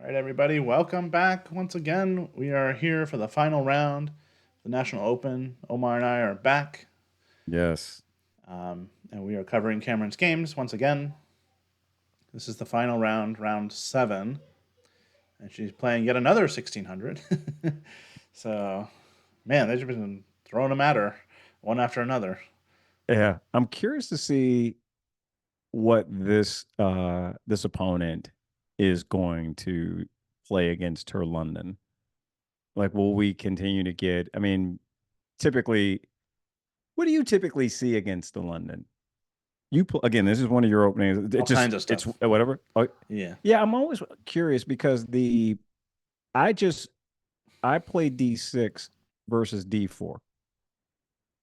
right, everybody, welcome back once again. We are here for the final round, the National Open. Omar and I are back, Yes. and we are covering Cameron's games once again. This is the final round, round seven, and she's playing yet another 1600. So, man, they've just been throwing them at her one after another. Yeah. I'm curious to see what this opponent is going to play against her London. Like, will we continue to get, I mean, typically, what do you typically see against the London? Again, this is one of your openings. All kinds of It's stuff. whatever. Oh, Yeah. yeah, I'm always curious because I just I play D6 versus D4.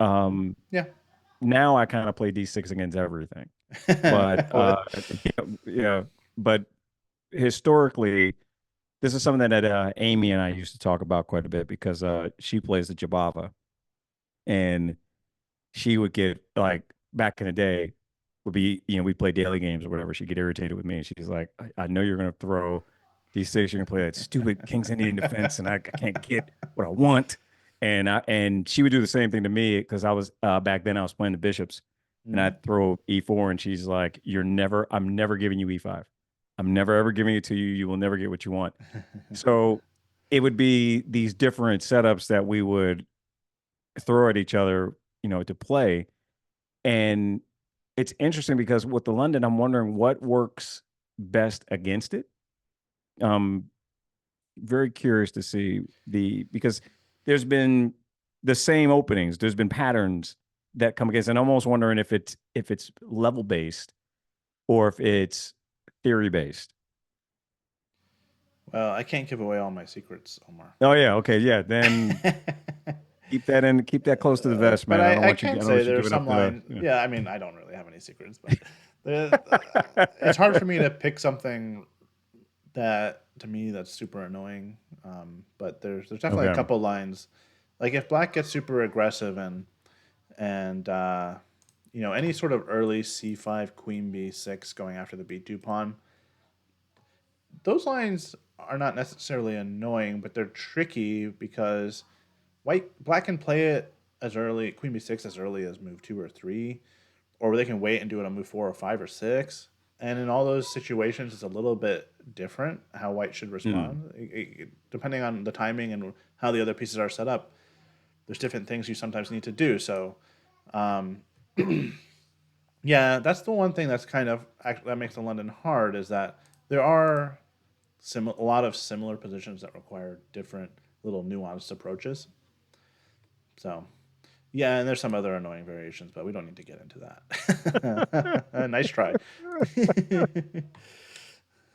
Um Yeah. Now I kind of play D6 against everything. But What? yeah, but historically, this is something that Amy and I used to talk about quite a bit because she plays the Jabava, and she would get like back in the day would be we play daily games or whatever. She'd get irritated with me, and she's like, I know you're gonna throw D6, you're gonna play that stupid King's Indian defense, and I can't get what I want. And she would do the same thing to me because I was back then I was playing the bishops, and Mhm. I'd throw E4, and she's like, I'm never giving you E5. I'm never ever giving it to you. You will never get what you want. So it would be these different setups that we would throw at each other, to play. And it's interesting because with the London, I'm wondering what works best against it. Um, Very curious to see because there's been the same openings, there's been patterns that come against, and I'm almost wondering if it's level based or if it's theory based. Well, I can't give away all my secrets, Omar. Oh yeah, okay, yeah. Then keep that close to the vest, But man. I I can don't say want you there's giving some up the. line. Yeah, I mean, I don't really have any secrets, but it's hard for me to pick something that to me that's super annoying. But there's definitely a Okay. couple lines. Like if black gets super aggressive and any sort of early c5 queen b6 going after the b2 pawn, those lines are not necessarily annoying, but they're tricky because black can play it as early queen b6 as early as move 2 or 3, or they can wait and do it on move 4 or 5 or 6. And in all those situations, it's a little bit different how white should Hmm. respond. Depending on the timing and how the other pieces are set up, there's different things you sometimes need to do. So, um, yeah, that's the one thing that's that makes the London hard is that there are a lot of similar positions that require different little nuanced approaches. So, yeah, and there's some other annoying variations, but we don't need to get into that. Nice try.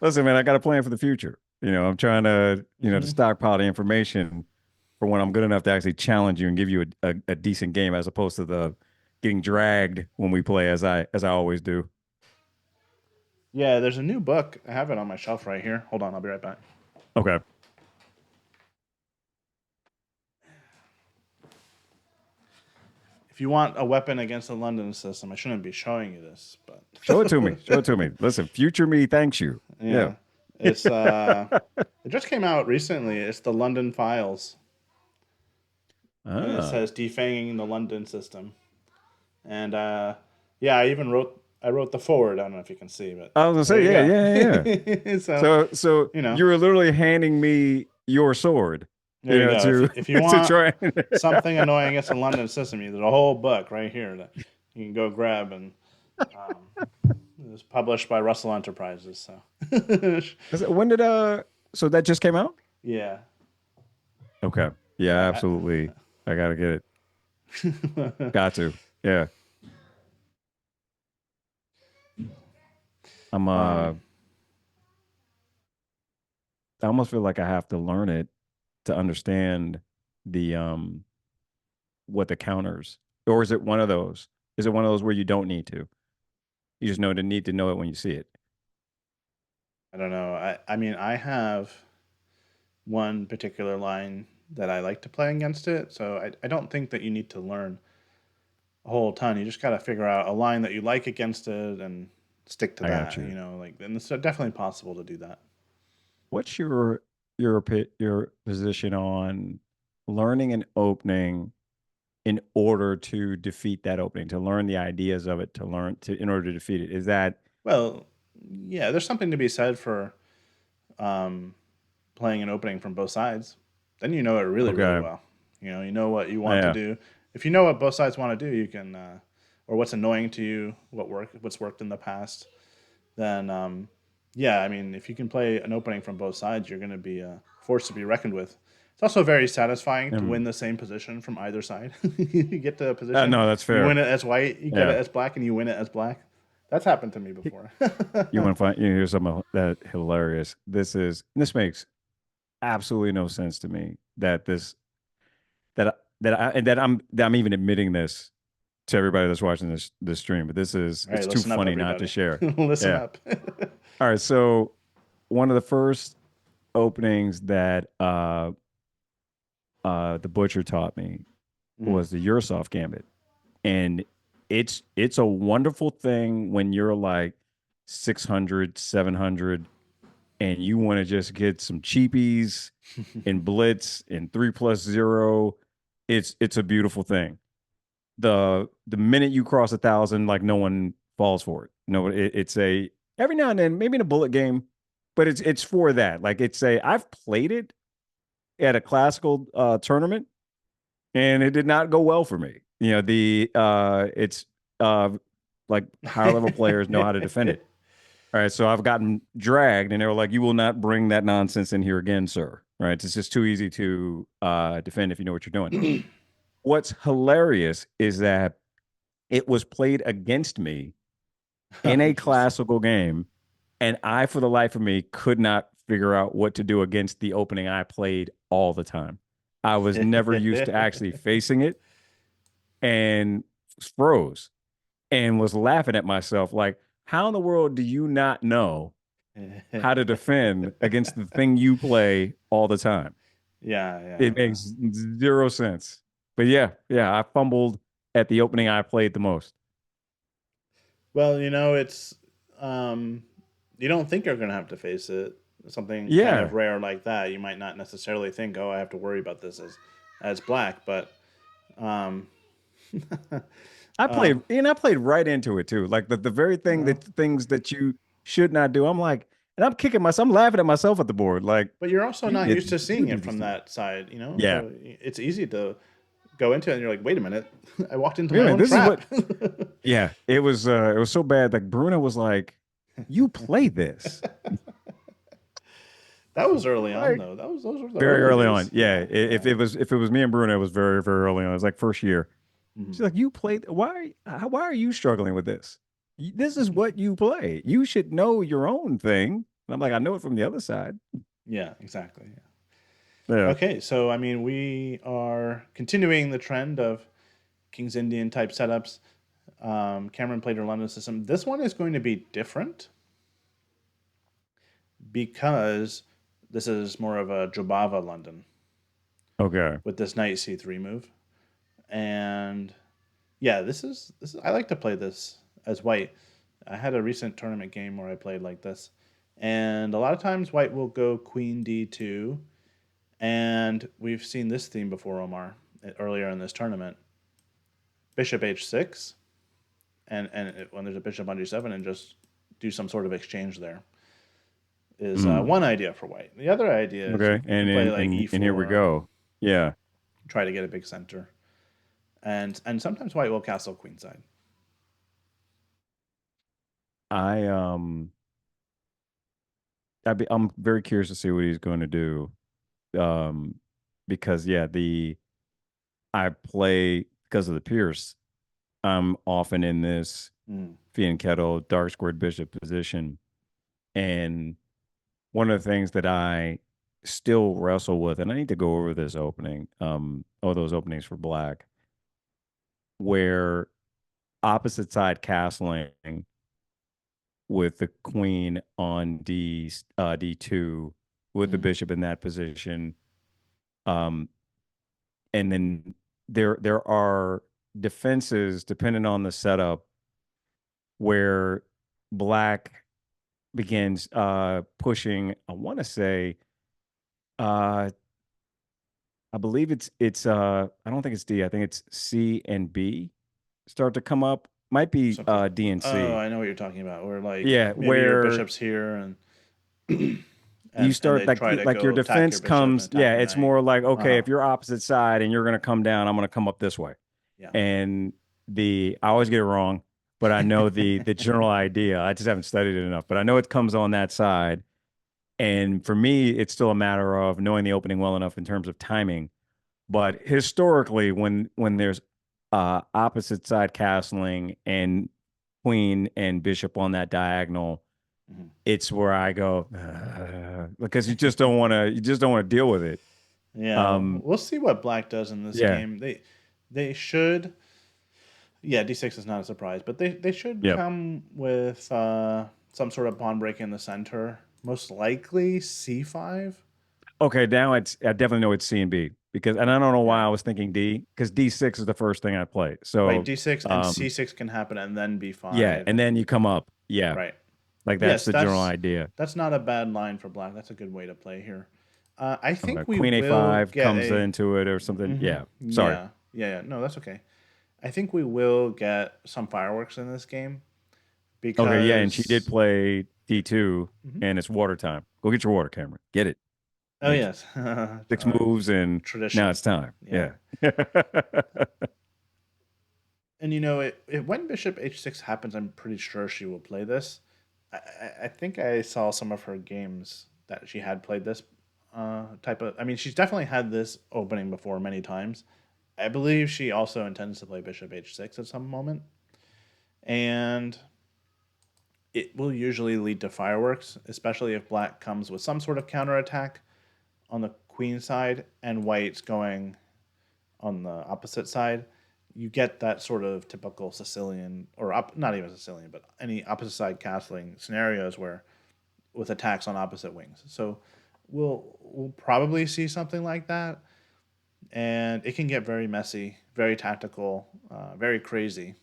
Listen, man, I got a plan for the future. I'm trying to Hmm. stockpile the information for when I'm good enough to actually challenge you and give you a decent game as opposed to the getting dragged when we play as I always do. Yeah, there's a new book. I have it on my shelf right here. Hold on, I'll be right back. Okay. If you want a weapon against the London system, I shouldn't be showing you this, Show it to me. Show it but to me. Listen, future me thanks you. Yeah. yeah, it's it just came out recently. It's the London Files, and it Ah. says defanging the London system. And yeah, I wrote the forward. I don't know if you can see, but I was gonna there say, you yeah, go. yeah, yeah. So So you know, you were literally handing me your sword, there you go. If to if you to want try. something annoying against the London system, there's a whole book right here that you can go grab, and um, it was published by Russell Enterprises. So When did so that just came out? yeah, Okay. Yeah, yeah. absolutely. I gotta get it. Got to. Yeah. I'm um, I almost feel like I have to learn it to understand the what the counters. Or is it one of those? Is it one of those where you don't need to? You just know to need to know it when you see it. I don't know. I mean, I have one particular line that I like to play against it, so I don't think that you need to learn a whole ton. You just got to figure out a line that you like against it and stick to I got that. you. Like, and it's definitely possible to do that. what's your position on learning an opening in order to defeat that opening, to learn the ideas of it, to learn to in order to defeat it? Is that Well, yeah, there's something to be said for um, playing an opening from both sides. Then you know it really, really okay? well. You know what you want to Yeah. do. If you know what both sides want to do, you can, or what's annoying to you, what's worked in the past. Then, yeah, I mean, if you can play an opening from both sides, you're going to be a force to be reckoned with. It's also very satisfying to win the same position from either side. You get to a position, No, that's you fair. win it as white, you get it Yeah. as black, and you win it as black. That's happened to me before. You want to find, here's something that hilarious. This makes absolutely no sense to me that I'm even admitting this to everybody that's watching this stream, but All right, it's too listen up, funny not to everybody. share. Listen Yeah. up. All right. So one of the first openings that the butcher taught me Mm. was the Yursoft Gambit, and it's a wonderful thing when you're like 600, 700, and you want to just get some cheapies and blitz and 3+0. It's a beautiful thing. The minute you cross 1,000, like no one falls for it. No, it's a every now and then, maybe in a bullet game, but it's for that. Like it's a I've played it at a classical tournament, and it did not go well for me. The it's like higher level players know how to defend it. All right, so I've gotten dragged, and they were like, "You will not bring that nonsense in here again, sir." Right? It's just too easy to defend if you know what you're doing. What's hilarious is that it was played against me Oh, in a interesting. classical game, and I, for the life of me, could not figure out what to do against the opening I played all the time. I was never used to actually facing it and froze and was laughing at myself like, how in the world do you not know how to defend against the thing you play all the time? Yeah, yeah, It makes zero sense. But yeah, I fumbled at the opening I played the most. well, it's um, you don't think you're gonna have to face it. Something kind of Yeah. rare like that, you might not necessarily think, "Oh, I have to worry about this as black," but um, um, I played right into it too. Like the very well, things that you should not do. I'm like, and I'm kicking myself, I'm laughing at myself at the board. Like, but you're also not used to you seeing do it these from things. that side, Yeah. So it's easy to go into it and you're like, "Wait a min't, I walked into my Really, own this is what trap." yeah, it was so bad. Like Bruno was like, you play this. That was early on, Like though. Those were the very early early on. days. Yeah. Yeah, yeah. If it was me and Bruno, it was very, very early on. It was like first year. She's Mhm. like, you played why are you struggling with this? This is what you play. You should know your own thing. And I'm like, I know it from the other side. Yeah, exactly. Yeah. Yeah. Okay, so I mean, we are continuing the trend of King's Indian type setups. Cameron played her London system. This one is going to be different because this is more of a Jobava London Okay. with this knight c3 move. And yeah, this is I like to play this as white. I had a recent tournament game where I played like this. And a lot of times white will go queen d2, and we've seen this theme before, Omar, earlier in this tournament. Bishop h6, and when there's a bishop on g7, and just do some sort of exchange there is Mm. one idea for white. The other idea is Okay. you can play like And here we e4, go. Yeah. try to get a big center, and sometimes white will castle queenside. I I'm very curious to see what he's going to do. Um because yeah, the I play because of the Pierce. I'm often in this Mm. Fianchetto dark squared bishop position. And one of the things that I still wrestle with, and I need to go over this opening, all those openings for black, where opposite side castling with the queen on D2 with the Mm. bishop in that position. Um, and then there are defenses depending on the setup where black begins pushing, I want to say, uh I believe it's I don't think it's D. I think it's C and B start to come up. Might be Something. D and Oh, C. I know what you're talking about. Where like Yeah, maybe your where bishop's here and you and start they try to like your go attack your defense bishop and comes, attack yeah, your it's knight. more like, Uh okay, huh. if you're opposite side and you're gonna come down, I'm gonna come up this way. Yeah. And I always get it wrong, but I know the general idea. I just haven't studied it enough, but I know it comes on that side. And for me, it's still a matter of knowing the opening well enough in terms of timing. But historically, when there's opposite side castling and queen and bishop on that diagonal, Mhm. it's where I go because you just don't want to deal with it. Yeah, Um, we'll see what black does in this yeah, game. They should. Yeah, d6 is not a surprise, but they should yep. come with some sort of pawn break in the center. Most likely c5. Okay, now I definitely know it's C and B because, and I don't know why Yeah. I was thinking D because D6 is the first thing I play. Right, So, d6 and um, c6 can happen and then yeah, b5. and then you come up, yeah, Right. like that's Yes, the general idea. that's not a bad line for black. That's a good way to play here. I Okay, think we Queen will A5 get comes a. into it or something. Hmm. Yeah, sorry. Yeah, yeah, yeah. No, that's okay. I think we will get some fireworks in this game Okay, yeah, and she did because. play D2, Mhm. and it's water time. Go get your water, Cameron. Get it. Oh Thank you. yes, Six moves, and now tradition. it's time. Yeah, Yeah. and when bishop h6 happens, I'm pretty sure she will play this. I think I saw some of her games that she had played this type of. I mean, she's definitely had this opening before many times. I believe she also intends to play bishop h6 at some moment, and it will usually lead to fireworks, especially if black comes with some sort of counterattack on the queen side and white's going on the opposite side. You get that sort of typical Sicilian, or not even Sicilian, but any opposite side castling scenarios where with attacks on opposite wings. So we'll probably see something like that, and it can get very messy, very tactical, very crazy.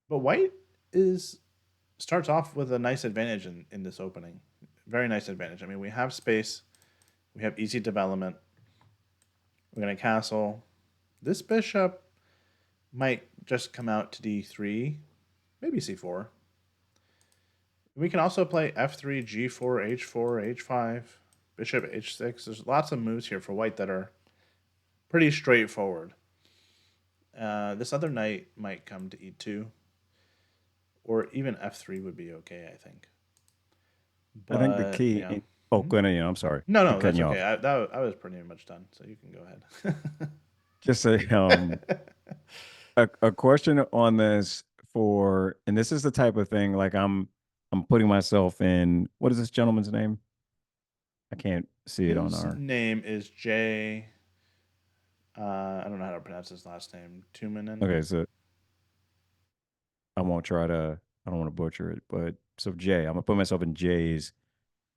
But white is starts off with a nice advantage in this opening. Very nice advantage. I mean, we have space, we have easy development. We're gonna castle. This bishop might just come out to d3, maybe c4. We can also play f3, g4, h4, h5, bishop h6. There's lots of moves here for white that are pretty straightforward. This other knight might come to e2, or even f3 would be okay, I think. I think the But key yeah. in, oh, Mhm. go ahead, I'm sorry. No, Keep no, cutting that's you okay. off. I was pretty much done, so you can go ahead. Just a question on this for, and this is the type of thing like I'm putting myself in. What is this gentleman's name? I can't see it on His our. name is Jay. I don't know how to pronounce his last name. Tumanen. Okay, so I won't try to. I don't want to butcher it, but so Jay, I'm gonna put myself in Jay's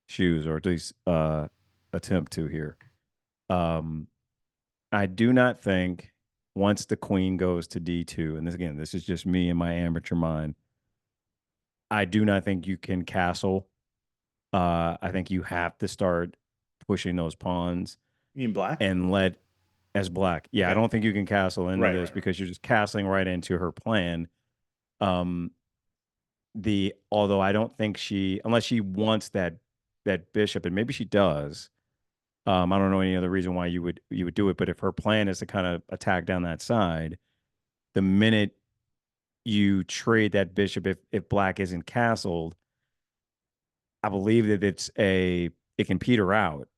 shoes, or at least attempt to here. Um, I do not think once the queen goes to D2, and this again, this is just me and my amateur mind. I do not think you can castle. I think you have to start pushing those pawns You mean black? and let as black. Yeah, I Okay. don't think you can castle into Right, this right, right. because you're just castling right into her plan. Um, the although I don't think she unless she wants that bishop, and maybe she does. I don't know any other reason why you would do it, but if her plan is to kind of attack down that side, the minute you trade that bishop, if black isn't castled, I believe that it can peter out,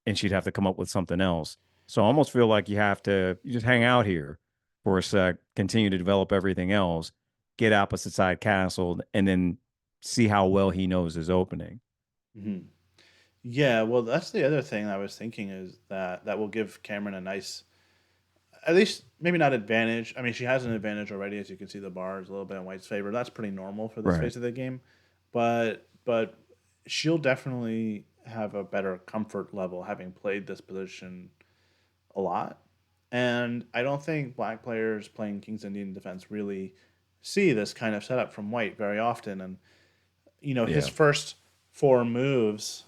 and she'd have to come up with something else. So I almost feel like you just hang out here for a sec, continue to develop everything else, get opposite side castled, and then see how well he knows his opening. Hmm. Yeah, well, that's the other thing I was thinking is that will give Cameron a nice, at least maybe not advantage. I mean, she has an advantage already, as you can see the bar is a little bit in White's favor. That's pretty normal for this Right. phase of the game, but she'll definitely have a better comfort level having played this position a lot. And I don't think black players playing King's Indian Defense really see this kind of setup from White very often. And his Yeah. first four moves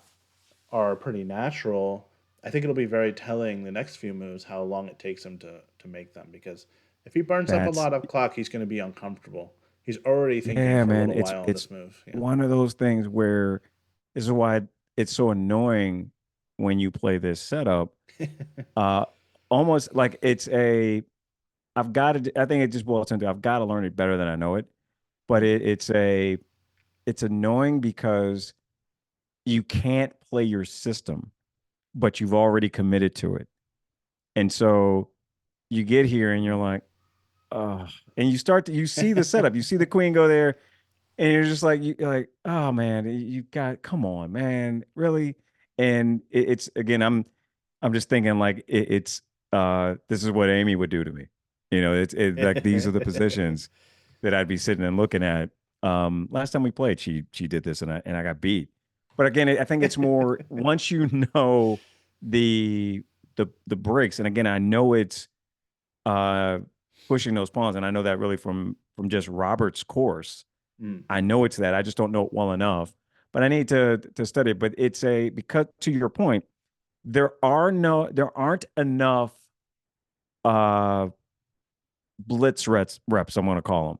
are pretty natural. I think it'll be very telling the next few moves how long it takes him to make them, because if he burns up a That's lot of clock, he's going to be uncomfortable. He's already thinking yeah, for a man. little It's while on it's this move. Yeah. one of those things where this is why it's so annoying when you play this setup. Uh Almost like it's a I've got to I think it just boils into I've got to learn it better than I know it. But Mm. it's annoying because you can't play your system, but you've already committed to it. And so you get here and you're like, oh, and you see the setup, you see the queen go there, and you're just like, you're like, oh man, you got, come on, man, really? And it's again, I'm just thinking like this is what Amy would do to me. It's like these are the positions that I'd be sitting and looking at. Last time we played, she did this, and I got beat. But again, I think it's more once you know the the breaks, and again, I know it's uh pushing those pawns, and I know that really from just Robert's course. Mm. I know it's that. I just don't know it well enough. But I need to study it. But it's a because to your point, there aren't enough uh blitz reps, I'm gonna call them.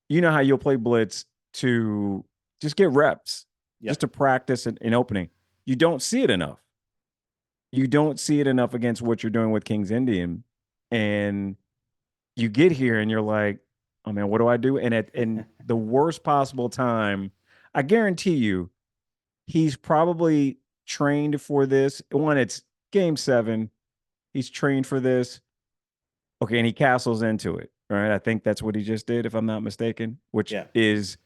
You know how you'll play blitz to just get reps, just Yep. to practice in opening. You don't see it enough. You don't see it enough against what you're doing with King's Indian. And you get here and you're like, oh man, what do I do? And at in the worst possible time, I guarantee you, he's probably trained for this. One, it's game 7. He's trained for this. Okay, and he castles into it. Right. I think that's what he just did, if I'm not mistaken, which Yeah. is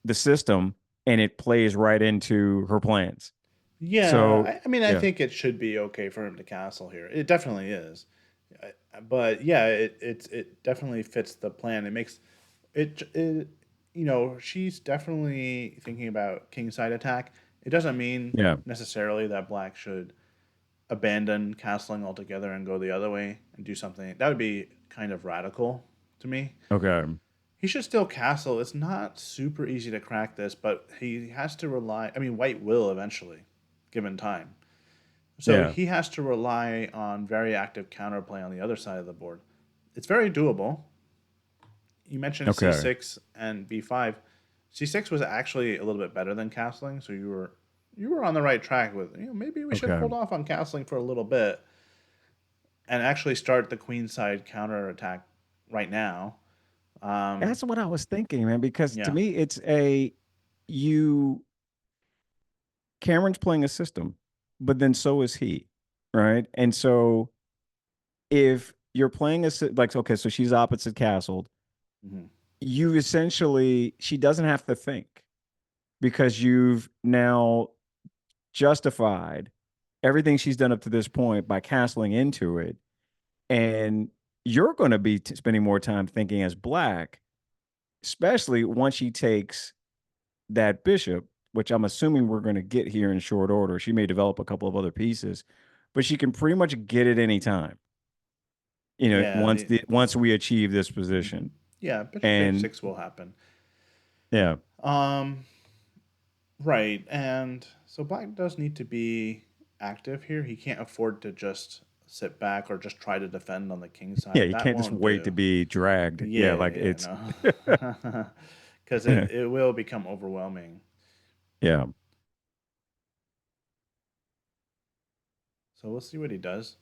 the system, and it plays right into her plans. Yeah. So I mean, I yeah. think it should be okay for him to castle here. It definitely is. But yeah, it definitely fits the plan. It makes it she's definitely thinking about king side attack. It doesn't mean Yeah. necessarily that black should abandon castling altogether and go the other way and do something. That would be kind of radical to me. Okay. He should still castle. It's not super easy to crack this, but he has to rely. I mean, white will eventually, given time. So Yeah. he has to rely on very active counterplay on the other side of the board. It's very doable. You mentioned Okay. c6 and b5. C6 was actually a little bit better than castling, so you were on the right track with, maybe we should Okay. hold off on castling for a little bit and actually start the queenside counter attack right now. Um, That's what I was thinking, man, because to yeah, me it's a you Cameron's playing a system, but then so is he, right? And so if you're playing like okay, so she's opposite castled, hmm you essentially she doesn't have to think because you've now justified everything she's done up to this point by castling into it, and you're going to be spending more time thinking as black, especially once she takes that bishop, which I'm assuming we're going to get here in short order. She may develop a couple of other pieces, but she can pretty much get it anytime. yeah, Once we achieve this hmm position, yeah. Bishop and h6 will happen. yeah, Um, right, and so black does need to be active here. He can't afford to just sit back or just try to defend on the king yeah, side. you That can't just won't wait to do. be dragged. Yeah, Yeah, like yeah, it's no. Because it will become overwhelming. yeah, So we'll see what he does.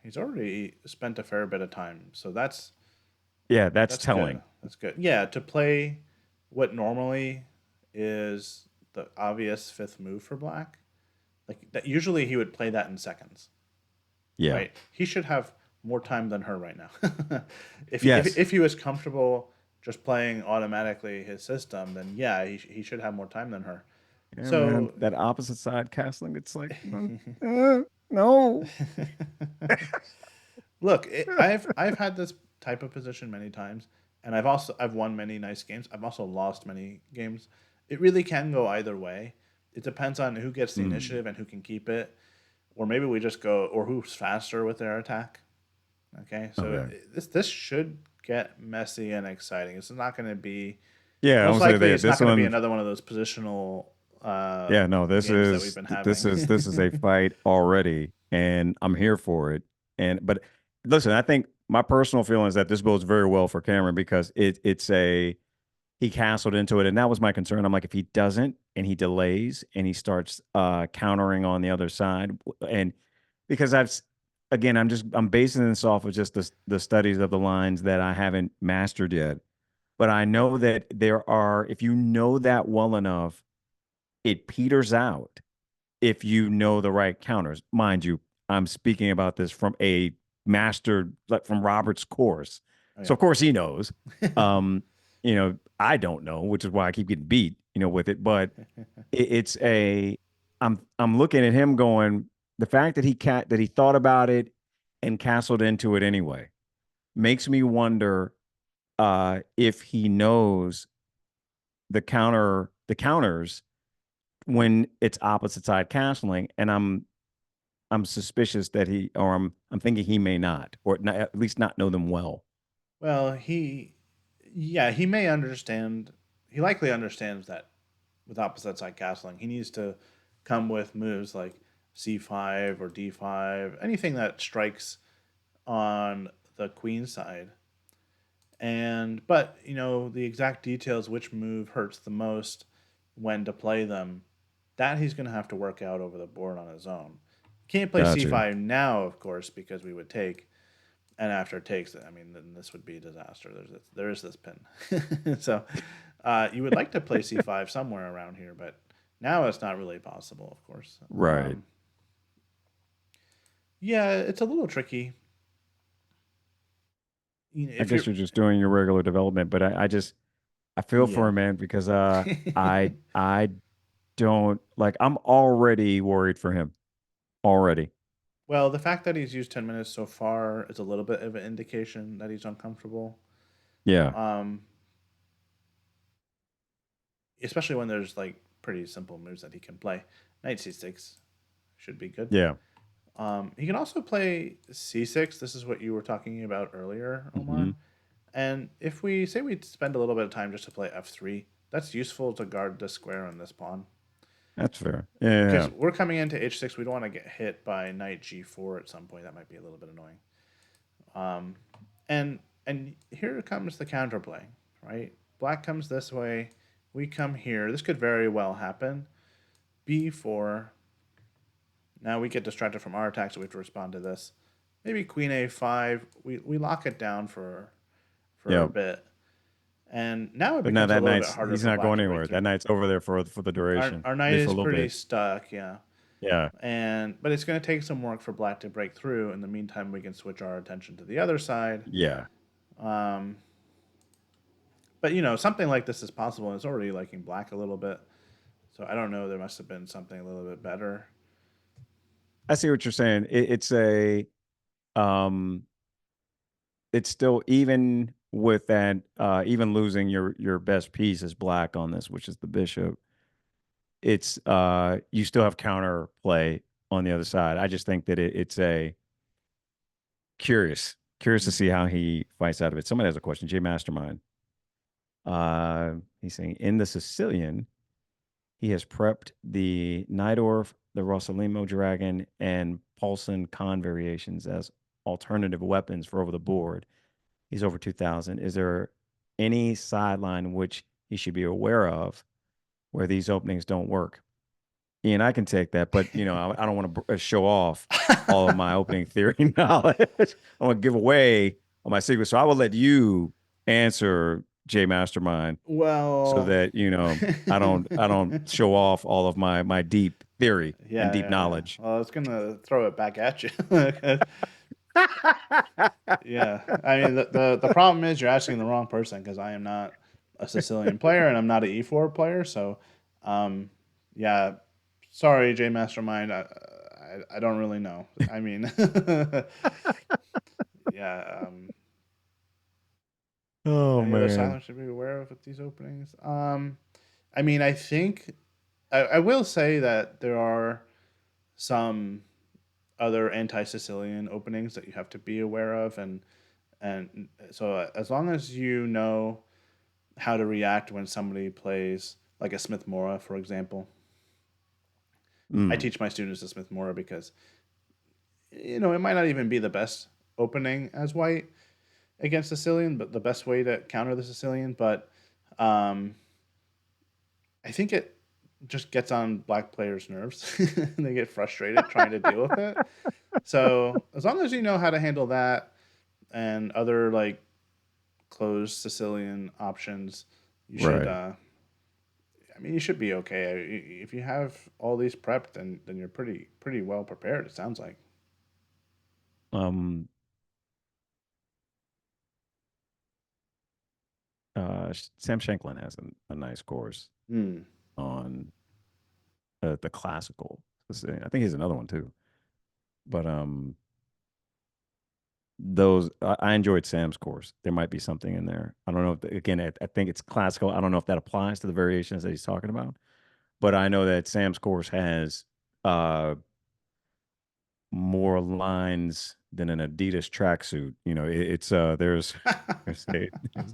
He's already spent a fair bit of time, so yeah. That's that's good. telling. That's good. Yeah, to play what normally is the obvious fifth move for black, like that. Usually he would play that in seconds, Yeah. right? He should have more time than her right now. Yes. If he was comfortable just playing automatically his system, then yeah, he should have more time than her. Yeah, man. So That opposite side castling. It's like no. look, I've had this type of position many times, and I've won many nice games. I've also lost many games. It really can go either way. It depends on who gets the Mm, initiative and who can keep it, or maybe we just go, or who's faster with their attack. Okay, so okay. this should get messy and exciting. It's not going to be Yeah, I'm Most gonna say likely, that it's not this going to be one. another one of those positional Yeah, no, games that we've been having. this is a fight already, and I'm here for it. And but listen, I think my personal feeling is that this bodes very well for Cameron because it's a he castled into it, and that was my concern. I'm like, if he doesn't and he delays and he starts countering on the other side, and because again, I'm basing this off of just the studies of the lines that I haven't mastered yet. But I know that there are, if you know that well enough, it peters out if you know the right counters. Mind you, I'm speaking about this from a master, like from Robert's course. Oh So yeah. of course he knows. Um, I don't know, which is why I keep getting beat, with it. But it's I'm looking at him going, the fact that that he thought about it and castled into it anyway makes me wonder if he knows the counters when it's opposite side castling, and I'm suspicious that I'm thinking he may not, or not, at least not know them well. Well, yeah, he may understand. He likely understands that with opposite side castling, he needs to come with moves like c5 or d5, anything that strikes on the queen side. And but the exact details, which move hurts the most, when to play them, that he's going to have to work out over the board on his own. Can't play Gotcha. c5 now, of course, because we would take, and after it takes, I mean, then this would be a disaster. There is this pin, so you would like to play c5 somewhere around here, but now it's not really possible, of course. Right. Yeah, it's a little tricky. I If guess you're, you're just doing your regular development, but I feel for yeah. him, man, because I don't like I'm already worried for him already. Well, the fact that he's used 10 minutes so far is a little bit of an indication that he's uncomfortable. Yeah. Um, Especially when there's like pretty simple moves that he can play. Knight c6 should be good. Yeah. He can also play c6. This is what you were talking about earlier, Omar. Hmm. And if we say we spend a little bit of time just to play f3, that's useful to guard the square on this pawn. That's fair. Yeah. Because we're coming into h6, we don't want to get hit by knight g4 at some point. That might be a little bit annoying. Um, and here comes the counterplay, right? Black comes this way, we come here. This could very well happen. b4. Now we get distracted from our attack, so we have to respond to this. Maybe queen a5. We lock it down for a Yeah. bit, and now it But now becomes a that little bit knight's harder he's for not black going to break anywhere. That through. knight's over there for the Our duration, our at knight least for a is little pretty bit. stuck, yeah. Yeah. But it's going to take some work for black to break through. In the meantime, we can switch our attention to the other side. Yeah. Um, but something like this is possible, and it's already liking black a little bit. So I don't know. There must have been something a little bit better. I see what you're saying. Um it's still even with that even losing your best piece is black on this, which is the bishop. It's you still have counter play on the other side. I just think that it's a curious to Mm. see how he fights out of it. Somebody has a question. J Mastermind. He's saying in the Sicilian, he has prepped the Nidorf, the Rosalimo Dragon, and Paulson Khan variations as alternative weapons for over the board. He's over 2,000. Is there any sideline which he should be aware of where these openings don't work? Ian, I can take that, but I don't want to show off all of my opening theory knowledge. I want to give away all my secrets, so I will let you answer, J Mastermind, so Well, that I don't show off all of my deep theory and yeah, deep yeah, yeah. knowledge. Well, I was gonna throw it back at you. Yeah, I mean the problem is you're asking the wrong person because I am not a Sicilian player and I'm not an E4 player. So, um, yeah, sorry, J Mastermind. I don't really know. I mean, yeah. Oh Any other man. silence should be aware of with these openings? I mean, I think I will say that there are some other anti-Sicilian openings that you have to be aware of, and so as long as you know how to react when somebody plays like a Smith Mora, for example. I Mm, teach my students a Smith Mora because it might not even be the best opening as white against Sicilian, but the best way to counter the Sicilian. But um, I think it just gets on black players' nerves. They get frustrated trying to deal with it. So as long as you know how to handle that and other like closed Sicilian options, you should. right. I mean, you should be okay. If you have all these prepped, then you're pretty well prepared. It sounds like. Um, Sam Shanklin has a nice course Hmm. on the classical. I think he's another one too. But those I enjoyed Sam's course. There might be something in there. I don't know. If, again, I think it's classical. I don't know if that applies to the variations that he's talking about. But I know that Sam's course has uh more lines than an Adidas tracksuit. It's there's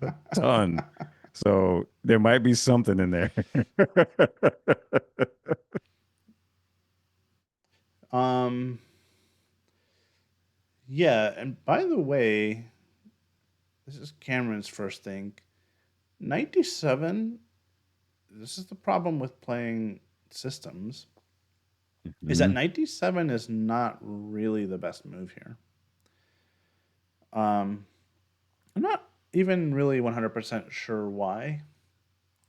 a ton. So there might be something in there. um. Yeah, and by the way, this is Cameron's first thing. 97. This is the problem with playing systems. Is that Mhm. 97 is not really the best move here. Um, I'm not even really 100% sure why.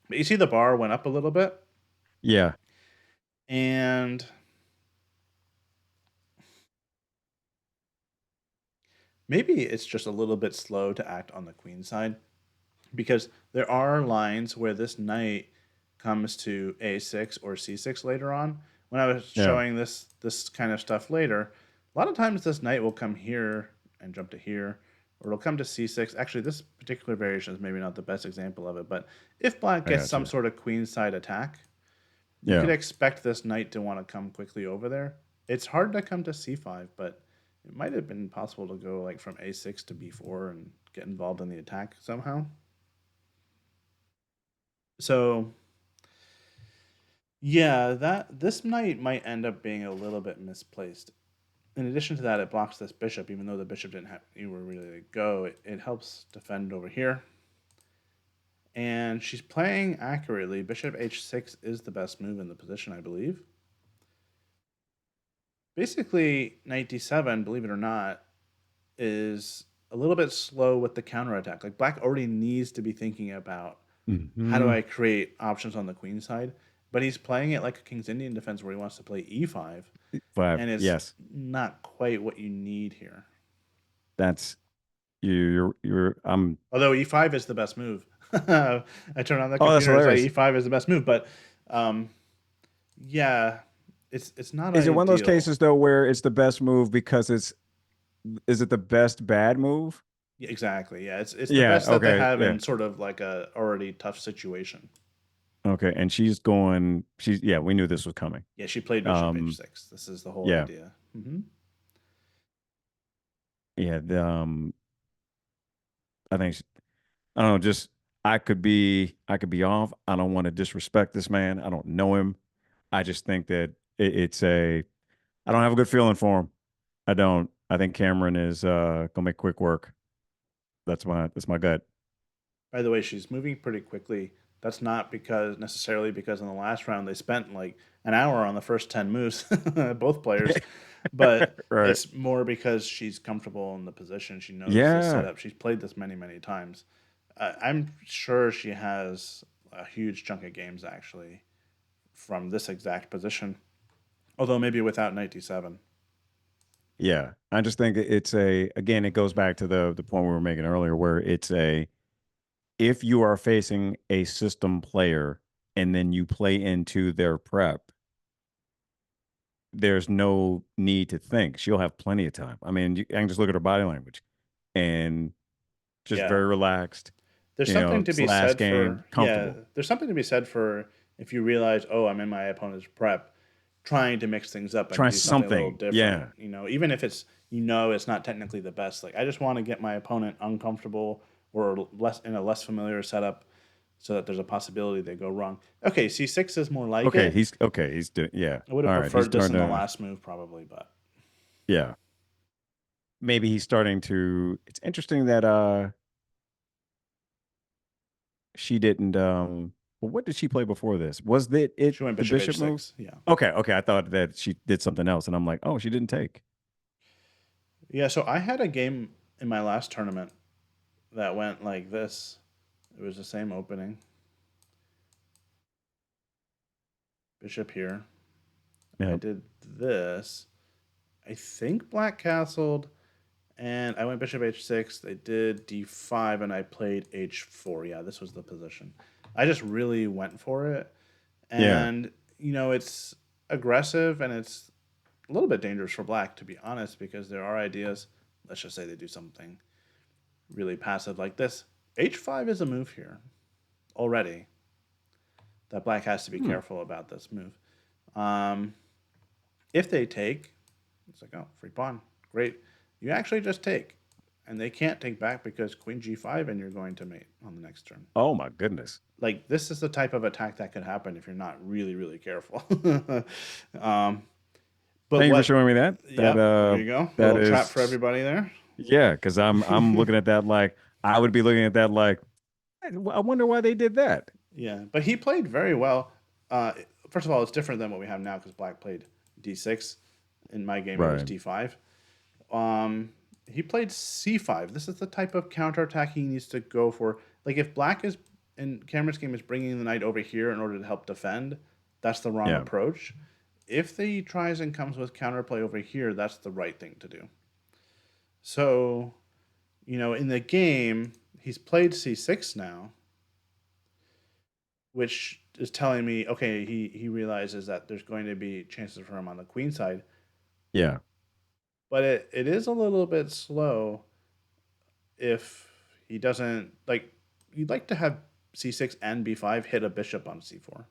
But you see the bar went up a little bit, Yeah. and maybe it's just a little bit slow to act on the queen side because there are lines where this knight comes to a6 or c6 later on. When I was Yeah. showing this kind of stuff later, a lot of times this knight will come here and jump to here, or it'll come to c6. Actually, this particular variation is maybe not the best example of it, but if black I gets got some you. sort of queen side attack, you could Yeah. expect this knight to want to come quickly over there. It's hard to come to c5, but it might have been possible to go like from a6 to b4 and get involved in the attack somehow. So yeah, that this knight might end up being a little bit misplaced. In addition to that, it blocks this bishop, even though the bishop didn't have anywhere really to go. It helps defend over here. And she's playing accurately. Bishop h6 is the best move in the position, I believe. Basically, knight d7, believe it or not, is a little bit slow with the counterattack. Like black already needs to be thinking about how do Hmm. I create options on the queen side, but he's playing it like a King's Indian defense where he wants to play e5, Five. and it's Yes. not quite what you need here. That's you're Although e5 is the best move. I turn on the Oh, that's computer and say hilarious. e5 is the best move, but um, yeah, it's not Is it one of those ideal. cases though where it's the best move because is it the best bad move? Yeah, exactly. Yeah, it's the Yeah, best that they okay. have Yeah. in sort of like a already tough situation. Okay. And yeah, we knew this was coming. Yeah, she played bishop Um, h6. This is the whole yeah. idea. Hmm. Yeah, I think I don't know, just I could be off. I don't want to disrespect this man. I don't know him. I just think that I don't have a good feeling for him. I don't. I think Cameron is gonna make quick work. That's my gut. By the way, she's moving pretty quickly. That's not because necessarily because in the last round they spent like an hour on the first 10 moves, both players, but Right. it's more because she's comfortable in the position. She knows the Yeah. setup. She's played this many times. I'm sure she has a huge chunk of games actually from this exact position, although maybe without 97. Yeah. I just think again, it goes back to the point we were making earlier where if you are facing a system player and then you play into their prep, there's no need to think. She'll have plenty of time. I mean, I can just look at her body language and just Yeah. very relaxed. There's something to This be last said game, for, yeah, comfortable. there's something to be said for if you realize, oh, I'm in my opponent's prep, trying to mix things up and Try do something a little something. different. Yeah. Even if it's not technically the best. Like I just want to get my opponent uncomfortable or less in a less familiar setup. so that there's a possibility they go wrong. Okay, c6 is more like Okay, it. he's doing, yeah. I would have All right, he's preferred this in starting the to, last move probably, but yeah. Maybe he's starting to. It's interesting that she didn't. Well, what did she play before this? Was that she went the bishop bishop move? h6. Yeah. Okay. I thought that she did something else, and I'm like, oh, she didn't take. Yeah, so I had a game in my last tournament that went like this. It was the same opening. Bishop here. I Yeah. did this. I think black castled, and I went bishop h6. They did d5, and I played h4. Yeah, this was the position. I just really went for it. Yeah. And, it's aggressive and it's a little bit dangerous for black, to be honest, because there are ideas. Let's just say they do something really passive like this. h5 is a move here already that black has to be Hmm. careful about this move. Um, if they take, it's like, oh, free pawn. Great. You actually just take. And they can't take back because queen g5 and you're going to mate on the next turn. Oh my goodness. Like, this is the type of attack that could happen if you're not really, really careful. um, but Thank you for what, showing me that. yep, there you go. That Little trap for is, everybody there. yeah, because I'm looking at that like I would be looking at that like I wonder why they did that. Yeah, but he played very well. Uh, First of all, it's different than what we have now because black played d6. In my game, it was Right. d5. Um, he played c5. This is the type of counterattack he needs to go for. Like if black is in Cameron's game is bringing the knight over here in order to help defend, that's the wrong Yeah. approach. If he tries and comes with counterplay over here, that's the right thing to do. So, in the game, he's played c6 now, which is telling me, okay, he realizes that there's going to be chances for him on the queen side, Yeah. but it is a little bit slow if he doesn't like. You'd like to have c6 and b5 hit a bishop on c4,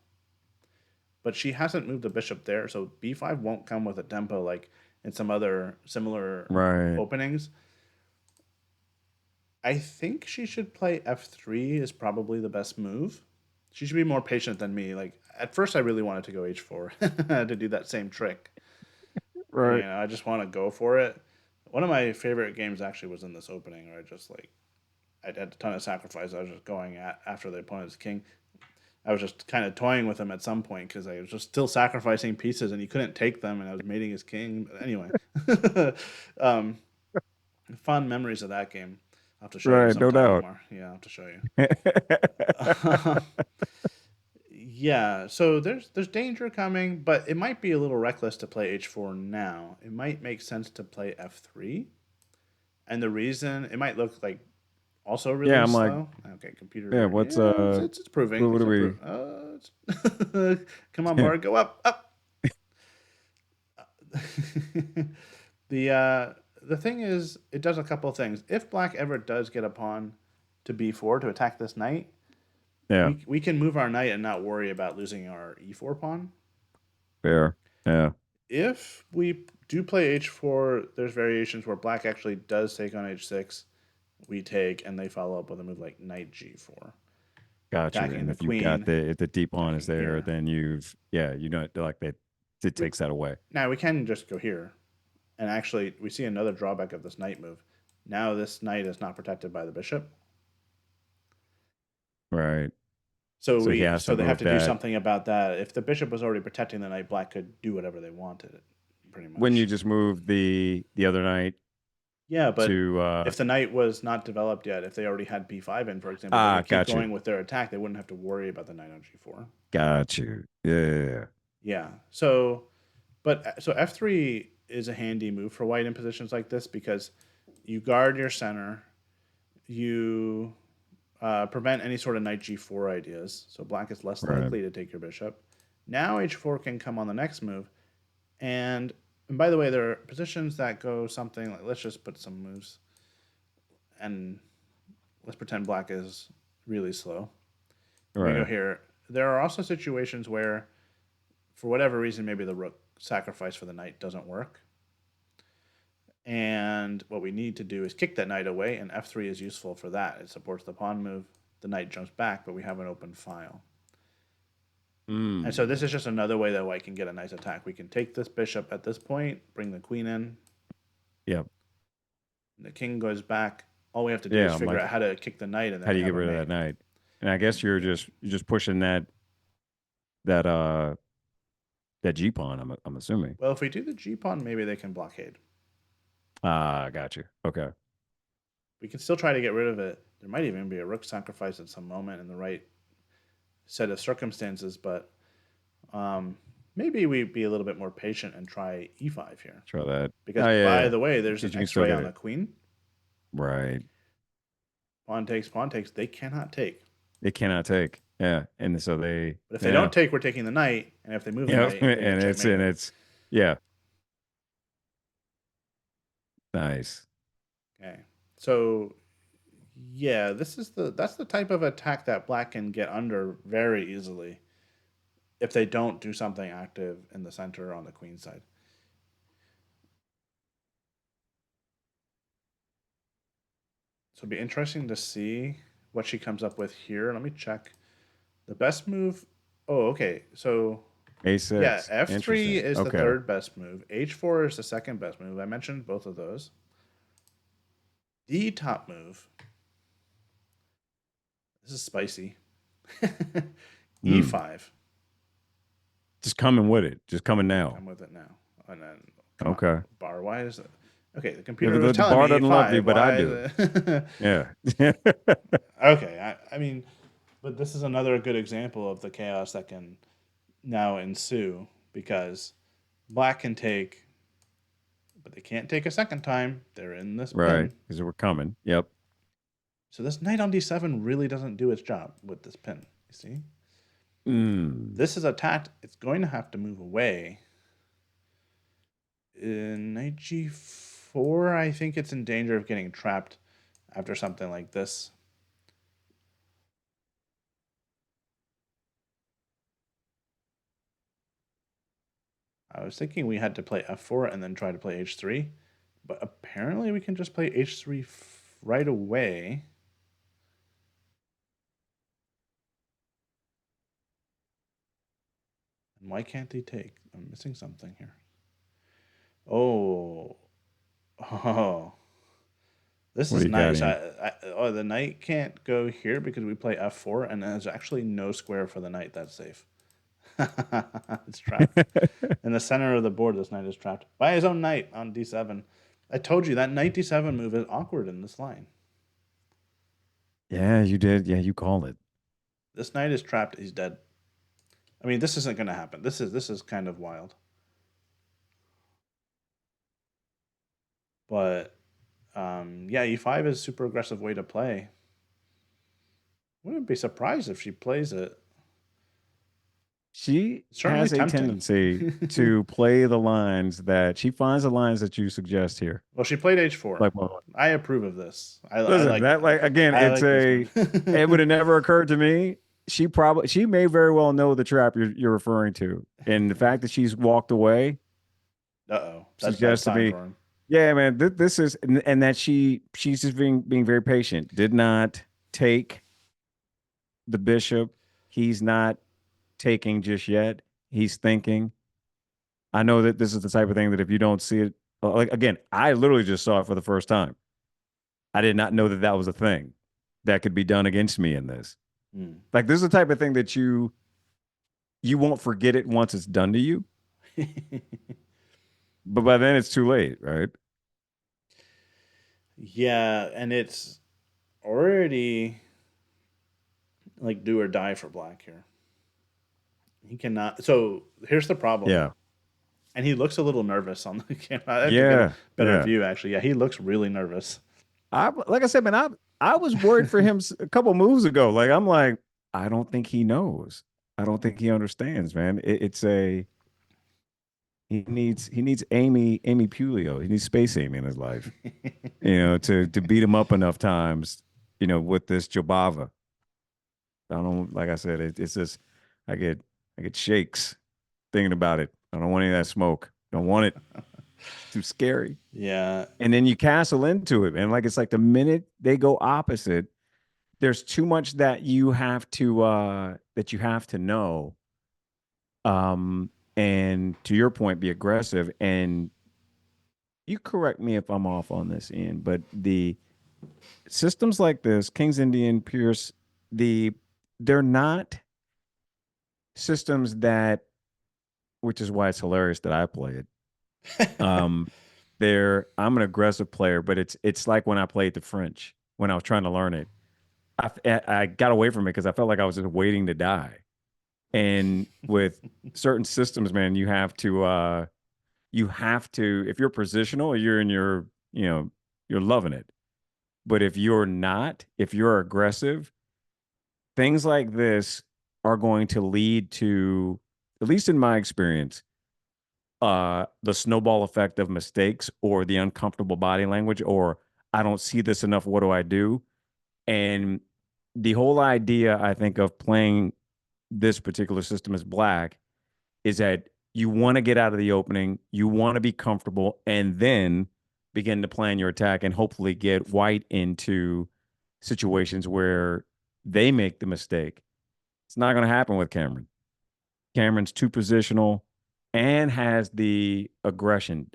but she hasn't moved the bishop there, so b5 won't come with a tempo like in some other similar Right. openings. I think she should play f3 is probably the best move. She should be more patient than me. Like at first, I really wanted to go h4 to do that same trick. Right. I just want to go for it. One of my favorite games actually was in this opening, where I had a ton of sacrifice. I was just going after the opponent's king. I was just kind of toying with him at some point because I was just still sacrificing pieces, and he couldn't take them, and I was mating his king. But anyway, um, fun memories of that game. I'll have to show you Right, no sometime, doubt. Omar. Yeah, I'll have to show you. Yeah, so there's danger coming, but it might be a little reckless to play h4 now. It might make sense to play f3. And the reason it might look like also Yeah, really I'm like, slow. Okay, yeah, computer. what's Yeah, it's proving. what It's are we improving. Come on, Bart, go up, up. The thing is, it does a couple things. If black ever does get a pawn to b4 to attack this knight, yeah, we can move our knight and not worry about losing our e4 pawn. fair. Yeah. If we do play h4, there's variations where black actually does take on h6. We take, and they follow up with a move like knight g4, Got you. attacking And the if you've got queen, the if the deep pawn is attacking there, here. then you know like that it We, takes that away. Now we can just go here, and actually we see another drawback of this knight move. Now this knight is not protected by the bishop, Right. so So he we has so to they have move to do that. something about that. If the bishop was already protecting the knight, black could do whatever they wanted, pretty When you much. just move the other knight Yeah, but to if the knight was not developed yet, if they already had b5 in, for example, they could keep got you. going with their attack. They wouldn't have to worry about the knight on g4. Got you. Yeah. Yeah. So f3 is a handy move for white in positions like this because you guard your center, you prevent any sort of knight g4 ideas, so black is less Right. likely to take your bishop. Now h4 can come on the next move, and by the way, there are positions that go something like, let's just put some moves, and let's pretend black is really slow. We go Right. here. There are also situations where, for whatever reason, maybe the rook sacrifice for the knight doesn't work. And what we need to do is kick that knight away, and f3 is useful for that. It supports the pawn move. the knight jumps back, but we have an open file. And so Mm. this is just another way that white can get a nice attack. We can take this bishop at this point, bring the queen in. Yep. The king goes back. All we have to do is Yeah. I'm figure like, out how to kick the knight, and then how do we you get have a rid of that mate. knight? And I guess you're just pushing that that G pawn. I'm assuming. Well, if we do the g pawn, maybe they can blockade. Ah, got you. Okay. We can still try to get rid of it. There might even be a rook sacrifice at some moment in the right set of circumstances, but maybe we'd be a little bit more patient and try e5 here. Try that. Because, Oh yeah, by yeah. the way, there's Because an you can still X-ray get on the it. queen. Right. Pawn takes, pawn takes. They cannot take. They cannot take. Yeah. And so But if they yeah. don't take, we're taking the knight. And if they move the Yep. knight, they get And checkmated. it's yeah. Nice. Okay. So yeah, that's the type of attack that black can get under very easily if they don't do something active in the center on the queen side. So it'd be interesting to see what she comes up with here. Let me check. The best move. Oh, okay. So yeah, A6. f3 Interesting. is the Okay. third best move. h4 is the second best move. I mentioned both of those. The top move. This is spicy. Mm. e5. Just coming with it. Just coming now. I'm with it now. And then come Okay. on, bar. Why is it? Okay, the Yeah, computer but was the telling bar me doesn't love you, e5. but I Why do. is it? Yeah. Okay, I mean, but this is another good example of the chaos that can now ensue because black can take, but they can't take a second time. They're in this Right. pin. Because we're coming. Yep. So this knight on d7 really doesn't do its job with this pin. You see? Mm. This is attacked. It's going to have to move away. In knight g4, I think it's in danger of getting trapped after something like this. I was thinking we had to play f4 and then try to play h3, but apparently we can just play h3 right away. And why can't they take? I'm missing something here. Oh, oh, this What is do you got nice. in? Oh, the knight can't go here because we play f4, and there's actually no square for the knight that's safe. It's trapped. In the center of the board, this knight is trapped by his own knight on d7. I told you that knight d7 move is awkward in this line. Yeah, you did. Yeah, you called it. This knight is trapped. He's dead. I mean, this isn't going to happen. This is kind of wild. But yeah, e5 is a super aggressive way to play. Wouldn't be surprised if she plays it. She It's certainly has a tempting. tendency to play the lines that she finds the lines that you suggest here. Well, she played h4. Like, well, I approve of this. I listen, that like again, I it's like this it would one. have never occurred to me. She may very well know the trap you're referring to, and the fact that she's walked away Uh-oh. That's bad suggests to sign me, for him. yeah, man, this is and that she's just being very patient. Did not take the bishop. He's not taking just yet. He's thinking. I know that this is the type of thing that if you don't see it, like again, I literally just saw it for the first time. I did not know that that was a thing that could be done against me in this. Like this is the type of thing that you won't forget it once it's done to you, but by then it's too late, right? Yeah, and it's already like do or die for black here. He cannot. So here's the problem. Yeah, And he looks a little nervous on the camera. I have to get a yeah, better yeah. view, actually. Yeah, he looks really nervous. I like I said, man, I was worried for him a couple moves ago. Like I'm like, I don't think he knows. I don't think he understands, man. It's a he needs Amy Pulio. He needs Space Amy in his life, to beat him up enough times, with this Jabava. I don't like I said, it's just I get shakes thinking about it. I don't want any of that smoke. Don't want it. It's too scary. Yeah. And then you castle into it, man. Like it's like the minute they go opposite, there's too much that you have to know, and to your point, be aggressive. And you correct me if I'm off on this, Ian, but the systems like this, King's Indian, Pierce, the they're not systems that, which is why it's hilarious that I play it. Um, I'm an aggressive player, but it's like when I played the French when I was trying to learn it. I got away from it because I felt like I was just waiting to die. And with certain systems, man, you have to, if you're positional, you're in your, you're loving it. But if you're not, if you're aggressive, things like this are going to lead to, at least in my experience, the snowball effect of mistakes or the uncomfortable body language, or I don't see this enough. What do I do? And the whole idea, I think, of playing this particular system as black is that you want to get out of the opening, you want to be comfortable, and then begin to plan your attack and hopefully get white into situations where they make the mistake. It's not going to happen with Cameron. Cameron's too positional and has the aggression.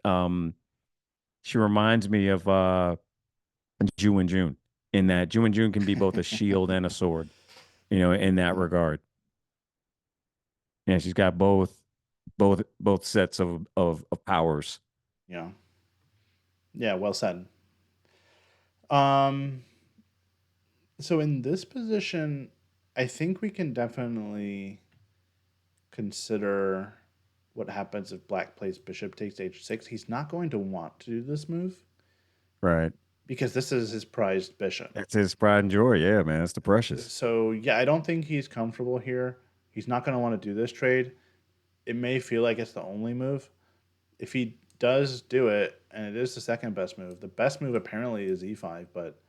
She reminds me of Ju and June, in that Ju and June can be both a shield and a sword, in that regard. Yeah, she's got both sets of powers. Yeah. Yeah, well said. Um, so in this position, I think we can definitely consider what happens if black plays bishop takes h6. He's not going to want to do this move Right. because this is his prized bishop. That's his pride and joy. Yeah, man. That's the precious. So yeah, I don't think he's comfortable here. He's not going to want to do this trade. It may feel like it's the only move. If he does do it, and it is the second best move, the best move apparently is e5, but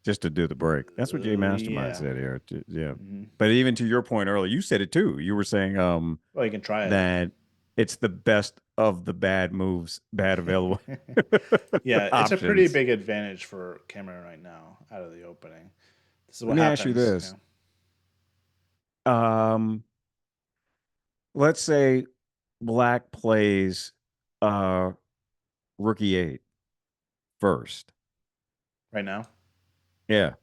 Just to do the break. That's what Jay Mastermind yeah. said here. Yeah. Hmm. But even to your point earlier, you said it too. You were saying Well, you can try that it's the best of the bad moves, bad available it. Yeah, it's a pretty options. big advantage for Cameron right now out of the opening. This is Let what me ask you happens. this. Um, let's say black plays uh rookie 8 first. Right now. Yeah.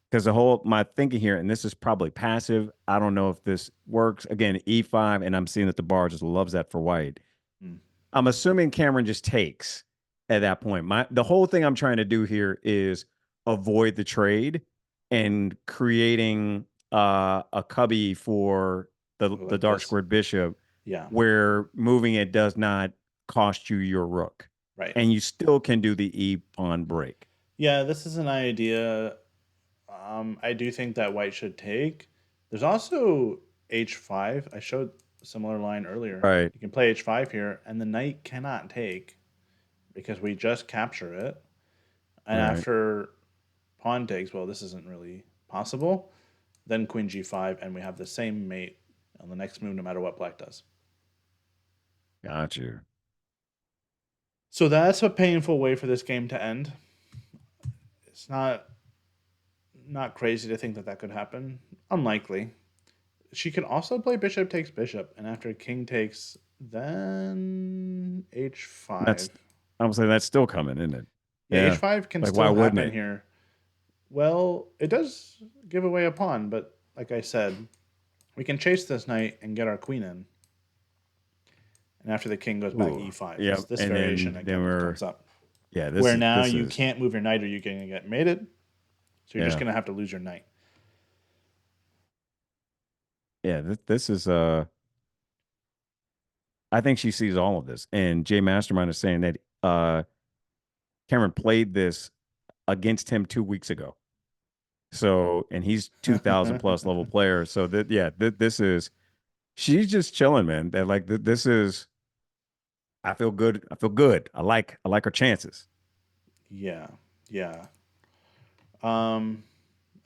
Because the whole my thinking here, and this is probably passive. I don't know if this works. Again, E5, and I'm seeing that the bar just loves that for white. Mm. I'm assuming Cameron just takes at that point. The whole thing I'm trying to do here is avoid the trade and creating a cubby for the Like dark this. squared bishop, Yeah. where moving it does not cost you your rook, Right. and you still can do the E pawn break. Yeah, this is an idea. I do think that white should take. There's also h5. I showed a similar line earlier. Right, You can play h5 here, and the knight cannot take because we just capture it. And right. after pawn takes, well, this isn't really possible. Then queen g5, and we have the same mate on the next move, no matter what black does. Got you. So that's a painful way for this game to end. It's not crazy to think that that could happen. Unlikely. She could also play bishop takes bishop, and after king takes, then That's h5. I'm saying that's still coming, isn't it? Yeah, Yeah. h5 can Like, why still wouldn't happen it? here. Well, it does give away a pawn, but like I said, we can chase this knight and get our queen in. And after the king goes back Ooh, e5, yeah. this And variation then again we're comes up. yeah. Where now This you is can't move your knight or you're going to get mated. So you're just yeah, going to have to lose your knight. yeah. This is I think she sees all of this, and Jay Mastermind is saying that Cameron played this against him 2 weeks ago. So, and he's 2,000 plus level player. So that yeah, this is she's just chilling, man. That like this is. I feel good. I feel good. I like her chances. Yeah. Yeah. Um,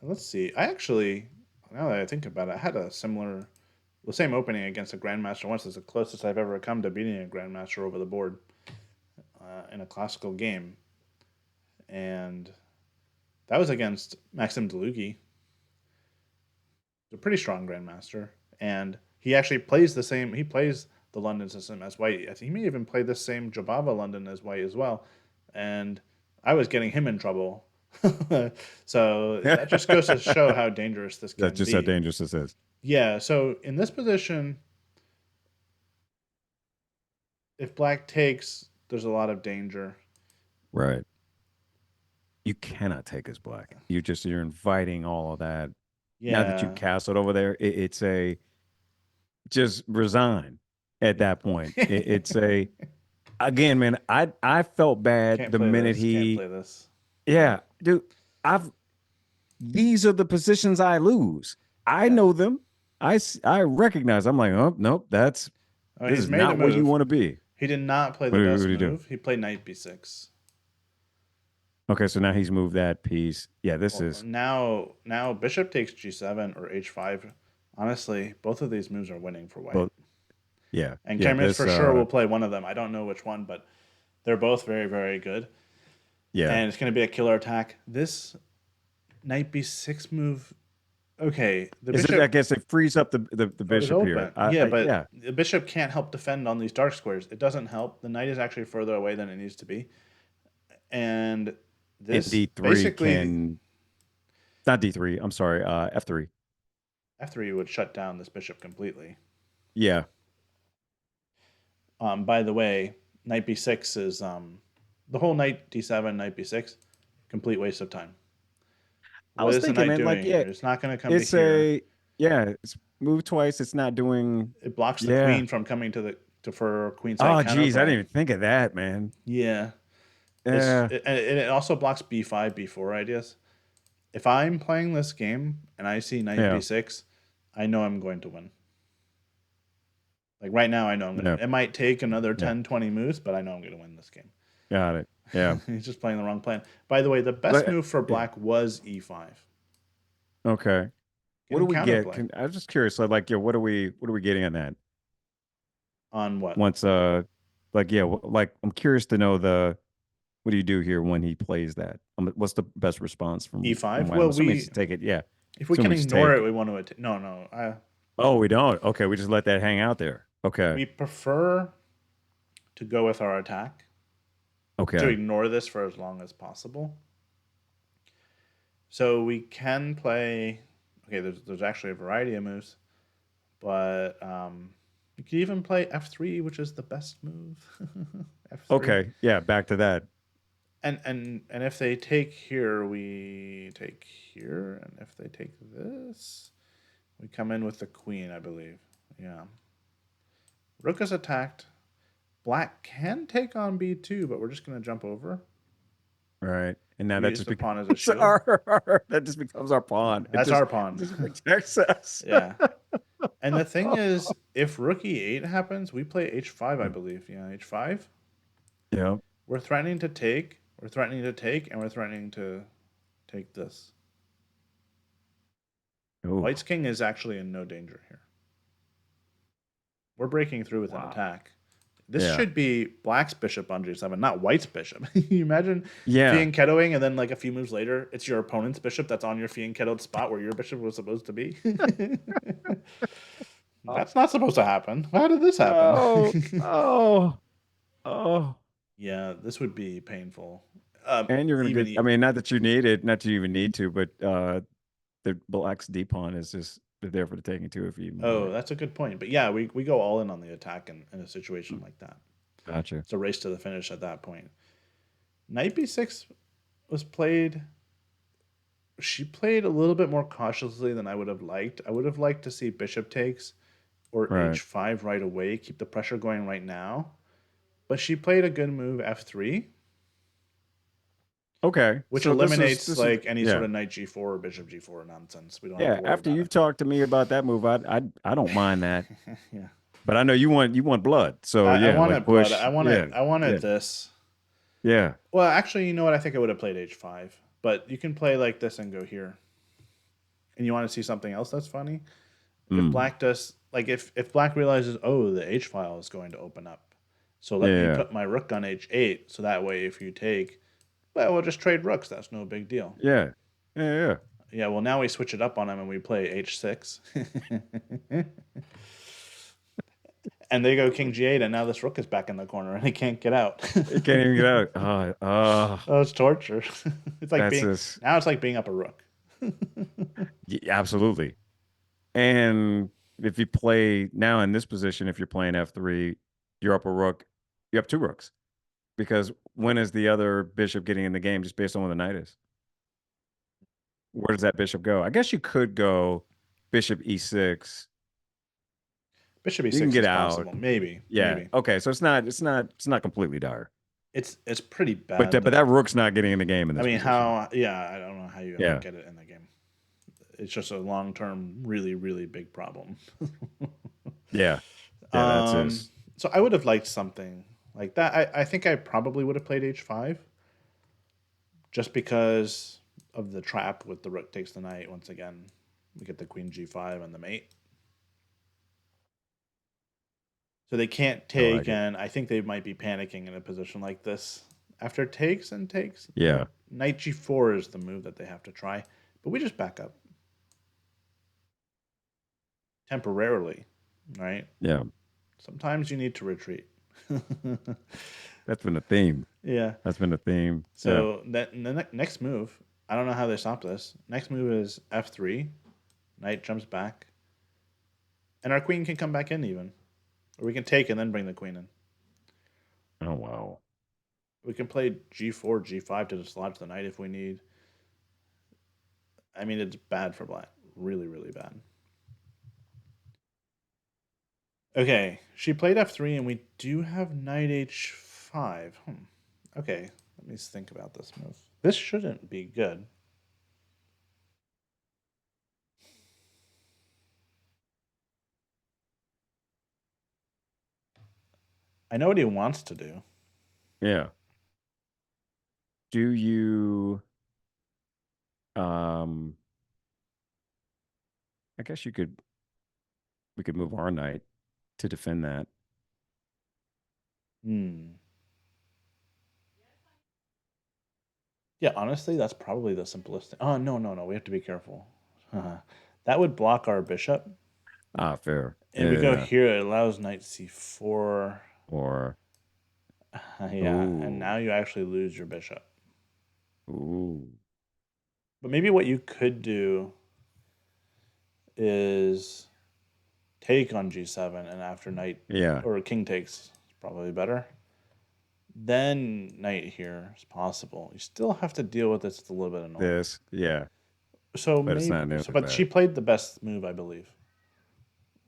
let's see. I actually, now that I think about it, I had the same opening against a grandmaster once. It's the closest I've ever come to beating a grandmaster over the board in a classical game, and that was against Maxim Delugi. a pretty strong grandmaster, and he actually plays the same. He plays the London system as white. I think he may even play the same Jabava London as white as well. And I was getting him in trouble. So that just goes to show how dangerous this That's can just how be. dangerous this is. Yeah. So in this position, if black takes, there's a lot of danger. Right. You cannot take as black. You're inviting all of that. Now that you Yeah. castled over there, it's a just resign at Yeah. that point. It's a again, man. I felt bad Can't the play minute this. Can't he play this. Yeah. yeah, dude. I've these are the positions I lose. I Yeah. know them. I recognize. I'm like, oh nope, Oh, this he's is made a not where you move. want to be. He did not play What the do best you do? move. He played knight b6. Okay, so now he's moved that piece. Yeah, this Well, is now bishop takes g7 or h5. Honestly, both of these moves are winning for white. well, yeah, And yeah. Cameras This for sure will play one of them. I don't know which one, but they're both very, very good. yeah. And it's going to be a killer attack. This knight b6 move, okay, the Is it? I bishop guess it frees up the is bishop here. open. Yeah, but Yeah. the bishop can't help defend on these dark squares. It doesn't help. The knight is actually further away than it needs to be. And And this D3 basically, can not D3. I'm sorry. F3. f3 would shut down this bishop completely. Yeah. By the way, knight b6 is the whole knight d7, knight b6, complete waste of time. I What was is the thinking, knight man. Like, doing yeah, here? It's not going to come to it's here. a yeah. It's moved twice. It's not doing. It blocks the Yeah. queen from coming to for queenside Oh, geez, I counterplay. didn't even think of that, man. Yeah, Yeah. it also blocks b5, b4 ideas. If I'm playing this game and I see knight Yeah. b6, I know I'm going to win. Like right now, I know I'm going to Yeah. win. It might take another Yeah. 10, 20 moves, but I know I'm going to win this game. Got it. Yeah. He's just playing the wrong plan. By the way, the best But move for yeah. black was e5. Okay. Get What do him we get? counterplay. I was just curious. Like, yeah, what are we getting on that? On what? Once like yeah, like I'm curious to know what do you do here when he plays that? What's the best response from e5? white? I'm Well, assuming it's to take it. Yeah. if we Assuming can we just ignore it, take. we want to attack. No, no. Oh, we don't. Okay, we just let that hang out there. Okay. We prefer to go with our attack, to Okay. ignore this for as long as possible. So we can play. Okay, there's actually a variety of moves, but you could even play f3, which is the best move. f3. Okay. Yeah, back to that. And if they take here, we take here, and if they take this, we come in with the queen, I believe. Yeah. Rook is attacked. Black can take on b2, but we're just going to jump over. Right. And now We that use just the pawn as a becomes shield. that just becomes our pawn. That's our pawn. It just protects us. Yeah. And the thing is, if rook e8 happens, we play h5, I believe. Yeah, h5. Yeah. We're threatening to take. We're threatening to take, and we're threatening to take this. Ooh. White's king is actually in no danger here. We're breaking through with an attack. This Yeah. should be black's bishop on g7, not white's bishop. You imagine Yeah. fianchettoing, and then like a few moves later, it's your opponent's bishop that's on your fianchettoed spot where your bishop was supposed to be. That's not supposed to happen. How did this happen? Oh. Yeah, this would be painful. And you're gonna even get. I mean, not that you need it, not that you even need to, but the black's D pawn is just there for the taking too. If you. Oh, that's a good point. But yeah, we go all in on the attack in a situation like that. Gotcha. It's a race to the finish at that point. Knight b6 was played. She played a little bit more cautiously than I would have liked. I would have liked to see bishop takes or Right. h5 right away, keep the pressure going right now. But she played a good move, f3, Okay. which So eliminates this like is, any yeah. sort of knight g4 or bishop g4 nonsense. We don't have Yeah. to worry After about you've talked to me about that move, I don't mind that. it. Yeah. But I know you want blood. So I yeah, wanted like blood. push. I wanted Yeah. I wanted Yeah. this. Yeah. Well, actually, you know what? I think I would have played h5. But you can play like this and go here. And you want to see something else that's funny? If black does like if black realizes, oh, the h file is going to open up. So let me Yeah. put my rook on h8 so that way if you take, well, we'll just trade rooks. That's no big deal. Yeah. Yeah. Yeah. Yeah, well, now we switch it up on them and we play h6. And they go king g8, and now this rook is back in the corner and he can't get out. It can't even get out. Oh, it's torture. It's like That's being this. now it's like being up a rook. Absolutely. And if you play now in this position, if you're playing f3, you're up a rook. You have two rooks because when is the other bishop getting in the game just based on where the knight is? Where does that bishop go? I guess you could go bishop e6. Bishop You can e6 get is out. possible. Maybe, Yeah. maybe. Okay. So it's not completely dire. It's pretty But bad but though. that rook's not getting in the game in I this mean, position. how? Yeah, I don't know how you ever Yeah. get it in the game. It's just a long term, really, really big problem. Yeah. Yeah. That's um, his. so I would have liked something like that. I think I probably would have played h5 just because of the trap with the rook takes the knight. Once again, we get the queen g5 and the mate. So they can't I take, like it. and I think they might be panicking in a position like this. After takes and takes, Yeah. knight g4 is the move that they have to try. But we just back up temporarily, right? Yeah. Sometimes you need to retreat. That's been a theme. Yeah. That's been a theme. Yeah. So that the next move, I don't know how they stop this. Next move is f3. Knight jumps back, and our queen can come back in even, or we can take and then bring the queen in. Oh wow. We can play g4, g5 to dislodge the knight if we need. I mean, it's bad for black. Really, really bad. Okay, she played f3, and we do have knight h5. Okay, let me think about this move. This shouldn't be good. I know what he wants to do. Yeah. Do you um I guess we could move our knight to defend that. Hmm. Yeah, honestly, that's probably the simplest thing. Oh, no, no, no. We have to be careful. That would block our bishop. Ah, fair. And we go Yeah. here, it allows knight c4. Or Yeah, and ooh. now you actually lose your bishop. Ooh. But maybe what you could do is take on g7, and after knight Yeah. or king takes, it's probably better. Then knight here is possible. You still have to deal with this. It's a little bit annoying. This. Yeah. So But it's maybe not nearly so, but she bad. played the best move, I believe,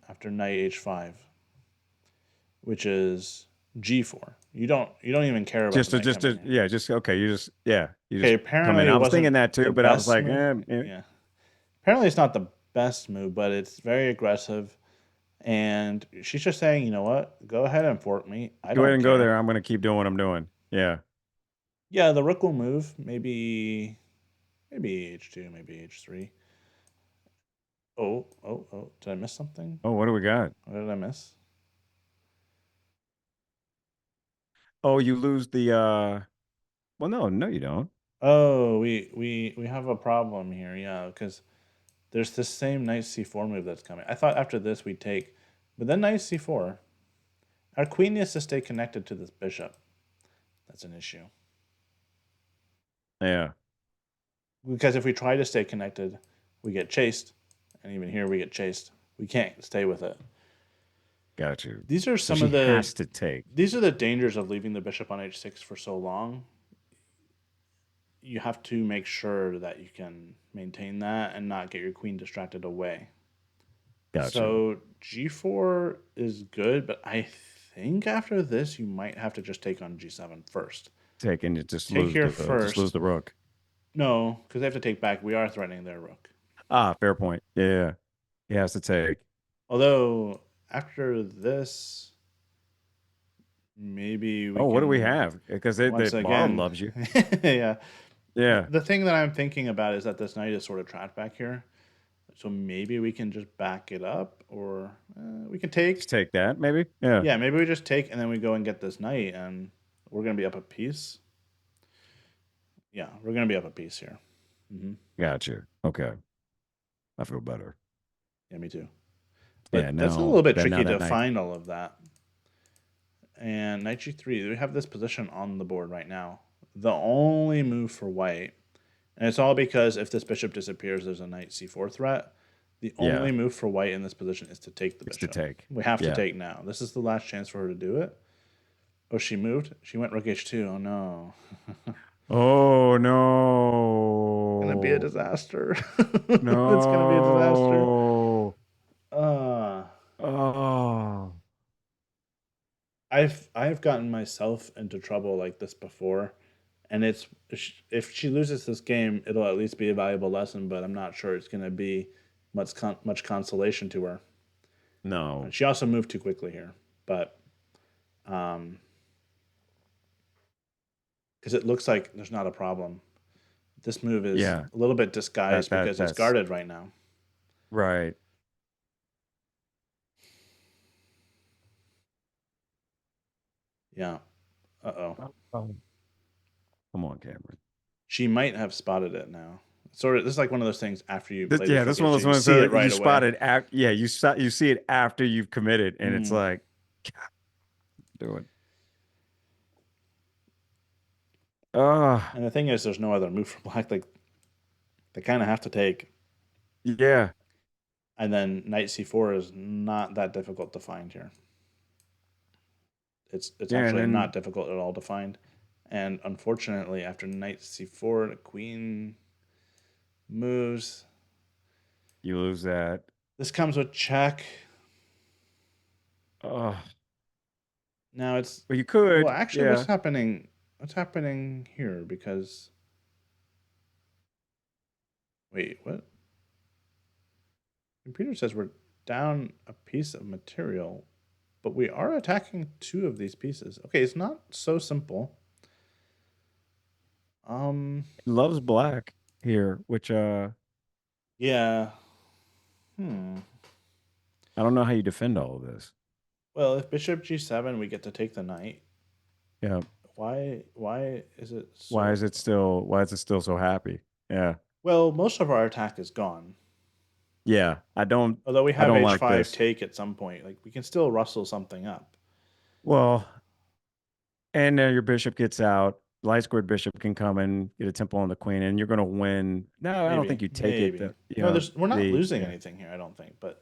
after knight h5, which is g4. You don't even care about Just the to knight just coming to in. yeah, just okay, you Okay, just come in. apparently it I was wasn't thinking that the too, but I was best like, move. eh. Yeah. Apparently it's not the best move, but it's very aggressive. And she's just saying, you know what? Go ahead and fork me. I Go ahead don't and go care. there. I'm gonna keep doing what I'm doing. Yeah. Yeah, the rook will move. Maybe h2, maybe h3. Oh. Did I miss something? Oh, what do we got? What did I miss? Oh, you lose the well no, you don't. Oh, we have a problem here. Yeah, because there's this same knight c4 move that's coming. I thought after this we'd take, but then knight c4. Our queen needs to stay connected to this bishop. That's an issue. Yeah. Because if we try to stay connected, we get chased, and even here we get chased. We can't stay with it. Got you. These are So some she of the has to take. these are the dangers of leaving the bishop on h6 for so long. You have to make sure that you can maintain that and not get your queen distracted away. Got you. So g4 is good, but I think after this you might have to just take on g7 first. Take and you Take here just lose first. the rook. No, because they have to take back. We are threatening their rook. Ah, fair point. Yeah. He has to take. Although after this, maybe we Oh, what do we can have? Because they once Mara again. loves you. Yeah. Yeah. The thing that I'm thinking about is that this knight is sort of trapped back here. So maybe we can just back it up, or we can Just take. take that, maybe. Yeah. Yeah, maybe we just take and then we go and get this knight, and we're gonna be up a piece. Yeah, we're gonna be up a piece here. Hmm. Gotcha. Okay. I feel better. Yeah, me too. Yeah, But that's a little bit now tricky that to night. find all of that. And knight g3, we have this position on the board right now. The only move for white, and it's all because if this bishop disappears, there's a knight c4 threat. The Yeah, only move for white in this position is to take the it's to bishop. take. We have to Yeah. take now. This is the last chance for her to do it. Oh, she moved? She went rook h2. Oh no. Oh Gonna be a no. disaster. It's gonna be a disaster. No. Uh Oh. I've gotten myself into trouble like this before, and it's if she loses this game, it'll at least be a valuable lesson. But I'm not sure it's going to be much consolation to her. No. She also moved too quickly here, but um, because it looks like there's not a problem. This move is Yeah. a little bit disguised because it's That's guarded right now. right. Yeah. Uh-oh. Oh. Come on, Cameron. She might have spotted it now. Sort of. This is like one of those things after you play Yeah, this rook this one h2, was you one see so it you right away. spotted yeah, you see it after you've committed, and it's Mm. like, God, do it. Ah, And the thing is, there's no other move for black. Like they kind of have to take. yeah. And then knight c4 is not that difficult to find here. It's Yeah, and actually then not difficult at all to find. And unfortunately, after knight c4, the queen moves. you lose that. This comes with check. Oh, Now it's but you well, could, actually, what's yeah. happening? What's happening here? Because wait, what? Computer says we're down a piece of material, but we are attacking two of these pieces. Okay, it's not so simple. Loves black here, which Yeah. Hmm. I don't know how you defend all of this. Well, if bishop g7, we get to take the knight. Yeah. Why is it Why so? is it still so happy? Yeah. Well, most of our attack is gone. Yeah. Although we I have don't like h5 this. take at some point, like we can still rustle something up. Well, and your bishop gets out. Light squared bishop can come and get a tempo on the queen, and you're going to win. No, I don't Maybe, think you take it. maybe. You No, know, we're not losing yeah. anything here, I don't think. But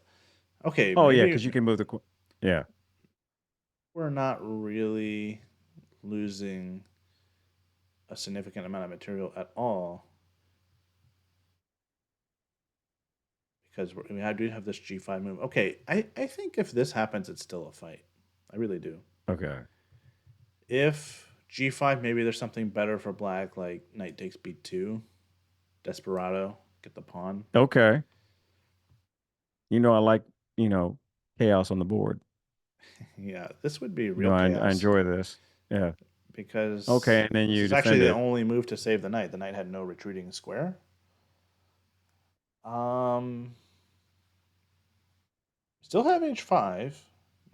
okay, Oh yeah, maybe because you can move the queen. Yeah. we're not really losing a significant amount of material at all because we do have this g5 move. Okay, I think if this happens, it's still a fight. I really do. Okay. If g5, maybe there's something better for black, like knight takes b2, desperado, get the pawn. Okay. I like chaos on the board. Yeah, this would be You real know, I chaos enjoy this. Yeah. Okay, because and then this you is defend actually the it. only move to save the knight. The knight had no retreating square. Um, Still have h5,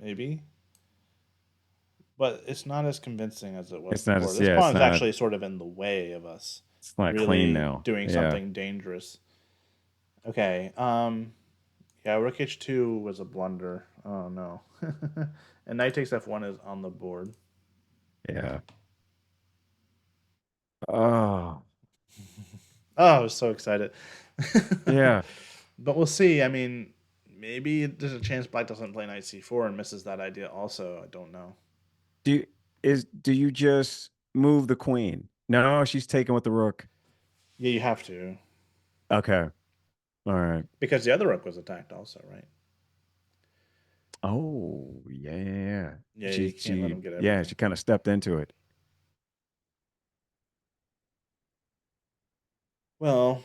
maybe, but it's not as convincing as it was It's not before. as This yeah, pawn is actually sort of in the way of us it's not clean really now. doing Yeah. something dangerous. Okay. Yeah, rook h2 was a blunder. Oh no. And knight takes f1 is on the board. Yeah. Oh. Oh, I was so excited. Yeah. But we'll see. I mean, maybe there's a chance black doesn't play knight c4 and misses that idea also. I don't know. Do you just move the queen? No, she's taken with the rook. Yeah, you have to. Okay. All right. Because the other rook was attacked also, right? Oh, yeah. Yeah, you can't let him get Yeah, everything. she kind of stepped into it. Well,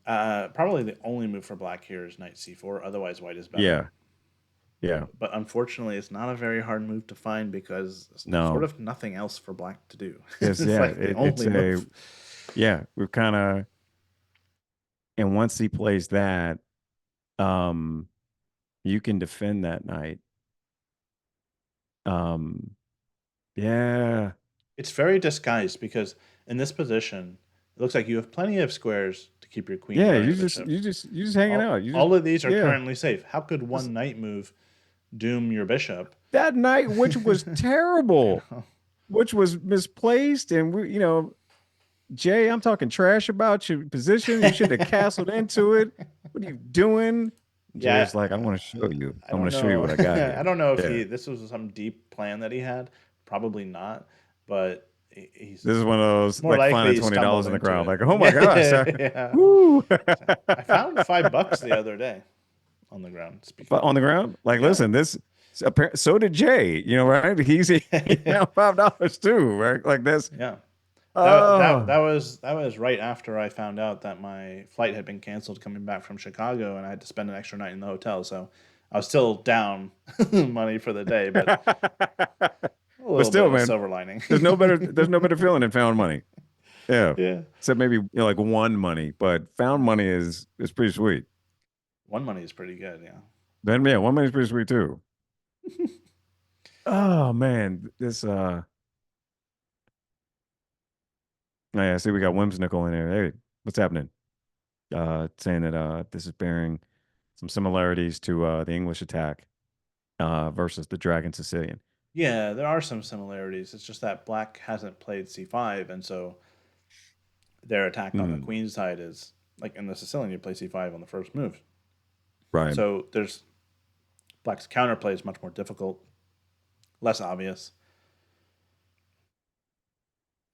probably the only move for black here is knight c4. Otherwise, white is better. Yeah. Yeah. But unfortunately, it's not a very hard move to find because there's sort No. of nothing else for black to do. It's It's like the it's only move. we've kind of and once he plays that, um, you can defend that knight. Um, yeah. It's very disguised because in this position, It looks like you have plenty of squares to keep your queen Yeah, guarding the bishop. you just hanging out. You just All of these are yeah. currently safe. How could Just- one knight move doom your bishop? that night, which was You terrible, know? which was misplaced, and we, Jay, I'm talking trash about your position. You should have castled into it. What are you doing? Jay Yeah, was like, I want to show you. I I want don't to show you know. what I got I here. don't know if Yeah. this was some deep plan that he had. Probably not, but he's This is one of those more like likely finding he $20 stumbled in the into crowd. it. Like, oh my gosh. Yeah. Woo. I found $5 the other day on the ground. Speaking But of, on the ground, like, yeah. listen, so did Jay, right? He found $5 too, right? Like this. Yeah. Oh, That was right after I found out that my flight had been canceled coming back from Chicago, and I had to spend an extra night in the hotel. So I was still down money for the day, but a but little bit still, of a man, silver lining. there's no better feeling than found money. Yeah. Yeah, Except maybe like won money, but found money is pretty sweet. one money is pretty good. Yeah. Then yeah, one money is pretty sweet too. Oh man, this oh, yeah, see we got Whimsical in there. Hey, what's happening? Saying that this is bearing some similarities to the English attack versus the Dragon Sicilian. Yeah, there are some similarities. It's just that black hasn't played c5, and so their attack on the Mm, queen side is like in the Sicilian, you play c5 on the first move. right. So there's black's counterplay is much more difficult, less obvious.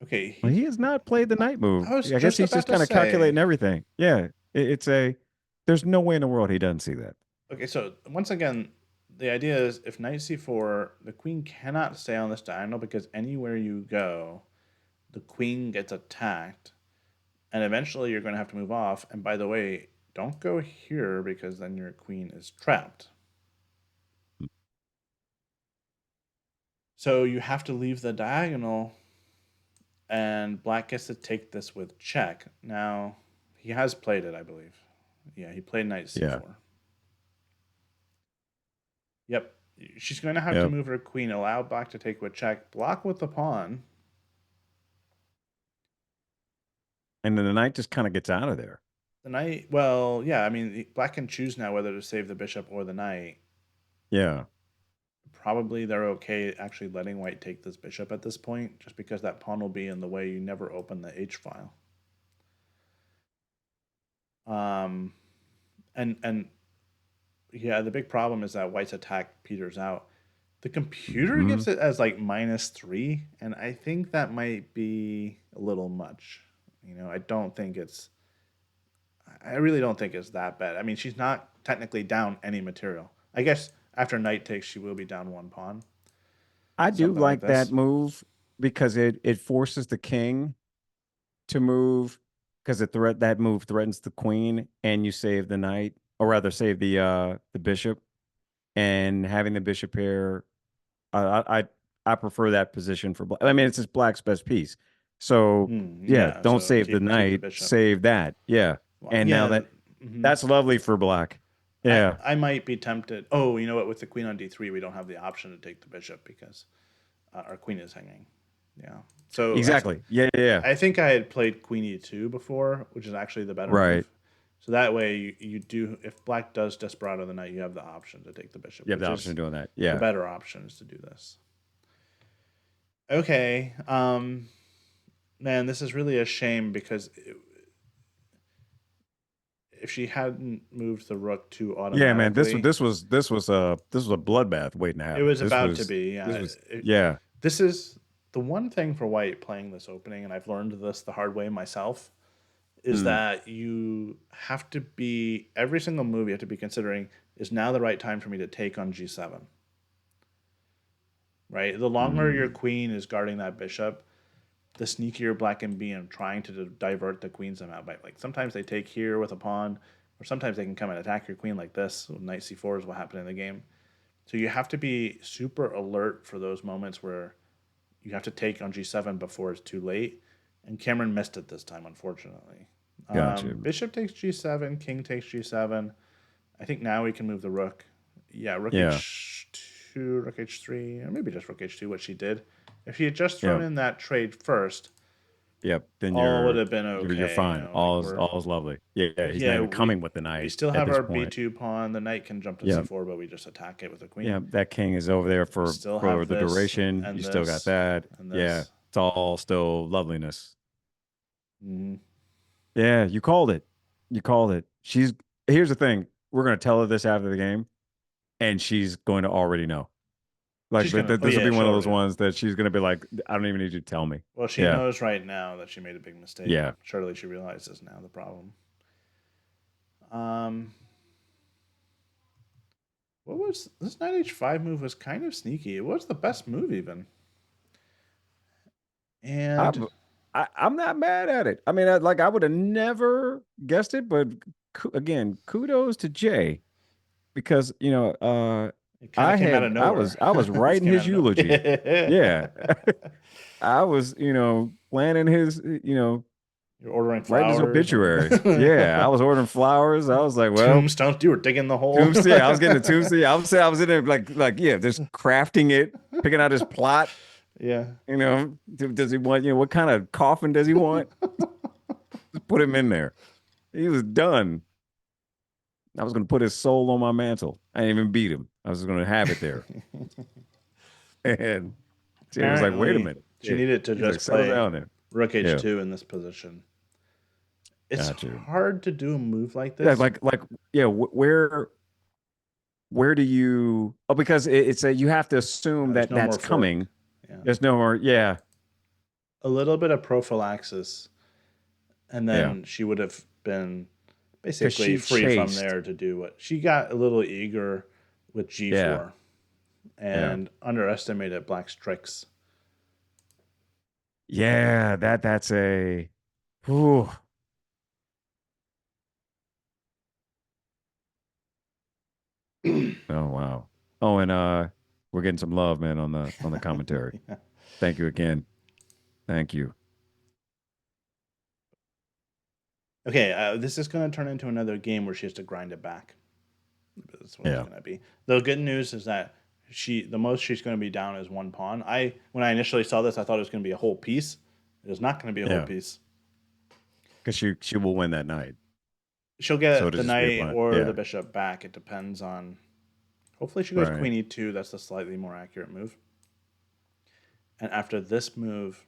Okay, Well, he has not played the night move. I was I guess just he's about just to kind of say. calculating everything. Yeah, it's a. There's no way in the world he doesn't see that. Okay, so once again, the idea is if knight c4, the queen cannot stay on this diagonal because anywhere you go, the queen gets attacked, and eventually you're going to have to move off. And by the way, don't go here because then your queen is trapped. So you have to leave the diagonal, and black gets to take this with check. Now, he has played it, I believe. Yeah, he played knight Yeah. c4. Yep. She's going to have to Yep. move her queen, allow black to take with check, block with the pawn. And then the knight just kind of gets out of there. The knight, well, yeah, I mean, black can choose now whether to save the bishop or the knight. Yeah. Probably they're okay actually letting white take this bishop at this point, just because that pawn will be in the way. You never open the H file. Um, and yeah, the big problem is that white's attack peters out. The computer Hmm. gives it as like -3, and I think that might be a little much. I don't think it's. I really don't think it's that bad. I mean, she's not technically down any material. I guess after knight takes, she will be down one pawn, I do something like like that this. move because it forces the king to move because that move threatens the queen and you save the knight or rather save the bishop and having the bishop here I prefer that position for black. I mean, it's just black's best piece. So yeah, Yeah, don't so save the keep the knight, bishop. save that. Yeah. Well, And now yeah. Mhm. that's lovely for black. I Yeah. I might be tempted. Oh, you know what? With the queen on d3, we don't have the option to take the bishop because our queen is hanging. Yeah. So Exactly. Yeah, yeah, yeah. I think I had played queen e2 before, which is actually the better Right. move. So that way you do, if black does desperado the knight, you have the option to take the bishop, You have the which option is of doing that. the Yeah. better option is to do this. Okay. Man, this is really a shame because if she hadn't moved the rook too Yeah, man. automatically, This was a bloodbath waiting to it happen. was about to be. This Yeah. was yeah. This is the one thing for white playing this opening, and I've learned this the hard way myself, is Mm, that you have to be, every single move you have to be considering, is now the right time for me to take on g7? Right? The longer your mm. queen is guarding that bishop, the sneakier black can be in trying to divert the queen somehow. By, like, sometimes they take here with a pawn, or sometimes they can come and attack your queen like this. Knight c4 is what happened in the game. So you have to be super alert for those moments where you have to take on g7 before it's too late. And Cameron missed it this time, unfortunately. Gotcha. Bishop takes g7, king takes g7. I think now we can move the rook. Yeah, rook Yeah. h2, rook h3, or maybe just rook h2, what she did. If she had just thrown Yeah. in that trade first, Yep. Then all would have been you're okay. fine. Like All's lovely. Yeah, yeah. He's not yeah, even coming with the we knight still at have this our point. B2 pawn. The knight can jump to Yeah. C4, but we just attack it with a queen. Yeah. That king is over there We still for have the this duration. You and still got this that. and Yeah. this. It's all still loveliness. Mhm. Yeah, you called it. You called it. Here's the thing. We're gonna tell her this after the game, and she's going to already know. Like She's gonna. Oh this will yeah, be one she'll of those already know. ones that she's gonna be like, I don't even need you to tell me. Well, she Yeah. knows right now that she made a big mistake. Yeah. Surely she realizes now the problem. Um, what was this knight h5 move? Was kind of sneaky. It was the best move even. And I'm not mad at it. I mean, I would have never guessed it, but again, kudos to Jay because it kind of came out of nowhere. I was This writing came his out of nowhere. eulogy. Yeah. I was, planning his, You're ordering writing his flowers. obituary. Yeah, I was ordering flowers. I was like, well, Tombstones. You were digging the hole. tombstone. I was getting the tombstone. I was in there yeah, just crafting it, picking out his plot. Yeah. Does he want, what kind of coffin does he want? Just put him in there. He was done. I was going to put his soul on my mantle. I didn't even beat him. I was just going to have it there. And Jay was like, wait a minute. She needed to just settle play down there. Rook H2 in this position. It's hard to do a move like this. Yeah, where do you? Oh, because it's you have to assume that that's coming. Yeah. There's no more. Yeah. A little bit of prophylaxis, and then she would have been basically free from there to do what she got. A little eager with G4, and underestimated Black's tricks. Yeah, that's a. Whew. Oh wow. Oh, and we're getting some love, man, on the commentary. Yeah. Thank you again. Thank you. Okay, this is going to turn into another game where she has to grind it back. That's what it's going to be. The good news is that the most she's going to be down is one pawn. When I initially saw this, I thought it was going to be a whole piece. It was not going to be a whole piece. Because she will win that night. She'll get the knight or the bishop back. It depends on. Hopefully she goes queen e2. That's the slightly more accurate move. And after this move,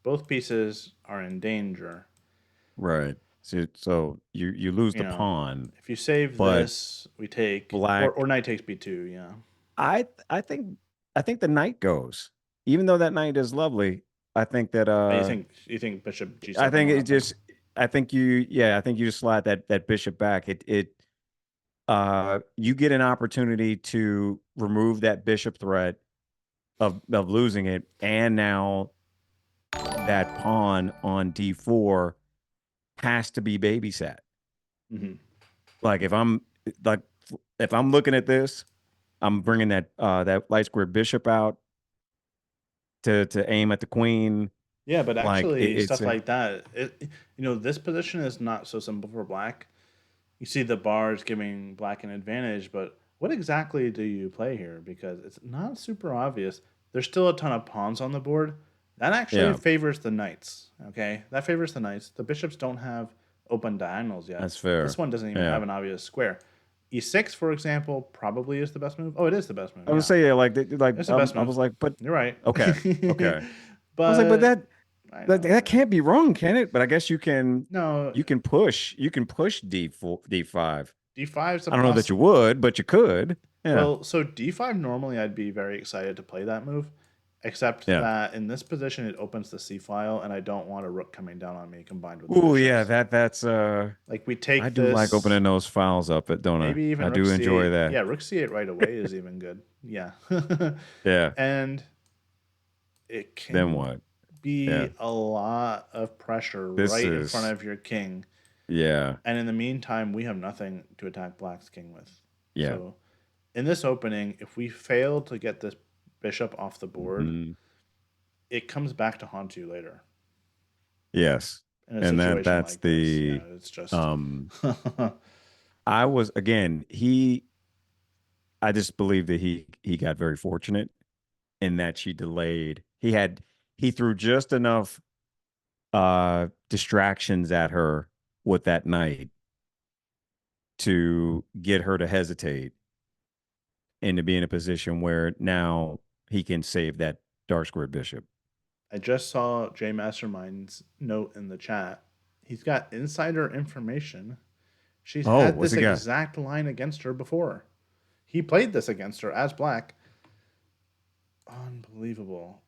both pieces are in danger. Right. So you lose the pawn. If you save this, we take black or knight takes b2. Yeah. I think the knight goes. Even though that knight is lovely, I think that you think bishop g7. I think it just I think you just slide that bishop back. You get an opportunity to remove that bishop threat of losing it, and now that pawn on d4 has to be babysat. Mm-hmm. Like if I'm looking at this, I'm bringing that light square bishop out to aim at the queen. Yeah, but actually stuff like that, this position is not so simple for Black. You see the bars giving Black an advantage, but what exactly do you play here? Because it's not super obvious. There's still a ton of pawns on the board. That actually favors the knights, okay? That favors the knights. The bishops don't have open diagonals yet. That's fair. This one doesn't even have an obvious square. E6, for example, probably is the best move. Oh, it is the best move. I would say, it's the best move. I was like, but... You're right. Okay. But I was like, but that can't be wrong, can it? But I guess you can. No, you can push. You can push D4, D5. D5's. I don't know that you would, but you could. Yeah. Well, so D5 normally I'd be very excited to play that move, except that in this position it opens the C file, and I don't want a rook coming down on me combined with. Oh yeah, that's like we take. I do like opening those files up, don't I? Maybe even I do enjoy that. Yeah, rook C8 right away is even good. Yeah. Yeah. And it can. Then what? Be a lot of pressure in front of your king. Yeah. And in the meantime, we have nothing to attack Black's king with. Yeah. So in this opening, if we fail to get this bishop off the board, it comes back to haunt you later. Yes. And that's it's just I just believe that he got very fortunate in that she delayed. He threw just enough distractions at her with that knight to get her to hesitate and to be in a position where now he can save that dark squared bishop. I just saw Jay Mastermind's note in the chat. He's got insider information. She's Oh, had what's this he got? exact line against her before. He played this against her as black. Unbelievable.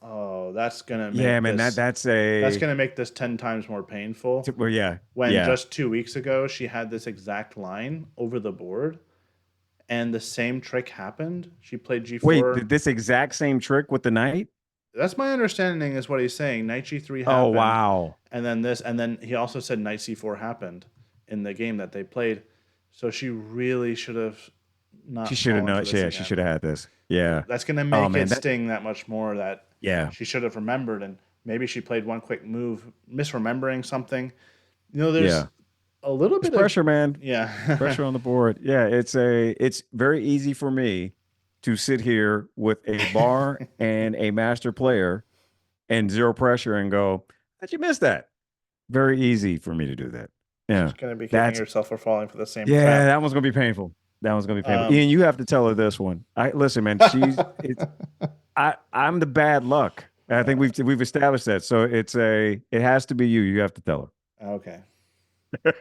Oh, Yeah, man, that's that's a gonna make this 10 times more painful. well, yeah, When yeah. just 2 weeks ago she had this exact line over the board and the same trick happened. She played Wait, G4. this exact same trick with the knight? That's my understanding is what he's saying. Knight G3 Oh, happened, wow. and then he also said Knight C4 happened in the game that they played. So she really should have She not should have fallen for known. this Yeah, she should again. have had this. Yeah. That's gonna Oh make man, it that sting that much more that yeah, she should have remembered, and maybe she played one quick move, misremembering something. There's yeah. a little It's bit of pressure, man. yeah. Pressure on the board. Yeah, it's very easy for me to sit here with a bar and a master player and zero pressure and go, how'd you miss that? Very easy for me to do that. She's Yeah. gonna be kicking That's herself for falling for the same yeah, trap. that one's gonna be painful. That one's gonna be painful. Um, Ian, you have to tell her this one. I listen, man, I'm the bad luck. I think we've established that. So it has to be you. You have to tell okay. her.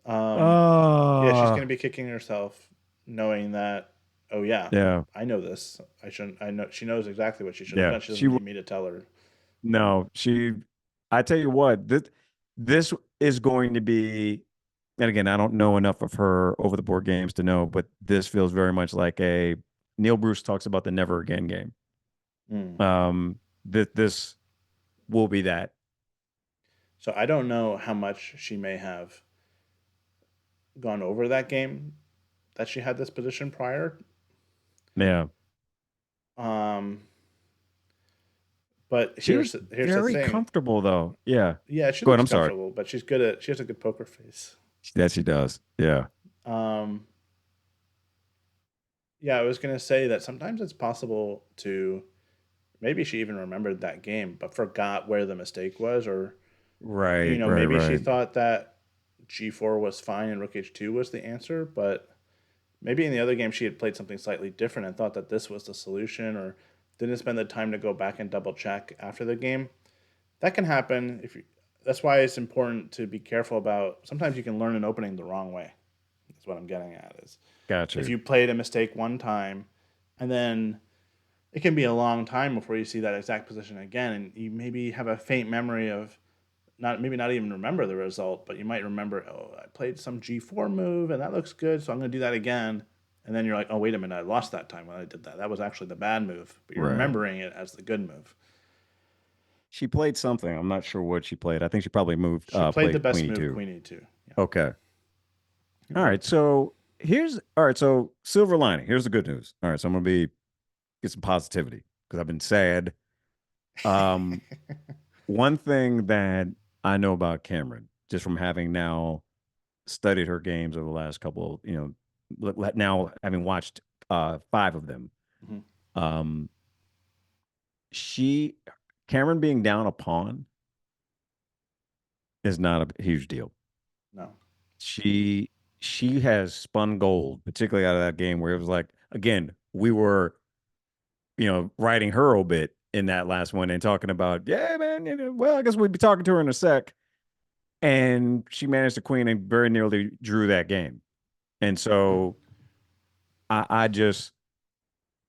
Um, yeah, she's Oh, gonna be kicking herself, knowing that. Oh yeah, yeah, I know this. I shouldn't. I know she knows exactly what she should have yeah. done. She doesn't need me to tell her. No, I tell you what, this is going to be, and again, I don't know enough of her over the board games to know, but this feels very much like a Neil Bruce talks about the never again game. Mm. That this will be that. So I don't know how much she may have gone over that game that she had this position prior. Yeah. Um, but She was here's the very thing. comfortable though. Yeah. Yeah, she Go ahead. looks I'm sorry. comfortable, but she's good at. She has a good poker face. That she does. Yeah. Um, yeah, I was gonna say that sometimes it's possible to maybe she even remembered that game, but forgot where the mistake was, or Right. Right. maybe she Right. thought that G4 was fine and Rook H2 was the answer, but maybe in the other game she had played something slightly different and thought that this was the solution, or didn't spend the time to go back and double check after the game. That can happen if you. That's why it's important to be careful about. Sometimes you can learn an opening the wrong way. That's what I'm getting at. Is Got if you. you played a mistake one time, and then it can be a long time before you see that exact position again, and you maybe have a faint memory of not even remember the result, but you might remember, oh, I played some G4 move and that looks good, so I'm going to do that again. And then you're like, oh, wait a minute, I lost that time when I did that. That was actually the bad move, but you're Right. remembering it as the good move. She played something. I'm not sure what she played. I think she probably She played the played best Queenie move, too. Queen E2. Yeah. Okay. All But right. So all right. So silver lining. Here's the good news. All right. So I'm gonna get some positivity because I've been sad. Um, one thing that I know about Cameron, just from having now studied her games over the last couple, now having watched five of them, Mhm. um, she Cameron being down a pawn is not a huge deal. No. She she has spun gold, particularly out of that game where it was like, again, we were, writing her obit in that last one and talking about, yeah, man, well, I guess we'd be talking to her in a sec. And she managed to queen and very nearly drew that game. And so I just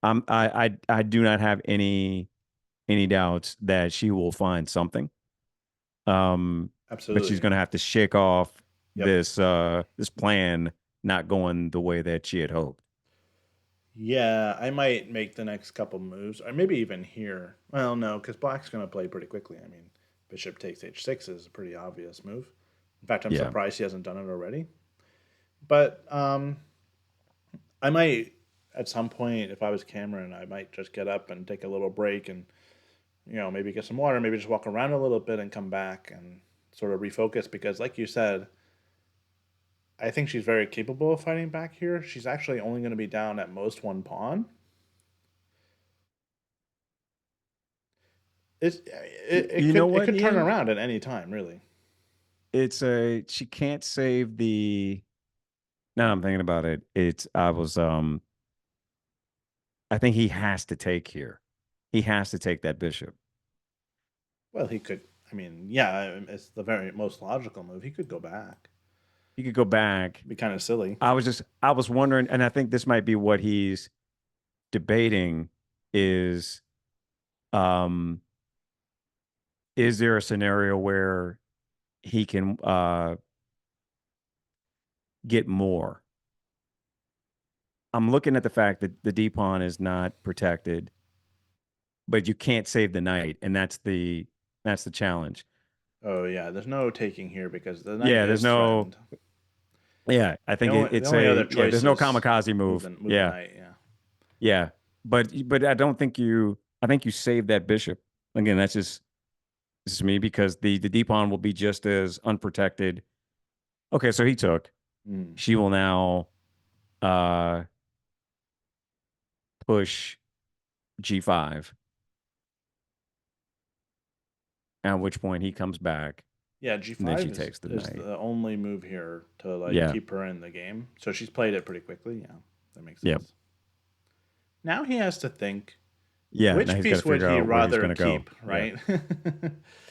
I do not have any doubts that she will find something. But she's Absolutely. gonna have to shake off Yep. this plan not going the way that she had hoped. Yeah, I might make the next couple moves, or maybe even here. Well, no, because black's going to play pretty quickly. I mean, bishop takes h6 is a pretty obvious move. In fact, I'm Yeah. surprised he hasn't done it already. But I might, at some point, if I was Cameron, I might just get up and take a little break and, maybe get some water, maybe just walk around a little bit and come back and sort of refocus. Because, like you said, I think she's very capable of fighting back here. She's actually only going to be down at most one pawn. It You know it what, could turn Ian? around at any time, really. She can't save the. Now I'm thinking about it. I think he has to take here. He has to take that bishop. Well, he could. I mean, yeah, it's the very most logical move. He could go back. He could go back. Be kind of silly. I was wondering, and I think this might be what he's debating is, um, is there a scenario where he can get more? I'm looking at the fact that the D pawn is not protected, but you can't save the knight, and that's the challenge. Oh yeah, there's no taking here because the knight Yeah, there's is no. threatened. Yeah, I think The it's only other a yeah. choice There's no is kamikaze move. move the Yeah, knight. Yeah. yeah, but I don't think you. I think you save that bishop. Again, this is me because the D pawn will be just as unprotected. Okay, so he took. Mm. She will now uh push G5, at which point he comes back, Yeah, and then G5 she takes the is knight. the only move here to like Yeah. keep her in the game. So she's played it pretty quickly. Yeah, that makes Yep. sense. Now he has to think Yeah. Now which he's got to piece would figure he out where he's rather going to go. keep, Yeah. right?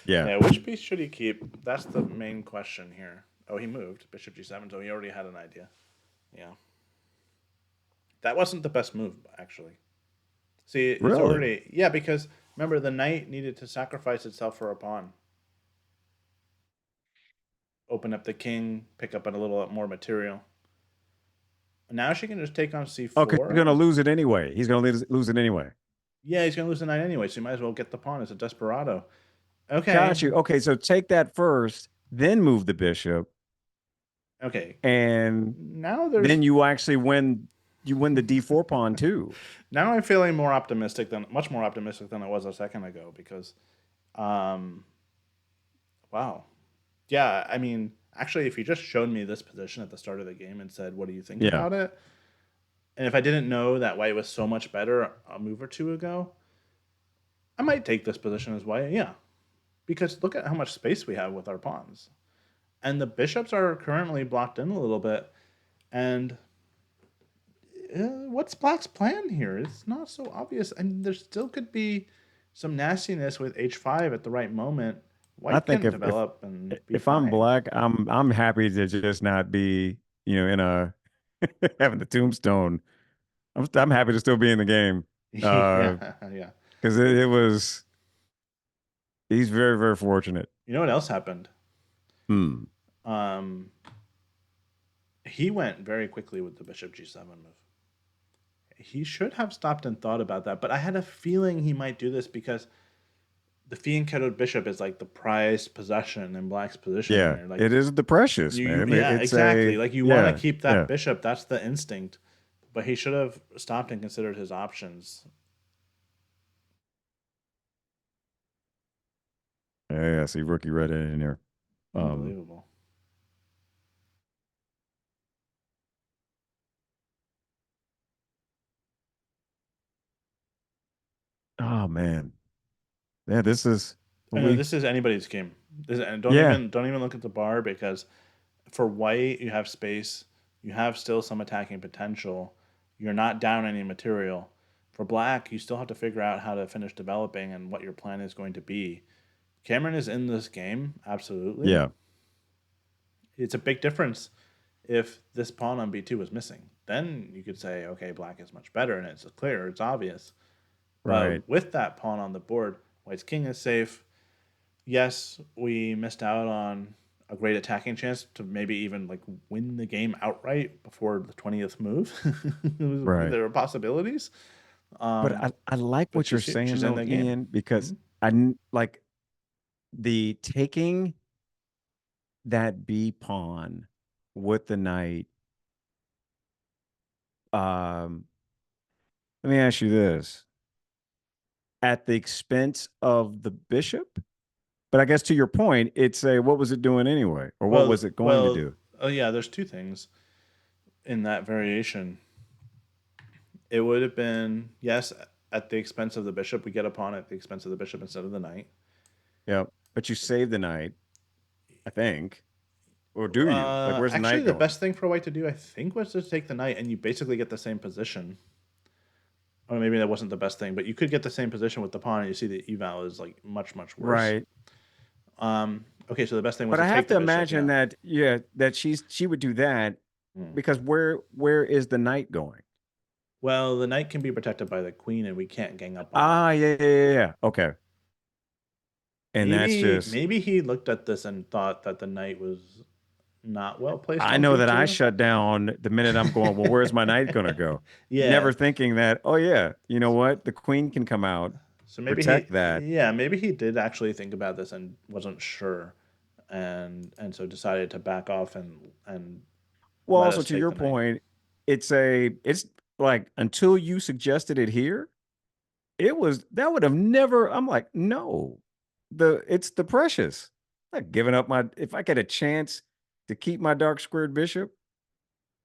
Yeah. Yeah, which piece should he keep? That's the main question here. Oh, he moved Bishop G7, so he already had an idea. Yeah, that wasn't the best move actually. See, it's Really? already yeah because remember the knight needed to sacrifice itself for a pawn. Open up the king, pick up a little more material. Now she can just take on Oh, because he's going to c4. lose it anyway. He's going to lose it anyway. Yeah, he's gonna lose the knight anyway, so you might as well get the pawn as a desperado. Okay, Got you. Okay, so take that first, then move the bishop, okay. and Now there's then you actually win. You win the D4 pawn too. now I'm feeling more optimistic than much more optimistic than I was a second ago because, um, wow, yeah. I mean, actually, if you just showed me this position at the start of the game and said, "What do you think Yeah. about it?" and if I didn't know that white was so much better a move or two ago, I might take this position as white. Yeah, because look at how much space we have with our pawns, and the bishops are currently blocked in a little bit. And what's Black's plan here? It's not so obvious. I mean, there still could be some nastiness with H5 at the right moment. I White think can develop and be if I'm fine. black, I'm happy to just not be, in a having the tombstone. I'm happy to still be in the game. Yeah, yeah. Because it was he's very, very fortunate. You know what else happened? Hmm. Um, he went very quickly with the Bishop G7 move. He should have stopped and thought about that, but I had a feeling he might do this because the fianchettoed bishop is like the prized possession in Black's position Yeah, here. Like it is the precious, you man. yeah, It's exactly. a Like you want to yeah, keep that yeah. bishop. That's the instinct. But he should have stopped and considered his options. Yeah, see rookie read it in here. Um, Unbelievable. oh man. Yeah, this is I know we this is anybody's game. And yeah, don't even look at the bar because for white you have space, you have still some attacking potential. You're not down any material. For black, you still have to figure out how to finish developing and what your plan is going to be. Cameron is in this game, absolutely. yeah, It's a big difference if this pawn on b2 was missing. Then you could say, okay, black is much better and it's clear, it's obvious. right. But with that pawn on the board, white's king is safe. Yes, we missed out on a great attacking chance to maybe even like win the game outright before the 20th move. Right. There are possibilities. But Um, I like but what you're saying she's in though, the game. Ian, because Hmm. like the taking that B pawn with the knight. Um, let me ask you this: at the expense of the bishop? But I guess to your point, it's a what was it doing anyway, or what was it going to do? Oh yeah, there's two things in that variation. It would have been yes. at the expense of the bishop. We get a pawn at the expense of the bishop instead of the knight. Yep. But you save the knight, I think. Or do you? Like, where's the Actually, knight the going? best thing for white to do, I think, was to take the knight, and you basically get the same position. Or maybe that wasn't the best thing, but you could get the same position with the pawn, and you see the eval is like much, much worse. Right. Okay, so the best thing was But to I have take the to bishop. imagine Yeah. that, that she would do that Hmm. because where is the knight going? Well, the knight can be protected by the queen, and we can't gang up on it. Ah, yeah. Okay. And that's just, Maybe he looked at this and thought that the knight was not well placed I on know that I b2. shut down the minute I'm going, well, where's my knight going to go? Yeah. Never thinking that, oh, yeah, you know what? The queen can come out, So protect that. maybe he did actually think about this and wasn't sure, and so decided to back off and Well, let also us to take your the knight. point, it's like until you suggested it here, that would have never, I'm like, no, it's the precious. I'm not giving up if I get a chance to keep my dark squared bishop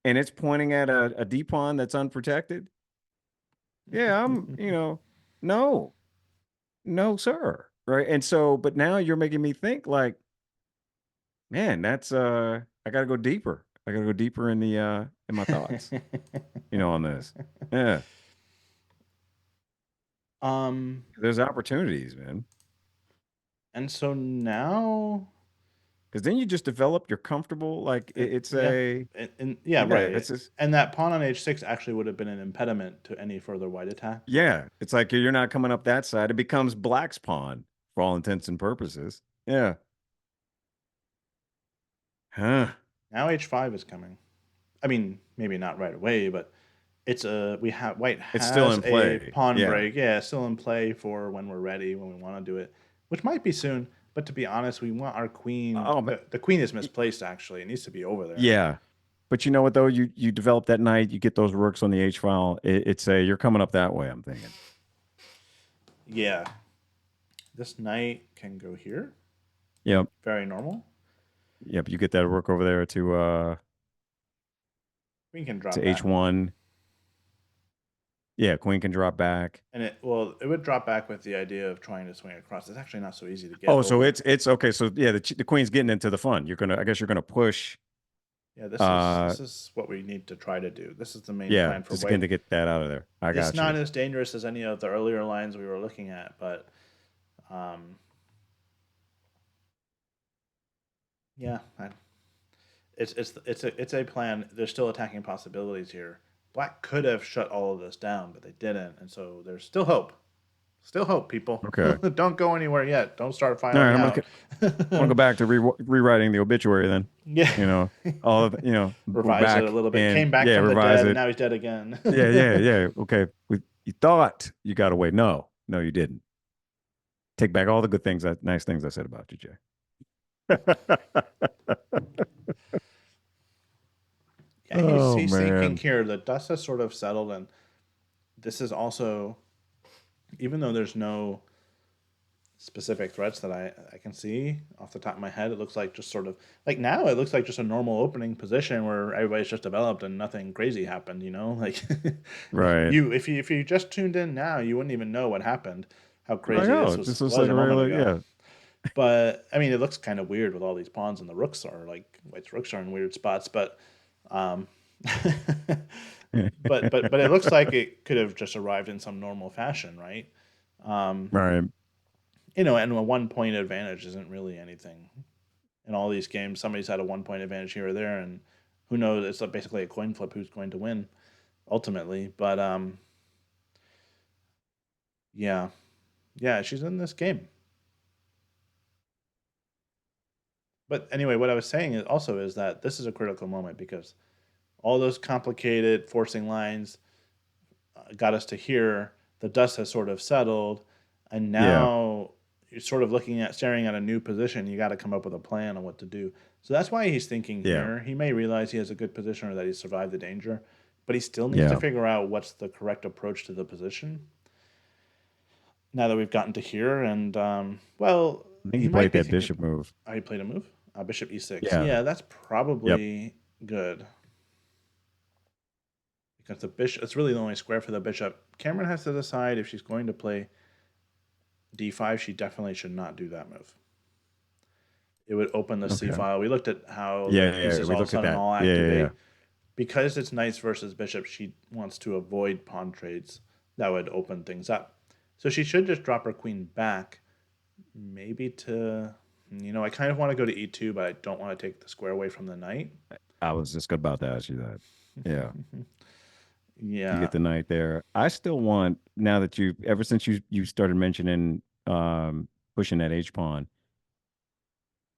and it's pointing at a D pawn that's unprotected. Yeah, no, no, sir. Right. And so, but now you're making me think like, man, that's, I got to go deeper. I got to go deeper in my thoughts, on this. Yeah. um, There's opportunities, man. and so now, Because then you just develop, you're comfortable. Like it's yeah, a, and yeah, yeah, right. it's just, And that pawn on h6 actually would have been an impediment to any further white attack. yeah, it's like you're not coming up that side. It becomes black's pawn for all intents and purposes. Yeah. Huh. Now h5 is coming. I mean, maybe not right away, but white It's still has in a play. pawn Yeah. break. Yeah, still in play for when we're ready, when we want to do it, which might be soon. But to be honest, we want our queen. Oh, but The queen is misplaced. Actually, it needs to be over there. yeah. But you know what though? You develop that knight, you get those rooks on the H file. It's you're coming up that way, I'm thinking. Yeah, this knight can go here. Yep. Very normal. Yep. You get that rook over there Queen can drop to back, H1. Yeah, queen can drop back. and it would drop back with the idea of trying to swing across. It's actually not so easy to get. Oh, so over. it's okay. So yeah, the queen's getting into the fun. I guess you're gonna push. Yeah, this is what we need to try to do. This is the main Yeah, plan for just white. again to get that out of there. I got It's you. not as dangerous as any of the earlier lines we were looking at, but yeah, it's a plan. There's still attacking possibilities here. Black could have shut all of this down, but they didn't, and so there's still hope. Still hope, people. Okay. Don't go anywhere yet. Don't start All filing right, out. I'm gonna go back to rewriting the obituary then. Yeah. All of we're Revise it back a little bit. and Came back yeah, from the revise dead, and it. now he's dead again. Yeah. Okay, you thought you got away. No, you didn't. Take back all the good things, nice things I said about you, Jay. Yeah, he's thinking here. The dust has sort of settled, and this is also, even though there's no specific threats that I can see off the top of my head, it looks like just sort of like now it looks like just a normal opening position where everybody's just developed and nothing crazy happened. Like Right. if you just tuned in now, you wouldn't even know what happened, how I crazy know. this This looks was like a a moment regular, ago. yeah. But I mean, it looks kind of weird with all these pawns, and the rooks are like white's rooks are in weird spots. But um, but it looks like it could have just arrived in some normal fashion, right? Right. And a 1 point advantage isn't really anything. In all these games, somebody's had a 1 point advantage here or there, and who knows? It's basically a coin flip who's going to win ultimately. But yeah, she's in this game. But anyway, what I was saying is that this is a critical moment because all those complicated forcing lines got us to here. The dust has sort of settled, and Yeah. now you're sort of staring at a new position. You got to come up with a plan on what to do. So that's why he's thinking Yeah. here. He may realize he has a good position or that he survived the danger, but he still needs to Yeah. figure out what's the correct approach to the position. Now that we've gotten to here, and well, I think he he might played be that thinking. bishop move. Oh, he played a move. Bishop e6. Yeah. Yeah, that's Yep. probably good because the bishop, it's really the only square for the bishop. Cameron has to decide if she's going to play d5. She definitely should not do that move. It would open the c Okay. file. We looked at how the Yeah. pieces We all of a looked at sudden that. all Yeah. activate. Because it's knights versus bishops, she wants to avoid pawn trades that would open things up. So she should just drop her queen back, maybe to, I kind of want to go to e2, but I don't want to take the square away from the knight. I was just about to ask you that. Yeah. You Yeah. get the knight there. I still want, now that ever since you started mentioning pushing that H pawn,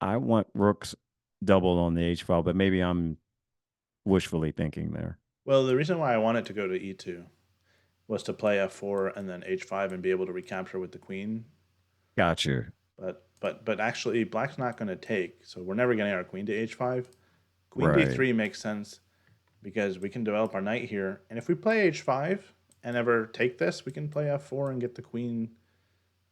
I want rooks double on the H file, but maybe I'm wishfully thinking there. Well, the reason why I wanted to go to e2 was to play f4 and then h5 and be able to recapture with the queen. Gotcha. But actually, black's not going to take, so we're never getting our queen to h5. Queen Right. d3 makes sense because we can develop our knight here, and if we play h5 and ever take this, we can play f4 and get the queen.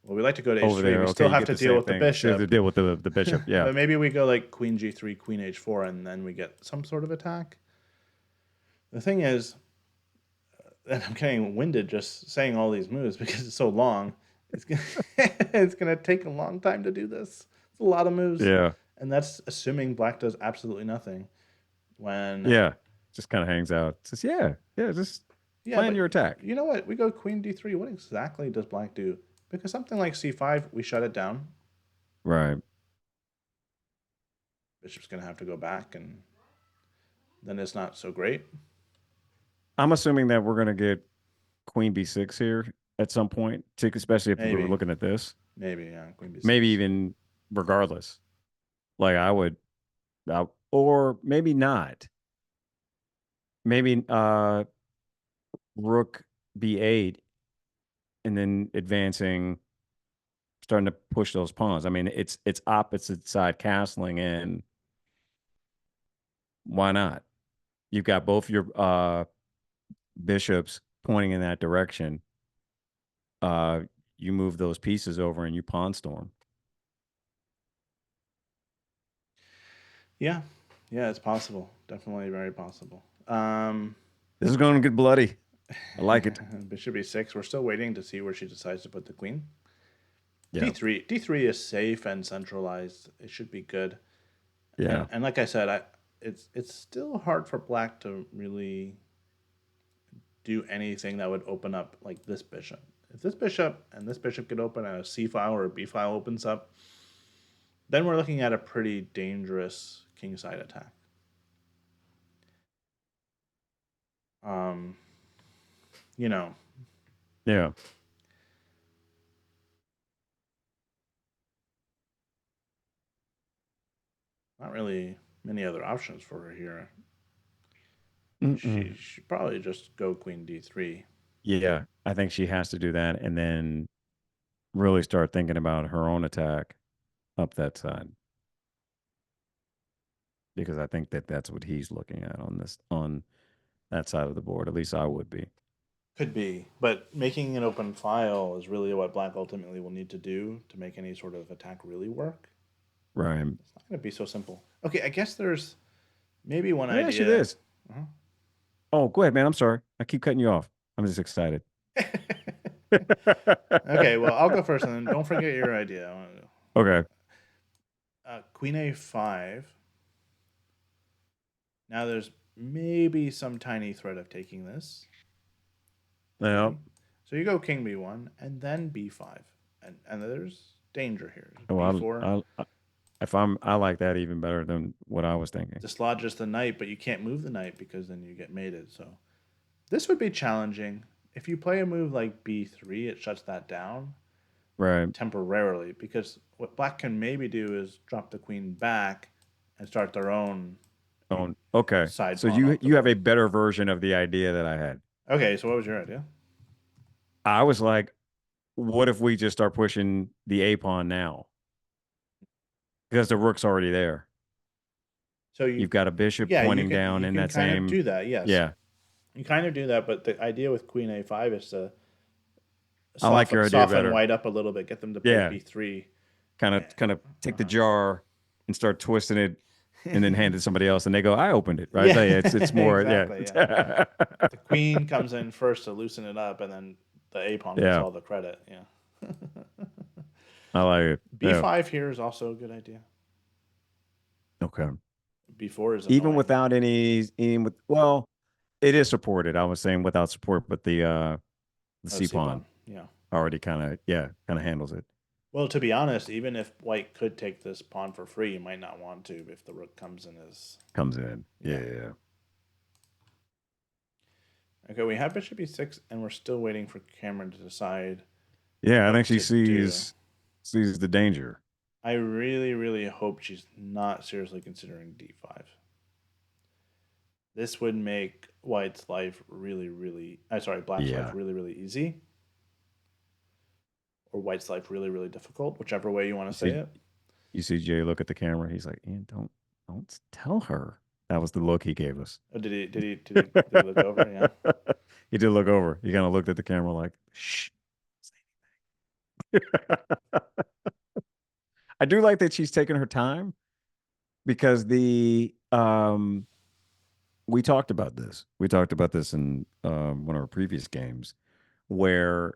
Well, we like to go to Over h3. there. We Okay, still you have get to the deal same with the thing. Still have to bishop. deal with the bishop. Yeah. But maybe we go like queen g3, queen h4, and then we get some sort of attack. The thing is, and I'm getting winded just saying all these moves because it's so long. It's gonna take a long time to do this. It's a lot of moves, Yeah. and that's assuming black does absolutely nothing. When Yeah. Just kind of hangs out. Says, just yeah, plan but your attack. you know what? We go queen d3. What exactly does black do? Because something like c5, we shut it down. Right. Bishop's gonna have to go back, and then it's not so great. I'm assuming that we're going to get queen b6 here at some point, especially if we were Maybe, looking at this. yeah, queen b6. Maybe even regardless. Like or maybe not. Maybe rook b8 and then advancing, starting to push those pawns. I mean, it's opposite side castling, and why not? You've got both your bishops pointing in that direction. You move those pieces over and you pawn storm. Yeah, it's possible. Definitely very possible. This is going to get bloody. I like it. Bishop e6. We're still waiting to see where she decides to put the queen. Yeah. D3 is safe and centralized. It should be good. Yeah. And like I said, it's still hard for black to really do anything that would open up like this bishop. If this bishop and this bishop could open and a c file or a b file opens up, then we're looking at a pretty dangerous kingside attack. You know. Yeah. Not really many other options for her here. She should probably just go queen d3. Yeah, I think she has to do that and then really start thinking about her own attack up that side. Because I think that's what he's looking at on that side of the board. At least I would be. Could be, but making an open file is really what black ultimately will need to do to make any sort of attack really work. Right. It's not going to be so simple. Okay, I guess there's maybe one idea. Ask you this. Oh, go ahead, man. I'm sorry. I keep cutting you off. I'm just excited. Okay, well, I'll go first, and then don't forget your idea. Okay. Queen a5. Now there's maybe some tiny threat of taking this. Yeah. So you go king b1 and then b5, and there's danger here. b4. I like that even better than what I was thinking. Dislodges the knight, but you can't move the knight because then you get mated. So this would be challenging. If you play a move like b3, it shuts that down, right, temporarily. Because what black can maybe do is drop the queen back and start their own. Okay. Side. So you have a better version of the idea that I had. Okay. So what was your idea? I was like, what if we just start pushing the a pawn now? Because the rook's already there. So you've got a bishop pointing down in that same. You kind of do that, yes. Yeah. You kind of do that, but the idea with queen a5 is to I like your idea soften better. white up a little bit, get them to play b3. Kind of take the jar and start twisting it and then hand it to somebody else, and they go, "I opened it." Right? So, Yeah, yeah, it's more, exactly. Yeah, yeah, the queen comes in first to loosen it up, and then the a pawn gets yeah. all the credit. Yeah. I like it. Yeah. B5 here is also a good idea. Okay. B4 is Even annoying. without even with, well, it is supported. I was saying without support, but the Oh, C C pawn pawn. Yeah. already kind of handles it. Well, to be honest, even if white could take this pawn for free, you might not want to if the rook comes in as Comes in. Yeah, yeah. yeah, yeah. Okay, we have bishop e6, and we're still waiting for Cameron to decide Yeah, I think what she to do. sees the danger. I really, really hope she's not seriously considering d5. This would make white's life really, really. I sorry, black's life Yeah. really, really easy, or white's life really, really difficult, whichever way you want You to say see it. you see Jay look at the camera. He's like, Ian, don't tell her. That was the look he gave us. Oh, did he look over? Yeah. He did look over. He kind of looked at the camera like, shh. I do like that she's taking her time because the we talked about this. We talked about this in one of our previous games where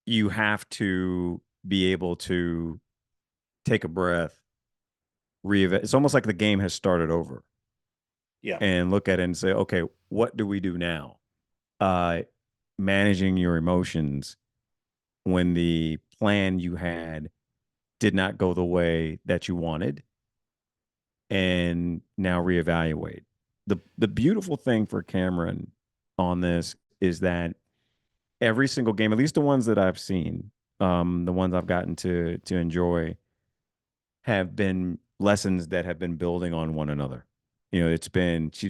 you have to be able to take a breath, it's almost like the game has started over Yeah. and look at it and say, okay, what do we do now? Uh, Managing your emotions when the plan you had did not go the way that you wanted, and now reevaluate. The beautiful thing for Cameron on this is that every single game, at least the ones that I've seen, the ones I've gotten to enjoy, have been lessons that have been building on one another. She's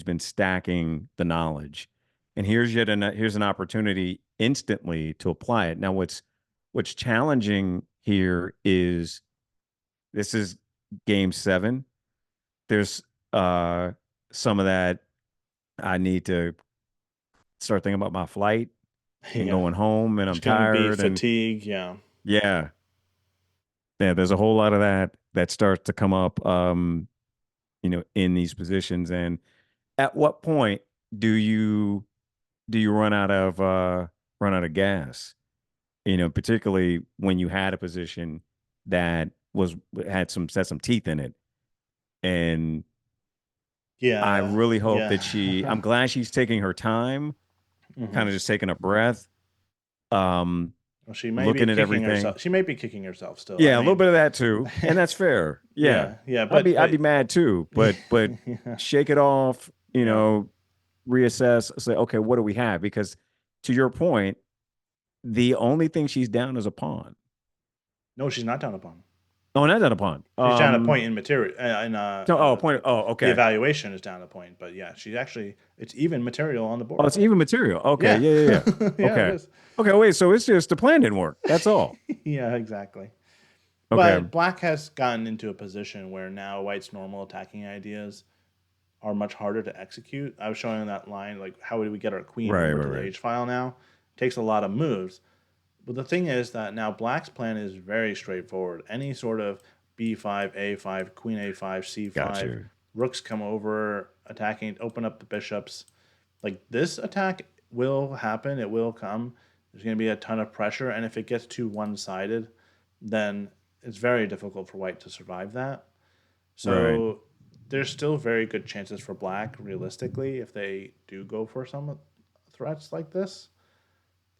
been stacking the knowledge, and here's an opportunity instantly to apply it. Now, what's challenging here is this is game 7. There's some of that I need to start thinking about my flight and Yeah. going home, and There's I'm going to be tired, and fatigue. Yeah. yeah, yeah. There's a whole lot of that starts to come up, in these positions. And at what point do you run out of gas? Particularly when you had a position that was had some teeth in it, and I Yeah. really hope Yeah. that I'm glad she's taking her time, Hmm. kind of just taking a breath, um, Well, she may be looking at kicking everything. herself. She may be kicking herself still. I Yeah, a little mean, bit of that too, and that's fair. Yeah, yeah, yeah, I'd be mad too, but yeah, shake it off. yeah. Reassess. Say, okay, what do we have? Because to your point, the only thing she's down is a pawn. No, she's not down a pawn. Oh, not a pawn. She's down a point in material. So, oh, point. Oh, The okay. evaluation is down a point, but yeah, she's actually it's even material on the Oh, board. it's even material. Okay, Yeah, yeah, yeah, yeah. yeah, it Okay, is. okay. Wait, so it's just the plan didn't work. That's all. Yeah, exactly. Okay. But black has gotten into a position where now white's normal attacking ideas are much harder to execute. I was showing that line, like how do we get our queen Right, over to right, the right. H file now? It takes a lot of moves. But the thing is that now black's plan is very straightforward. Any sort of b5, a5, queen a5, Got c5, you. rooks come over, attacking, open up the bishops. Like this attack will happen, it will come. There's going to be a ton of pressure, and if it gets too one sided, then it's very difficult for white to survive that. Right. So there's still very good chances for black, realistically, if they do go for some threats like this.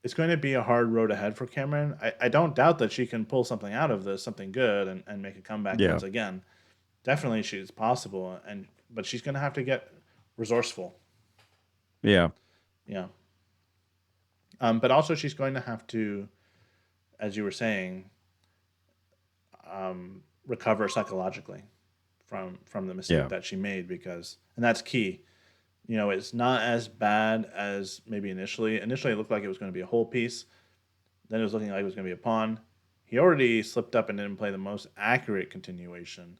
It's going to be a hard road ahead for Cameron. I don't doubt that she can pull something out of this, something good, and make a comeback Yeah. once again. Definitely, she's possible, but she's going to have to get resourceful. Yeah. Yeah. But also, she's going to have to, as you were saying, recover psychologically from the mistake Yeah. that she made and that's key. It's not as bad as maybe initially. Initially, it looked like it was going to be a whole piece. Then it was looking like it was going to be a pawn. He already slipped up and didn't play the most accurate continuation,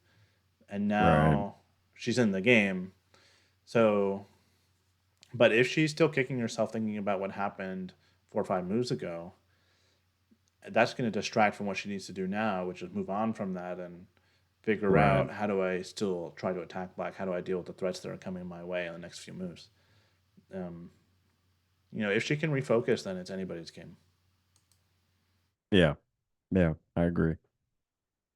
and Right. now she's in the game. So, but if she's still kicking herself thinking about what happened 4 or 5 moves ago, that's going to distract from what she needs to do now, which is move on from that figure Right. out how do I still try to attack black? How do I deal with the threats that are coming my way on the next few moves? Um, if she can refocus, then it's anybody's game. Yeah. Yeah. I agree.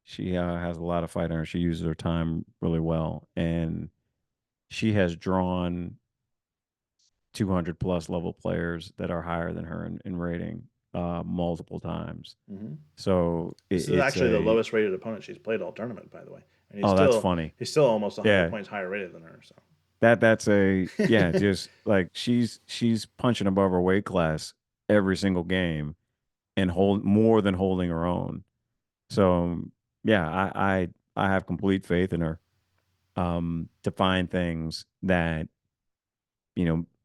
She has a lot of fight in her. She uses her time really well, and she has drawn 200 plus level players that are higher than her in rating multiple times. Hmm. So This is it's actually the a lowest rated opponent she's played all tournament, by the way, and he's oh, that's still funny. he's still almost 100 Yeah, points higher rated than her. that's a So, yeah. Just like she's punching above her weight class every single game and hold more than holding her own. So yeah, I have complete faith in her to find things that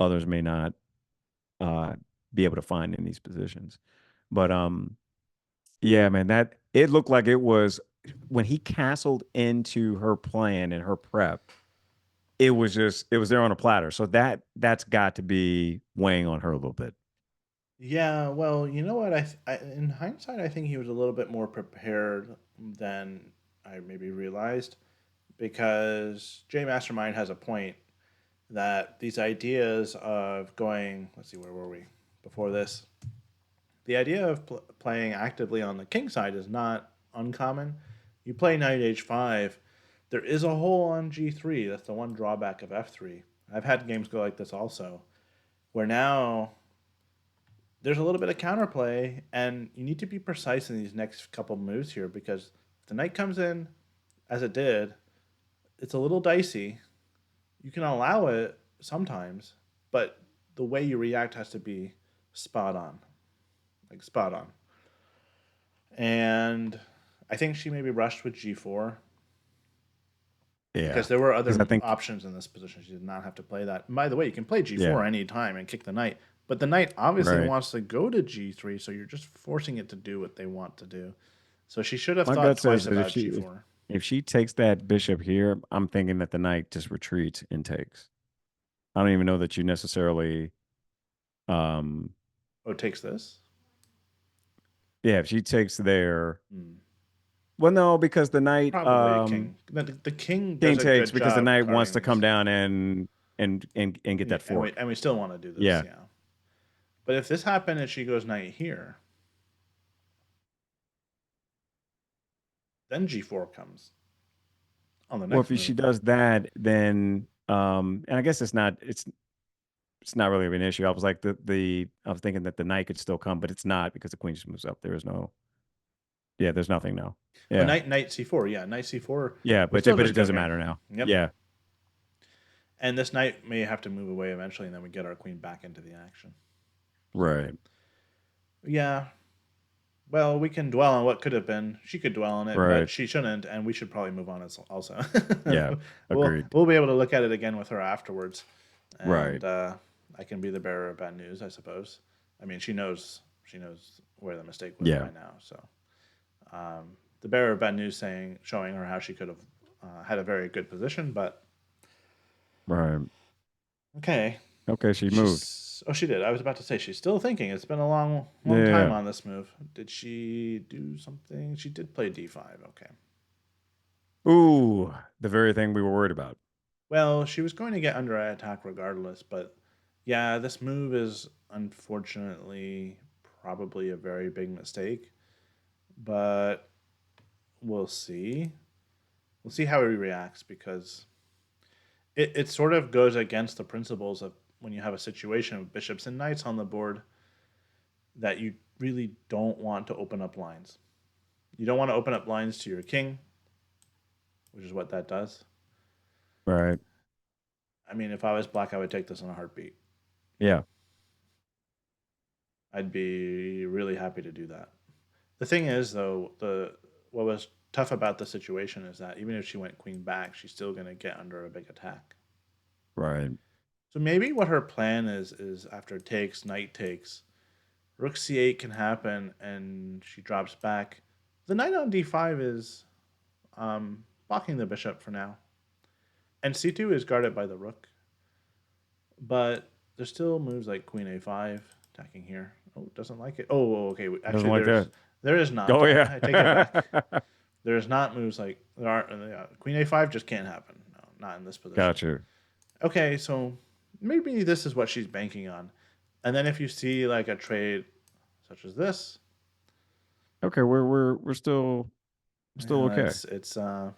others may not uh, be able to find in these positions. But yeah, man, that it looked like it was when he castled into her plan and her prep. It was there on a platter. So that's got to be weighing on her a little bit. yeah, well, you know what? In hindsight, I think he was a little bit more prepared than I maybe realized, because Jay Mastermind has a point that these ideas of going, let's see, where were we before this? The idea of playing actively on the king side is not uncommon. You play knight h5, there is a hole on g3. That's the one drawback of f3. I've had games go like this also, where now there's a little bit of counterplay, and you need to be precise in these next couple moves here, because if the knight comes in as it did, it's a little dicey. You can allow it sometimes, but the way you react has to be spot on, like spot on. And I think she maybe rushed with g4 Yeah, because there were because other I think options in this position. She did not have to play that. And by the way, you can play yeah, g4 anytime and kick the knight, but the knight obviously right. wants to go to g3, so you're just forcing it to do what they want to do. So she should have My thought gut says twice that about g4. if she takes that bishop here, I'm thinking that the knight just retreats and takes. I don't even know that you necessarily um Oh, takes this? yeah, if she takes there, Hmm. well, no, because the knight Probably a king. The king king does a takes good because the job knight wants guarding to come these. down and get Yeah, that and we fork. and we still want to do this, Yeah, yeah. But if this happened and she goes knight here, then g4 comes on the well, next if she move. does that, then and I guess it's not really an issue. I was like the I was thinking that the knight could still come, but it's not because the queen just moves up. There is no yeah, there's nothing now. Oh, Yeah, knight c4, yeah, knight c4 yeah, would but still it just go doesn't here. matter now. Yep. Yeah, And this knight may have to move away eventually, and then we get our queen back into the action. So right, yeah, well, we can dwell on what could have been. She could dwell on it, but right, she shouldn't, and we should probably move on also. yeah, agreed. We'll be able to look at it again with her afterwards, Right, and I can be the bearer of bad news, I suppose. I mean, she knows where the mistake was yeah, by now. So the bearer of bad news showing her how she could have had a very good position, but right. okay. Okay, she moved. She did. I was about to say she's still thinking. It's been a Yeah, long yeah, time yeah. on this move. Did she do something? She did play d5. Okay. Ooh, the very thing we were worried about. Well, she was going to get under attack regardless, but yeah, this move is unfortunately probably a very big mistake. But we'll see. We'll see how he reacts, because it sort of goes against the principles of when you have a situation with bishops and knights on the board, that you really don't want to open up lines. You don't want to open up lines to your king, which is what that does. Right. I mean, if I was black, I would take this in a heartbeat. Yeah. I'd be really happy to do that. The thing is, though, the what was tough about the situation is that even if she went queen back, she's still going to get under a big attack. Right. So maybe what her plan is after takes, knight takes, rook c8 can happen, and she drops back. The knight on d5 is blocking the bishop for now, and c2 is guarded by the rook. But there's still moves like queen a5 attacking here. Oh, doesn't like it. Oh, okay. Doesn't Actually, like that. there is not. Oh yeah. I take it back. There's not moves like there are. Queen a5 just can't happen. No, not in this position. Gotcha. Okay, so maybe this is what she's banking on. And then if you see like a trade such as this, Okay, we're still okay. it's not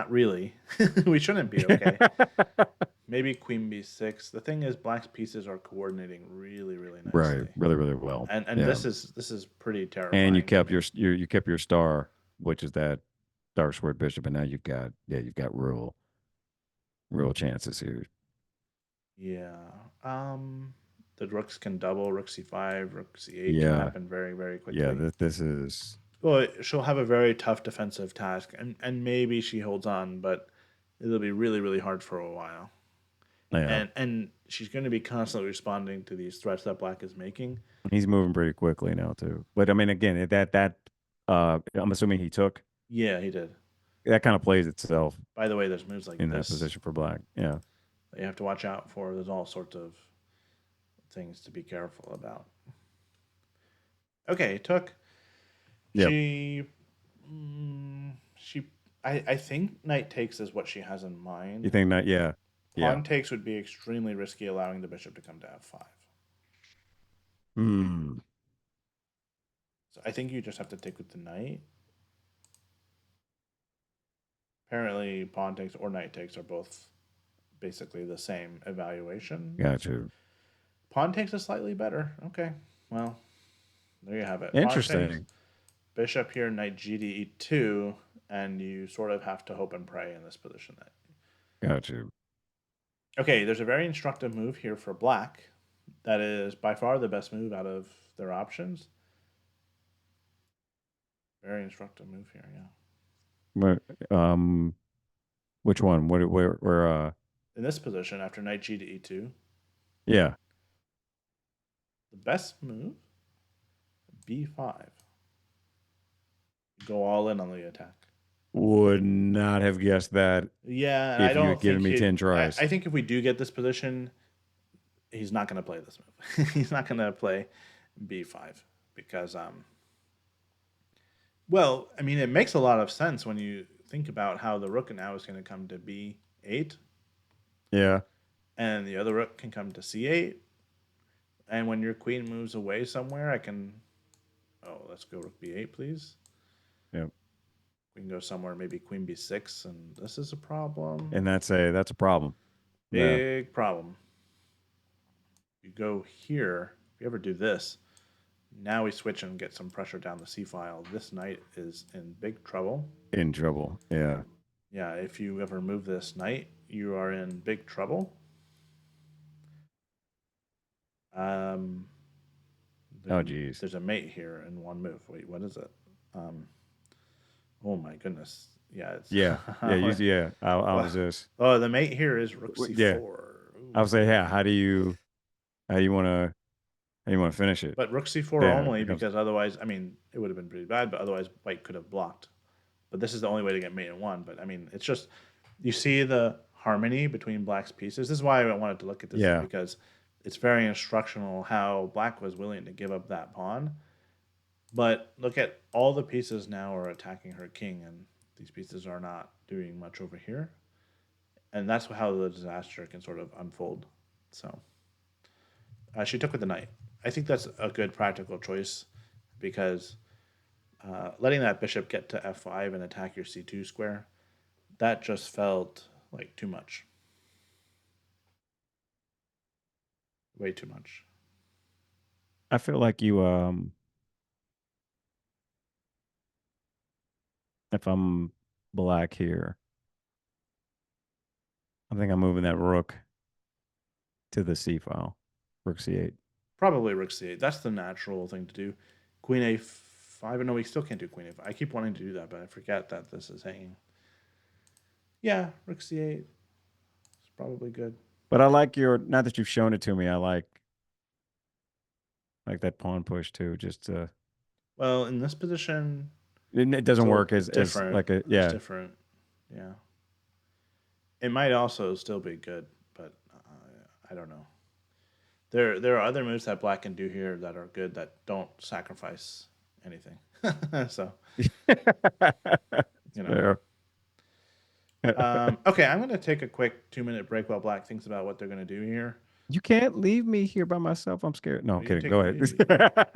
really. We shouldn't be okay. Maybe queen b6. The thing is, black's pieces are coordinating really, really Right, nicely, really, really well. and Yeah, this is pretty and you terrifying to kept me. you kept your star, which is that dark sword bishop, and now you've got real chances here. Yeah. Um, the rooks can double. Rook c5, rook c8 can Yeah, happen very, very yeah. quickly. This is Well, she'll have a very tough defensive task, and maybe she holds on, but it'll be really, really hard for a while. yeah. And she's going to be constantly responding to these threats that black is making. He's moving pretty quickly now too. But I mean, again, I'm assuming he took Yeah, he did. that kind of plays itself By the way, there's moves like in that this position for black. Yeah. that you have to watch out for. There's all sorts of things to be careful about. Okay, took. Yep. She, she. I think knight takes is what she has in You mind. think that? Yeah. Yeah. Pawn takes would be extremely risky, allowing the bishop to come to f5. Hmm. So I think you just have to take with the knight. Apparently, pawn takes or knight takes are both basically the same evaluation. Gotcha. Pawn takes is slightly better. Okay, well, there you have it. Pawn takes, Interesting. bishop here, knight g to e2, and you sort of have to hope and pray in this position. Gotcha. Okay, there's a very instructive move here for black. That is by far the best move out of their options. Very instructive move here, yeah. But which one? Where In this position, after knight g to e2, yeah. the best move, b5. Go all in on the attack. Would not have guessed that Yeah, and I if you had don't given think me he. 10 tries. I think if we do get this position, he's not going to play this move. He's not going to play b5 because well, I mean, it makes a lot of sense when you think about how the rook now is going to come to b8 Yeah. and the other rook can come to c8, and when your queen moves away somewhere, I can. Oh, let's go rook b8, please. Yep. We can go somewhere, maybe queen b6, and this is a problem. And that's a problem. Yeah. Big problem. You go here. If you ever do this, now we switch and get some pressure down the c file. This knight is in big trouble. In trouble. Yeah. Yeah, if you ever move this knight, you are in big trouble. Um, Oh geez. there's a mate here in one move. Wait, what is it? Um, oh my goodness. Yeah, it's Yeah. Yeah. Yeah. I was just. oh, the mate here is rook Yeah. c4. I would say, yeah. How do you want to finish it? But rook c4 Yeah. only It comes. because otherwise, I mean, it would have been pretty bad. But otherwise, white could have blocked. But this is the only way to get mate in one. But I mean, it's just you see the harmony between black's pieces. This is why I wanted to look at this Yeah. because it's very instructional how black was willing to give up that pawn. But look at all the pieces now are attacking her king, and these pieces are not doing much over here. And that's how the disaster can sort of unfold. So she took with the knight. I think that's a good practical choice because letting that bishop get to f5 and attack your c2 square, that just felt like too much. Way too much. I feel like you if I'm black here, I think I'm moving that rook to the c file. Rook c8. Probably rook c8. That's the natural thing to do. Queen a5. No, we still can't do queen a5. I keep wanting to do that, but I forget that this is hanging. Yeah, rook c8 is probably good. But I like your now that you've shown it to me, I like that pawn push too. Just Well, in this position, it doesn't work it's as different. like a It's yeah. different. Yeah. It might also still be good, but I don't know. There are other moves that black can do here that are good that don't sacrifice anything. So, you know. Fair. Okay, I'm gonna take a quick 2-minute break while Black thinks about what they're gonna do here. You can't leave me here by myself. I'm scared. No, I'm You can kidding. take Go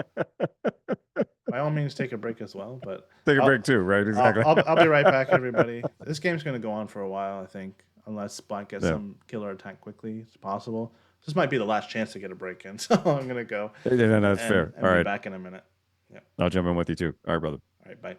ahead. by all means take a break as well, but Take a break I'll too, right? I'll Exactly. I'll, I'll be right back, everybody. This game's gonna go on for a while, I think, unless Black gets Yeah. some killer attack quickly. It's possible. This might be the last chance to get a break in, so I'm gonna go No, that's and fair. and All be right. back in a minute. Yeah. I'll jump in with you too. All right, brother. All right. Bye.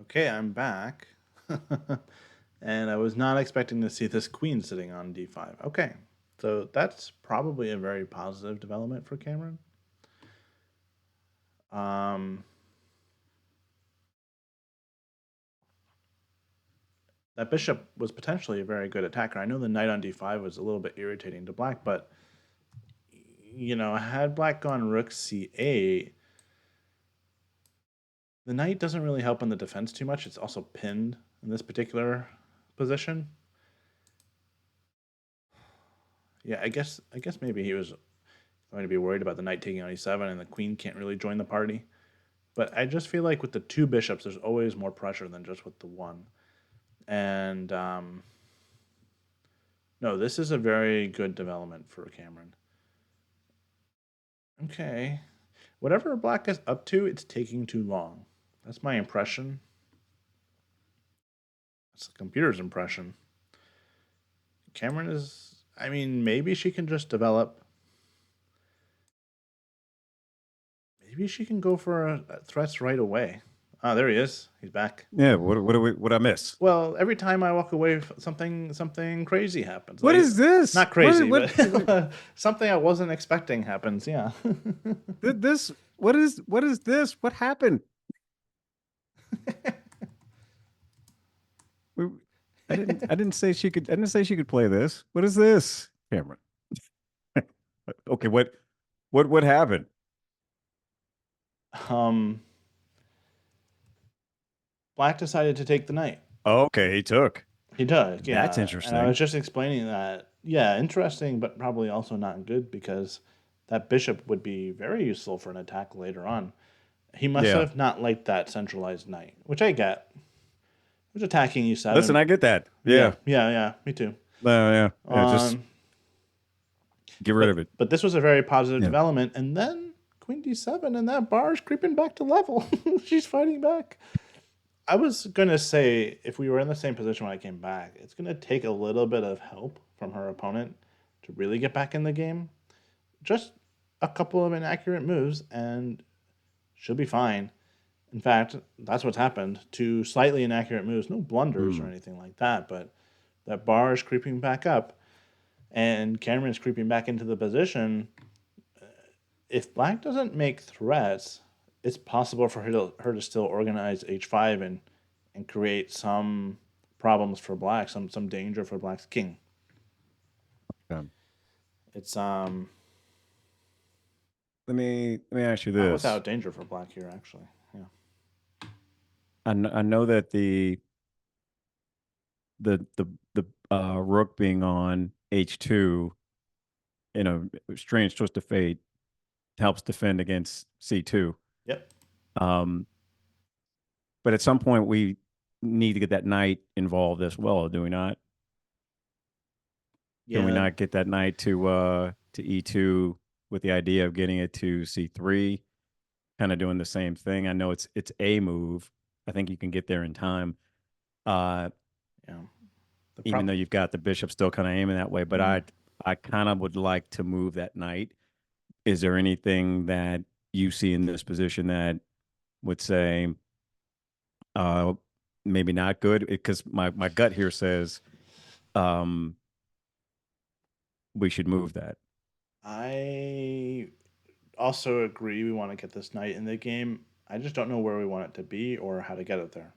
Okay, I'm back. And I was not expecting to see this queen sitting on d5. Okay, so that's probably a very positive development for Cameron. Um, that bishop was potentially a very good attacker. I know the knight on d5 was a little bit irritating to Black, but had Black gone rook c8, the knight doesn't really help in the defense too much. It's also pinned in this particular position. Yeah, I guess maybe he was going to be worried about the knight taking on e7 and the queen can't really join the party. But I just feel like with the two bishops, there's always more pressure than just with the one. And no, this is a very good development for Cameron. Okay. Whatever black is up to, it's taking too long. That's my impression. It's the computer's impression. Cameron is, I mean, maybe she can just develop. Maybe she can go for threats right away. Ah, there he is. He's back. Yeah. What I miss? Well, every time I walk away, something crazy happens. What is this? Not crazy, What but something I wasn't expecting happens. Yeah. this? What is this? What happened? We, I didn't say she could. I didn't say she could play this. What is this, Cameron? Okay. What happened? um, Black decided to take the knight. Okay, he took. He does, That's yeah. And I interesting. was just explaining that, yeah, interesting, but probably also not good because that bishop would be very useful for an attack later on. He must Yeah. have not liked that centralized knight, which I get. He was attacking e7. Listen, I get that. Yeah, Yeah. yeah, yeah, me too. Yeah. Yeah. Just Um, get rid of it. but this was a very positive Yeah. development, and then Queen d7, and that bar's creeping back to level. She's fighting back. I was gonna say if we were in the same position when I came back, it's gonna take a little bit of help from her opponent to really get back in the game. Just a couple of inaccurate moves, and she'll be fine. In fact, that's what's happened. Two slightly inaccurate moves, no blunders or anything like that, but that bar is creeping back up, and Cameron's creeping back into the position. If Black doesn't make threats, it's possible for her to still organize h5 and create some problems for Black, some danger for Black's king. Okay. It's Let me ask you not this. without danger for Black here, actually. Yeah. I know that the rook being on h2 in a strange twist of fate helps defend against c2. Yep. But at some point we need to get that knight involved as well, do we not? Yeah. Can we not get that knight to e2 with the idea of getting it to c3, kind of doing the same thing? I know it's a move. I think you can get there in time. Yeah. Even though you've got the bishop still kind of aiming that way, but I kind of would like to move that knight. Is there anything that you see in this position that would say maybe not good? Because my gut here says we should move that. I also agree we want to get this knight in the game. I just don't know where we want it to be or how to get it there.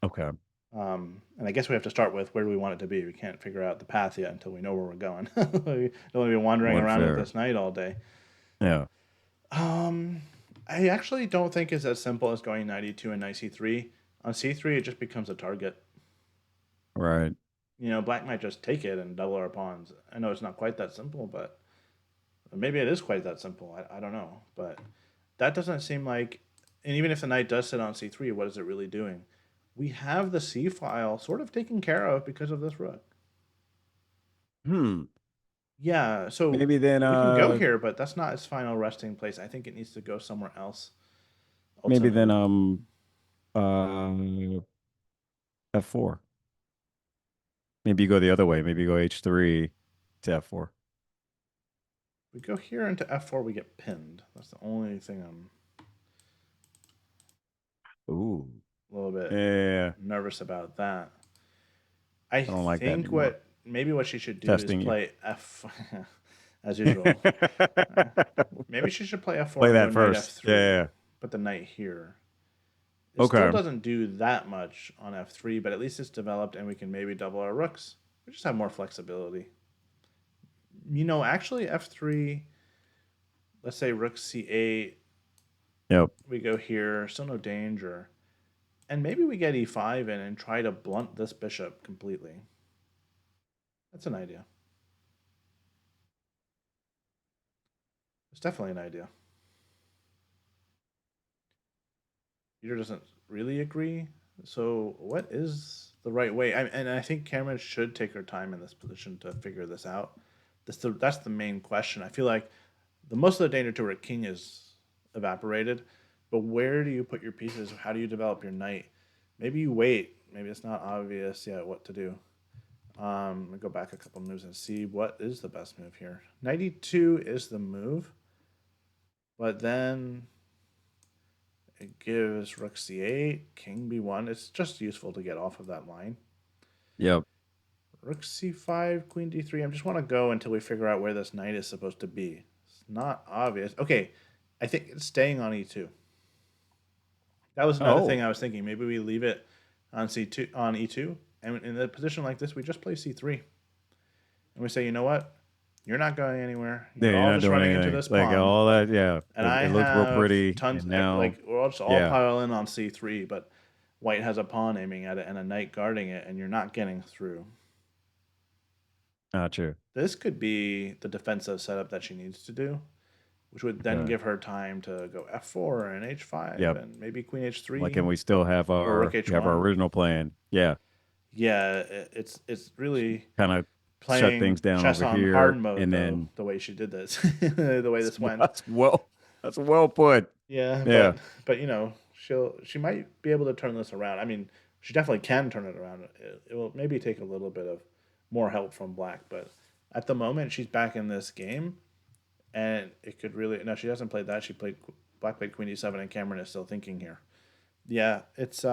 Okay. And I guess we have to start with where do we want it to be. We can't figure out the path yet until we know where we're going. We don't want to be wandering around with this knight all day. Yeah. I actually don't think it's as simple as going knight e2 and knight c3. On c3, it just becomes a target. Right. Black might just take it and double our pawns. I know it's not quite that simple, but maybe it is quite that simple. I don't know. But that doesn't seem like... And even if the knight does sit on c3, what is it really doing? We have the c file sort of taken care of because of this rook. Yeah, so maybe then we can go here, but that's not its final resting place. I think it needs to go somewhere else. Maybe then f4. Maybe you go the other way. Maybe you go h3 to f4. We go here into f4, we get pinned. That's the only thing I'm Ooh. a little bit nervous about that. I don't like that think anymore. maybe what she should do Testing is you. play f as usual. Maybe she should play f4 Play and that go first. knight f3. Yeah. Put the knight here. It still Okay. doesn't do that much on f3, but at least it's developed and we can maybe double our rooks. We just have more flexibility. Actually f3, let's say rook c8. Yep. We go here, still no danger. And maybe we get e5 in and try to blunt this bishop completely. That's an idea. It's definitely an idea. Peter doesn't really agree. So what is the right way? And I think Cameron should take her time in this position to figure this out. That's the main question. I feel like the most of the danger to her king is evaporated, but where do you put your pieces? How do you develop your knight? Maybe you wait. Maybe it's not obvious yet what to do. Let me go back a couple moves and see what is the best move here. Knight e2 is the move, but then it gives rook c8, king b1. It's just useful to get off of that line. Yep. Rook c5, queen d3. I just want to go until we figure out where this knight is supposed to be. It's not obvious. Okay, I think it's staying on e2. That was another thing Oh, I was thinking. Maybe we leave it on c2 on e2, and in a position like this, we just play c3, and we say, you know what, you're not going anywhere. yeah, You're you're all not just doing running into anything. this Like pawn, all that, yeah. and I It looked real have pretty, tons. and now, Like we're all just all yeah, pile in on c3, but white has a pawn aiming at it and a knight guarding it, and you're not getting through. not true. This could be the defensive setup that she needs to do, which would then Okay. give her time to go f4 and h5 Yep. and maybe queen Like, h3 and we still have or rook our h1. original plan. Yeah. Yeah, it's really Kind of shut playing things down chess over on hard here, mode and though, then the way she did this, the way this went. that's well, that's well put. Yeah, Yeah. but she might be able to turn this around. I mean, she definitely can turn it around. It will maybe take a little bit of more help from black, but at the moment she's back in this game, and it could really no. She hasn't played that. She played black played queen d7, and Cameron is still thinking here. Yeah, it's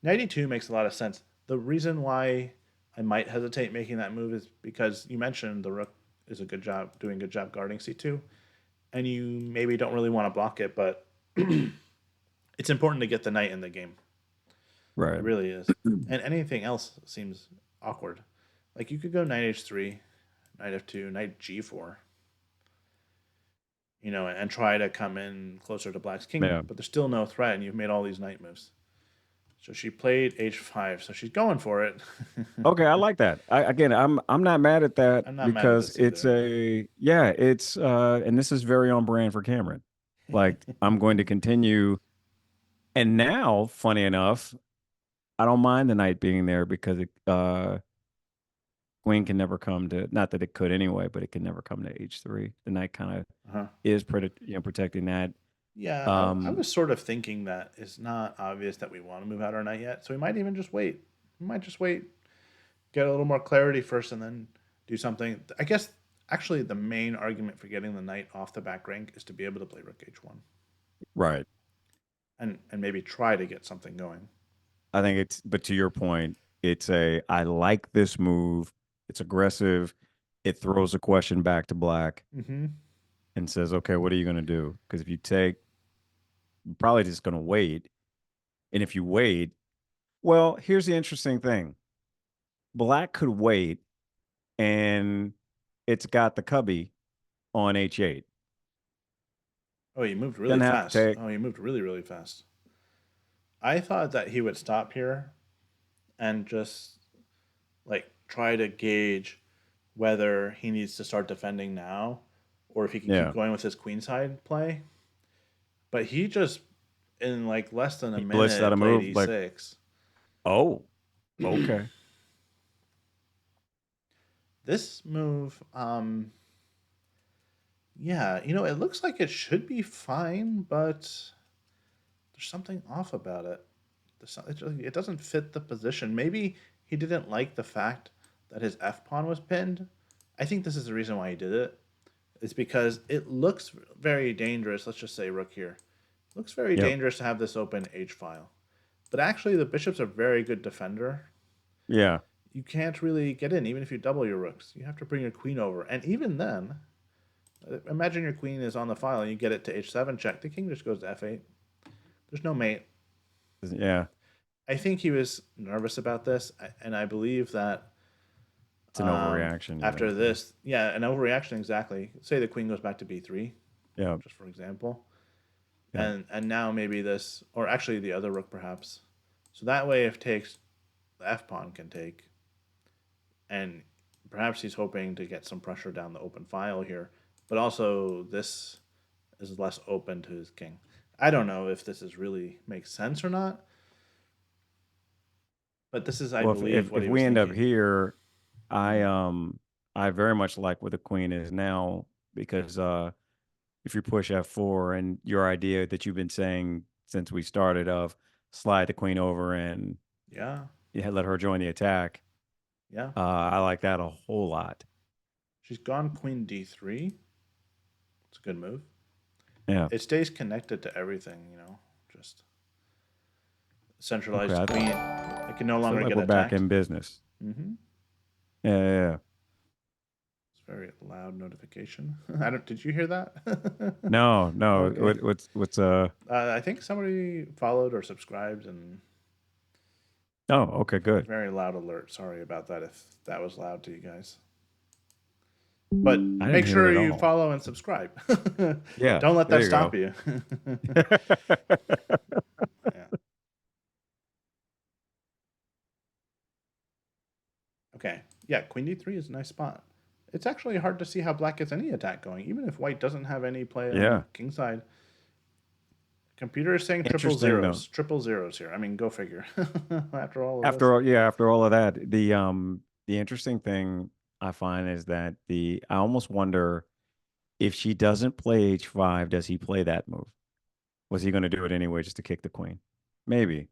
92 makes a lot of sense. The reason why I might hesitate making that move is because you mentioned the rook is doing a good job guarding c2, and you maybe don't really want to block it, but it's important to get the knight in the game. It Right. really is. And anything else seems awkward. Like you could go knight h3, knight f2, knight g4, and try to come in closer to black's king, Yeah. but there's still no threat, and you've made all these knight moves. So she played h5, so she's going for it. Okay, I like that. Again, I'm not mad at that I'm not mad at because this it's either. and this is very on brand for Cameron. Like, I'm going to continue, and now, funny enough, I don't mind the knight being there because queen can never come to, not that it could anyway, but it can never come to h3. The knight kind of Uh-huh. is protecting that. Yeah, I Um, was sort of thinking that it's not obvious that we want to move out our knight yet, so we might even just wait. We might just wait, get a little more clarity first, and then do something. I guess actually the main argument for getting the knight off the back rank is to be able to play rook h1 right. and maybe try to get something going. I think but to your point, I like this move. It's aggressive. It throws a question back to black Mm-hmm. and says, okay, what are you going to do? Because if you take, you're probably just going to wait. And if you wait, well, here's the interesting thing. Black could wait and it's got the cubby on h8. Oh, he moved really Doesn't have to fast. take. Oh, he moved really, really fast. I thought that he would stop here and just like try to gauge whether he needs to start defending now or if he can keep Yeah. going with his queenside play. But he just in like less than a He blitzed out minute a played move like, e6. oh, okay. This move, yeah, it looks like it should be fine, but there's something off about it. It doesn't fit the position. Maybe he didn't like the fact that his f pawn was pinned. I think this is the reason why he did it. It's because it looks very dangerous. Let's just say rook here. It looks very Yep. dangerous to have this open h file. But actually, the bishop's a very good defender. Yeah. You can't really get in, even if you double your rooks. You have to bring your queen over. And even then, imagine your queen is on the file and you get it to h7 check. The king just goes to f8. There's no mate. Yeah. I think he was nervous about this, and I believe that It's an overreaction, you after think? Yeah. this, yeah, an overreaction exactly. Say the queen goes back to b3, Yeah. just for example, Yeah. and now maybe this, or actually the other rook perhaps. So that way, if takes, the f pawn can take, and perhaps he's hoping to get some pressure down the open file here, but also this is less open to his king. I don't know if this is really makes sense or not, but this is, I Well, believe, what if he was we end up thinking. here, I Mhm. I very much like where the queen is now because if you push F4 and your idea that you've been saying since we started of slide the queen over and Yeah, let her join the attack, yeah. I like that a whole lot. She's gone queen d3. It's a good move. Yeah. It stays connected to everything, just Okay. centralized queen. It can no Feel longer like get we're back attacked. in business. Hmm. Yeah, yeah, yeah. It's a very loud notification. I don't. Did you hear that? No, no. Okay. What's I think somebody followed or subscribed, and Oh, okay, good. very loud alert. Sorry about that if that was loud to you guys. But I didn't make hear it sure at you all. follow and subscribe. Yeah, Don't let there that you stop go. you. Yeah. Okay. Yeah, queen d3 is a nice spot. It's actually hard to see how black gets any attack going, even if white doesn't have any play on Yeah. king side. Computer is saying Interesting though. triple zeros here. I mean, go figure. After all of this. After all, yeah, after all of that, the interesting thing I find is that I almost wonder if she doesn't play H5, does he play that move? Was he going to do it anyway just to kick the queen? Maybe.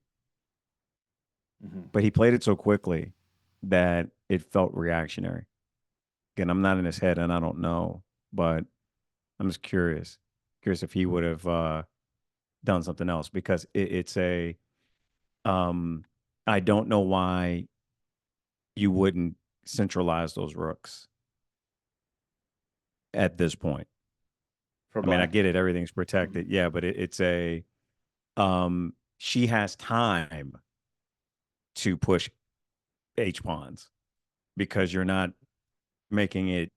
Hmm. But he played it so quickly that it felt reactionary. Again, I'm not in his head and I don't know, but I'm just curious. Curious if he would have done something else because it's a um I don't know why you wouldn't centralize those rooks at this point. For I mean, I black. get it, everything's Mhm. protected. Yeah, but it's a she has time to push H pawns because you're not making it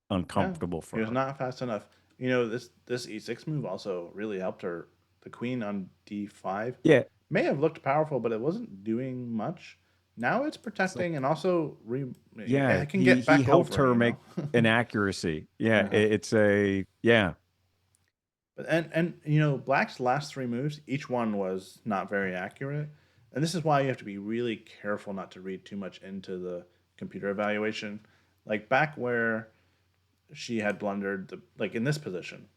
Yeah, uncomfortable he for was her. not fast enough. This e6 move also really helped her. The queen on d5 Yeah, may have looked powerful, but it wasn't doing much. Now it's it's like protecting and also yeah, it can get he back helped over, her make an accuracy. Yeah, Uh-huh. it's a yeah, But and black's last three moves, each one was not very accurate. And this is why you have to be really careful not to read too much into the computer evaluation. Like back where she had blundered like in this position.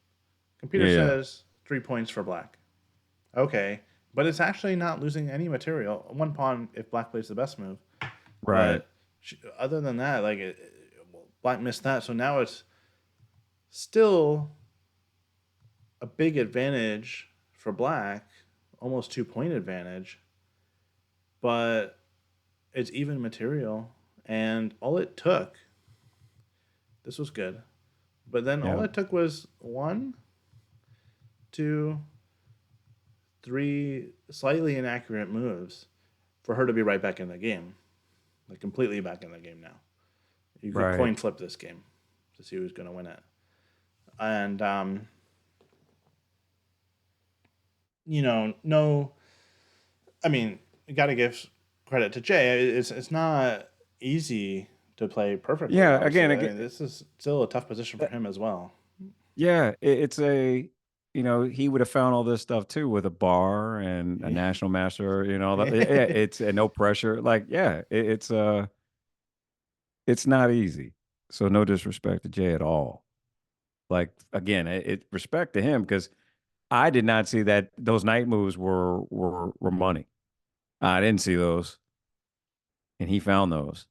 Computer yeah, says 3 points for black. Okay, but it's actually not losing any material. One pawn if black plays the best move. right, But other than that, like well, black missed that, so now it's still a big advantage for black, almost 2 point advantage, but it's even material. And all it took, this was good, but then all yeah, it took was one, two, three slightly inaccurate moves for her to be right back in the game, like completely back in the game now. You could right. coin flip this game to see who's going to win it. And, no, I mean, you got to give credit to Jay. It's not easy to play perfectly, Yeah, obviously. again, I again, mean, this is still a tough position for him as well. yeah, it's a he would have found all this stuff too with a bar and a national master, yeah, it's no pressure. Like, yeah, it's not easy. So no disrespect to Jay at all. Like again, respect to him because I did not see that those night moves were money. I didn't see those, and he found those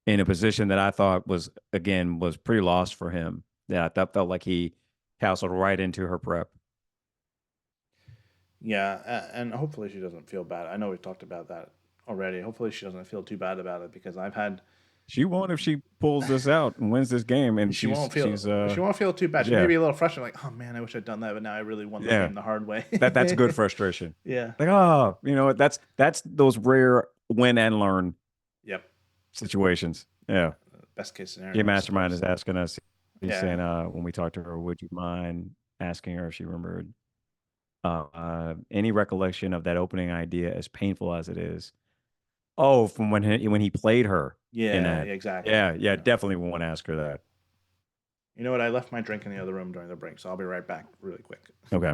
in a position that I thought was pretty lost for him. Yeah, that felt like he castled right into her prep. Yeah, and hopefully she doesn't feel bad. I know we've talked about that already. Hopefully she doesn't feel too bad about it because I've had. She won't if she pulls this out and wins this game, and She won't feel. She won't feel too bad. She may yeah, be a little frustrated, like, oh man, I wish I'd done that, but now I really won the yeah, game the hard way. that's good frustration. Yeah. Like, oh, that's those rare win and learn Yep. situations. Yeah. Best case Yeah, scenario, I Mastermind suppose. is asking us. He's Yeah. saying, when we talked to her, would you mind asking her if she remembered any recollection of that opening idea, as painful as it is? Oh, from when he played her in Yeah. that. Yeah. Exactly. Yeah, yeah, Yeah. definitely want to ask her that. You know what? I left my drink in the other room during the break, so I'll be right back really quick. Okay.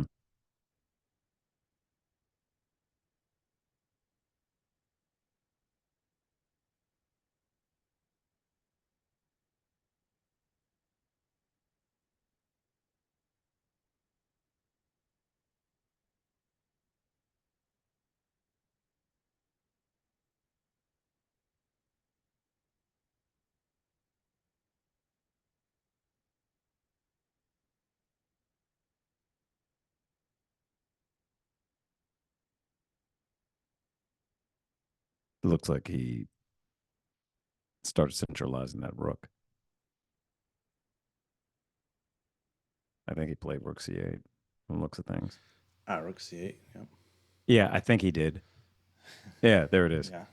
It looks like he started centralizing that rook. I think he played rook c8 from looks of things. Rook c8. Yep. Yeah, I think he did. Yeah, there it is. Yeah.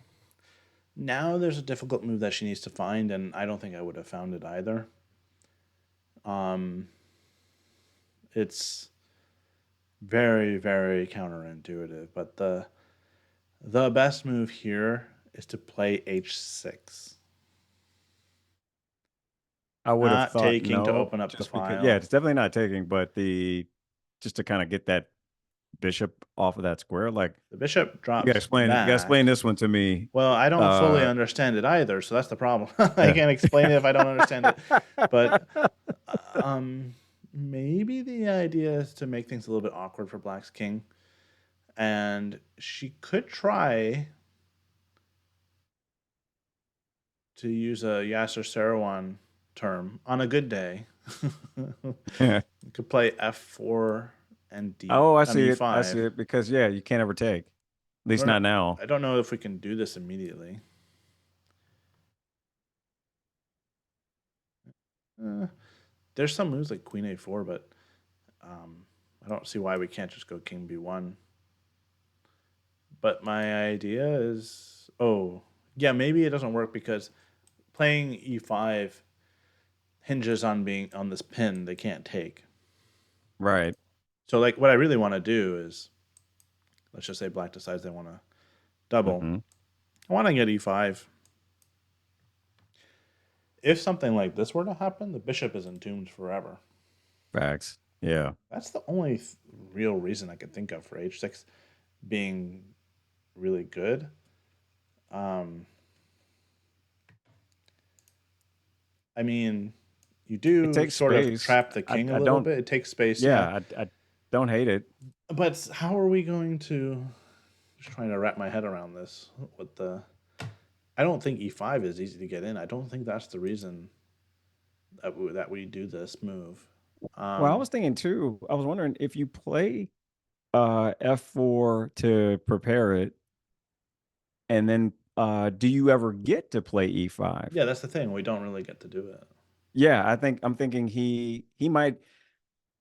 Now there's a difficult move that she needs to find, and I don't think I would have found it either. It's very, very counterintuitive, but the best move here is to play h6. I would have Not thought taking to no, open up the just because. Yeah, file. it's definitely not taking, but just to kind of get that bishop off of that square. Like The bishop you got to drops explain it. You got to explain back. this one to me. Well, I don't fully understand it either, so that's the problem. I Yeah. can't explain it if I don't understand it. But maybe the idea is to make things a little bit awkward for Black's king. And she could try to use a Yasser Seirawan term on a good day. Yeah. You could play f4 and Oh, I see it. I e5. see it because yeah, you can't ever take. At least not now. I don't know if we can do this immediately. There's some moves like queen a4, but I don't see why we can't just go king b1. But my idea is, oh, yeah, maybe it doesn't work because playing e5 hinges on being on this pin they can't take. Right. So like what I really want to do is, let's just say Black decides they want to double. Mm-hmm. I want to get e5. If something like this were to happen, the bishop is entombed forever. Facts. Yeah. That's the only real reason I could think of for h6 being really good. I mean, you It do takes sort of space. trap the king a I little don't. bit. It takes space, yeah. Yeah, I don't hate it. But how are we going to? Just trying to wrap my head around this. What the? I don't think e5 is easy to get in. I don't think that's the reason that we do this move. Well, I was thinking too. I was wondering if you play f4 to prepare it, and then do you ever get to play e5? Yeah, that's the thing. We don't really get to do it. Yeah, I'm thinking he might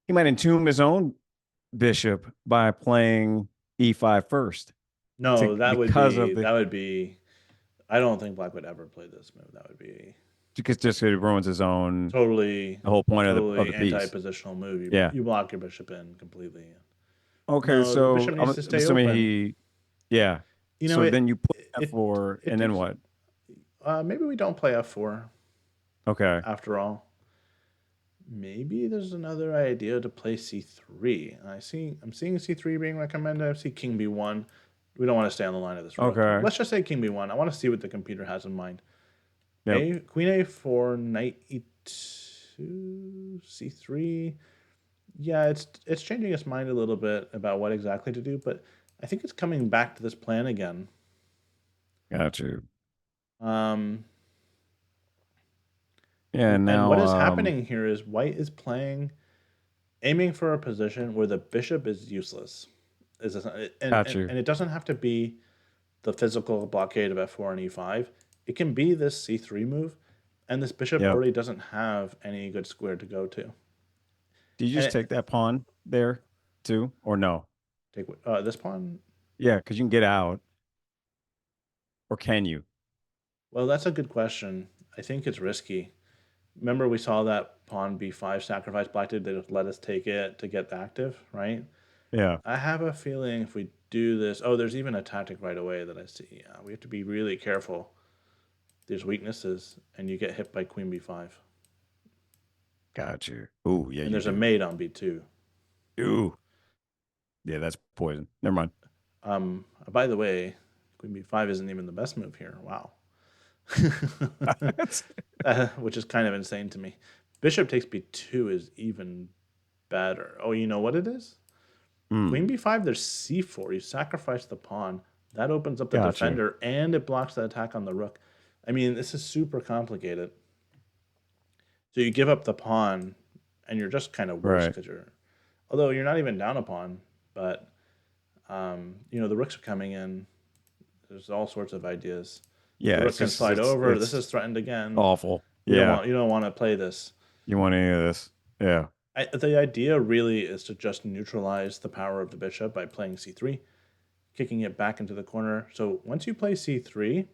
entomb his own bishop by playing e5 first No, because of the that would be. I don't think Black would ever play this move. That would be because just it ruins his own totally, the whole point of totally the piece. anti-positional move. Yeah. You block your bishop in completely. Okay, No, the so bishop I'm needs to stay assuming open. yeah. You know So then you play it f4 it and then takes. what? Maybe we don't play f4 Okay. after all. Maybe there's another idea to play c3. I'm seeing c3 being recommended. I see king b1. We don't want to stay on the line of this rook. Okay. Let's just say king b1. I want to see what the computer has in mind. Yep. Queen a4, knight e2, c3. Yeah, it's changing its mind a little bit about what exactly to do, but I think it's coming back to this plan again. Got you. Um, Yeah, and what now is happening here is white is aiming for a position where the bishop is useless. got you. And it doesn't have to be the physical blockade of f4 and e5. It can be this c3 move, and this bishop Yep. already doesn't have any good square to go to. Do you And just take that pawn there too, or no? take this pawn. Yeah, because you can get out, or can you? Well, that's a good question. I think it's risky. Remember, we saw that pawn b5 sacrifice black did. They just let us take it to get active, right? Yeah. I have a feeling if we do this, oh, there's even a tactic right away that I see. We have to be really careful. There's weaknesses, and you get hit by queen b5. Got you. Ooh, yeah, And you there's a do. mate on B2. Ooh, yeah, that's poison. Never mind. By the way, Queen B5 isn't even the best move here. Wow. That's Which is kind of insane to me. Bishop takes B2 is even better. Oh, you know what it is? mm, Queen B5, there's C4. You sacrifice the pawn. That opens up the got you. defender and it blocks the attack on the rook. I mean, this is super complicated. So you give up the pawn and you're just kind of worse Right. because although you're not even down a pawn, but the rooks are coming in. There's all sorts of ideas. The Yeah, rook it's can just slide over. This it's is threatened again. awful. You don't Yeah, want to play this. you want any of this? Yeah. The idea really is to just neutralize the power of the bishop by playing c3, kicking it back into the corner. So once you play c3,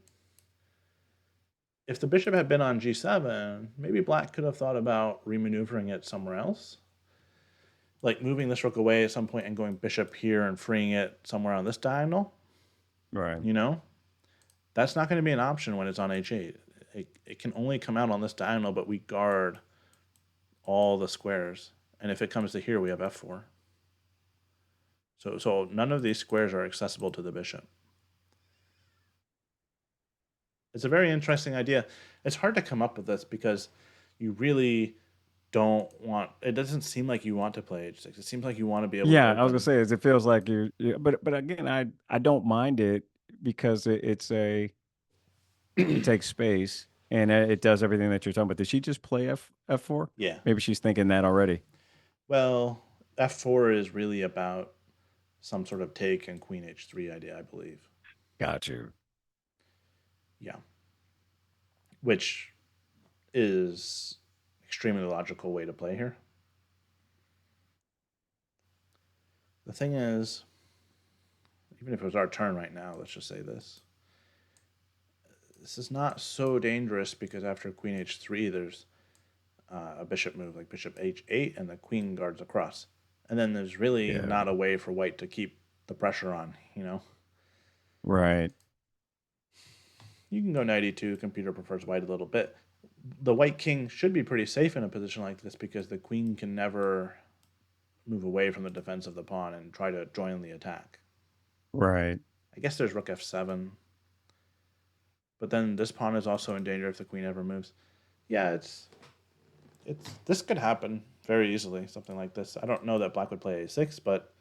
if the bishop had been on g7, maybe black could have thought about remaneuvering it somewhere else, like moving this rook away at some point and going bishop here and freeing it somewhere on this diagonal. Right. You know, that's not going to be an option when it's on h8. It can only come out on this diagonal, but we guard all the squares. And if it comes to here, we have f4. So none of these squares are accessible to the bishop. It's a very interesting idea. It's hard to come up with this because you really don't want. It doesn't seem like you want to play h6. It seems like you want to be able to Yeah, I was gonna open. say is it feels like you're, yeah, but again, I don't mind it because it takes space and it does everything that you're talking about. Did she just play f4? Yeah. Maybe she's thinking that already. Well, f4 is really about some sort of take and queen h3 idea, I believe. Got you. Yeah. Which is extremely logical way to play here. The thing is, even if it was our turn right now, let's just say this. This is not so dangerous because after queen h3, there's a bishop move like bishop h8 and the queen guards across. And then there's really Yeah. not a way for white to keep the pressure on, Right. You can go knight e2, computer prefers white a little bit. The white king should be pretty safe in a position like this because the queen can never move away from the defense of the pawn and try to join the attack. Right. I guess there's rook f7, but then this pawn is also in danger if the queen ever moves. Yeah, it's this could happen very easily, something like this. I don't know that black would play a6, but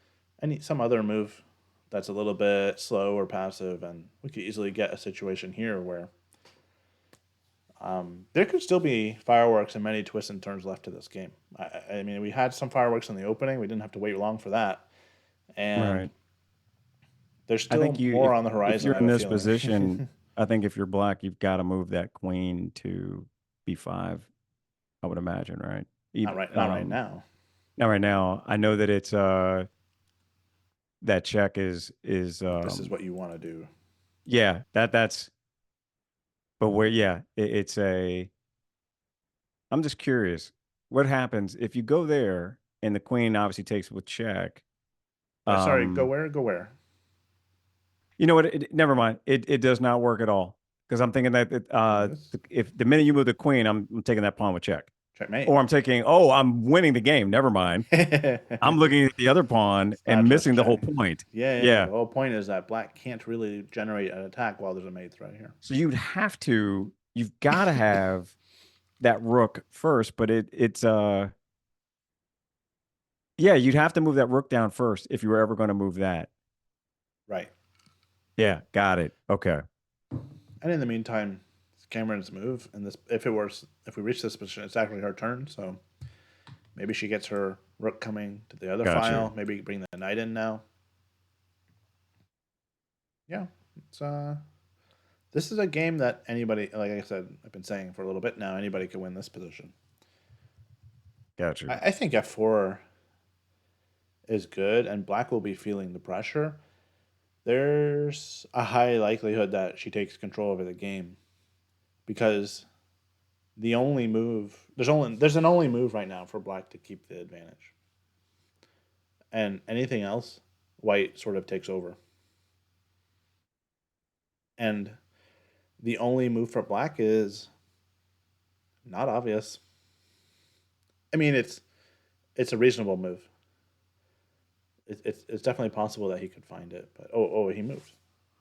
some other move that's a little bit slow or passive, and we could easily get a situation here where there could still be fireworks and many twists and turns left to this game. I mean, we had some fireworks in the opening. We didn't have to wait long for that, and Right. there's I think still more on the if horizon, you're I have in a this feeling. position, I think if you're black, you've got to move that queen to b5. I would imagine, right? Not Even right, not right now. not right now. I know that it's that check is But this is what you want to do. yeah, that's but where yeah, it's a I'm just curious. What happens if you go there and the queen obviously takes with check? Sorry, go Um, where? Go where? you know what? Never mind. It does not work at all because I'm thinking that This if the minute you move the queen, I'm taking that pawn with check, checkmate. or I'm taking I'm winning the game. Never mind. I'm looking at the other pawn It's not and just missing the whole check. point. Yeah. Yeah. The whole point is that black can't really generate an attack while there's a mate threat here. So you've got to have that rook first, but it's yeah, you'd have to move that rook down first if you were ever going to move that. Right. Yeah, got it. Okay. And in the meantime, it's Cameron's move, and this if we reach this position, it's actually her turn. So maybe she gets her rook coming to the other Got you. file. Maybe bring the knight in now. Yeah, it's this is a game that anybody, like I said, I've been saying for a little bit now, anybody can win this position. Got you. I think f4 is good, and black will be feeling the pressure. There's a high likelihood that she takes control over the game because there's an only move right now for black to keep the advantage, and anything else, white sort of takes over. And the only move for black is not obvious. I mean, it's a reasonable move. It's definitely possible that he could find it, but he moved.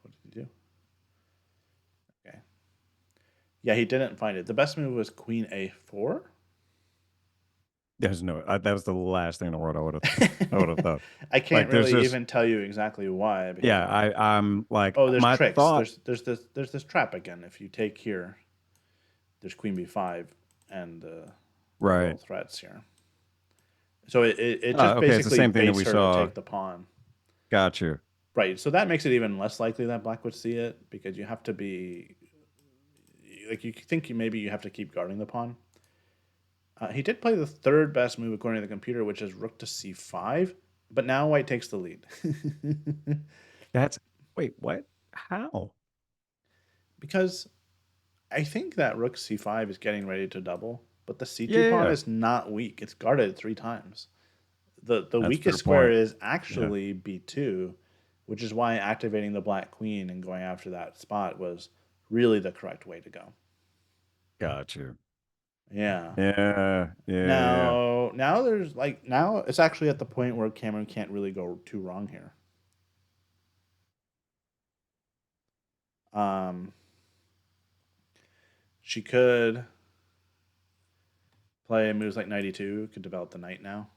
What did he do? Okay, yeah, he didn't find it. The best move was Queen A4. There's no. That was the last thing in the world I would have thought. I can't Like there's really this. even tell you exactly why because Yeah, I'm like oh, there's my tricks. thought. There's this trap again. If you take here, there's Queen B5 and the little Right. threats here. So it just Okay, it's the basically same thing that baits we her to saw. take the pawn. Got you. Right. So that makes it even less likely that black would see it because you have to be like you think maybe you have to keep guarding the pawn. He did play the third best move according to the computer, which is rook to c5, but now white takes the lead. That's wait, what? How? Because I think that rook c5 is getting ready to double, but the Yeah, c2 yeah, pawn yeah. is not weak. It's guarded 3 times. The That's a fair weakest square point. is Yeah. actually b2, which is why activating the black queen and going after that spot was really the correct way to go. Got you. Yeah. Yeah, yeah, yeah. Now there's like now it's actually at the point where Cameron can't really go too wrong here. Um, she could play moves like 92, could develop the knight now.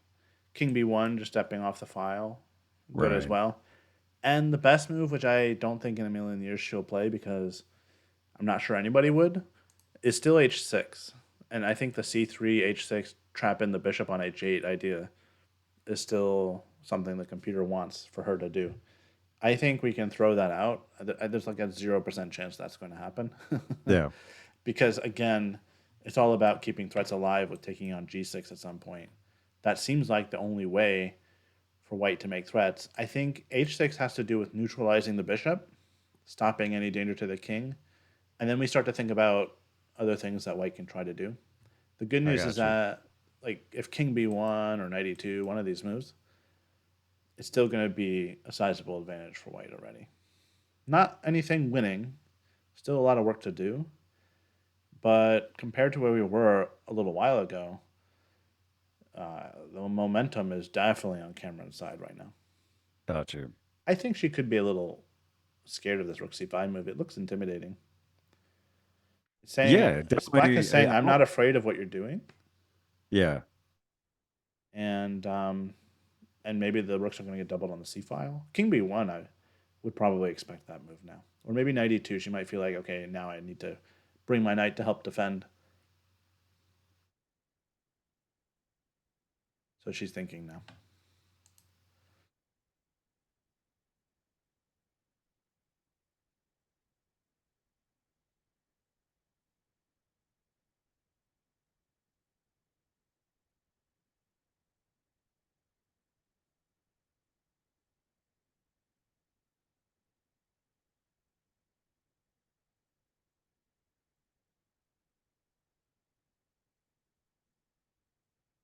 King b1, just stepping off the file, good as Right. well. And the best move, which I don't think in a million years she'll play because I'm not sure anybody would, is still h6. And I think the c3, h6, trap in the bishop on h8 idea is still something the computer wants for her to do. I think we can throw that out. There's like a 0% chance that's going to happen. Yeah. Because again, it's all about keeping threats alive with taking on g6 at some point. That seems like the only way for white to make threats. I think h6 has to do with neutralizing the bishop, stopping any danger to the king, and then we start to think about other things that white can try to do. The good I news is got you. that like if king b1 or knight e2, one of these moves, it's still going to be a sizable advantage for white already. Not anything winning, still a lot of work to do, but compared to where we were a little while ago, the momentum is definitely on Cameron's side right now. Got you. I think she could be a little scared of this rook c5 move. It looks intimidating. It's saying Yeah, it's black is definitely. saying I I'm don't. not afraid of what you're doing, Yeah. and maybe the rooks are going to get doubled on the c file. King b1, I would probably expect that move now, or maybe knight e2. She might feel like okay, now I need to bring my knight to help defend. So she's thinking now.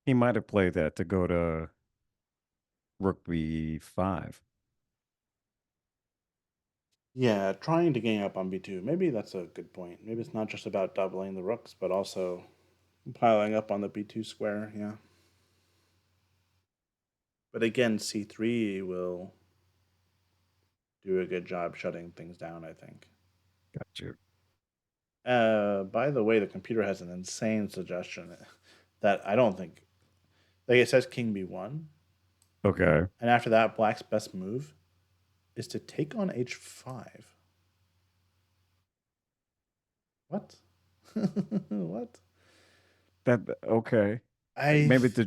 He might have played that to go to Rook B5. Yeah, trying to gang up on b2. Maybe that's a good point. Maybe it's not just about doubling the rooks, but also piling up on the b2 square. Yeah. But again, c3 will do a good job shutting things down, I think. Got you. By the way, the computer has an insane suggestion that I don't think. Like it says king b1, Okay. and after that, black's best move is to take on h5. What? What? That okay. I Maybe to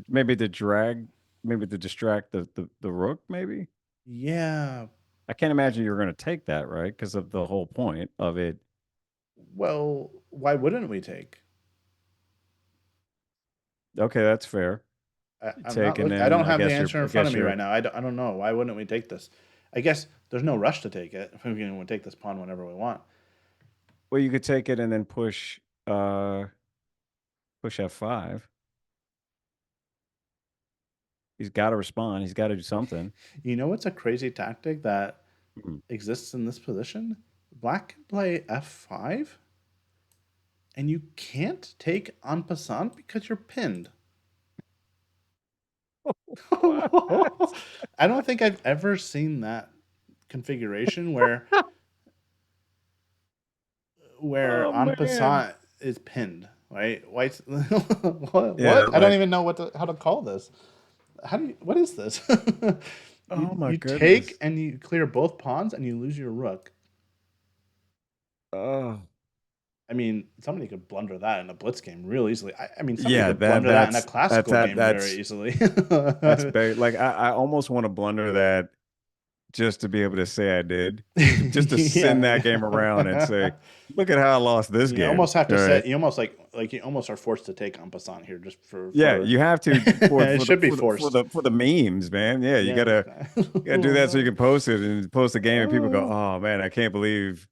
distract the rook, maybe? yeah. I can't I, imagine you're gonna take that, right? Because of the whole point of it. well, why wouldn't we take? Okay, that's fair. You I'm not take and look. I then don't have the answer I in front guess of me you're right now. I don't know. Why wouldn't we take this? I guess there's no rush to take it. We can take this pawn whenever we want. well, you could take it and then push F5. He's got to respond. He's got to do something. You know what's a crazy tactic that Mm. exists in this position? Black can play f5, and you can't take en passant because you're pinned. What? I don't think I've ever seen that configuration where Oh en man. passant is pinned, right? White's what? Yeah, I don't like, even know how to call this. What is this? oh my You take goodness. and you clear both pawns and you lose your rook. Oh. I mean, somebody could blunder that in a blitz game real easily. I mean, somebody Yeah, could blunder that in a classical game very that's easily. that's big. Like I almost want to blunder that just to be able to say I did, just to send that game around and say, Yeah. look at how I lost this You game. almost have All to right. set. You almost like you almost are forced to take en passant here just Yeah, for. you have to It should be forced. for the memes, man. Yeah, Yeah. you gotta do that so you can post it and post the game and people go, Oh. oh man, I can't believe,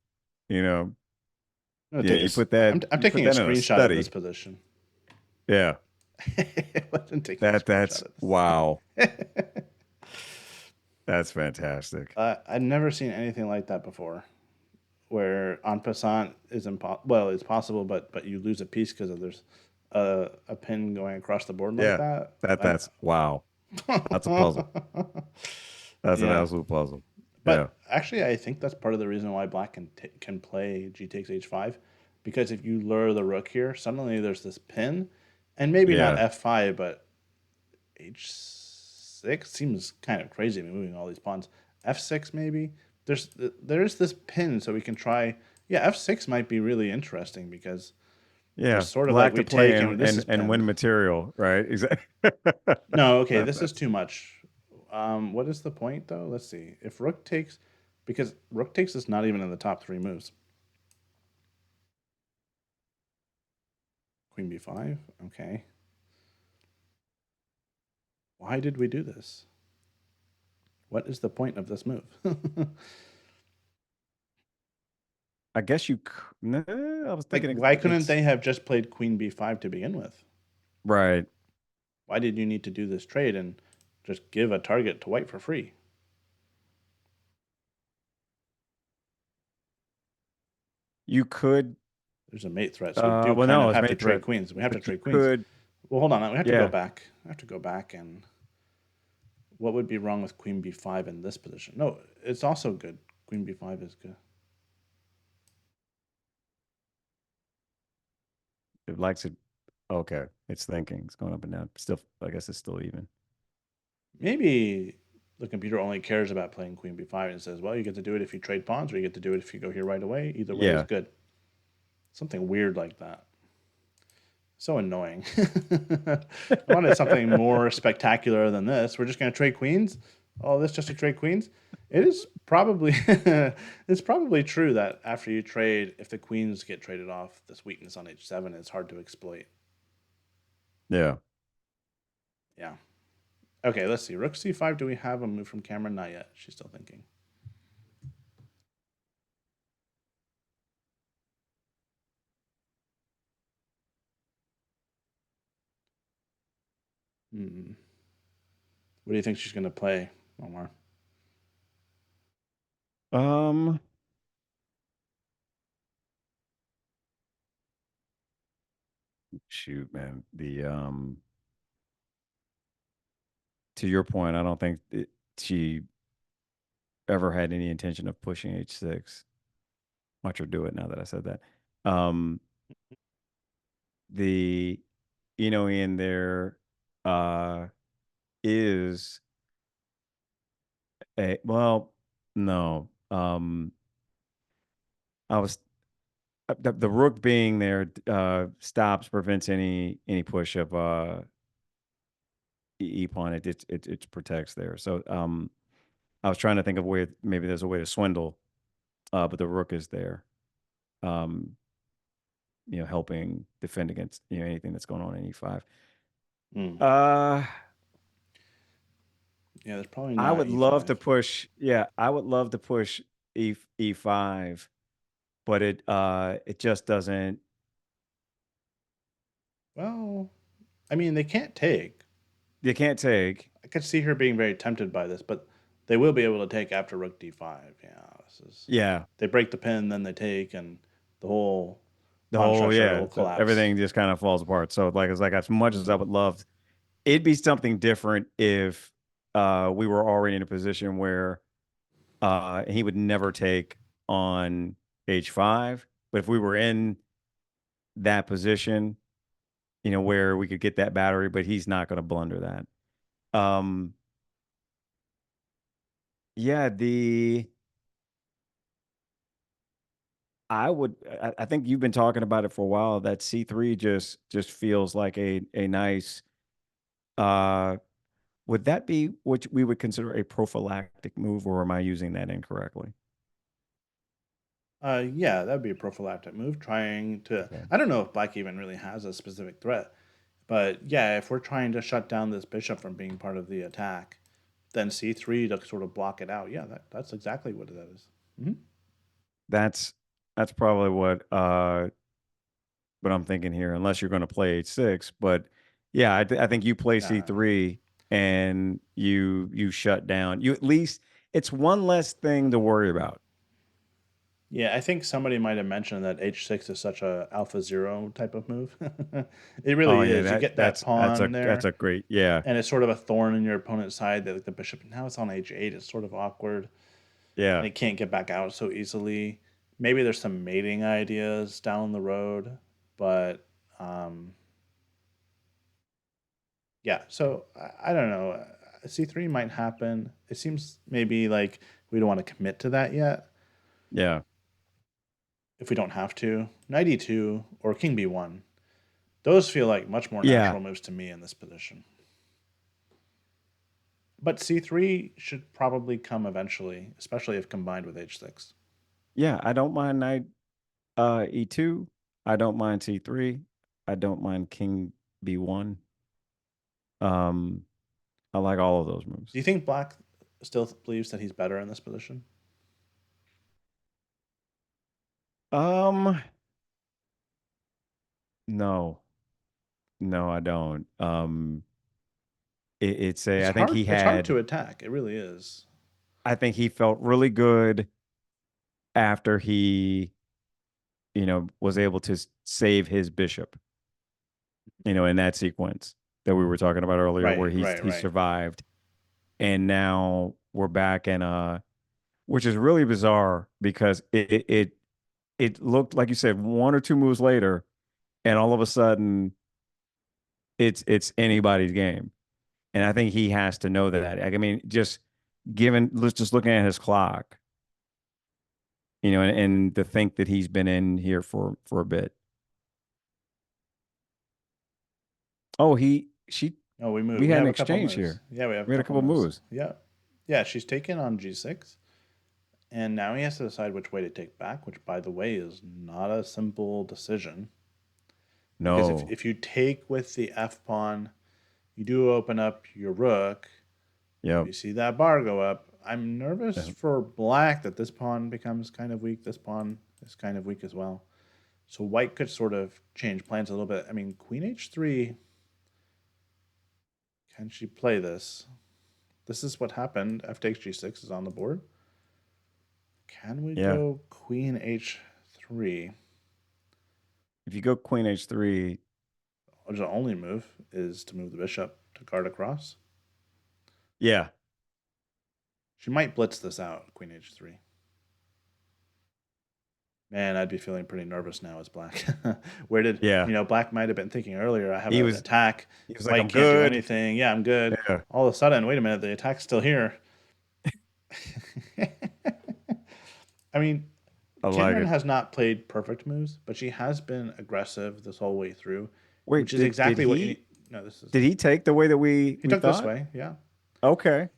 you know, I'm gonna yeah, take a. I'm you put taking a that in a screenshot of this study. position. Yeah, I wasn't taking a that's screenshot of wow. this. That's fantastic. I'd never seen anything like that before, where en passant is impossible. Well, it's possible, but you lose a piece because of there's a pin going across the board like Yeah, that. that's wow. That's a puzzle. That's an Yeah, absolute puzzle. Yeah. but actually, I think that's part of the reason why Black can play G takes H5, because if you lure the rook here, suddenly there's this pin, and maybe not Yeah. F5, but H6 seems kind of crazy moving all these pawns. F6 maybe. There's this pin, so we can try. Yeah, F6 might be really interesting because Yeah. there's sort of like Black to we play take and this is and pinned. win material, right? Exactly. No, okay, That this is that's too much. What is the point though? Let's see. If Rook takes, because Rook takes is not even in the top three moves. Queen B5. Okay. Why did we do this? What is the point of this move? I guess no, I was Like, thinking why couldn't it's they have just played Queen B5 to begin with? right. Why did you need to do this trade and just give a target to white for free? You could There's a mate threat, so we do well kind no, of it's have to mate trade threat, queens. We have to but you trade queens. could Well, hold on. We have to go yeah. back. I have to go back and what would be wrong with Queen B5 in this position? No, it's also good. Queen B5 is good. It likes it. Okay. It's thinking. It's going up and down. Still I guess it's still even. Maybe the computer only cares about playing Queen B5 and says, well, you get to do it if you trade pawns, or you get to do it if you go here right away. Either way is Yeah. good. Something weird like that. So annoying. I wanted something more spectacular than this. We're just going to trade queens. Oh, this just to trade queens. It is probably it's probably true that after you trade, if the queens get traded off, this weakness on H7 is hard to exploit. Yeah. Yeah. Okay, let's see. Rook C5. Do we have a move from Cameron? Not yet. She's still thinking. Hmm. What do you think she's going to play, Omar? Um shoot, man. The to your point, I don't think she ever had any intention of pushing H6. Watch her do it now that I said that. Um, the in there uh, is a well, no. I was the rook being there stops prevents any push of e pawn. It protects there. So I was trying to think of a way maybe there's a way to swindle, but the rook is there. Um, helping defend against anything that's going on in e5. Hmm. Uh, Yeah, there's probably I not would love to E5. push. Yeah, I would love to push e5, but it just doesn't. Well, I mean, they can't take. You can't take. I could see her being very tempted by this, but they will be able to take after Rook D5. Yeah, this is. Yeah, They break the pin, then they take, and the whole the pawn whole structure yeah, will collapse. everything just kind of falls apart. So like it's like as much as I would love it'd be something different if we were already in a position where he would never take on H5. But if we were in that position, where we could get that battery, but he's not going to blunder that. Yeah, I think you've been talking about it for a while. That C3 just feels like a nice. Uh, would that be what we would consider a prophylactic move, or am I using that incorrectly? Yeah, that'd be a prophylactic move. Trying to, Okay. I don't know if black even really has a specific threat, but yeah, if we're trying to shut down this bishop from being part of the attack, then c3 to sort of block it out. Yeah, that's exactly what that is. Mm-hmm. That's that's probably what I'm thinking here, unless you're going to play H6. But yeah, I think you play Yeah, C3 and you shut down. You at least it's one less thing to worry about. yeah. I think somebody might have mentioned that h6 is such a alpha zero type of move. It Oh really yeah, is. You that get that that's that's a pawn that's there, a great yeah. and it's sort of a thorn in your opponent's side that like, the bishop now it's on h8. It's sort of awkward, and Yeah. it can't get back out so easily. Maybe there's some mating ideas down the road, but um, yeah. So I don't know. C3 might happen. It seems maybe like we don't want to commit to that yet. Yeah. If we don't have to, knight e2 or king b1. Those feel like much more Yeah. natural moves to me in this position. But c3 should probably come eventually, especially if combined with h6. Yeah, I don't mind knight E2. I don't mind C3. I don't mind king B1. Um I like all of those moves. Do you think black still believes that he's better in this position? Um no. No, I don't. It's a It's I think hard. he It's hard had to attack. It really is. I think he felt really good after he, was able to save his bishop, in that sequence that we were talking about earlier where Right, right, he right. survived. And now we're back in which is really bizarre because it looked like you said one or two moves later and all of a sudden it's anybody's game. And I think he has to know that. I mean, let's just looking at his clock, and to think that he's been in here for a bit. Oh, Oh, we move. we We had an have a couple exchange moves. here. Yeah, we have a We had a couple couple moves. moves. Yeah, yeah. She's taken on g6, and now he has to decide which way to take back. Which, by the way, is not a simple decision because No. if you take with the f pawn, you do open up your rook. Yep. You see that bar go up. I'm nervous Yeah. for black that this pawn becomes kind of weak. This pawn is kind of weak as well. So white could sort of change plans a little bit. I mean, queen h3. Can she play this? This is what happened. F takes g6 is on the board. Can we Yeah. go queen h3? If you go queen h3, The only move is to move the bishop to guard across. yeah. She might blitz this out, queen h3. Man, I'd be feeling pretty nervous now as black. Where did, Yeah. black might have been thinking earlier, I have He an was attack. he was like, White I'm can't do good. anything. Yeah, I'm good. Yeah. All of a sudden, wait a minute, the attack's still here. I mean, I like Cameron it. has not played perfect moves, but she has been aggressive this whole way through, which Wait, is did exactly what you he need. No, this is did he take the way that we he we took this thought? way. Yeah, Okay.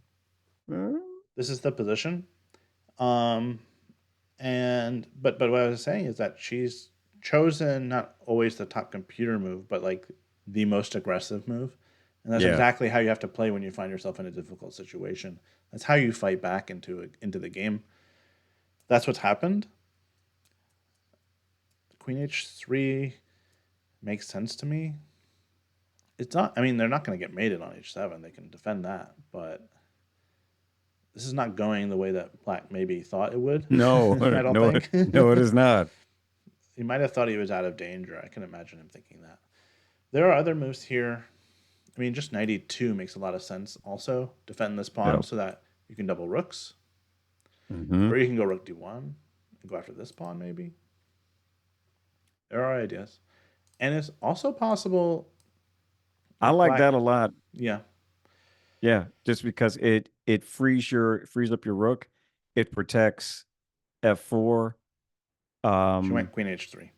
this is the position. Um, and but what I was saying is that she's chosen not always the top computer move, but like the most aggressive move, and that's Yeah. exactly how you have to play when you find yourself in a difficult situation. That's how you fight back into the game. That's what's happened. Queen h3 makes sense to me. It's not. I mean, they're not going to get mated on h7. They can defend that, but this is not going the way that black maybe thought it would. No, I don't no, think. no, it is not. He might have thought he was out of danger. I can imagine him thinking that. There are other moves here. I mean, just 92 makes a lot of sense. Also, defend this pawn Yep. so that you can double rooks, Hmm. or you can go rook d1 and go after this pawn. Maybe there are ideas, and it's also possible I if like black. that a lot. Yeah, Yeah, just because it frees up your rook. It protects f4. she went Um, queen h3.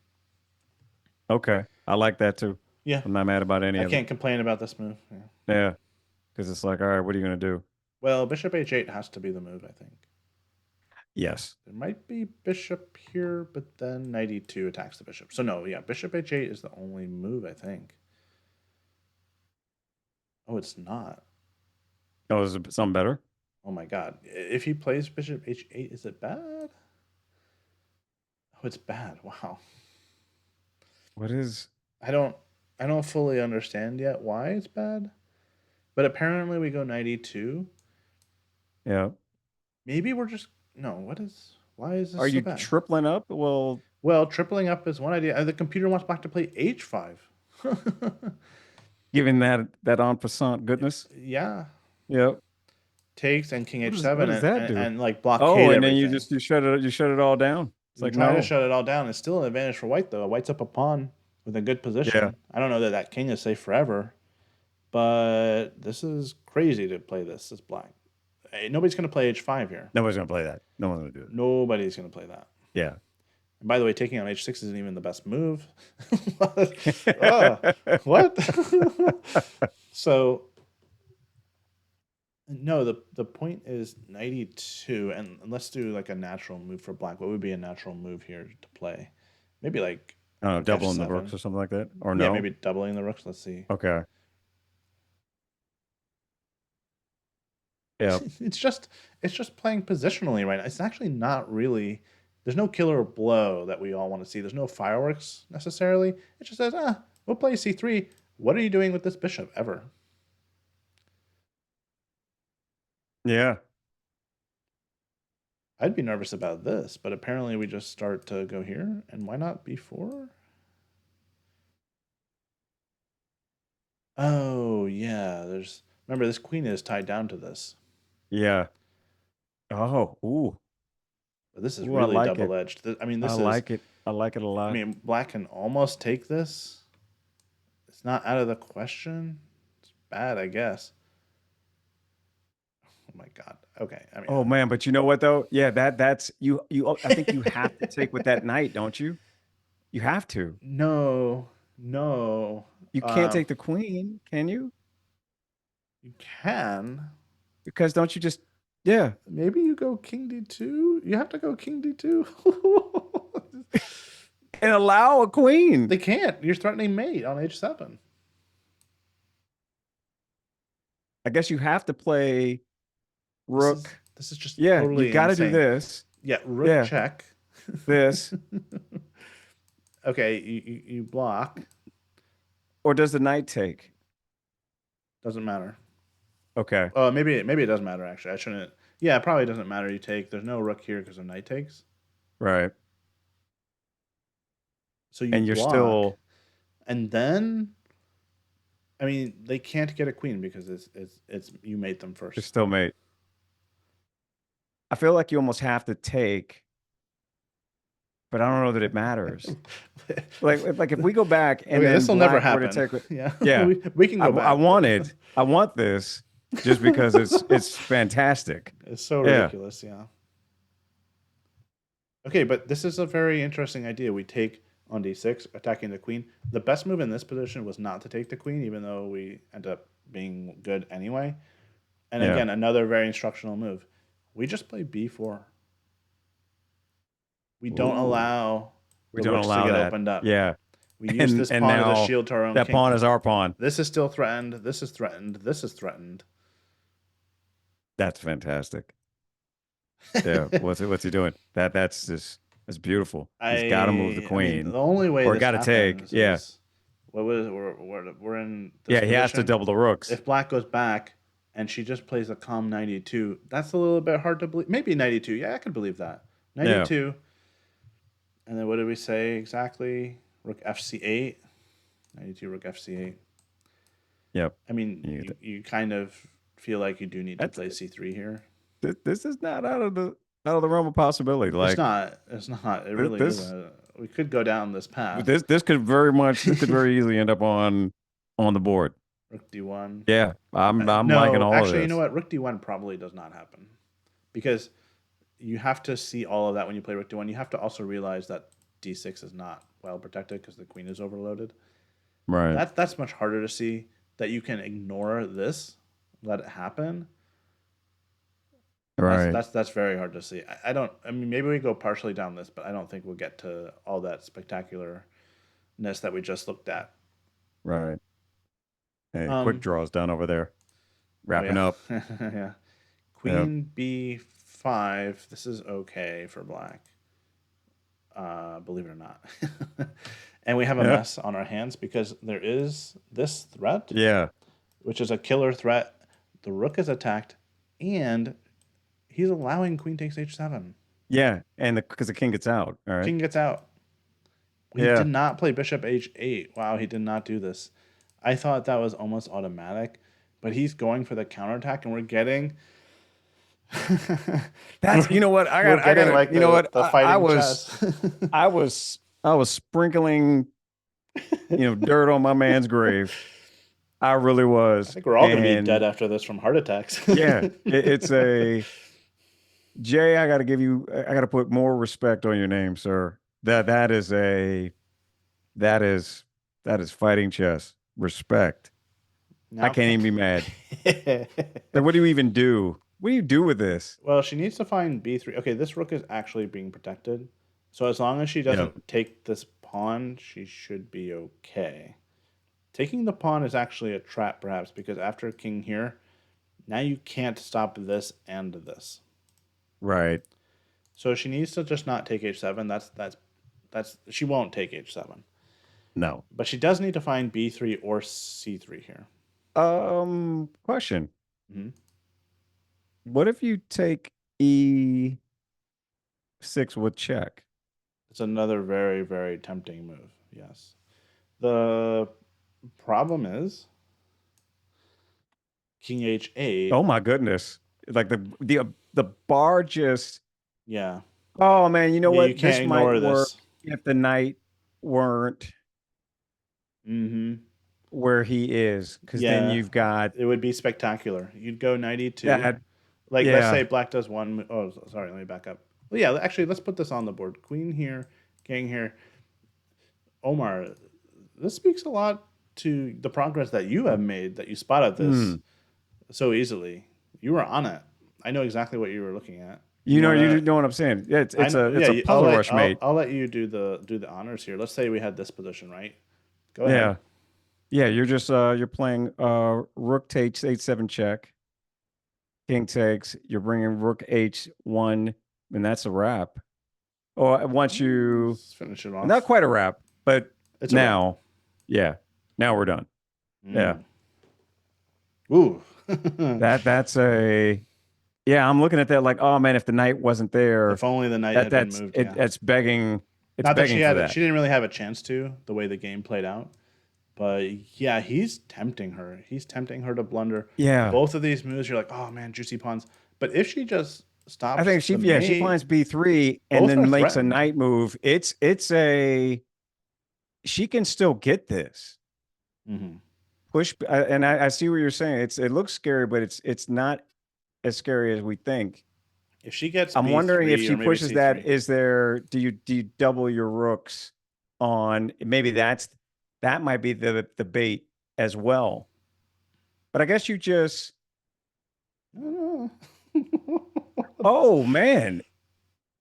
okay. I like that too. Yeah, I'm not mad about any I of it. can't complain about this move. Yeah. Yeah, because it's like, all right, what are you gonna do? Well, bishop h8 has to be the move, I think. Yes. There might be bishop here, but then 92 attacks the bishop. So no, yeah, bishop h8 is the only move, I think. Oh, it's not. Oh, is it something better? Oh my god. If he plays bishop h8, is it bad? Oh, it's bad. Wow. What is? I don't I don't fully understand yet why it's bad. But apparently we go 92. Yeah. Maybe we're just no, why is this Are so you bad? tripling up? Well, Well, tripling up is one idea. The computer wants black to play h5. given that en passant goodness. Yeah. Yep. Takes and king What h7 does and, that and, do? and like Oh, blockade and then everything. you shut it all down. It's We like try to no. shut it all down. It's still an advantage for white, though. White's up a pawn with a good Yeah. position. I don't know that that king is safe forever, but this is crazy to play this as black. Nobody's going to play h5 here. Nobody's gonna play that. No one's gonna do it. Nobody's going to play that. Yeah. And by the way, taking on h6 isn't even the best move. Oh, what? So, no, the point is 92, and let's do like a natural move for black. What would be a natural move here to play? Maybe like I don't know, rook doubling the rooks f7. or something like that. Or Yeah, no? maybe doubling the rooks. Let's see. Okay. Yeah. It's just playing positionally right now. It's actually not really. There's no killer blow that we all want to see. There's no fireworks necessarily. It just says, we'll play c3. What are you doing with this bishop ever? Yeah. I'd be nervous about this, but apparently we just start to go here, and why not b4? Oh yeah, remember this queen is tied down to this. Yeah. Oh, ooh. But this is Ooh, I really like it. double-edged. I mean, I this is. like it. I like it a I lot. mean, black can almost take this. It's not out of the question. It's bad, I guess. Oh my god. Okay. I mean, Oh man, but you know what though? Yeah, that's you I think you have to take with that knight, don't you? You have to. no, no. You can't take the queen, can you? You can. Because don't you just yeah. Maybe you go king d2. You have to go king d2. And allow a queen. They can't. You're threatening mate on h7. I guess you have to play rook. This is just Yeah, you totally got to do insane. this. Yeah, rook Yeah, check. this. Okay, you block. Or does the knight take? Doesn't matter. Okay. Oh, maybe it does matter actually. I shouldn't. Yeah, it probably doesn't matter. You take. There's no rook here because of knight takes. Right. So you And you're block, still and then I mean they can't get a queen because it's you made them you're first. still mate. I feel like you almost have to take, but I don't know that it matters. Like if we go back and Okay, then this will never black were to happen. take Yeah, yeah. we can go back. I want this just because it's fantastic. It's so Yeah. ridiculous. Yeah. Okay, but this is a very interesting idea. We take on d6, attacking the queen. The best move in this position was not to take the queen, even though we end up being good anyway. And Yeah. again, another very instructional move. We just play b4. We don't Ooh. allow We the don't rooks to allow get that. opened up. Yeah. We use this And pawn as a now shield to our own that king. pawn is our pawn. This is still threatened. This is threatened. This is threatened. That's fantastic. Yeah. What's he doing? That's beautiful. He's got to move the I queen. mean, the only way or this got to take. happens Yeah. is what was we're in this Yeah. He has to position. double the rooks. If black goes back and she just plays a calm 92, that's a little bit hard to believe. Maybe 92. Yeah, I could believe that. 92. And then what did we say exactly? Rook fc8. 92 rook fc8. Yep. I mean, You, you kind of feel like you do need to that's play c3 here. this is not out of the realm of possibility. It's Like not. It's not. It really this isn't. We could go down this path. this could very easily end up on the board. Rook d1. Yeah, I'm liking No, all of actually, you know this. what? Rook d1 probably does not happen because you have to see all of that when you play Rook d1. You have to also realize that d6 is not well protected because the queen is overloaded. Right. That's much harder to see. That you can ignore this, let it happen. Right. That's very hard to see. I don't. I mean, maybe we go partially down this, but I don't think we'll get to all that spectacularness that we just looked at. Right. Hey, quick Um. draws down over there. Oh Wrapping yeah. up. Yeah. Yep. Queen b5. This is okay for black. Believe it or not. And we have a Yep. mess on our hands because there is this threat, Yeah. which is a killer threat. The rook is attacked, and he's allowing queen takes h7. Yeah. And because the king gets out. All right. King gets out. He Yeah. did not play bishop h8. Wow, he did not do this. I thought that was almost automatic, but he's going for the counterattack, and we're getting That's you know what I we're got. I got getting to. like You know what the I fighting was. chess. I was sprinkling dirt on my man's grave. I really I was. think we're all gonna be dead And after this from heart attacks. yeah, it's a Jay. I got to give you. I got to put more respect on your name, sir. That is a that is that is fighting chess. Respect. I Now, can't even be mad. Like, what do you even do? What do you do with this? well, she needs to find b3. Okay, this rook is actually being protected, so as long as she Yeah. doesn't take this pawn, she should be okay. Taking the pawn is actually a trap, perhaps, because after king here, now you can't stop this and this. Right. So she needs to just not take h7. That's she won't take h7, No. but she does need to find b3 or c3 here. Question. Hmm. What if you take E6 with check? It's another very, very tempting move. Yes. The problem is king h8. Oh my goodness. Like the bar just Yeah. oh man, you know Yeah, you what? This can't might ignore work this. if the knight weren't Mm-hmm. where he is, because then Yeah. you've got It would be spectacular. You'd go knight e2. that. Like, let's say Yeah. black does one. Oh, sorry. Let me back up. Well, yeah, actually, let's put this on the board. Queen here, king here. Omar, this speaks a lot to the progress that you have made, that you spotted this Hmm. so easily. You were on it. I know exactly what you were looking at. You You know, want you to? know what I'm saying. Yeah, I know. it's Yeah, a puzzle rush, mate. I'll let you do the honors here. Let's say we had this position, right? Go ahead. Yeah. Yeah, you're just you're playing rook takes h7 check, king takes, you're bringing rook h1, and that's a wrap. Or once you Let's finish it not off. quite a wrap, but It's a wrap. now, yeah, now we're done. Yeah. Ooh. That's a yeah, I'm looking at that like, oh man, if the knight wasn't there, If only the knight had been moved. Yeah. that's begging Not that begging for that. she didn't really have a chance to, the way the game played out. But yeah, he's tempting her. He's tempting her to blunder. Yeah. Both of these moves, you're like, oh man, juicy pawns. But if she just stops, I think she the she mate, finds B3 and both are then makes a threatened. knight move. It's a she can still get this. Mhm. Push and I see what you're saying. It looks scary, but it's not as scary as we think. If she gets I'm wondering if B3 she or maybe pushes that, C3. is there do you double your rooks on maybe that might be the bait as well. But I guess you just I don't know. oh man.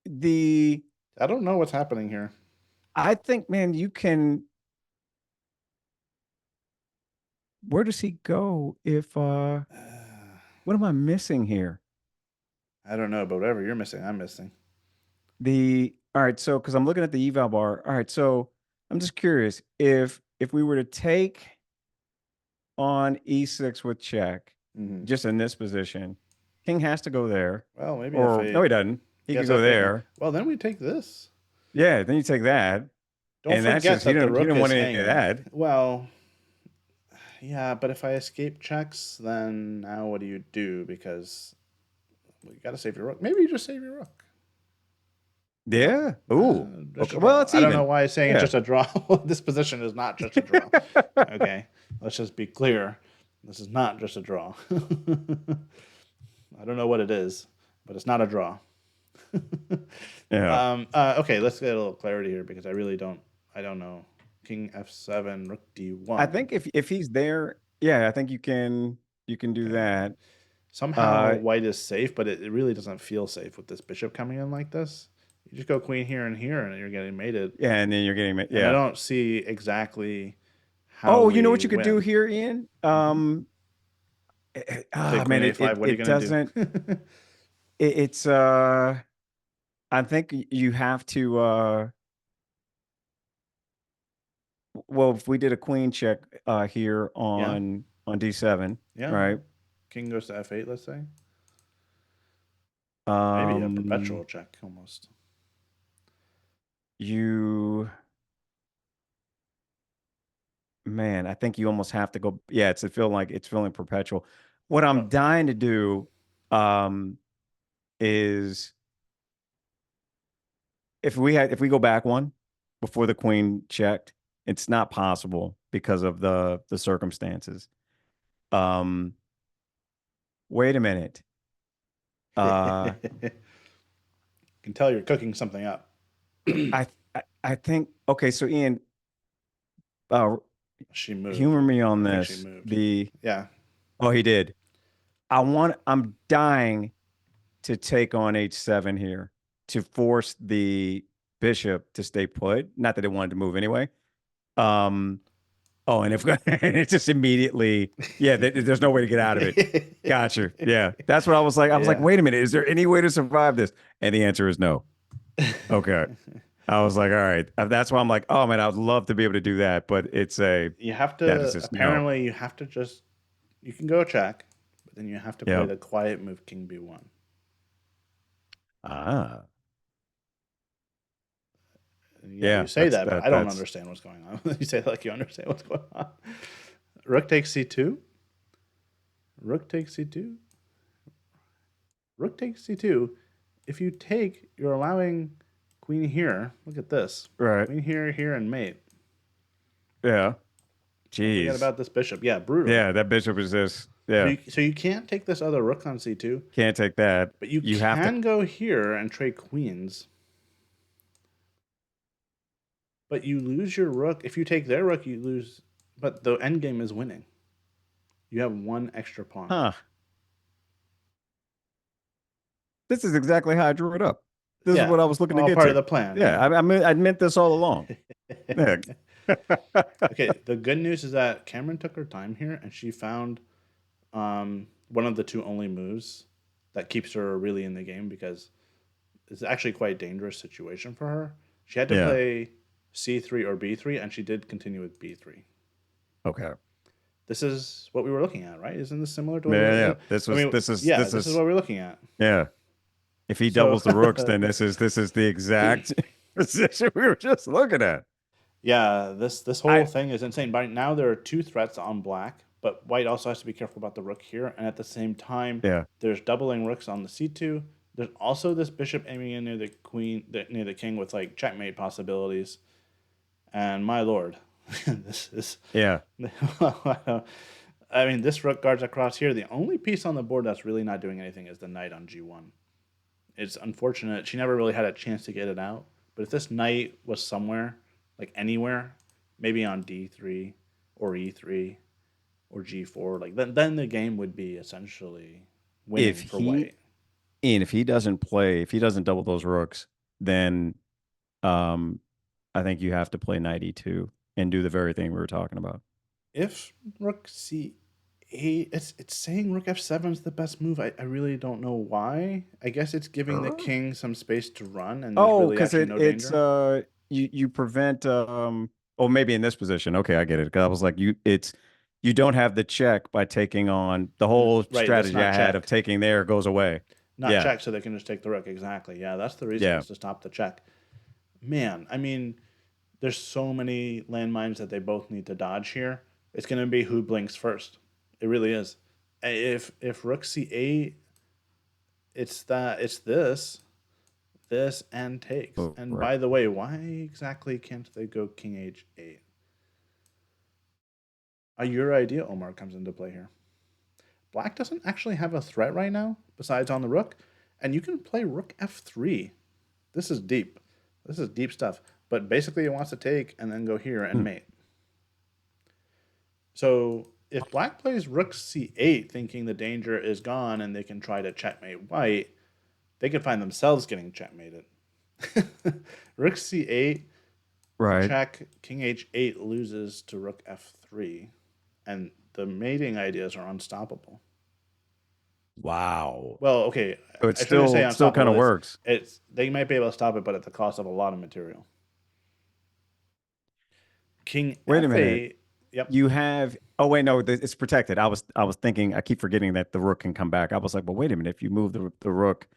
I don't know what's happening here. I think man, you can where does he go if what am I missing here? I don't know, but whatever you're missing, I'm missing. All right, so because I'm looking at the eval bar. All right, so I'm just curious if we were to take on e6 with check, Mhm. just in this position, king has to go there. Well, maybe Or if no, he doesn't. He could guess go if there. well, then we take this. Yeah, then you take that. Don't And that's forget just he that the didn't rook want is any of hanging. that. Well, Yeah, but if I escape checks, then now what do you do? Because well, you got to save your rook. Maybe you just save your rook. No, Yeah. Ooh. just a Okay. Well, draw. it's I don't know even. why it's saying Yeah. just a draw. This position is not just a draw. Okay, let's just be clear. This is not just a draw. I don't know what it is, but it's not a draw. Yeah. Okay, let's get a little clarity here because I really don't. I don't know. King f7, rook I d1. think if he's there, yeah, I think you can do Okay. that. Somehow Uh, white is safe, but it really doesn't feel safe with this bishop coming in like this. You just go queen here and you're getting mated. yeah, and then you're getting And I yeah. don't see exactly how Oh, you know what we you could do win. here, Ian? Hmm. Take queen Man, a5. What are you it gonna do? doesn't. It's I think you have to. Well, if we did a queen check here Yeah, on d7, yeah. right? King goes to f8. Let's say maybe a Um, perpetual check almost. you Man, I think you almost have to go. Yeah, it's feeling perpetual. What Oh, I'm dying to do is if we go back one before the queen checked, it's not possible because of the circumstances. Um, Wait a minute. Uh, can tell you're cooking something up. I think okay. So Ian, uh, She moved. humor me on I think she this. moved. The Yeah. Oh, he did. I'm dying to take on h7 here to force the bishop to stay put. Not that it wanted to move anyway. Um, oh, and if it's just immediately, yeah, there's no way to get out of it. Gotcha. Yeah, that's what I was like. I was like, Yeah. wait a minute, is there any way to survive this? And the answer is no. Okay. I was like, all right. That's why I'm like, oh man, I would love to be able to do that, but You have that is to, just no. apparently, you have to just, you can go check, but then you have to play Yeah. the quiet move King B1. Ah. Yeah, you Yeah. say that, but I don't That's understand what's going on. You say it like you understand what's going on. Rook takes c2. Rook takes c2. Rook takes c2. If you take, you're allowing queen here. Look at this. right. Queen here, here, and mate. Yeah. Don't forget Jeez. about this bishop. Yeah, brutal. Yeah, that bishop is this. Yeah. So you can't take this other rook on c2, Can't take that. but you You have to can go here and trade queens. But you lose your rook. If you take their rook, you lose. But the endgame is winning. You have one extra pawn. huh. This is exactly how I drew it up. This is Yeah, what I was looking to all get part of to. the plan. Yeah, Yeah. I meant this all along. Yeah. Okay. The good news is that Cameron took her time here, and she found one of the two only moves that keeps her really in the game because it's actually quite a dangerous situation for her. She had to Yeah. play c3 or b3, and she did continue with b3. Okay. This is what we were looking at, right? Isn't this similar to what we Yeah, yeah. were? I mean, yeah, This this is is what we're looking at. yeah. If he So, doubles the rooks, then this is the exact position we were just looking at. yeah, this whole I thing is insane. Right now, there are two threats on black, but white also has to be careful about the rook here. And at the same time, Yeah. there's doubling rooks on the c2. There's also this bishop aiming in near the queen, near the king with like checkmate possibilities. And my lord, this is. Yeah. I mean, this rook guards across here. The only piece on the board that's really not doing anything is the knight on g1. It's unfortunate. She never really had a chance to get it out. But if this knight was somewhere, like anywhere, maybe on d3 or e3 or g4, like then the game would be essentially If winning for he white. and if he doesn't double those rooks, then um I think you have to play knight e2 and do the very thing we were talking about. If rook c8, it's saying rook f7 is the best move. I really don't know why. I guess it's giving the king some space to run, and there's Oh, really because actually no it's danger. you prevent oh maybe in this position. Okay, I get it. 'Cause I was like you don't have the check by taking on the whole Right, that's strategy not I had of check. taking there goes away. Not Yeah. check, so they can just take the rook. Exactly. Yeah, that's the reason Yeah. is to stop the check. Man, I mean, there's so many landmines that they both need to dodge here. It's going to be who blinks first. It really is. If rook c8, it's this and takes. Oh, And right. by the way, why exactly can't they go king h8? Your idea, Omar, comes into play here. Black doesn't actually have a threat right now, besides on the rook, and you can play rook f3. This is deep. This is deep stuff. But basically, it wants to take and then go here and Hmm. mate. So if black plays rook c8, thinking the danger is gone and they can try to checkmate white, they could find themselves getting checkmated. Rook c8, Right. check, king h8 loses to rook f3, and the mating ideas are unstoppable. Wow. Well, okay, So it I shouldn't say still kind unstoppable. of works. It's they might be able to stop it, but at the cost of a lot of material. King Wait a minute. f8. Yep. You have. Oh wait, no, it's protected. I was thinking. I keep forgetting that the rook can come back. I was like, well, wait a minute. If you move the rook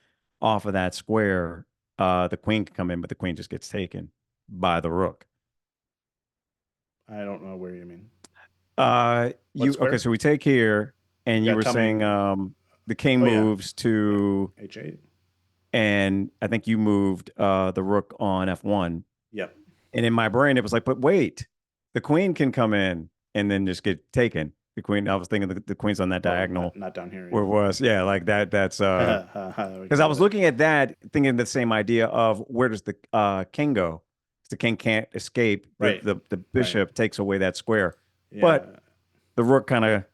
off of that square, the queen can come in, but the queen just gets taken by the rook. I don't know where you mean. What You okay? square? So we take here, and you Yeah, were tell saying me. the king Oh yeah, moves to, h8. and I think you moved the rook on f1. Yep. And in my brain, it was like, but wait, the queen can come in and then just get taken. The queen, I was thinking the queen's on that Well, diagonal not down here. where it was. Yeah, like that. That's We because can I do was that. looking at that, thinking the same idea of where does the king go? 'Cause the king can't escape. The, Right. the the Right. bishop takes away that square, but Yeah. the rook kind of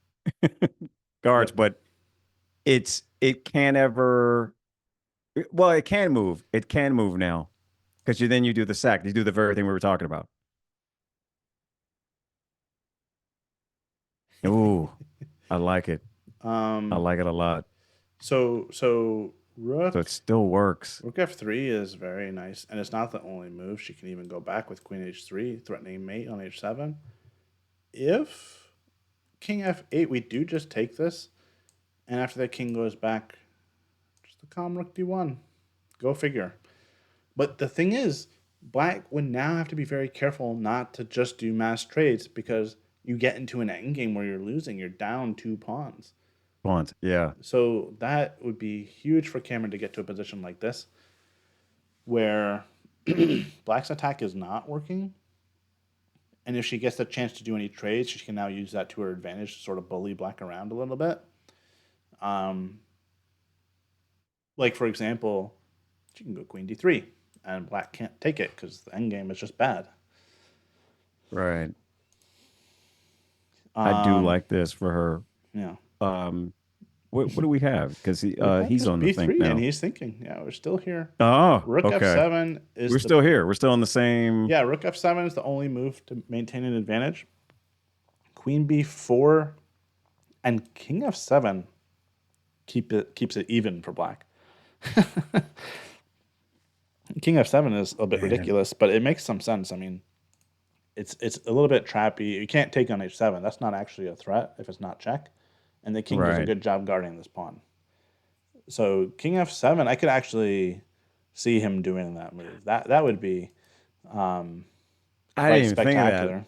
guards. Yep. But it can't ever. Well, it can move. It can move now because then you do the sack. You do the very thing we were talking about. Ooh, I like it. I Um. like it a lot. So So rook it still works. rook f3 is very nice, and it's not the only move. She can even go back with queen h3, threatening mate on h7. If king f8, we do just take this, and after the king goes back, just a calm rook d1. Go figure. But the thing is, black would now have to be very careful not to just do mass trades because you get into an endgame where you're losing. You're down 2 pawns. Blunt. Yeah. So that would be huge for Cameron to get to a position like this where black's attack is not working. And if she gets the chance to do any trades, she can now use that to her advantage to sort of bully black around a little bit. Um, like, for example, she can go queen d3, and black can't take it because the endgame is just bad. Right. I do Um, like this for her. yeah. What do we have? Because We have he's just on the thing b3, and now. he's thinking, yeah, we're still here. Oh, Rook okay. f7 is We're the still here. We're still on the same. yeah. Rook f7 is the only move to maintain an advantage. Queen b4 and king f7 keeps it even for black. King f7 is a bit Man. ridiculous, but it makes some sense. I mean, it's a little bit trappy. You can't take on h7. That's not actually a threat if it's not check, and the king does a Right. good job guarding this pawn. So king f7, I could actually see him doing that move. That would be I didn't quite even think of that. spectacular.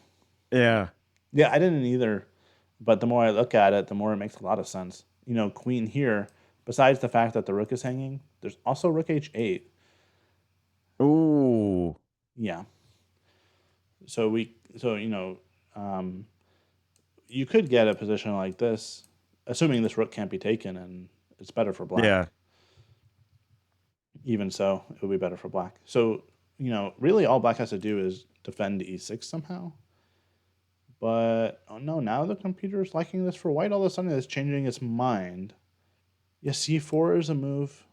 Yeah. Yeah, I didn't either, but the more I look at it, the more it makes a lot of sense. You know, queen here. Besides the fact that the rook is hanging, there's also rook h8. Ooh. Yeah. So you could get a position like this, assuming this rook can't be taken, and it's better for black. Yeah. Even so, it would be better for black. So really, all black has to do is defend e6 somehow. But oh no, now the computer is liking this for white. All of a sudden, it's changing its mind. Yeah, c4 is a move.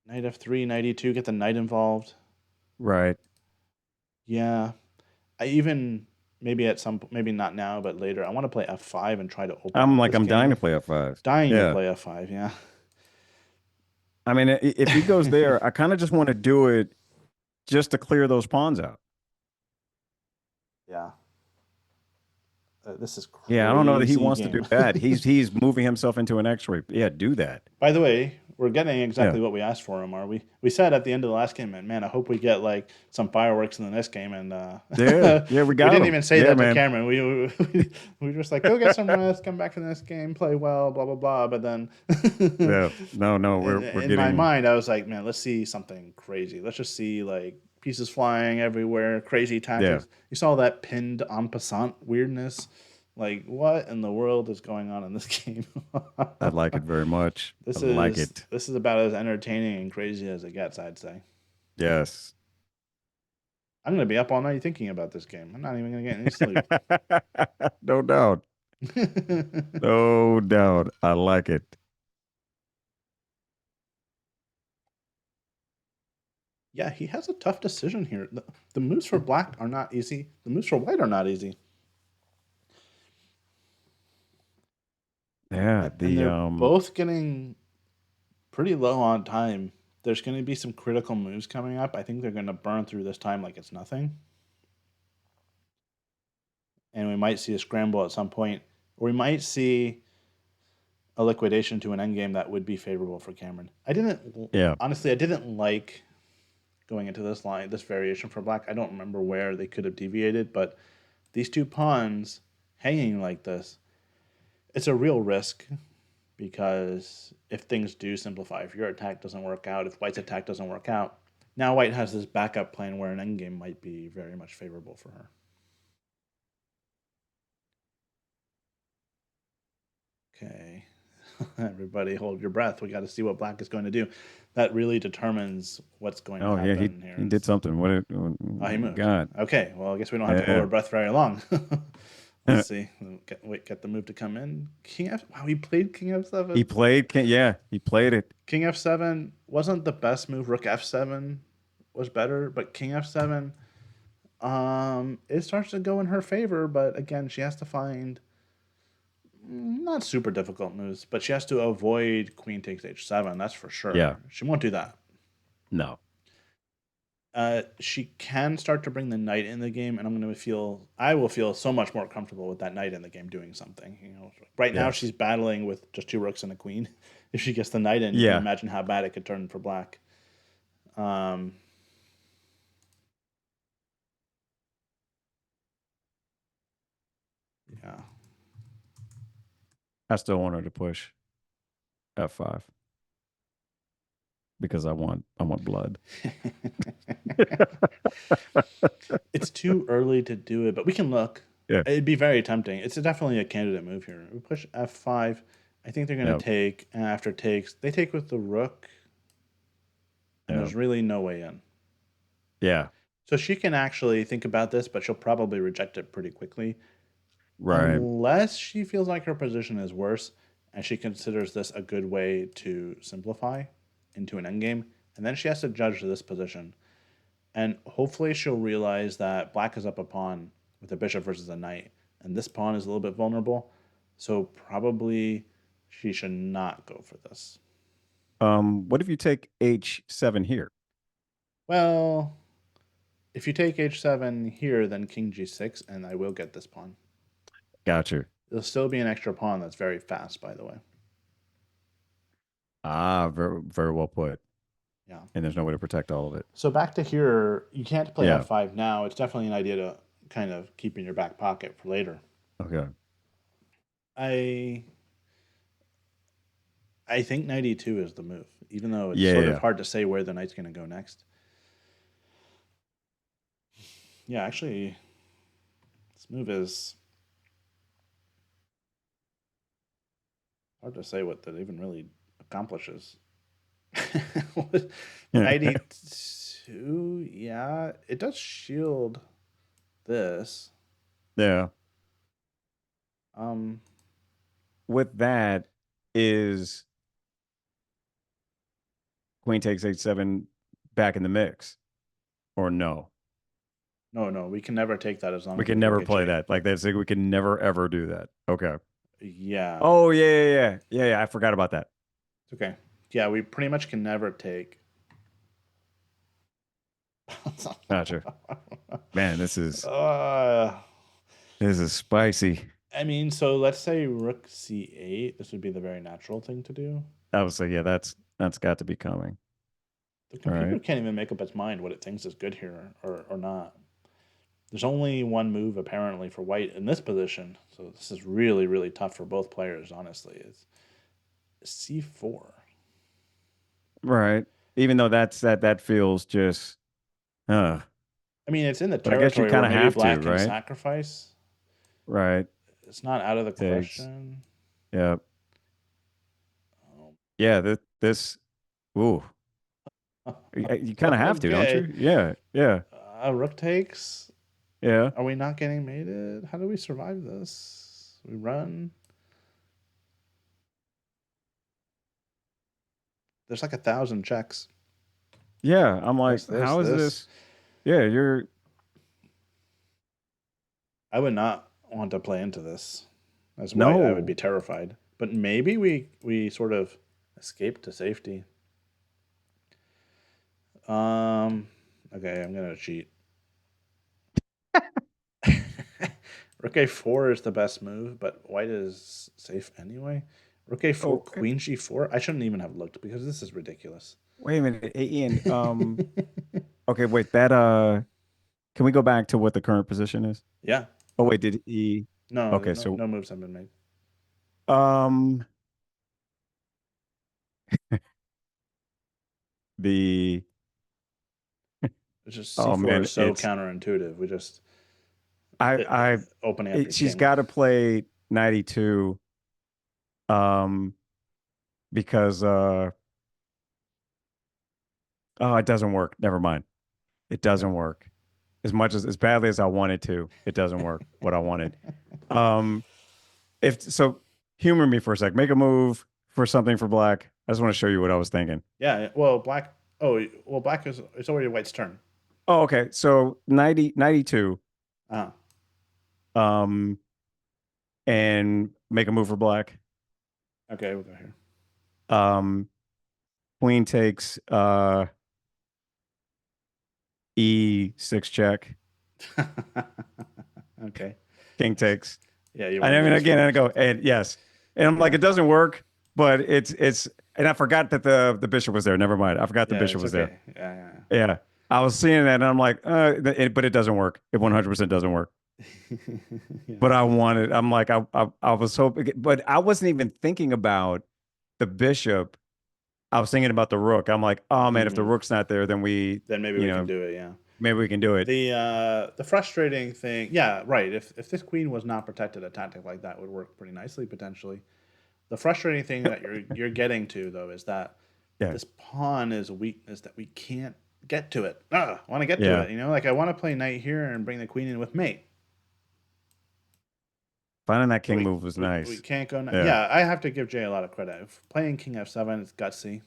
Knight f3, knight e2, get the knight involved. Right. Yeah, I even maybe at some maybe not now, but later, I want to play f5 and try to open up this I'm dying to game. play F5. Dying to Yeah. play f5, yeah. I mean, if he goes there, I kind of just want to do it just to clear those pawns out. Yeah. This is Yeah, I don't know that he crazy wants to do game. that. He's moving himself into an X-ray. Yeah, do that. By the way, We're getting Yeah. exactly what we asked for, Omar. We said at the end of the last game, man, I hope we get like some fireworks in the next game, and Yeah. Yeah. We we got didn't him. even say Yeah, that to man. Cameron. We were just like, go get some rest, come back for the next game, play well, blah blah blah. But then, Yeah. No, no, we're in my getting, mind, I was like, man, let's see something crazy. Let's just see like pieces flying everywhere, crazy yeah, tactics. You saw that pinned en passant weirdness. Like, what in the world is going on in this game? I like it very much. I This like is it. this is about as entertaining and crazy as it gets, I'd say. Yes. I'm gonna be up all night thinking about this game. I'm not even gonna get any sleep. No doubt. No doubt. I like it. Yeah, he has a tough decision here. The moves for black are not easy. The moves for white are not easy, Yeah. and The they're both getting pretty low on time. There's going to be some critical moves coming up. I think they're going to burn through this time like it's nothing, and we might see a scramble at some point, or we might see a liquidation to an endgame that would be favorable for Cameron. yeah. I didn't like going into this line, this variation for black. I don't remember where they could have deviated, but these two pawns hanging like this, it's a real risk because if things do simplify, if your attack doesn't work out, if white's attack doesn't work out, now white has this backup plan where an endgame might be very much favorable for her. Okay. Everybody hold your breath. We got to see what black is going to do. That really determines what's going to Oh yeah, happen here. he did something. Oh, he moved. God. Okay, well, I guess we don't have to hold Yeah. our breath very long. Let's see. Get the move to come in. King F. Wow, he played King He F7. played yeah, he played it. King F7 wasn't the best move. Rook F7 was better, but King F7, it starts to go in her favor. But again, she has to find not super difficult moves, but she has to avoid Queen takes H7. That's for Yeah. sure. She won't do that. No. She can start to bring the knight in the game, and I will feel so much more comfortable with that knight in the game doing something. You know, right now Yes. she's battling with just two rooks and a queen. If she gets the knight in, you can Yeah. imagine how bad it could turn for black. Um, yeah. I still want her to push F5 because I want blood. It's too early to do it, but we can look. Yeah. It'd be very tempting. It's definitely a candidate move here. We push F5. I think they're going to Yeah. take, and after takes, they take with the rook, and Yeah. there's really no way in. Yeah. So she can actually think about this, but she'll probably reject it pretty quickly, Right. unless she feels like her position is worse and she considers this a good way to simplify into an endgame. And then she has to judge this position. And hopefully she'll realize that black is up a pawn with a bishop versus a knight. And this pawn is a little bit vulnerable. So probably she should not go for this. What if you take H7 here? Well, if you take H7 here, then King G6, and I will get this pawn. Gotcha. There'll still be an extra pawn that's very fast, by the way. Ah, very, very well put. Yeah. And there's no way to protect all of it. So back to here, you can't play Yeah. F5 now. It's definitely an idea to kind of keep in your back pocket for later. Okay. I I think knight e2 is the move, even though it's Yeah. sort Yeah. of hard to say where the knight's going to go next. Yeah, actually, this move is hard to say what that even really accomplishes. Knight e2, yeah, it does shield this. Yeah. Um, With that, is queen takes H7 back in the mix, or no? no, we can never take that as long We as can we never get play J. that. Like that's like we can never ever do that. Okay. Yeah. Oh yeah. I forgot about that. Okay. Yeah, we pretty much can never take. Gotcha. Man, this is uh, spicy. I mean, so let's say rook c8. This would be the very natural thing to do. I would say, yeah, that's That's got to be coming. The All computer right. can't even make up its mind what it thinks is good here or not. There's only one move apparently for white in this position, so this is really really tough for both players. Honestly, it's c4. Right. Even though that feels just uh I mean, it's in the but I guess you territory where kind of maybe have to, black can right? sacrifice. Right. It's not out of the Takes. question. Yeah. Um, Yeah, this ooh. You kind of have to, don't okay, you? Yeah. Yeah. rook takes. Yeah. Are we not getting mated? How do we survive this? We run. There's like 1,000 checks. Yeah. I'm like, how is This. this? Yeah, you're I would not want to play into this. As white, I would be no. terrified. But maybe we sort of escape to safety. Um. Okay, I'm gonna cheat. Rook a4 is the best move, but white is safe anyway. Rook a4, Oh, queen g4. I shouldn't even have looked because this is ridiculous. wait a minute. Hey, Ian, okay, wait, can we go back to what the current position is? Yeah. Oh, wait, did he No, okay, no, so no moves have been made. um the It's just oh c4 is man, so counterintuitive. We just I I opening up your she's king. got to play 92 um because oh, it doesn't work. Never mind. It doesn't work. As badly as I wanted to, it doesn't work what I wanted. Um if so humor me for a sec. Make a move for something for black. I just want to show you what I was thinking. Yeah. Well, black. Oh, well, black is. It's already white's turn. Oh, okay. So 92 Ah. um and make a move for black. Okay, we'll go here. Um queen takes E6 check. Okay. King takes. Yeah, you And want I to do mean, this again, one? and I go, and yes. And I'm like, Yeah. it doesn't work, but and I forgot that the bishop was there. Never mind. I forgot the Yeah, bishop it's was there. okay. Yeah, Yeah. I was seeing that and I'm like, but it doesn't work. It 100% doesn't work. yeah. Yeah. But I'm like, I was hoping, but I wasn't even thinking about the bishop. I was thinking about the rook. I'm like, oh man, if the Hmm. rook's not there, then Then maybe you we can know, do it. Yeah. maybe we can do it. The frustrating thing, yeah, right. If this queen was not protected, a tactic like that would work pretty nicely potentially. The frustrating thing that you're getting to though is that Yeah. this pawn is a weakness that we can't get to it. I want to get to Yeah. it. Like I want to play knight here and bring the queen in with mate. Finding that But king move was we nice. can't go. Yeah. Yeah, I have to give Jay a lot of credit. Playing king f7 is gutsy.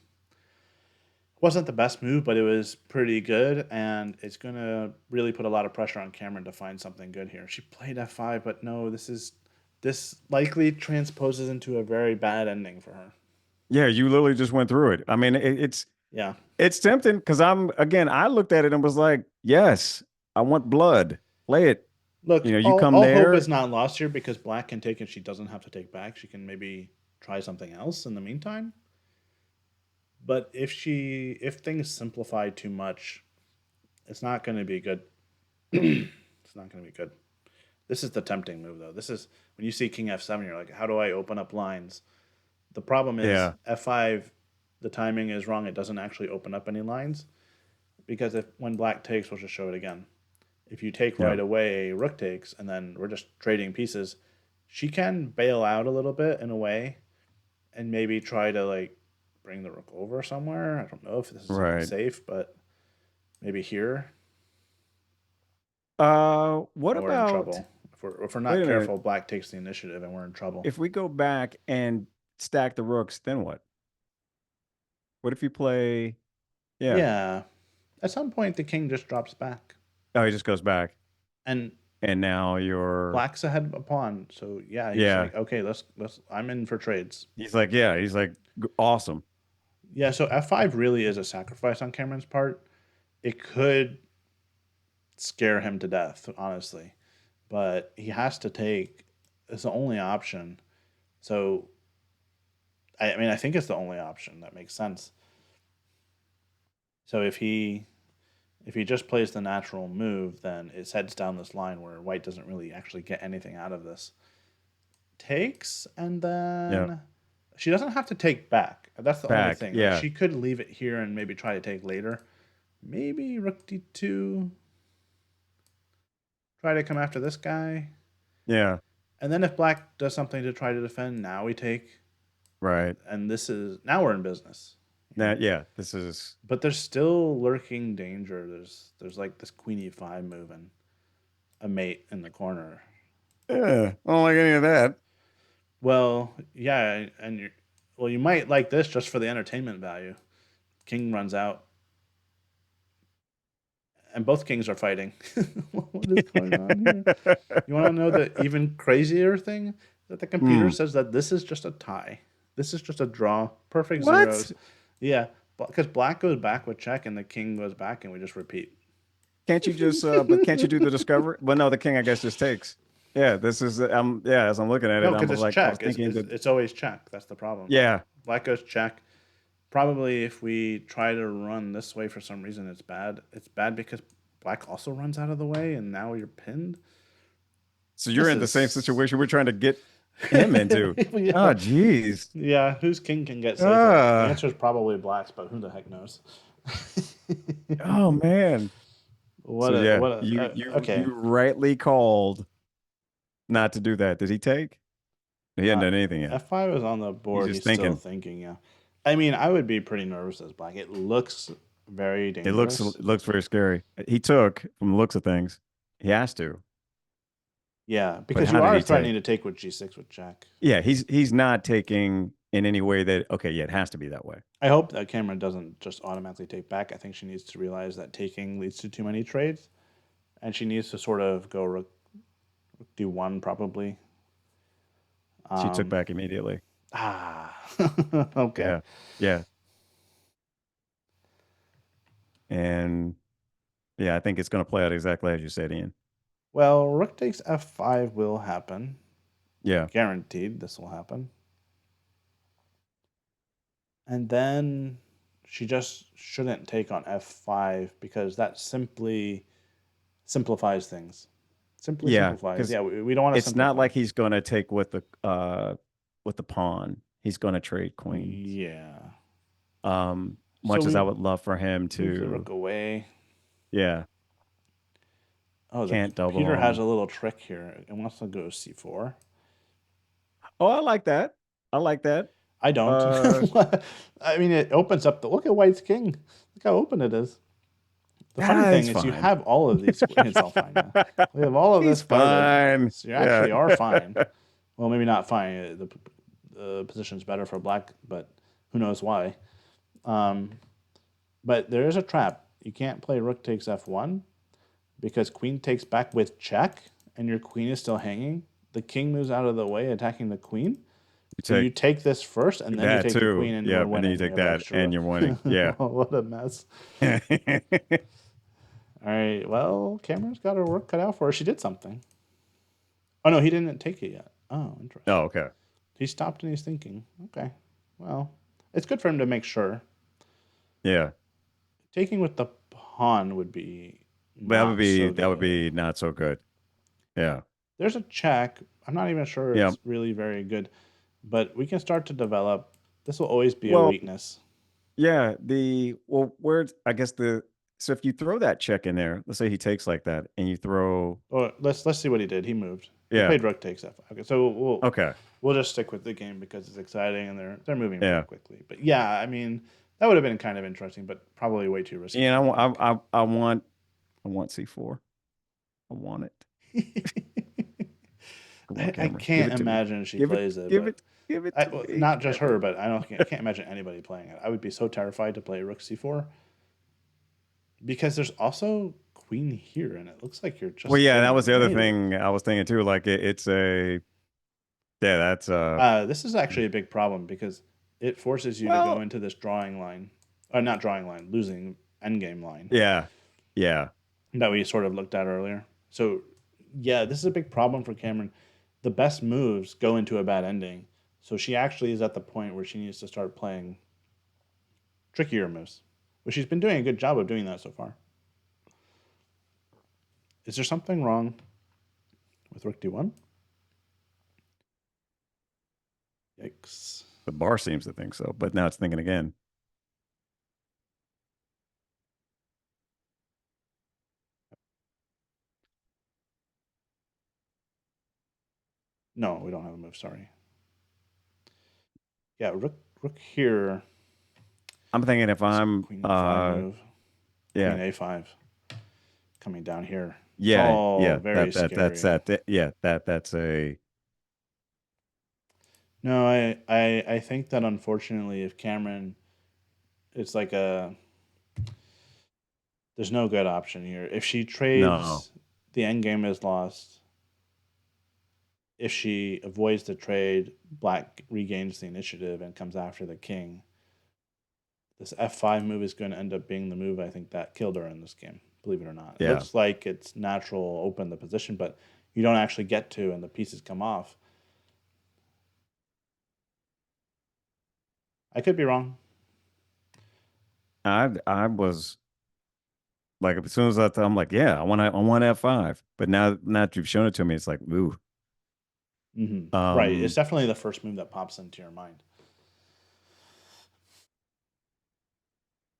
Wasn't the best move, but it was pretty good, and it's gonna really put a lot of pressure on Cameron to find something good here. She played f5, but no, this likely transposes into a very bad ending for her. Yeah, you literally just went through it. I mean, Yeah. it's tempting because I looked at it and was like, yes, I want blood. Play it. Look, You all, come all hope there. is not lost here because Black can take it. She doesn't have to take back. She can maybe try something else in the meantime. But if things simplify too much, it's not going to be good. It's not going to be good. This is the tempting move, though. This is when you see King f7, you're like, how do I open up lines? The problem is Yeah. f5, the timing is wrong. It doesn't actually open up any lines because if when Black takes, we'll just show it again. If you take Yeah. right away, Rook takes, and then we're just trading pieces, she can bail out a little bit in a way and maybe try to like bring the Rook over somewhere. I don't know if this is even Right. safe, but maybe here. What And we're in about, trouble. If we're wait not a minute. careful, Black takes the initiative and we're in trouble. If we go back and stack the rooks, then what? What if you play, yeah. Yeah. At some point, the king just drops back, Oh, he just goes back. and And now you're, Black's ahead of a pawn. So yeah, he's yeah. like, okay, let's. I'm in for trades. He's like, yeah. He's like, awesome. Yeah. So f5 really is a sacrifice on Cameron's part. It could scare him to death, honestly, but he has to take. It's the only option. So I mean, I think it's the only option that makes sense. So if he just plays the natural move, then it heads down this line where white doesn't really actually get anything out of this. Takes, and Yeah. then she doesn't have to take back. That's the only Back. thing. Like Yeah. she could leave it here and maybe try to take later. Maybe rook d2, try to come after this guy. Yeah. And then if black does something to try to defend, now we take. Right. And this is, now we're in business. That, yeah, this is, But there's still lurking danger. There's like this queen e5 move and a mate in the corner. yeah, I don't like any of that. Well, yeah, and you might like this just for the entertainment value. King runs out, and both kings are fighting. What is going on here? You want to know the even crazier thing? That the computer Hmm. says that this is just a tie. This is just a draw. Perfect What? zeros. Yeah, because black goes back with check, and the king goes back, and we just repeat. Can't you just, but can't you do the discovery? Well, no, the king, I guess, just takes. Yeah, this is, yeah, as I'm looking at it, No, I'm because it's like, I was check. thinking that, It's always check. That's the problem. yeah, Black goes check. Probably if we try to run this way for some reason, it's bad. It's bad because black also runs out of the way, and now you're pinned. so you're This in the same is situation we're trying to get him into. yeah. Oh, geez. Yeah, whose king can get safer? The Ah, answer is probably black's, but who the heck knows? oh man. So yeah, What a you okay. rightly called not to do that. Did he take? He hadn't Uh, done anything yet. F5 is on the He's board. just He's still thinking. thinking. Yeah, I mean, I would be pretty nervous as black. It looks very dangerous. It looks very scary. He took from the looks of things. He has to. Yeah, But because how you did are he take? threatening to take with G6 with Jack. Yeah, he's not taking in any way that okay, yeah, it has to be that way. I hope that Cameron doesn't just automatically take back. I think she needs to realize that taking leads to too many trades, and she needs to sort of go rook d1 probably. She took Um, back immediately. ah, okay. Yeah. Yeah. And yeah, I think it's gonna play out exactly as you said, Ian. Well, rook takes f5 will happen. Yeah. Guaranteed this will happen. And then she just shouldn't take on f5 because that simply simplifies things. Simply Yeah. simplifies. Because Yeah, we don't want to it's not simplify. like he's gonna take with the pawn. He's gonna trade queens. Yeah. So Much as I we would love for him move the to, rook away. yeah, Oh, the can't double computer has him. a little trick here. It wants to go c4. Oh, I like that. I like that. I don't. Uh, I mean, it opens up the look at White's king. Look how open it is. The funny thing it's is, you fine. have all of these. It's all fine now. We have all of He's this guarded, fine. so you Yeah. actually are fine. Well, maybe not fine. The position's better for black, but who knows why? Um, but there is a trap. You can't play rook takes f1 because queen takes back with check, and your queen is still hanging. The king moves out of the way, attacking the queen. You So you take take this first, and then you that take the too. queen, and we're Yep. And then winning. you We take have that extra and rook. you're winning. Yeah. What a mess. All right. Well, Cameron's got her work cut out for her. She did something. Oh no, he didn't take it yet. Oh, interesting. Oh, okay. He stopped and he's thinking. Okay. Well, it's good for him to make sure. Yeah. Taking with the pawn would be not so That would good. be not so good. Yeah. There's a check. I'm not even sure Yeah. it's really very good, but we can start to develop. This will always be a Well, weakness. yeah. I guess so if you throw that check in there, let's say he takes like that and you throw, Oh, let's see what he did. He moved. He yeah. played rook takes f5. Okay, so Okay. we'll just stick with the game because it's exciting and they're moving Yeah. pretty quickly. But yeah, I mean that would have been kind of interesting, but probably way too risky. And I want C4. I want it. Come on, I Cameron. Give can't it to me. imagine she Give it, plays it, give but it, give it to me. not just her, but I can't imagine anybody playing it. I would be so terrified to play rook c4 because there's also queen here, and it looks like you're just. Well, yeah, that getting was the other mated. thing I was thinking too. Like it's a, yeah, that's This is actually a big problem because it forces you to go well, into this drawing line, or not drawing line, losing endgame line yeah, yeah, that we sort of looked at earlier. So, yeah, this is a big problem for Cameron. The best moves go into a bad ending. So she actually is at the point where she needs to start playing trickier moves. But she's been doing a good job of doing that so far. Is there something wrong with rook d1? Yikes. The bar seems to think so, but now it's thinking again. No, we don't have a move. Sorry. Yeah, rook here. I'm thinking if I'm Queen e5 move. Queen yeah. a5 coming down here. It's Yeah, all yeah, very scary. that's a No, I think that unfortunately, if Cameron, it's like a there's no good option here. If she no. trades, the end game is lost. If she avoids the trade, Black regains the initiative and comes after the king. This f5 move is going to end up being the move I think that killed her in this game. Believe it or not, it Yeah. looks like it's natural open the position, but you don't actually get to, and the pieces come off. I could be wrong. I was like as soon as I'm like, yeah, I want F5. But now that you've shown it to me, it's like, ooh. Right. It's definitely the first move that pops into your mind.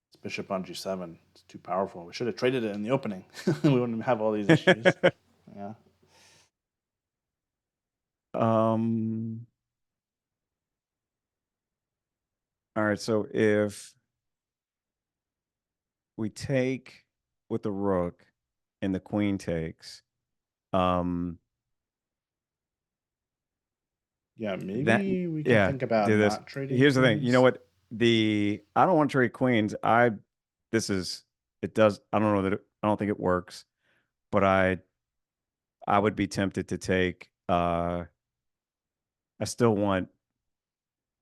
It's bishop on g7. It's too powerful. We should have traded it in the opening. We wouldn't have all these issues. Yeah. All right, so if we take with the rook and the queen takes, yeah, maybe we can think about do this. not trading. Here's the thing. You know queens. what? I don't want to trade queens. I don't know that I don't think it works, but I would be tempted to take I still want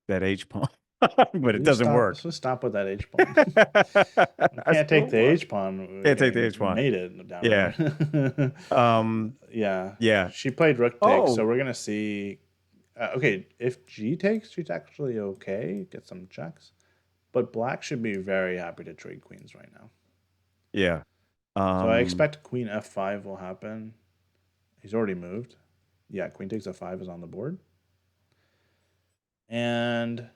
that H pawn, but it doesn't work. Let's stop with that H pawn. I Can't take still the want- H pawn. Can't take the H pawn. Made it down Yeah. there. Yeah. Yeah. She played rook takes, so Oh. we're gonna see. Okay, if G takes, she's actually okay. Get some checks, but Black should be very happy to trade queens right now. Yeah. So I expect Queen F5 will happen. He's already moved. Yeah, Queen takes F5 is on the board. And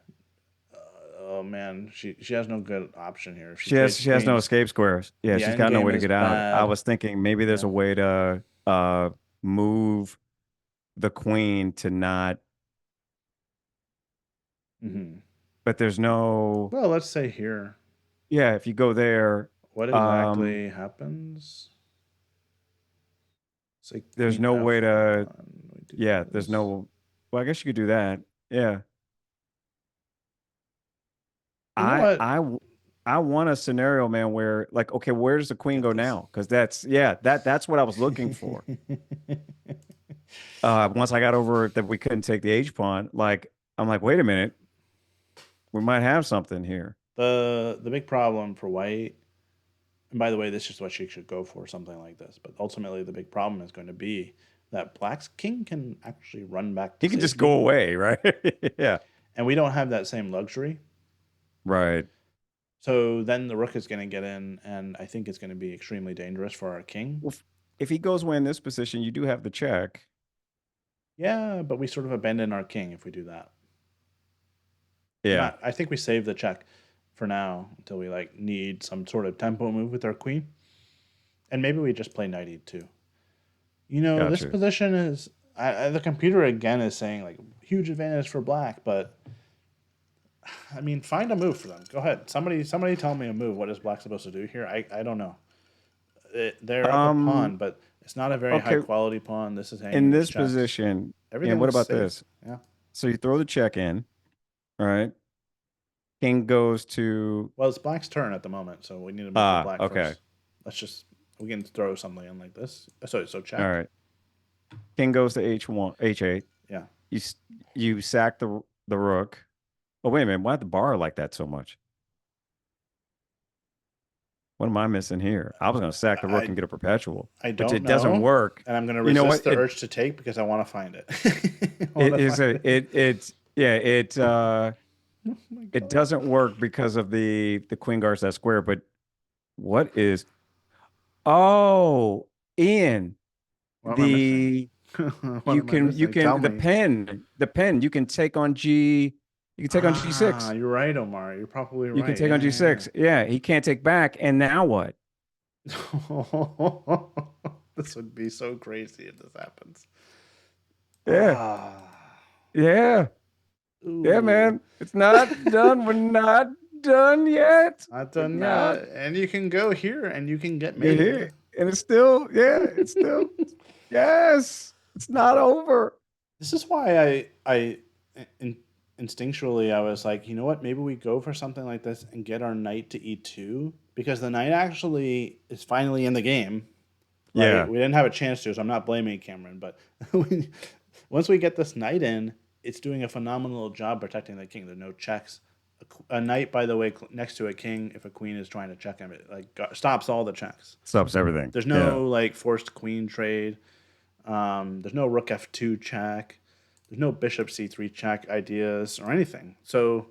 oh man, she has no good option here. If She has no queens, escape squares. Yeah, the she's end got no game way to is get out. I bad. was thinking maybe there's Yeah. a way to move the queen to not, but there's no. Well, let's say here. Yeah, if you go there, What exactly happens? It's like there's Queen no way to. F1. We do Yeah, there's this. no. Well, I guess you could do that. Yeah. You know what? I want a scenario, man, where like, okay, where does the queen go now? Because that's what I was looking for. Once I got over that we couldn't take the H pawn, like I'm like, wait a minute, we might have something here. The big problem for white, and by the way, this is what she should go for, something like this. But ultimately, the big problem is going to be that Black's king can actually run back to He can just safety. go away, right? Yeah. And we don't have that same luxury. Right. So then the rook is going to get in, and I think it's going to be extremely dangerous for our king. Well, if he goes away in this position, you do have the check. Yeah, but we sort of abandon our king if we do that. Yeah. I think we save the check for now until we like need some sort of tempo move with our queen. And maybe we just play knight e2. You know, this Gotcha. position is the computer again is saying like huge advantage for Black, but I mean, find a move for them. Go ahead. Somebody tell me a move. What is Black supposed to do here? I don't know. They're up a pawn, but it's not a very high quality pawn. This is hanging in this checks. position. Everything And what looks about safe. this? Yeah. So you throw the check in, all right? King goes to. Well, it's Black's turn at the moment, so we need to move for Black first. Let's just we can throw something in like this. So check. All right. King goes to H1, H8. Yeah. You sack the rook. Oh wait a minute! Why the bar like that so much? What am I missing here? I was going to sack the rook and get a perpetual. I don't know. It doesn't work. And I'm going to resist the urge to take because I want to find it. Oh my It god. doesn't work because of the queen guards that square. But what is? Oh, Ian, What am I missing? the What am I you missing? Tell can me. the pen you can take on G. You can take on Ah, G6. you're right, Omar. You're probably You can right. take on Yeah, G6. Yeah, he can't take back. And now what? yeah. This would be so crazy if this happens. Yeah, Ah. yeah, yeah, Ooh. man. It's not done. We're not done yet. Not We're done not. yet. And you can go here and you can get You're made. here. And it's still, yeah, it's still, yes, it's not over. This is why in, instinctually I was like, you know what? Maybe we go for something like this and get our knight to e2 because the knight actually is finally in the game, right? Yeah. We didn't have a chance to, so I'm not blaming Cameron, but once we get this knight in, it's doing a phenomenal job protecting the king. There are no checks. A knight, by the way, next to a king, if a queen is trying to check him, it like stops all the checks. Stops everything. There's Yeah. no like forced queen trade. There's no rook f2 check. There's no bishop c3 check ideas or anything. So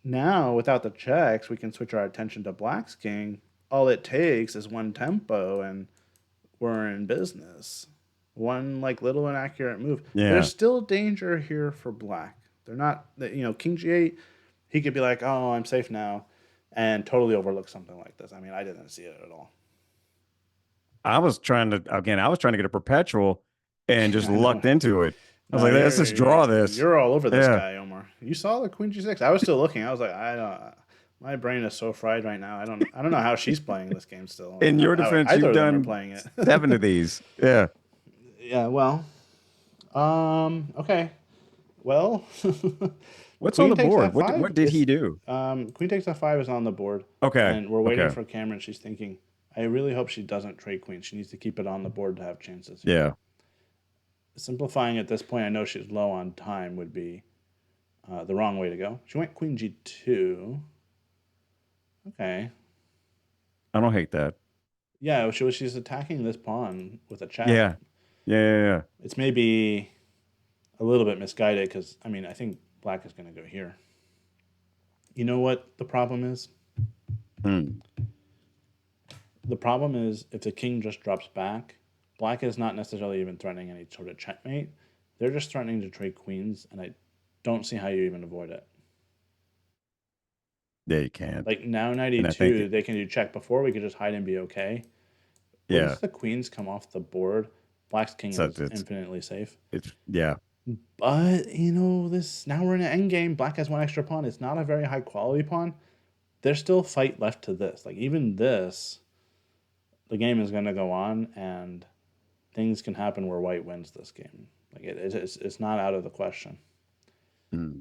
now, without the checks, we can switch our attention to Black's king. All it takes is one tempo, and we're in business. One like little inaccurate move. There's Yeah. still danger here for Black. They're not, King g8. He could be like, "Oh, I'm safe now," and totally overlook something like this. I mean, I didn't see it at all. I was trying to get a perpetual and just I know. lucked into it. I was No, like, let's just draw this. you're all over this Yeah. guy, Omar. You saw the Queen G6. I was still looking. I was like, I don't. My brain is so fried right now. I don't know how she's playing this game still, or In your how defense, either you've of them are done playing it. 7 of these. Yeah. Yeah. Well. Okay. Well. What's on Queen the takes board? f5 What did he is. do? Queen takes f5 is on the board, Okay. and we're waiting Okay. for Cameron. She's thinking. I really hope she doesn't trade queen. She needs to keep it on the board to have chances here. Yeah. Simplifying at this point, I know she's low on time would be the wrong way to go. She went queen g2. Okay. I don't hate that. Yeah, she's attacking this pawn with a check. Yeah. Yeah. Yeah. It's maybe a little bit misguided because, I mean, I think Black is going to go here. You know what the problem is? Yeah. The problem is if the king just drops back, Black is not necessarily even threatening any sort of checkmate. They're just threatening to trade queens, and I don't see how you even avoid it. Yeah, you can't. Like now And I think, 92, they can do check before. We could just hide and be okay. yeah. Once the queens come off the board, Black's king So is infinitely safe. yeah. But this now we're in an end game. Black has one extra pawn. It's not a very high quality pawn. There's still fight left to this. Like even this, the game is going to go on, and things can happen where White wins this game. Like it's not out of the question Hmm.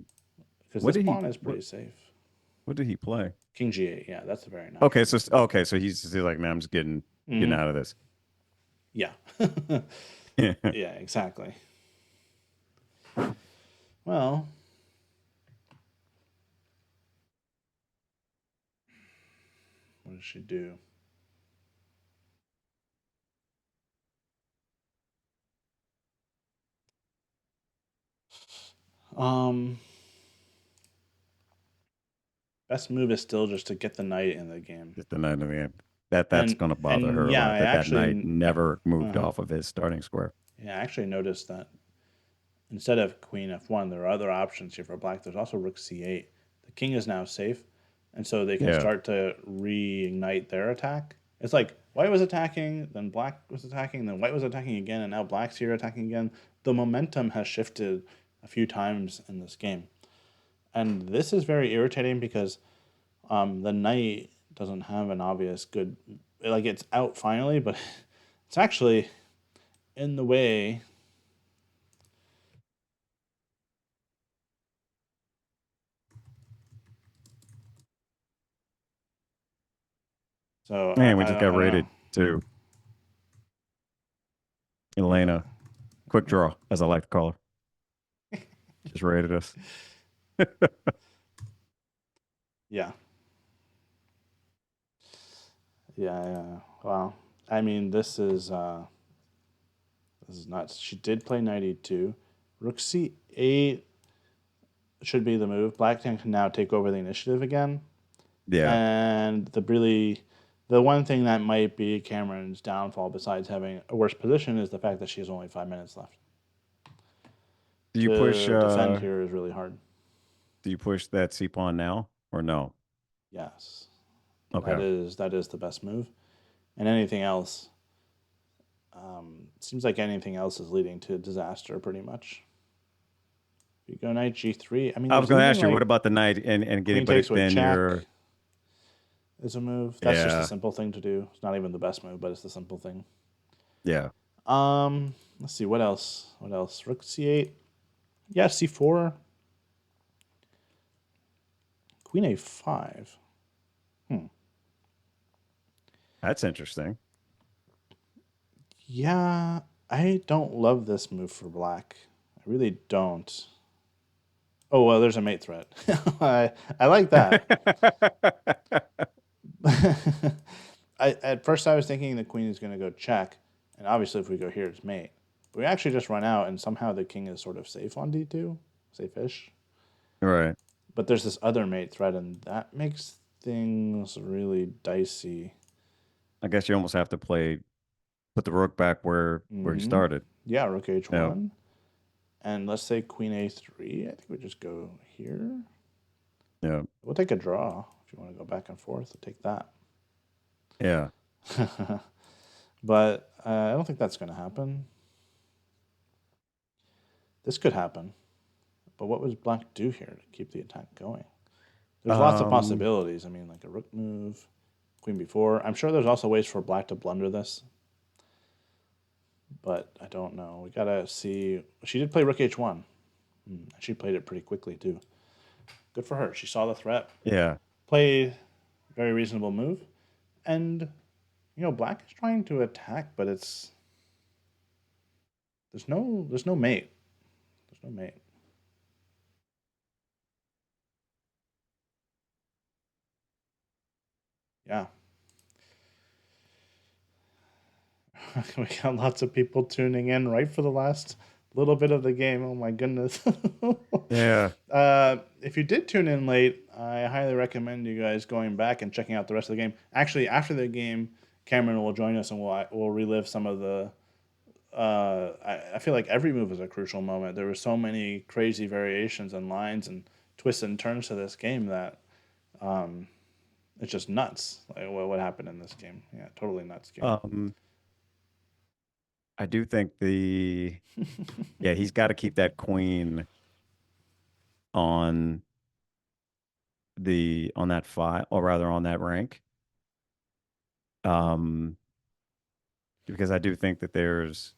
because What this did he pawn is pretty safe. what did he play? King g8. Yeah, that's a very nice. Okay, so he's like, man, I'm just getting out of this. Yeah. Yeah, exactly. Well, what does she do? Um, Best move is still just to get the knight in the game. Just the night of the end. That's And gonna bother and her a yeah, lot. That knight never moved uh-huh. off of his starting square. Yeah, I actually noticed that instead of queen f1, there are other options here for Black. There's also rook c8. The king is now safe, and so they can Yeah. start to reignite their attack. It's like White was attacking, then Black was attacking, then White was attacking again, and now Black's here attacking again. The momentum has shifted a few times in this game. And this is very irritating because the knight doesn't have an obvious good, like it's out finally, but it's actually in the way. So Man, we just got I don't know. rated too. Elena, quick draw, as I like to call her, just rated us. Yeah. Yeah. Wow. I mean, this is nuts. She did play knight e2. Rook c8 should be the move. Black can now take over the initiative again. Yeah. And the one thing that might be Cameron's downfall, besides having a worse position, is the fact that she has only 5 minutes left. Do you push To defend here is really hard. that C pawn now or no? Yes, Okay. that is the best move, and anything else seems like anything else is leading to disaster pretty much. If you go knight g3, I mean, I was there's going to even ask you, like what about the knight and getting, queen takes with then check you're, is a move. That's just a yeah, simple thing to do. It's not even the best move, but it's the simple thing. yeah. Let's see what else. What else? Rook c8. Yeah, c4. Queen a5. That's interesting. Yeah, I don't love this move for black. I really don't. Oh well, there's a mate threat. I like that. At first I was thinking the queen is going to go check, and obviously if we go here it's mate. But we actually just run out, and somehow the king is sort of safe on d2, safe-ish. Right. But there's this other mate threat, and that makes things really dicey. I guess you almost have to put the rook back where you started. Yeah, rook h1. Yeah. And let's say queen a3. I think we just go here. Yeah. We'll take a draw if you want to go back and forth. We'll take that. Yeah. But I don't think that's going to happen. This could happen. But what would black do here to keep the attack going? There's lots of possibilities. I mean, like a rook move, queen b4. I'm sure there's also ways for black to blunder this. But I don't know. We got to see. She did play rook h1. She played it pretty quickly, too. Good for her. She saw the threat. Yeah. Played very reasonable move. And, black is trying to attack, but there's no mate. There's no mate. Yeah. We got lots of people tuning in right for the last little bit of the game. Oh my goodness. Yeah. If you did tune in late, I highly recommend you guys going back and checking out the rest of the game. Actually, after the game, Cameron will join us and we'll relive some of the. I feel like every move is a crucial moment. There were so many crazy variations and lines and twists and turns to this game that it's just nuts. Like what happened in this game? Yeah, totally nuts game. I do think he's got to keep that queen on that file, or rather on that rank. Because I do think that there's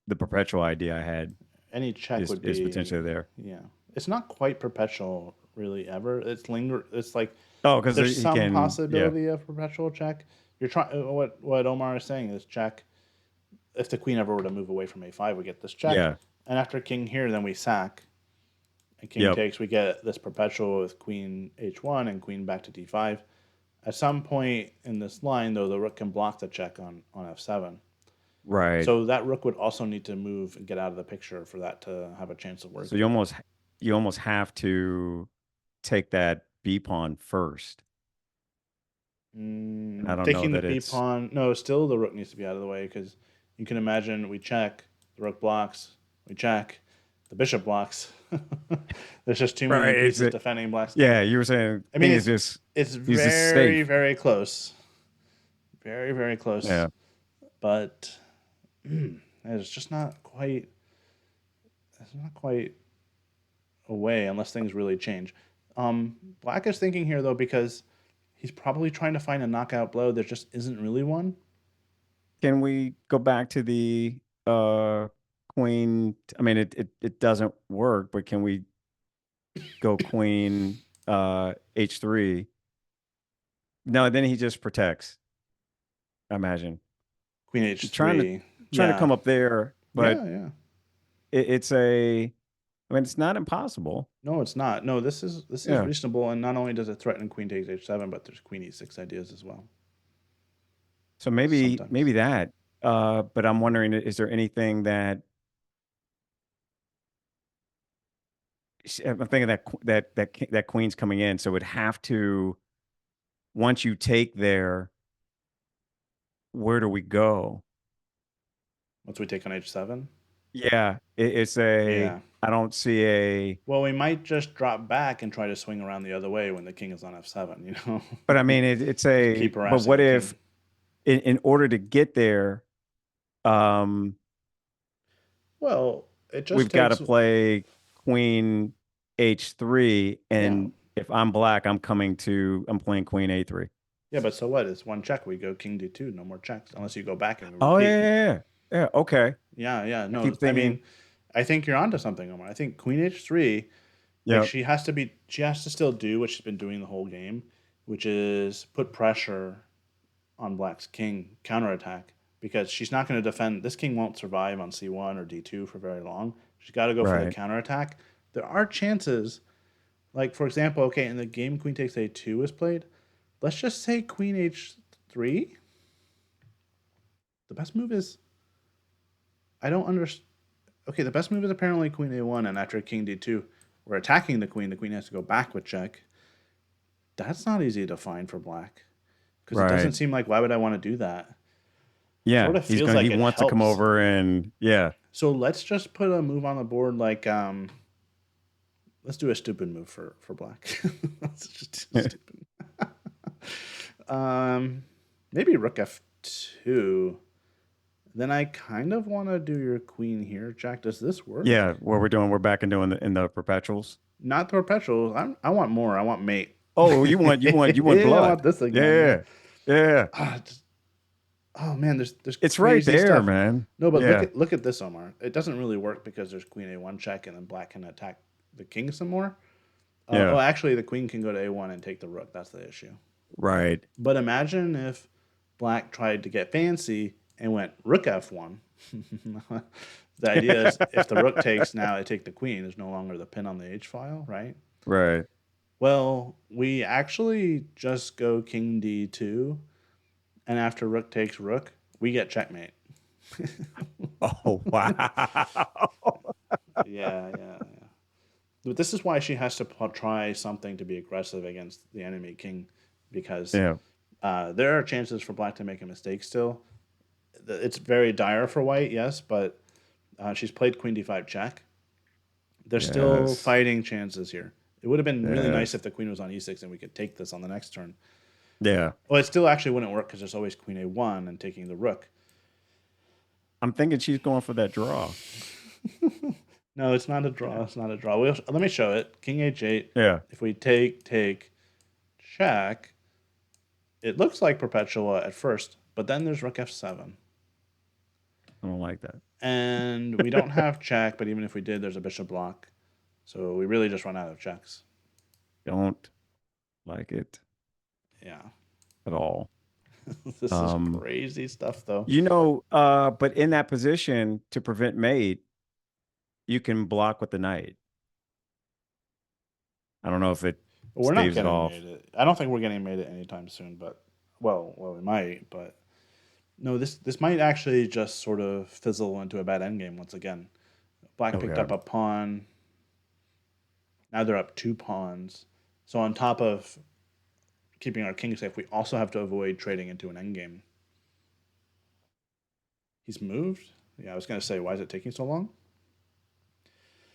the perpetual idea I had. Any check is would be potentially there. Yeah, it's not quite perpetual really ever. It's like because there's some possibility of perpetual check. You're trying what Omar is saying is check. If the queen ever were to move away from a5, we get this check. Yeah. And after king here, then we sack. And king takes, we get this perpetual with queen h1 and queen back to d5. At some point in this line, though, the rook can block the check on f7. Right. So that rook would also need to move and get out of the picture for that to have a chance of working. So you almost have to take that b pawn first. I don't Taking know the that b pawn. No, still the rook needs to be out of the way because you can imagine we check, the rook blocks, we check, the bishop blocks. There's just too many pieces defending black's. Yeah, you were saying. I mean, it's very very close, very very close. Yeah, but it's just not quite. It's not quite away unless things really change. Black is thinking here though because he's probably trying to find a knockout blow. There just isn't really one. Can we go back to the queen? I mean, it doesn't work, but can we go queen h3? No, then he just protects. I imagine queen h3. Trying to come up there, but it's a. I mean, it's not impossible. No, it's not. No, this is reasonable, and not only does it threaten queen takes h7, but there's queen e6 ideas as well. So maybe that. But I'm wondering, is there anything that I'm thinking that queen's coming in, so it would have to, once you take there, where do we go? Once we take on H7. Yeah, it's a. Yeah. I don't see a. Well, we might just drop back and try to swing around the other way when the king is on F7. But I mean, it's a. Keep But harassing what the if, king. in order to get there, um, Well, it just we've got to takes. play Queen H3, Yeah. and if I'm black, I'm playing Queen A3. Yeah, but so what? It's one check. We go king D2. No more checks unless you go back and we Oh yeah, repeat. yeah, yeah. Yeah, okay. Yeah, yeah. I No, keep I mean, thinking, I think you're onto something, Omar. I think Queen H3, like yeah, she has to still do what she's been doing the whole game, which is put pressure on Black's king, counterattack, because she's not going to defend. This king won't survive on C1 or D2 for very long. She's got to go for the right. counterattack. There are chances, like for example, okay, in the game Queen takes A2 is played, let's just say Queen H3. The best move is I don't understand. Okay, the best move is apparently Queen A1, and after King D2, we're attacking the Queen has to go back with check. That's not easy to find for Black, because it doesn't Right. seem like why would I want to do that? Sort Yeah, of feels he like it wants to come helps. over and yeah. So let's just put a move on the board like let's do a stupid move for Black. Let's just do stupid. um, maybe Rook F2. Then I kind of want to do your Queen here, Jack. Does this work? Yeah, what we're doing, we're back and doing in the perpetuals. Not the perpetuals. I want more. I want mate. Oh, you want I want blood. this again. Yeah. Yeah. Yeah. Just, oh man, there's It's right crazy there, stuff. man. No, but Yeah. look at this, Omar. It doesn't really work because there's Queen A1 check, and then Black can attack the king some more. Yeah. Oh, actually, the queen can go to A1 and take the rook. That's the issue. Right. But imagine if Black tried to get fancy and went Rook F1. The idea is if the rook takes, now I take the queen. There's no longer the pin on the H file, right? Right. Well, we actually just go King D2, and after Rook takes Rook, we get checkmate. Oh, wow. Yeah, yeah, yeah. But this is why she has to try something to be aggressive against the enemy king, because Yeah. there are chances for Black to make a mistake still. It's very dire for White, yes, but she's played Queen D5 check. There's still Yes. fighting chances here. It would have been really nice Yes. if the queen was on E6 and we could take this on the next turn. Yeah. Well, it still actually wouldn't work because there's always Queen A1 and taking the rook. I'm thinking she's going for that draw. No, it's not a draw. It's not a draw. Let me show it. King H8. Yeah. If we take, check, it looks like Perpetua at first, but then there's Rook F7. I don't like that. And we don't have check, but even if we did, there's a bishop block. So we really just run out of checks. Don't like it Yeah. at all. This is crazy stuff, though. But in that position to prevent mate, you can block with the knight. I don't know if it We're not staves it getting off. made it. I don't think we're getting made it anytime soon, but we might, but no, this might actually just sort of fizzle into a bad endgame once again. Black picked Okay. up a pawn. Now they're up 2 pawns. So on top of keeping our king safe, we also have to avoid trading into an endgame. He's moved? Yeah, I was going to say, why is it taking so long?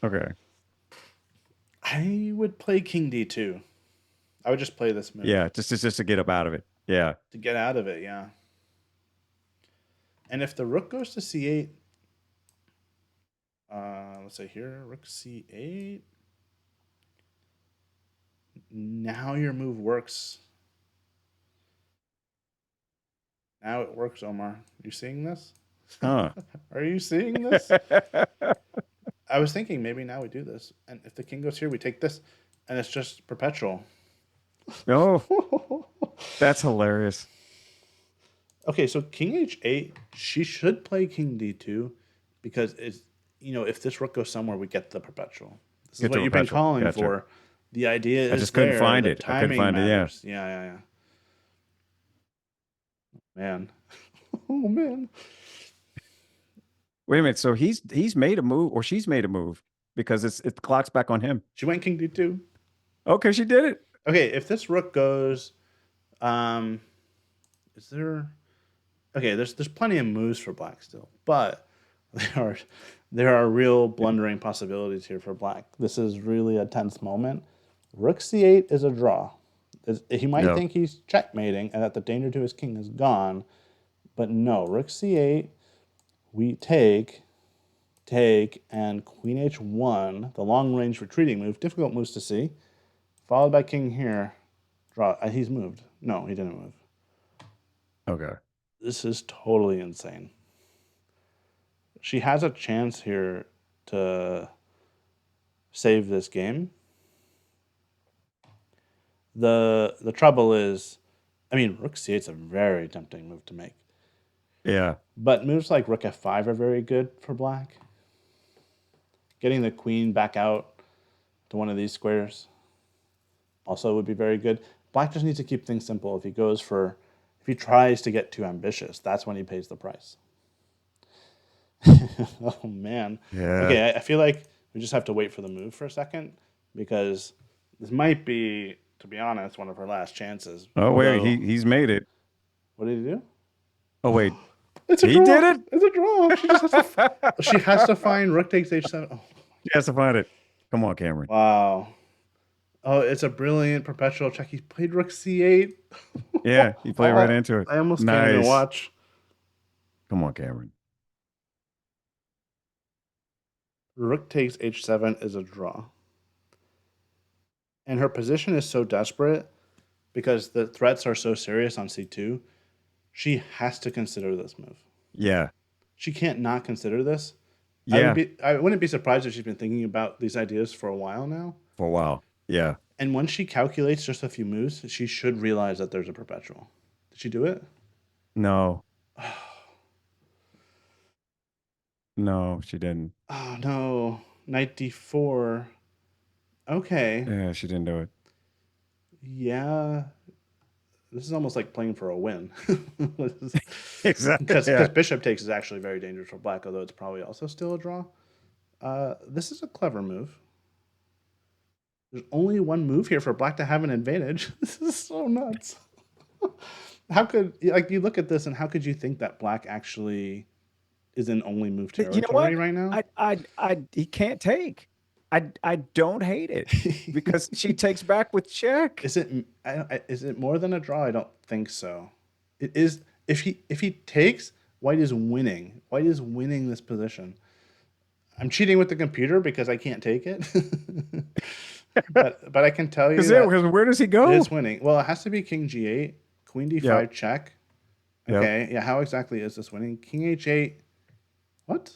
Okay. I would play king d2. I would just play this move. Yeah, just to get up out of it. Yeah. To get out of it, yeah. And if the rook goes to c8, let's say here, rook c8. Now your move works. Now it works, Omar. You seeing this? Huh. Are you seeing this? I was thinking maybe now we do this. And if the king goes here, we take this. And it's just perpetual. Oh, that's hilarious. Okay, so king h8, she should play king d2 because it's, if this rook goes somewhere, we get the perpetual. This is Get the what you've been perpetual. calling Gotcha. for. The idea is I just couldn't there. find The it. I couldn't timing find it. Yeah. matters. Yeah. Man. Oh, man. Wait a minute. So he's made a move, or she's made a move, because it clocks back on him. She went king d2. Okay, she did it. Okay, if this rook goes, um, is there? Okay, there's plenty of moves for black still, but there are real blundering possibilities here for black. This is really a tense moment. Rook c8 is a draw. He might Yeah. think he's checkmating and that the danger to his king is gone, but no. Rook c8, we take, and queen h1, the long range retreating move, difficult moves to see, followed by king here, draw. He's moved. No, he didn't move. Okay. This is totally insane. She has a chance here to save this game. The trouble is, I mean, rook c8 is a very tempting move to make. Yeah. But moves like rook f5 are very good for black. Getting the queen back out to one of these squares also would be very good. Black just needs to keep things simple. If he tries to get too ambitious, that's when he pays the price. Oh man. Yeah. Okay, I feel like we just have to wait for the move for a second because this might be, to be honest, one of her last chances. Oh wait, Although- he's made it. what did he do? Oh wait, It's a he draw. did it. It's a draw. She has to find rook takes h7. Oh, She has to find it. Come on, Cameron. wow. Oh, it's a brilliant perpetual check. He played rook c8. Yeah, he played right into it. I almost can't even Nice. watch. Come on, Cameron. Rook takes h7 is a draw. And her position is so desperate because the threats are so serious on c2. She has to consider this move. Yeah. She can't not consider this. Yeah. I wouldn't be surprised if she's been thinking about these ideas for a while now. For a while. Yeah. And when she calculates just a few moves, she should realize that there's a perpetual. Did she do it? No. No, she didn't. Oh no. Knight d4. Okay. Yeah, she didn't do it. Yeah. This is almost like playing for a win. Exactly. Because Yeah. bishop takes is actually very dangerous for black, although it's probably also still a draw. This is a clever move. There's only one move here for black to have an advantage. This is so nuts. How could, like, you look at this and how could you think that black actually is in only move territory You know what? right now? He can't take. I don't hate it because she takes back with check. Is it more than a draw? I don't think so. It is. If he takes, white is winning. White is winning this position. I'm cheating with the computer because I can't take it. but I can tell you Because that where does he go? it is winning. Well, it has to be king g8, queen d5 Yep. check. Yep. Okay, yeah. How exactly is this winning? King h8. What?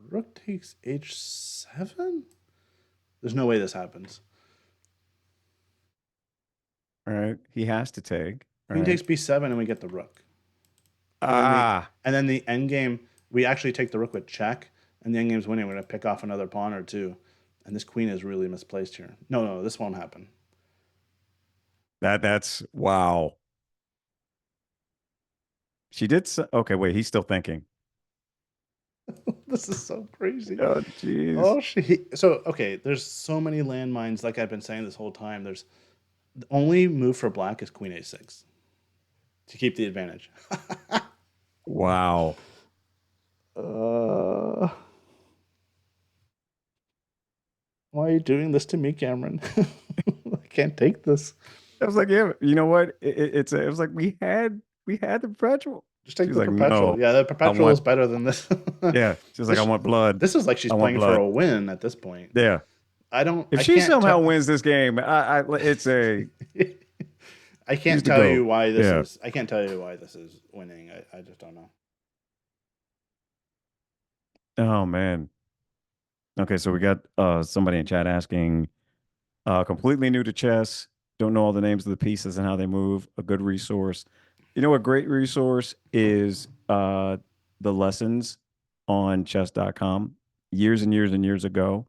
Rook takes h7? There's no way this happens. All right. He has to take. All Queen right. takes b7 and we get the rook. Ah. And then the end game, we actually take the rook with check, and the end game's winning. We're going to pick off another pawn or two. And this queen is really misplaced here. No, this won't happen. That's wow. She did. Okay, wait. He's still thinking. This is so crazy. Oh, jeez. Oh, so, okay, there's so many landmines, like I've been saying this whole time. The only move for black is queen a6 to keep the advantage. Wow. Why are you doing this to me, Cameron? I can't take this. I was like, yeah, you know what? It was like we had the perpetual. Just take She's the like, perpetual. no, Yeah, the perpetual want- is better than this. Yeah. She's like, I want blood. This is like she's I want playing for blood. a win at this point. Yeah. If If she somehow wins this game, it's a. I can't Needs to tell go. you why this Yeah. is. I can't tell you why this is winning. I just don't know. Oh man. Okay, so we got somebody in chat asking, completely new to chess, don't know all the names of the pieces and how they move. A good resource. You know, a great resource is the lessons on chess.com. Years and years and years ago,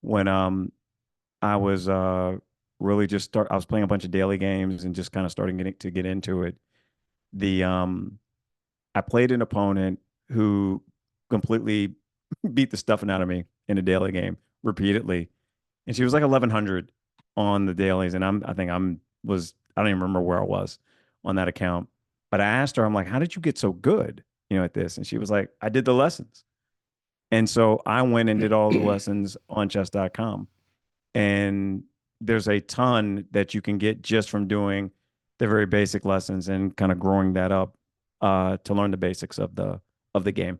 when I was really I was playing a bunch of daily games and just kind of starting to get into it. I played an opponent who completely beat the stuffing out of me in a daily game repeatedly. And she was like 1100 on the dailies. And I don't even remember where I was on that account. But I asked her, I'm like, how did you get so good, at this? And she was like, I did the lessons. And so I went and did all the lessons on chess.com. And there's a ton that you can get just from doing the very basic lessons and kind of growing that up to learn the basics of the game.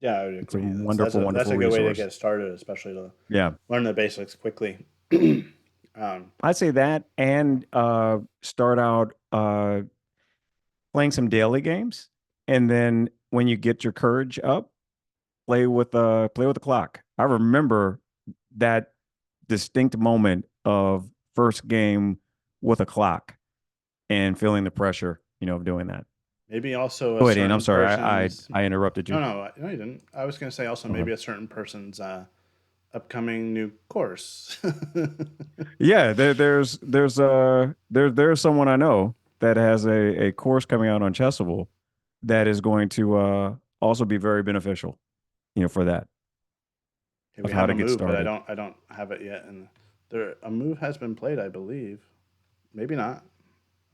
Yeah, I would It's a agree. wonderful, That's wonderful a good way to resource. get started, especially to Yeah. learn the basics quickly. I'd say that and start out playing some daily games. And then when you get your courage up, play with the clock. I remember that distinct moment of first game with a clock and feeling the pressure, of doing that. Maybe also a Go ahead, Ian. I'm certain sorry. person's. I interrupted No, you. no, you didn't. I was going to say also Okay. maybe a certain person's upcoming new course. Yeah, there's someone I know that has a course coming out on Chessable that is going to also be very beneficial, for that Okay, of we how have to a get move, but started. I don't have it yet. And there a move has been played, I believe. Maybe not.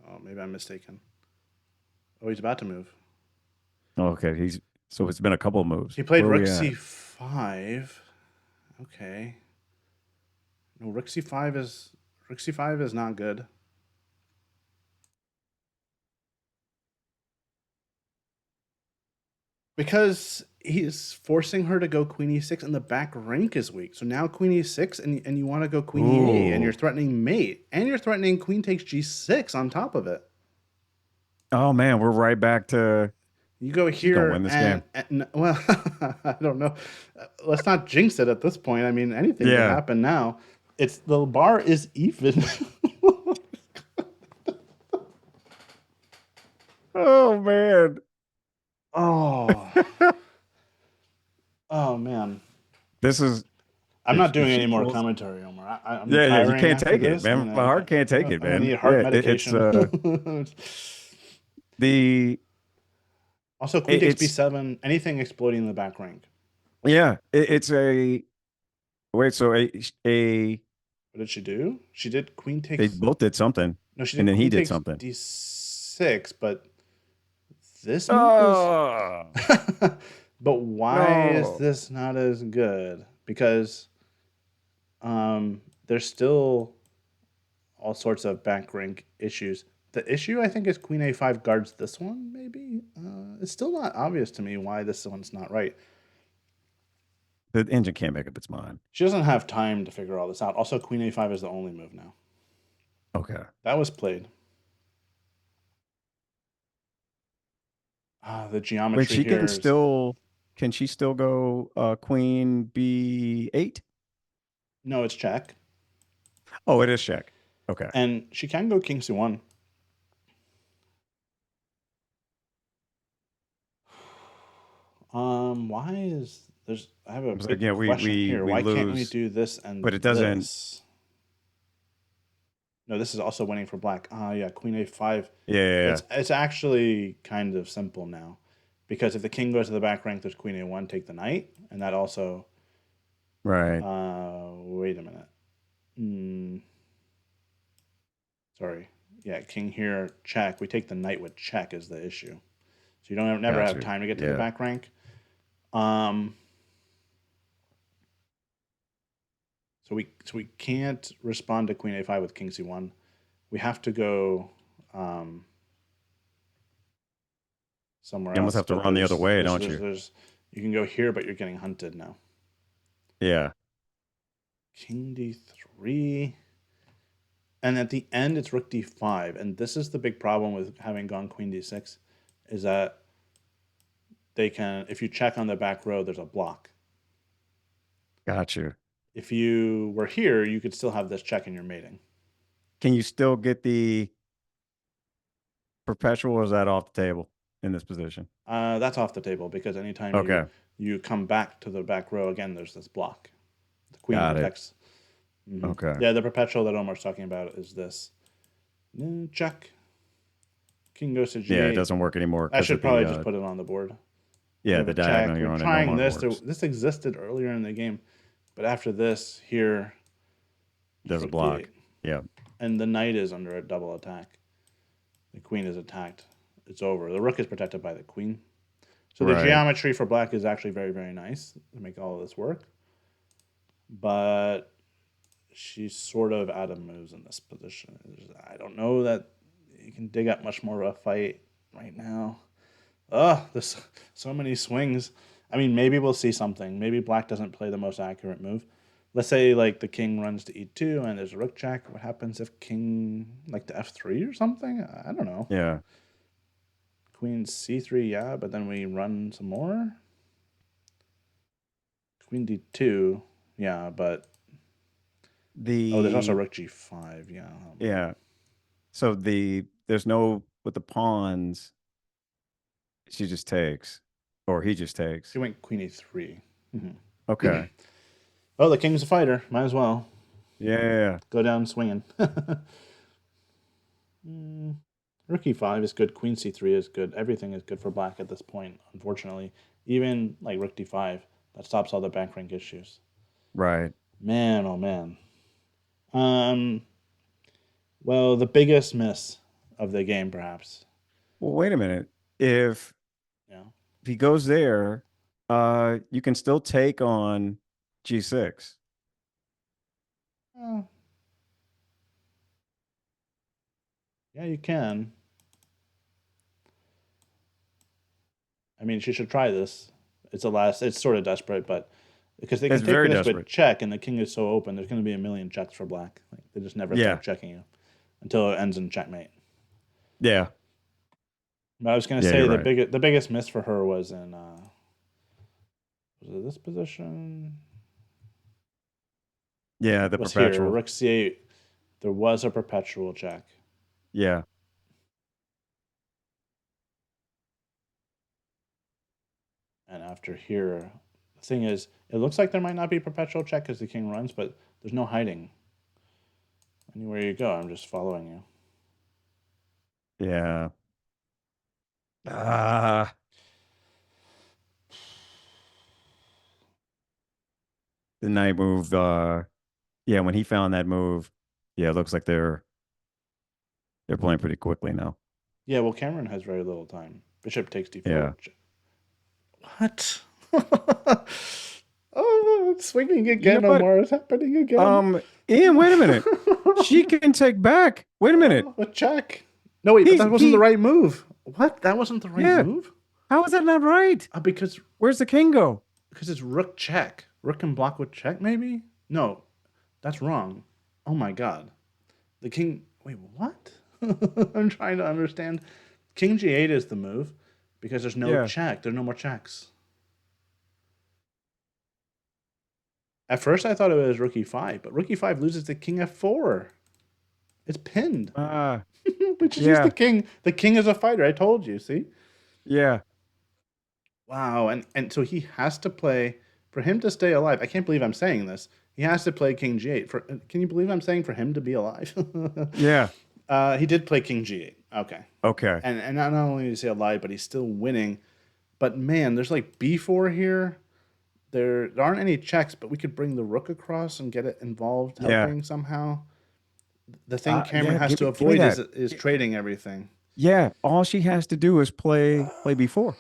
Oh, maybe I'm mistaken. Oh, he's about to move. Okay, so it's been a couple of moves. He played Where are Rook we at? C5. Okay. No, Rook C5 is not good. Because he's forcing her to go Queen E6 and the back rank is weak. So now Queen E6 and you want to go Queen E8 and you're Ooh. threatening mate and you're threatening Queen takes G6 on top of it. Oh man, we're right back to You go she's gonna here win this game. and well, I don't know. Let's not jinx it at this point. I mean, anything could Yeah. happen now. It's the bar is even. Oh man. Oh, oh man. This is I'm not doing if any she more pulls. commentary, Omar. I'm Yeah, you retiring can't after take it, this. man. My heart can't take I'm it, gonna need man. heart Yeah, it's medication. the Also, Queen takes it's B7. Anything exploding in the back rank. yeah, it's a wait, so a What did she do? She did Queen they takes. both did something No, she and did then he Queen did takes something. D6. But this move is. Oh But why is no. this not as good? Because there's still all sorts of back rank issues. The issue I think is Queen A5 guards this one. Maybe it's still not obvious to me why this one's not right. The engine can't make up its mind. She doesn't have time to figure all this out. Also, Queen A5 is the only move now. Okay. That was played. The Wait, geometry she here is can she still go queen B8? no, it's check, Oh, it is check. Okay. and she can go King C1. Why is there's? I have a I was like, big yeah, question here. we Why can't we lose, do this but and it doesn't. this? No, this is also winning for black. Yeah, Queen A5. Yeah, yeah, yeah. It's actually kind of simple now, because if the king goes to the back rank, there's Queen A1, take the knight, and that also. Right. Wait a minute. Sorry. Yeah, king here, check. We take the knight with check is the issue. So you don't never Got have you. time to get to the Yeah. back rank. Um, so we can't respond to Queen A5 with King C1. We have to go somewhere You almost else. have to But run the other way, don't you? there's you can go here, but you're getting hunted now. Yeah. King D3. And at the end, it's Rook D5. And this is the big problem with having gone Queen D6, is that they can, if you check on the back row, there's a block. Got you. If you were here, you could still have this check in your mating. Can you still get the perpetual, or is that off the table in this position? That's off the table because anytime Okay. you come back to the back row again, there's this block. The queen Got it. protects. Mm-hmm. Okay. Yeah, the perpetual that Omar's talking about is this. Check. King goes to Yeah, it g8. doesn't work anymore I because should of probably the just put it on the board. We yeah, have the a check. diagonal We're you're on it no trying longer this. works. This existed earlier in the game, but after this, here, There's a rook block. d8. Yeah. And the knight is under a double attack. The queen is attacked. It's over. The rook is protected by the queen. So the Right. geometry for black is actually very, very nice to make all of this work. But she's sort of out of moves in this position. I don't know that you can dig up much more of a fight right now. There's so many swings. I mean, maybe we'll see something. Maybe black doesn't play the most accurate move. Let's say like the king runs to e2 and there's a rook check. What happens if king like to f3 or something? I don't know. Yeah. Queen c3, yeah, but then we run some more. Queen d2, yeah, but there's also The rook g5, yeah. yeah. So there's no with the pawns. She just takes, or he just takes. She went queen e3. Okay. Oh, the king's a fighter. Might as well Yeah. go down swinging. Rook e5 is good. Queen c3 is good. Everything is good for black at this point, unfortunately. Even like rook d5, that stops all the back rank issues. Right. Man, oh man. Well, the biggest miss of the game, perhaps. Well, wait a minute. If Yeah. he goes there, you can still take on g6. Yeah, you can. I mean, she should try this. It's sort of desperate, but because they can It's take very this desperate. with check, and the king is so open, there's going to be a million checks for black. Like, they just never Yeah. stop checking you until it ends in checkmate. Yeah. But I was going to Yeah, say you're right. the biggest miss for her was in was it this position? Yeah, the It was here, perpetual. rook c8. There was a perpetual check. Yeah. And after here, the thing is, it looks like there might not be perpetual check because the king runs, but there's no hiding. Anywhere you go, I'm just following you. Yeah. Ah. The knight move, yeah, when he found that move, yeah, it looks like they're playing pretty quickly now. Yeah, well, Cameron has very little time. Bishop takes d4. Yeah. What? Oh, it's swinging You know again, what? Omar. It's happening again. Ian, wait a minute. She can take back. Wait a minute. A check. No, wait, but that wasn't the he- right move. What? That wasn't the right Yeah. move? How is that not right? Because Where's the king go? it's rook check. Rook can block with check, maybe? No, that's wrong. Oh my god. The king. Wait, what? I'm trying to understand. King g8 is the move because there's no Yeah. check. There are no more checks. At first, I thought it was rook e5, but rook e5 loses to king f4. It's pinned. Which is just Yeah. the king. The king is a fighter. I told you. See? Yeah. Wow. And so he has to play for him to stay alive. I can't believe I'm saying this. He has to play king g8. Can you believe I'm saying for him to be alive? Yeah. He did play king g8. Okay. Okay. And not only is he alive, but he's still winning. But man, there's like b4 here. There aren't any checks, but we could bring the rook across and get it involved, Yeah. helping somehow. The thing Yeah, Cameron has to give me avoid that. is trading everything. Yeah. All she has to do is play before.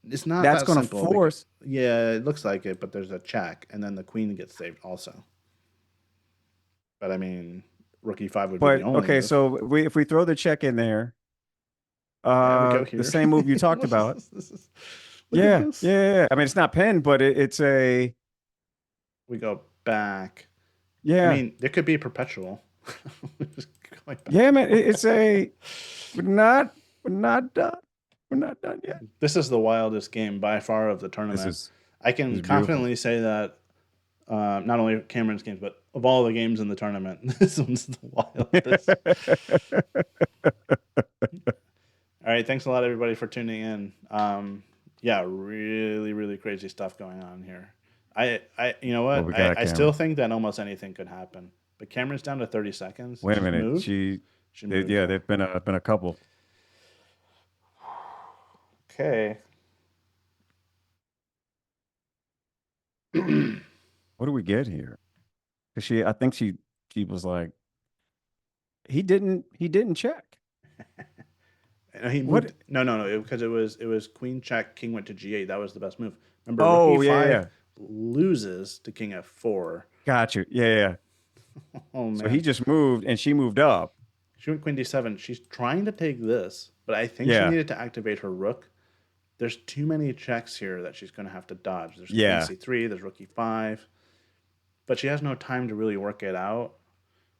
It's not That's that going to simple. force. Yeah, it looks like it, but there's a check, and then the queen gets saved also. But I mean, rook e5 would be But the only okay, move. so if we throw the check in there, Yeah, we go here. the same move you talked about. Look at Yeah. this. Yeah. I mean, it's not pinned, but it's a. We go back. Yeah. I mean, there could be a perpetual. Just going back. Yeah, man. It's a. We're not done. We're not done yet. This is the wildest game by far of the tournament. I this can is beautiful. confidently say that not only Cameron's games, but of all the games in the tournament, this one's the wildest. All right, thanks a lot, everybody, for tuning in. Yeah, really, really crazy stuff going on here. You know what? we got I still think that almost anything could happen. But Cameron's down to 30 seconds. Wait a She's minute. moved. She She moved. yeah, there've been a couple. Okay. What do we get here? Because I think she was like, he didn't check. And he What? moved. No, because it was queen check, king went to g8. That was the best move. Remember, rook Oh, yeah, e5 yeah. loses to king f4. Got you. Yeah, yeah. Oh So he man, just moved and she moved up. she went queen d7. She's trying to take this, but I think she Yeah. needed to activate her rook. There's too many checks here that she's going to have to dodge. There's queen Yeah. c3. There's rook e5, but she has no time to really work it out.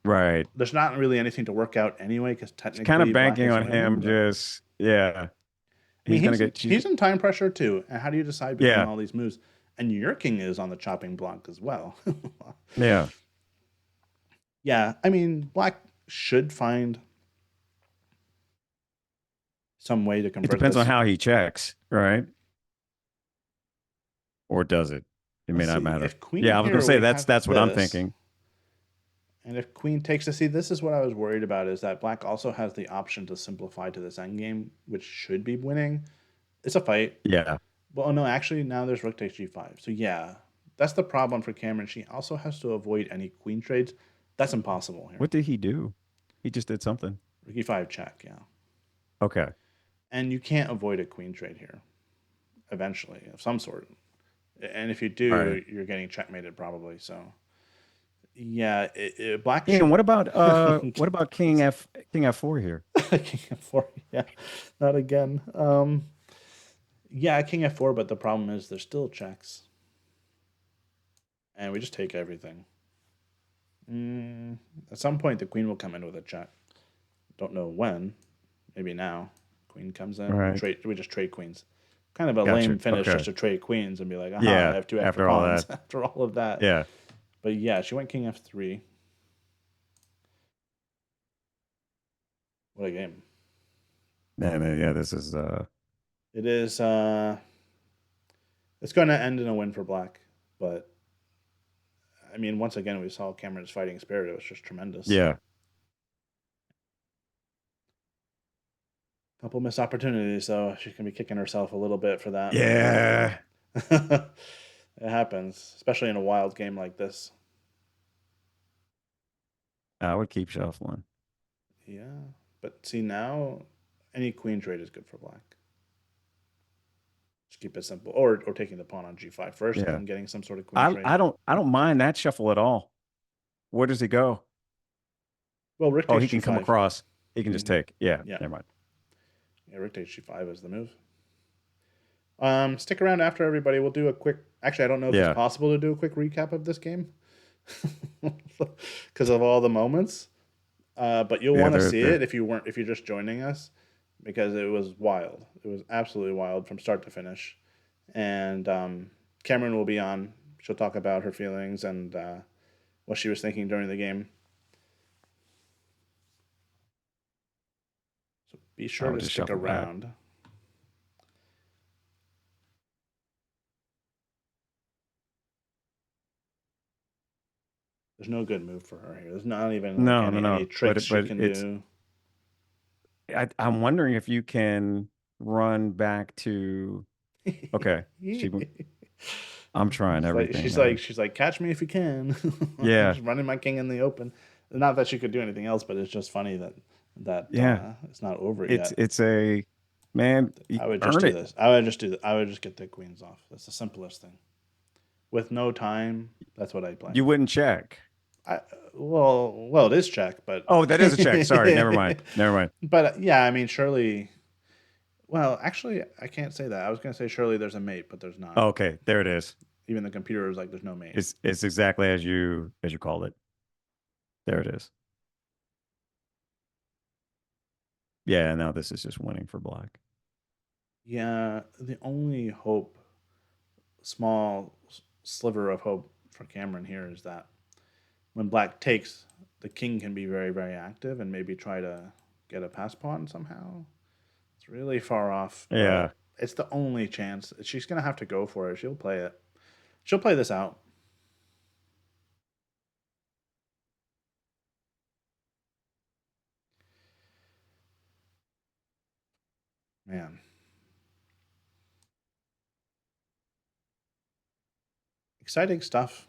Right. There's not really anything to work out anyway, because She's kind of technically black banking is on winning. him But just, yeah. I mean, He's gonna get she's he's in time pressure too. And how do you decide between yeah. all these moves? And your king is on the chopping block as well. Yeah. Yeah, I mean, black should find some way to It convert depends on this. how he checks, right? Or does it? It may Let's not see. matter. If queen Yeah, I was gonna here, say we that's have that's what I'm this. thinking. And if queen takes to see, this is what I was worried about, is that black also has the option to simplify to this endgame, which should be winning. It's a fight. Yeah. Well, no, actually, now there's rook takes g5. So yeah, that's the problem for Cameron. She also has to avoid any queen trades. That's impossible here. What did he do? He just did something. Rook e5 check, yeah. Okay. And you can't avoid a queen trade here, eventually, of some sort. And if you All right. do, you're getting checkmated probably. So yeah, black Yeah, and should. what about King F4 here? King f4, yeah, not again. Yeah, king f4, but the problem is there's still checks, and we just take everything. At some point, the queen will come in with a check. Don't know when. Maybe now. Queen comes All in. We right. trade. We just trade queens. Kind of a Gotcha. lame finish Okay. just to trade queens and be like, aha, I Yeah. have two extra After all pawns that. after all of that. Yeah. But yeah, she went king f3. What a game. And yeah, this is It is. It's going to end in a win for black, but I mean, once again, we saw Cameron's fighting spirit. It was just tremendous. yeah. Couple missed opportunities, so she can be kicking herself a little bit for that. Yeah. But it happens, especially in a wild game like this. I would keep shuffling. Yeah, but see now, any queen trade is good for black. Just keep it simple, or taking the pawn on g5 first, and Yeah. then getting some sort of queen I trade. I don't I don't mind that shuffle at all. Where does he go? Well, rook Oh, takes he can come g5. across. He can just Mm-hmm. take. Yeah, Yeah, never mind. yeah, rook takes g5 is the move. Stick around after everybody. We'll do a quick. Actually, I don't know if it's Yeah. possible to do a quick recap of this game because of all the moments. But you'll Yeah, want to they're see they're it if you're just joining us, because it was wild. It was absolutely wild from start to finish. And Cameron will be on. She'll talk about her feelings and what she was thinking during the game. So be I sure would to just stick shuffle back. around. There's no good move for her here. There's not even like No, no, any no. But tricks it, she but can it's do. I'm wondering if you can run back to okay. She I'm trying everything, man. She's like, catch me if you can. I'm Yeah. just running my king in the open. Not that she could do anything else, but it's just funny that Yeah. it's not over It's yet. it's a man, I would just earn do it. this. I would just do that. I would just get the queens off. That's the simplest thing. With no time, that's what I play. You wouldn't check. I, well, it is check, but Oh, that is a check. Sorry. Never mind. Never mind. but yeah, I mean, surely. Well, actually, I can't say that. I was gonna say surely there's a mate, but there's not. Okay, there it is. Even the computer was like, there's no mate. It's exactly as you called it. There it is. Yeah, now this is just winning for black. Yeah, the only hope, small sliver of hope for Cameron here is that when black takes, the king can be very, very active and maybe try to get a pass pawn somehow. It's really far off, Yeah. but it's the only chance. She's going to have to go for it. She'll play it. She'll play this out. Man. Exciting stuff.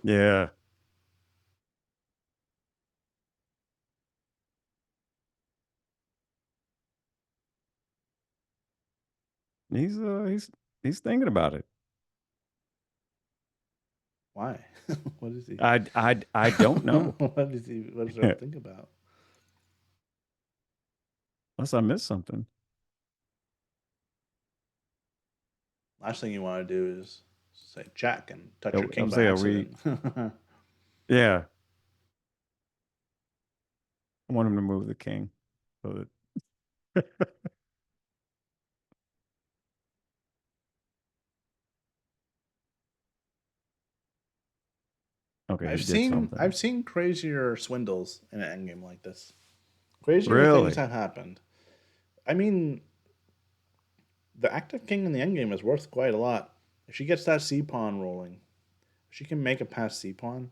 Yeah. He's thinking about it. Why? What is he? I don't know. What is he? What does Rep think about? Unless I missed something. Last thing you want to do is say Jack and touch your king I'm by saying, accident. yeah. I want him to move the king. So that okay, he did something. I've seen crazier swindles in an endgame like this. Crazier things Really? have happened. I mean, the active king in the endgame is worth quite a lot. If she gets that C pawn rolling, if she can make it past C pawn,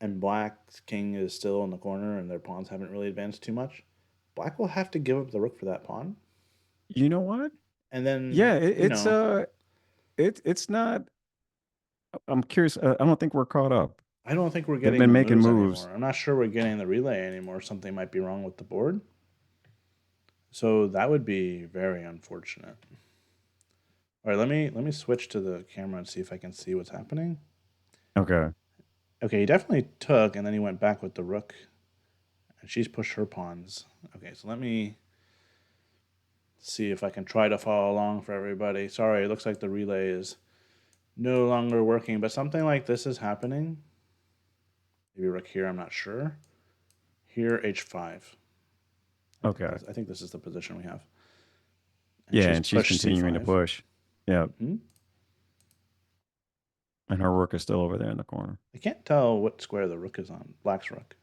and Black's king is still in the corner and their pawns haven't really advanced too much, Black will have to give up the rook for that pawn. You know what? And then, Yeah, you know, it's not. I'm curious. I don't think we're caught up. I don't think we're They've getting been the making moves moves. anymore. I'm not sure we're getting the relay anymore. Something might be wrong with the board. So that would be very unfortunate. All right, let me switch to the camera and see if I can see what's happening. Okay. Okay, he definitely took, and then he went back with the rook, and she's pushed her pawns. Okay, so let me see if I can try to follow along for everybody. Sorry, it looks like the relay is no longer working, but something like this is happening. Maybe rook here, I'm not sure. Here, h5. Okay. I think this is the position we have. And Yeah, she's and she's pushed continuing to c5. push. Yeah, Hmm. and her rook is still over there in the corner. I can't tell what square the rook is on. Black's rook.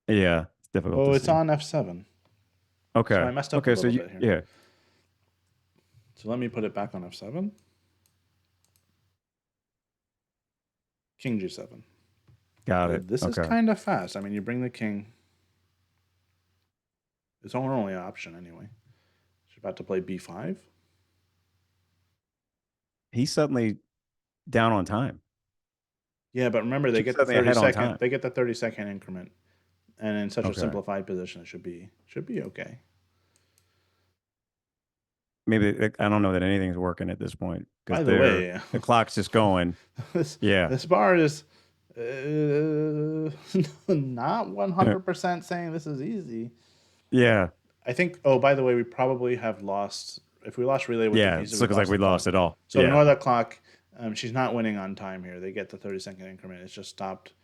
Yeah, it's difficult Oh, to it's see. on f7. So I Okay. messed up a Okay. So little bit here. yeah, So let me put it back on f7. King g7. got it. This is Okay. kind of fast. I mean, you bring the king. It's our only option anyway. She's about to play b5. He's suddenly down on time. Yeah, but remember they She's get the suddenly 30 ahead on second. time. They get the 30-second increment, and in such a Okay. simplified position, it should be okay. Maybe I don't know that anything's working at this point By because the way, the clock's just going. this Yeah. this bar is not 100% saying this is easy. Yeah. I think. Oh, by the way, we probably have lost. If we lost relay with the Yeah. pieces, It we've looks like lost we the lost clock. it all. So Yeah. ignore that clock. She's not winning on time here. They get the 30-second increment. It's just stopped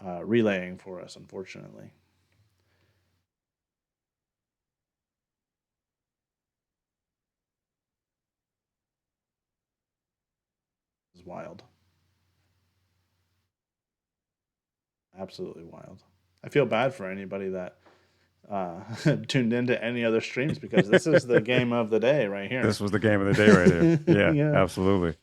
relaying for us, unfortunately. It's wild. Absolutely wild. I feel bad for anybody that tuned into any other streams because this is the game of the day right here. This was the game of the day right here. Yeah. Yeah. Absolutely.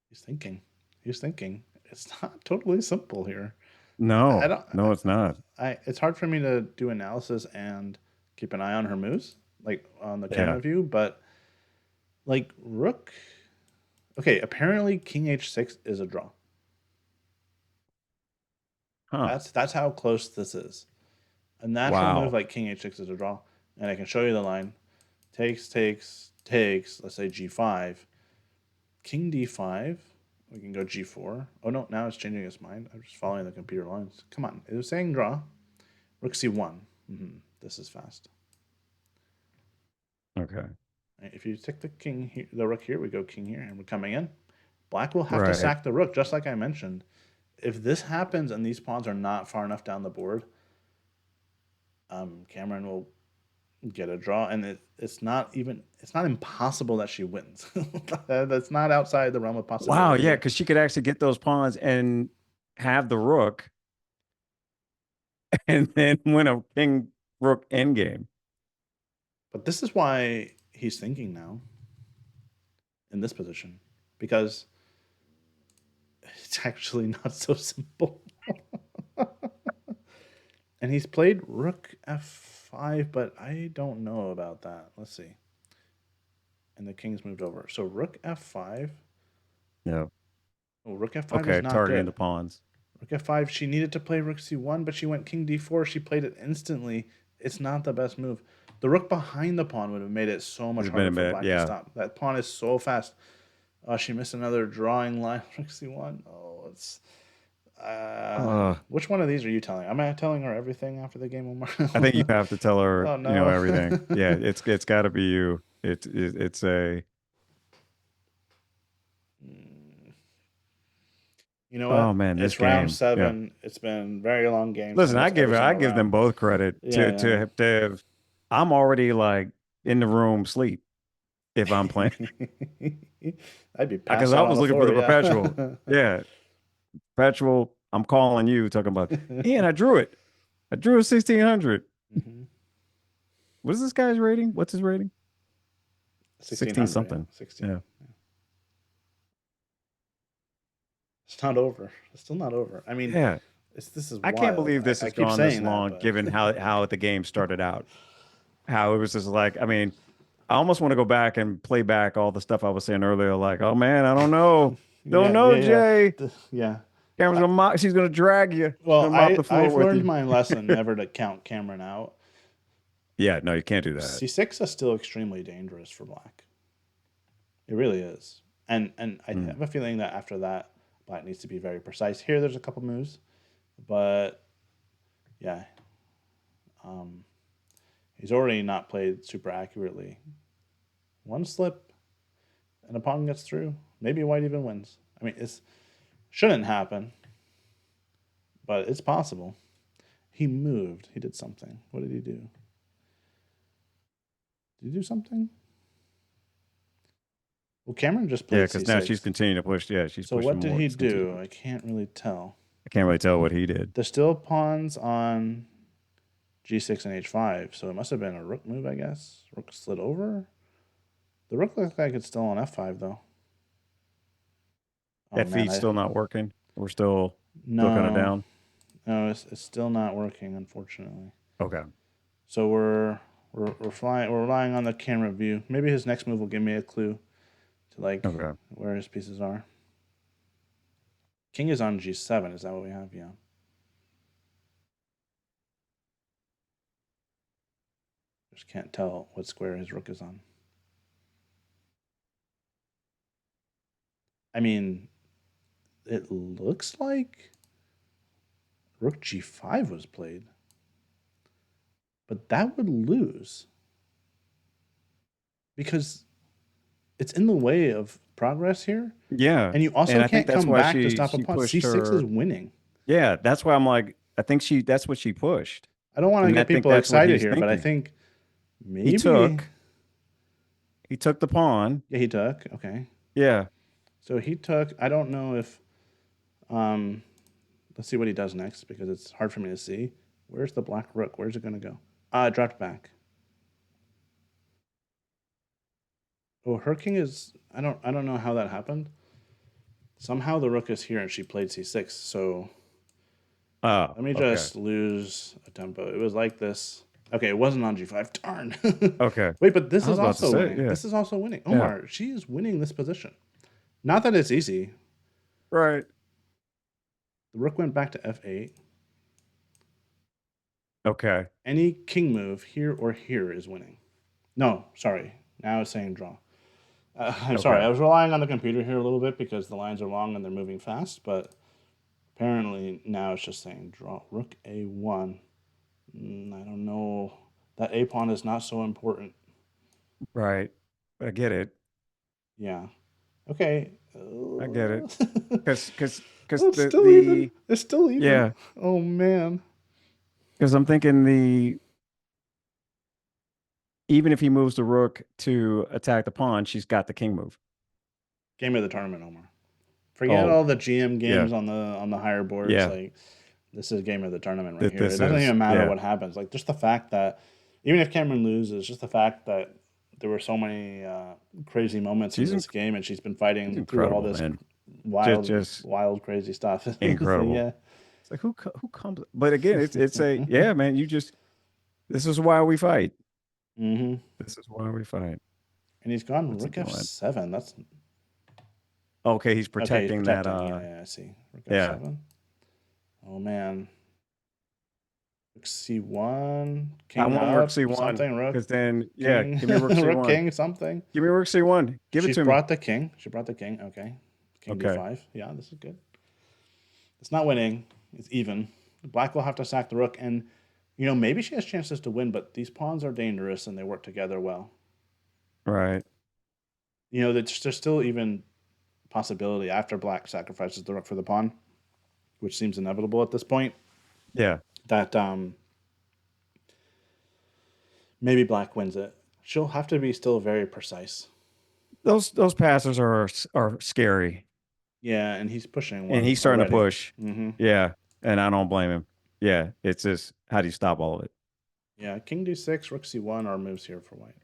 He's thinking. He's thinking. It's not totally simple here. I No. don't. No, it's not. It's hard for me to do analysis and keep an eye on her moves, like on the camera Yeah. view. But like rook. Okay, apparently King h6 is a draw. Huh. That's how close this is. A natural move Wow. like King h6 is a draw, and I can show you the line. Takes, takes, takes. Let's say g5. King d5. We can go g4. Oh no, now it's changing its mind. I'm just following the computer lines. Come on, it was saying draw. Rook c1. This is fast. Okay. If you take the king, here, the rook here, we go king here, and we're coming in. Black will have to Right. sack the rook, just like I mentioned. If this happens and these pawns are not far enough down the board, Cameron will get a draw, and it's not impossible that she wins. That's not outside the realm of Wow. possibility Yeah. here. Because she could actually get those pawns and have the rook and then win a king rook endgame. But this is why he's thinking now in this position, because it's actually not so simple. And he's played rook f5, but I don't know about that. Let's see. And the king's moved over. So rook f5. Yeah. Oh, rook f5 is Okay. not Targeting good. the pawns. Rook f5, she needed to play rook c1, but she went king d4. She played it instantly. It's not the best move. The rook behind the pawn would have made it so much It's been harder a for bit. black to Yeah. stop. That pawn is so fast. Oh, she missed another drawing line. Rook c1. Oh, it's... Uh, which one of these are you telling? Am I telling her everything after the game, Omar? I think you have to tell her, Oh, no. everything. Yeah. It's got to be you. It's a. You know Oh what? man, this It's round game. Yeah. 7. It's been very long games, Listen, almost every I single give them round. both credit Yeah, to I'm already like in the room sleep if I'm playing yeah. I'd be because passed I out on was the looking for floor, the perpetual. yeah. Yeah, perpetual. I'm calling you talking about. Ian, I drew it. I drew a 1600. Hmm. What is this guy's rating? What's his rating? 16 1600, yeah. something. 16. Yeah. It's not over. It's still not over. I mean, Yeah. this is I can't wild. believe this I has keep gone this saying that, long, but given how the game started out. How it was just like, I mean, I almost want to go back and play back all the stuff I was saying earlier. Like, oh man, I don't know, don't yeah, know, yeah, yeah. Jay. Yeah. Cameron's gonna mop. She's gonna drag you. She's Well, gonna mop the floor I've with learned you. my lesson never to count Cameron out. Yeah, no, you can't do that. C6 is still extremely dangerous for black. It really is. And I Mm. have a feeling that after that, black needs to be very precise. Here, there's a couple moves, but yeah, um, he's already not played super accurately. One slip, and a pawn gets through. Maybe white even wins. I mean, it shouldn't happen, but it's possible. He moved. He did something. What did he do? Did he do something? Well, Cameron just Yeah, played because now she's c6. continuing to push. Yeah, she's So pushing what did more. he She's continuing do? to I push. can't really tell. I can't really tell what he did. There's still pawns on g6 and h5, so it must have been a rook move, I guess. Rook slid over. The rook looks like it's still on f5, though. Oh, That man. feed's still not working. We're still kind of No. down. No, it's still not working, unfortunately. Okay. So we're flying. We're relying on the camera view. Maybe his next move will give me a clue to like Okay. where his pieces are. King is on g7. Is that what we have? Yeah. Just can't tell what square his rook is on. I mean, it looks like rook g5 was played, but that would lose because it's in the way of progress here. Yeah, And you and also I think can't that's come why back to stop a she pawn. pushed c6 is her. winning. Yeah, that's why I'm like, I think that's what she pushed, I don't want to and I get think people that's what excited he's here, but I thinking. think He maybe. took the pawn. Yeah, he took. Okay. Yeah. So he took. I don't know if. Um, let's see what he does next because it's hard for me to see. Where's the black rook? Where's it going to go? It dropped back. Oh, her king is. I don't know how that happened. Somehow the rook is here and she played c6. So Oh, let me okay. just lose a tempo. It was like this. Okay, it wasn't on g5. Darn. Okay. Wait, but this I was is about to also say, winning. yeah. This is also winning. Yeah. Omar, she is winning this position. Not that it's easy. Right. The rook went back to f8. Okay. Any king move here or here is winning. No, sorry. Now it's saying draw. I'm sorry. Okay. I was relying on the computer here a little bit because the lines are long and they're moving fast, but apparently now it's just saying draw. Rook a1. I don't know. That a pawn is not so important. Right. I get it. Yeah. Okay. I get it. Because Oh, it's still even. the It's still even. yeah. Oh man. Because I'm thinking even if he moves the rook to attack the pawn, she's got the king move. Game of the tournament, Omar. Forget Oh, all the GM yeah. games on the higher boards. Yeah. Like this is game of the tournament right here. This It doesn't is even matter yeah. what happens. Like just the fact that even if Cameron loses, just the fact that there were so many crazy moments in She's this game, and she's been fighting through all incredible, this man. wild, Just wild, crazy stuff. incredible. Yeah, like who comes? But again, it's a yeah, man. This is why we fight. Mm-hmm. This is why we fight. And he's gone What's he rook doing? f7. That's Okay, he's okay. He's protecting that. protecting. Yeah, I see. Rook Yeah. f7. Oh man. Rook c1. I King want rook up. c1 Something. Rook because then yeah, king. give me rook Rook c1. king. Something. Give me rook c1. Give it She's to me. brought the king. She brought the king. Okay. King Okay. d5. Yeah, this is good. It's not winning. It's even. Black will have to sack the rook, and maybe she has chances to win, but these pawns are dangerous and they work together well. Right. There's still even possibility after black sacrifices the rook for the pawn, which seems inevitable at this point, Yeah. that maybe black wins it. She'll have to be still very precise. Those passes are scary, Yeah, and he's pushing and one he's starting to already. push. Mm-hmm. Yeah, and I don't blame him. Yeah, it's just how do you stop all of it? Yeah, king d6, rook c1 are moves here for white.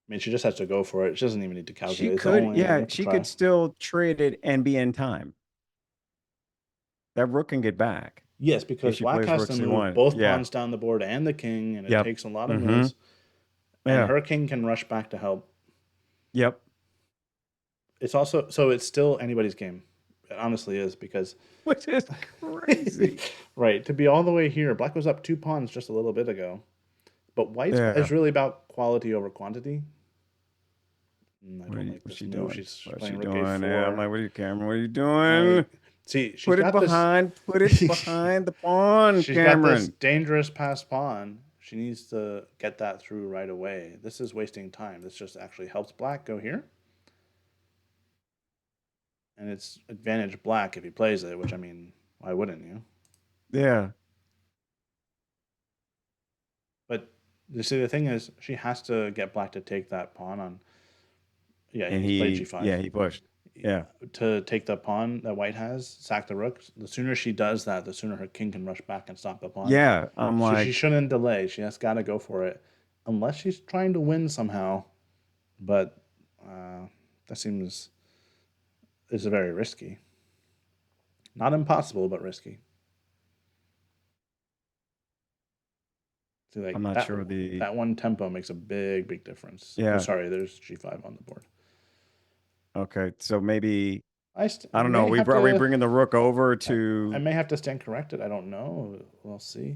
I mean, she just has to go for it. She doesn't even need to She calculate. It's could, only yeah, you have to she try. could still trade it and be in time. That rook can get back. Yes, If because she black plays has rook to move c1. both Yeah. pawns down the board and the king, and it Yep. takes a lot of Mm-hmm. moves. And Yeah. her king can rush back to help. Yep. It's also it's still anybody's game. It honestly is, because Which is crazy. right, to be all the way here, black was up 2 pawns just a little bit ago. But white Yeah. is really about quality over quantity. I What don't are like what's this she move. doing? She's What's playing she rook doing? a4. Yeah, I'm like, what are you, Cameron? What are you doing? See, she's Put it got behind. Put it behind the pawn, she's got this Cameron. dangerous passed pawn. She needs to get that through right away. This is wasting time. This just actually helps black go here. And it's advantage black if he plays it, which, I mean, why wouldn't you? Yeah. But you see, the thing is, she has to get black to take that pawn on. Yeah, And he's played g5. he pushed. Yeah. To take the pawn that white has, sack the rook. The sooner she does that, the sooner her king can rush back and stop the pawn. Yeah. I'm She like, shouldn't delay. She has got to go for it, unless she's trying to win somehow. But that seems is very risky. Not impossible, but risky. See, like I'm not sure that one tempo makes a big difference. Yeah. Oh, sorry, there's g5 on the board. Okay, so maybe I don't know. Are we bringing the rook over I to? may have to stand corrected. I don't know. We'll see.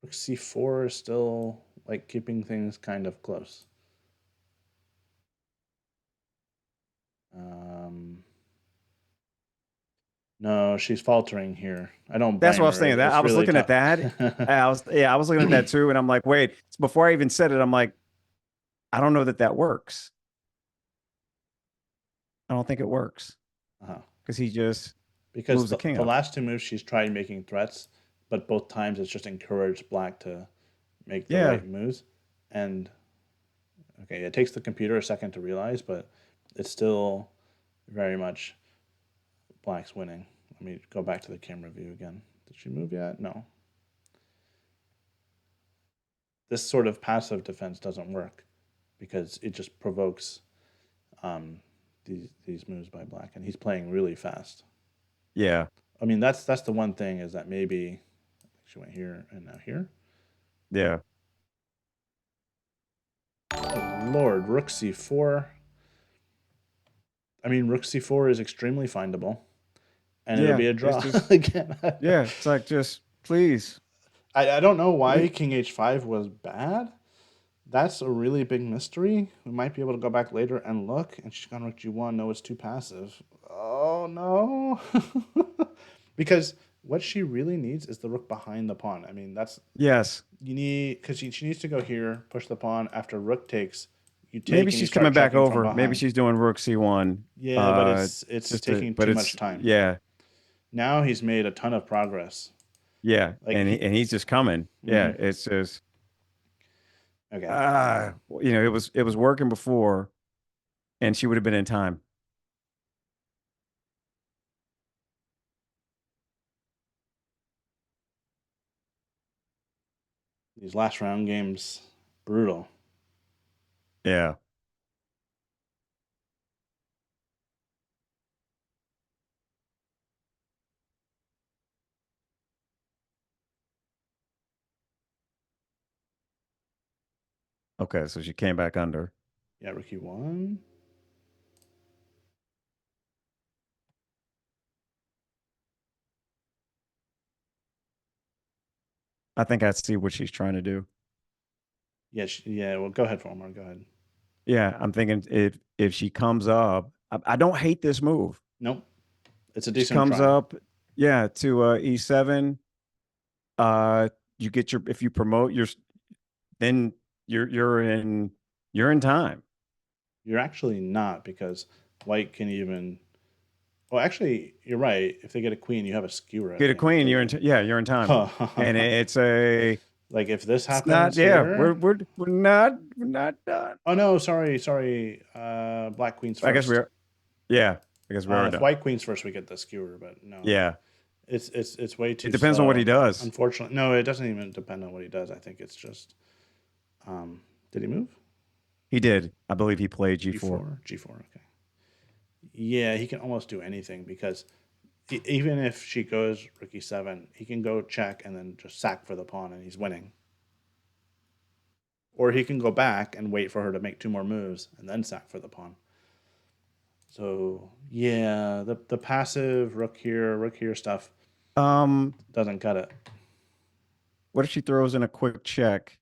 Rook c4 is still like keeping things kind of close. No, she's faltering here. I don't. That's what I blame was her. thinking. That It's I was really looking at tough. that. I was looking at that too, and I'm like, wait. Before I even said it, I'm like, I don't know that works. I don't think it works because he just moves the king the up. last 2 moves she's tried making threats, but both times it's just encouraged black to make the right moves. And okay, it takes the computer a second to realize, but it's still very much black's winning. Let me go back to the camera view again. Did she move yet? No. This sort of passive defense doesn't work because it just provokes these moves by black, and he's playing really fast. Yeah. I mean, that's the one thing, is that maybe she went here and now here. Yeah. Oh, Lord, rook c4. I mean, rook c4 is extremely findable, and it'll be a draw again. Yeah, it's like, just please. I don't know why king h5 was bad. That's a really big mystery. We might be able to go back later and look. And she's gone rook g1. No, it's too passive. Oh, no. Because what she really needs is the rook behind the pawn. I mean, that's... Yes. You need... Because she needs to go here, push the pawn. After rook takes, you take. Maybe she's coming back over. Maybe she's doing rook c1. Yeah, but it's taking too much time. Yeah. Now he's made a ton of progress. Yeah, like and he's just coming. Yeah, it's just... Okay. It was working before, and she would have been in time. These last round games, brutal. Yeah. Okay, so she came back under. Yeah, rook e1. I think I see what she's trying to do. Yeah, yeah. Well, go ahead, Omar. Go ahead. Yeah, I'm thinking if she comes up, I don't hate this move. Nope. It's a She decent comes try. up, yeah, to e7. You get your if you promote your, then you're in time. You're actually not, because white can even. Well, actually, you're right. If they get a queen, you have a skewer at Get the a end, queen, don't you're in you? yeah, you're in time. And it's a Like if this it's not happens yeah, here. we're not done. Oh no, sorry. Black queen's I guess first. we're yeah, I guess we are If done. white queen's first, we get the skewer. But no, Yeah. it's way It too depends on what he slow. does. Unfortunately, no, it doesn't even depend on what he does. I think it's just. Did he move? He did. I believe he played G4. G4. Okay. Yeah, he can almost do anything, because even if she goes rook e7, he can go check and then just sack for the pawn, and he's winning. Or he can go back and wait for her to make 2 more moves and then sack for the pawn. So yeah, the passive rook here stuff doesn't cut it. What if she throws in a quick check?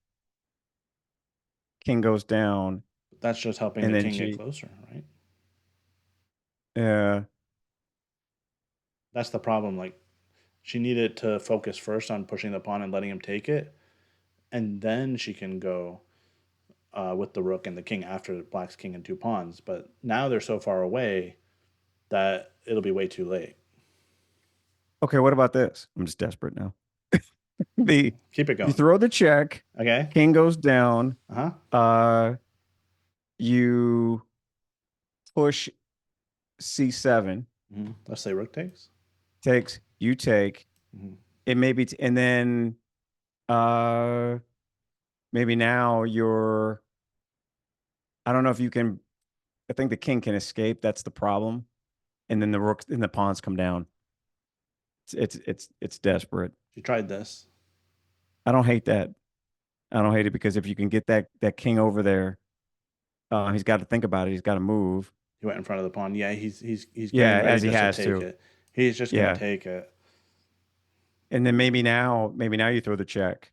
King goes down, That's just helping and the then king get she closer, right? yeah. That's the problem. Like, she needed to focus first on pushing the pawn and letting him take it, and then she can go with the rook and the king after black's king and 2 pawns. But now they're so far away that it'll be way too late. Okay, what about this? I'm just desperate now. The Keep it You going. throw the check, Okay. king goes down, Uh you push c7, huh. Let's say rook takes. takes, you take. Mm-hmm. It may be, and then uh maybe now you're, I don't know if you can, I think the king can escape. That's the problem. And then the rooks and the pawns come down. It's desperate. She tried this. I don't hate that. I don't hate it because if you can get that king over there, he's got to think about it. He's got to move. He went in front of the pawn. Yeah, he's getting Yeah, ready as he just to has take to. it. He's just gonna Yeah. take it. And then maybe now you throw the check.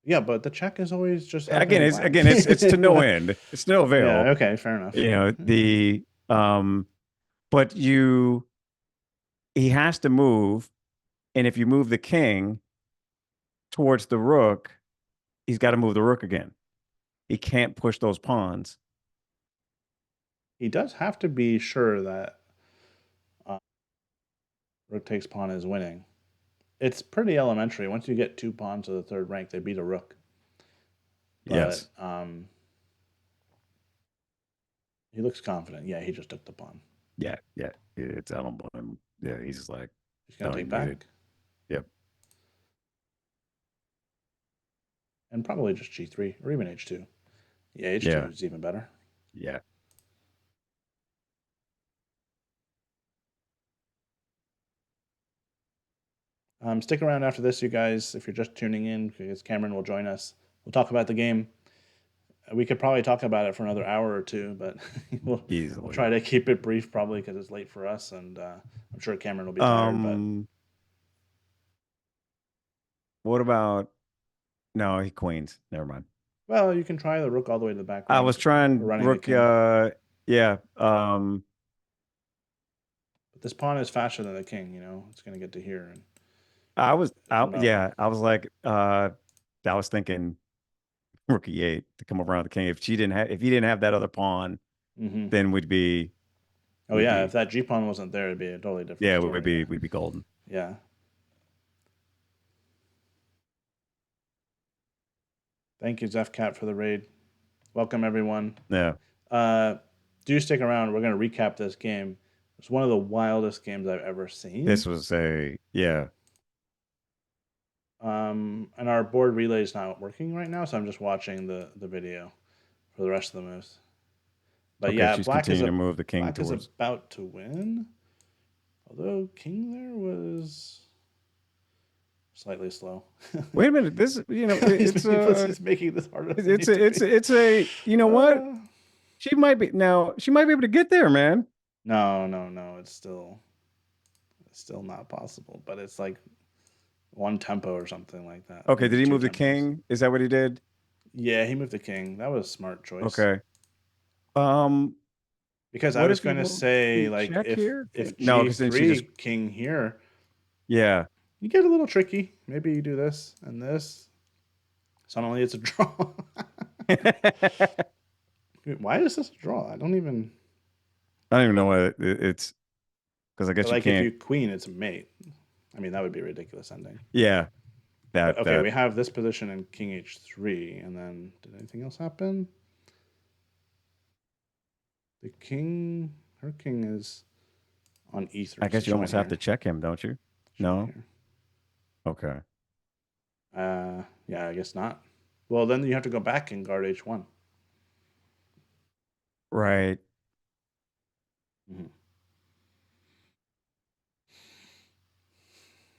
Yeah, but the check is always just Again, helping black. it's to no end. It's to no Yeah. avail. Okay. Fair enough. You know, but he has to move, and if you move the king towards the rook, he's got to move the rook again. He can't push those pawns. He does have to be sure that rook takes pawn is winning. It's pretty elementary. Once you get 2 pawns to the 3rd rank, they beat a rook. But, Yes. he looks confident. Yeah, he just took the pawn. Yeah. It's, I don't blame him. Yeah, he's just like, He's gonna take back. Yep. And probably just g3 or even h2. Yeah, h2 is even better. Yeah. Stick around after this, you guys, if you're just tuning in, because Cameron will join us. We'll talk about the game. We could probably talk about it for another hour or 2, but we'll try to keep it brief, probably because it's late for us, and I'm sure Cameron will be tired. But what about no? He queens. Never mind. Well, you can try the rook all the way to the back. I was trying rook. Yeah. But this pawn is faster than the king. It's going to get to here. And I was like, I was thinking rook e8 to come around the king. If he didn't have that other pawn, then we'd be. Oh yeah, if that G pawn wasn't there, it'd be a totally different. Yeah, story. we'd be golden. Yeah. Thank you, Zefcat, for the raid. Welcome everyone. Yeah. Do stick around. We're going to recap this game. It's one of the wildest games I've ever seen. This was yeah. And our board relay is not working right now, so I'm just watching the video for the rest of the moves. But yeah, she's black continuing to move the king towards. Is about to win. Although king there was slightly slow. Wait a minute. This, He's making this harder than it needs to be. you know what? Uh, She might be able to get there, man. no. It's still not possible. But it's like one tempo or something like that. Okay, Maybe did he two move the tempos. king? Is that what he did? Yeah, he moved the king. That was a smart choice. Okay. Um, Because I what was if he going to moved say king like check here? if No, because then she just, G3 king here, yeah. you get a little tricky. Maybe you do this and this. Suddenly it's a draw. I Wait, why is this a draw? I don't even don't even know what it's because I guess you like if can't. you queen, it's a mate. I mean, that would be a ridiculous ending. Yeah, But that okay, that we have this position in king h3, and then did anything else happen? The king, her king is on I e3, so guess you she almost went have to here. check him, don't you? She went No. here. Okay. Yeah, I guess not. Well, then you have to go back and guard h1. Right. Mm-hmm.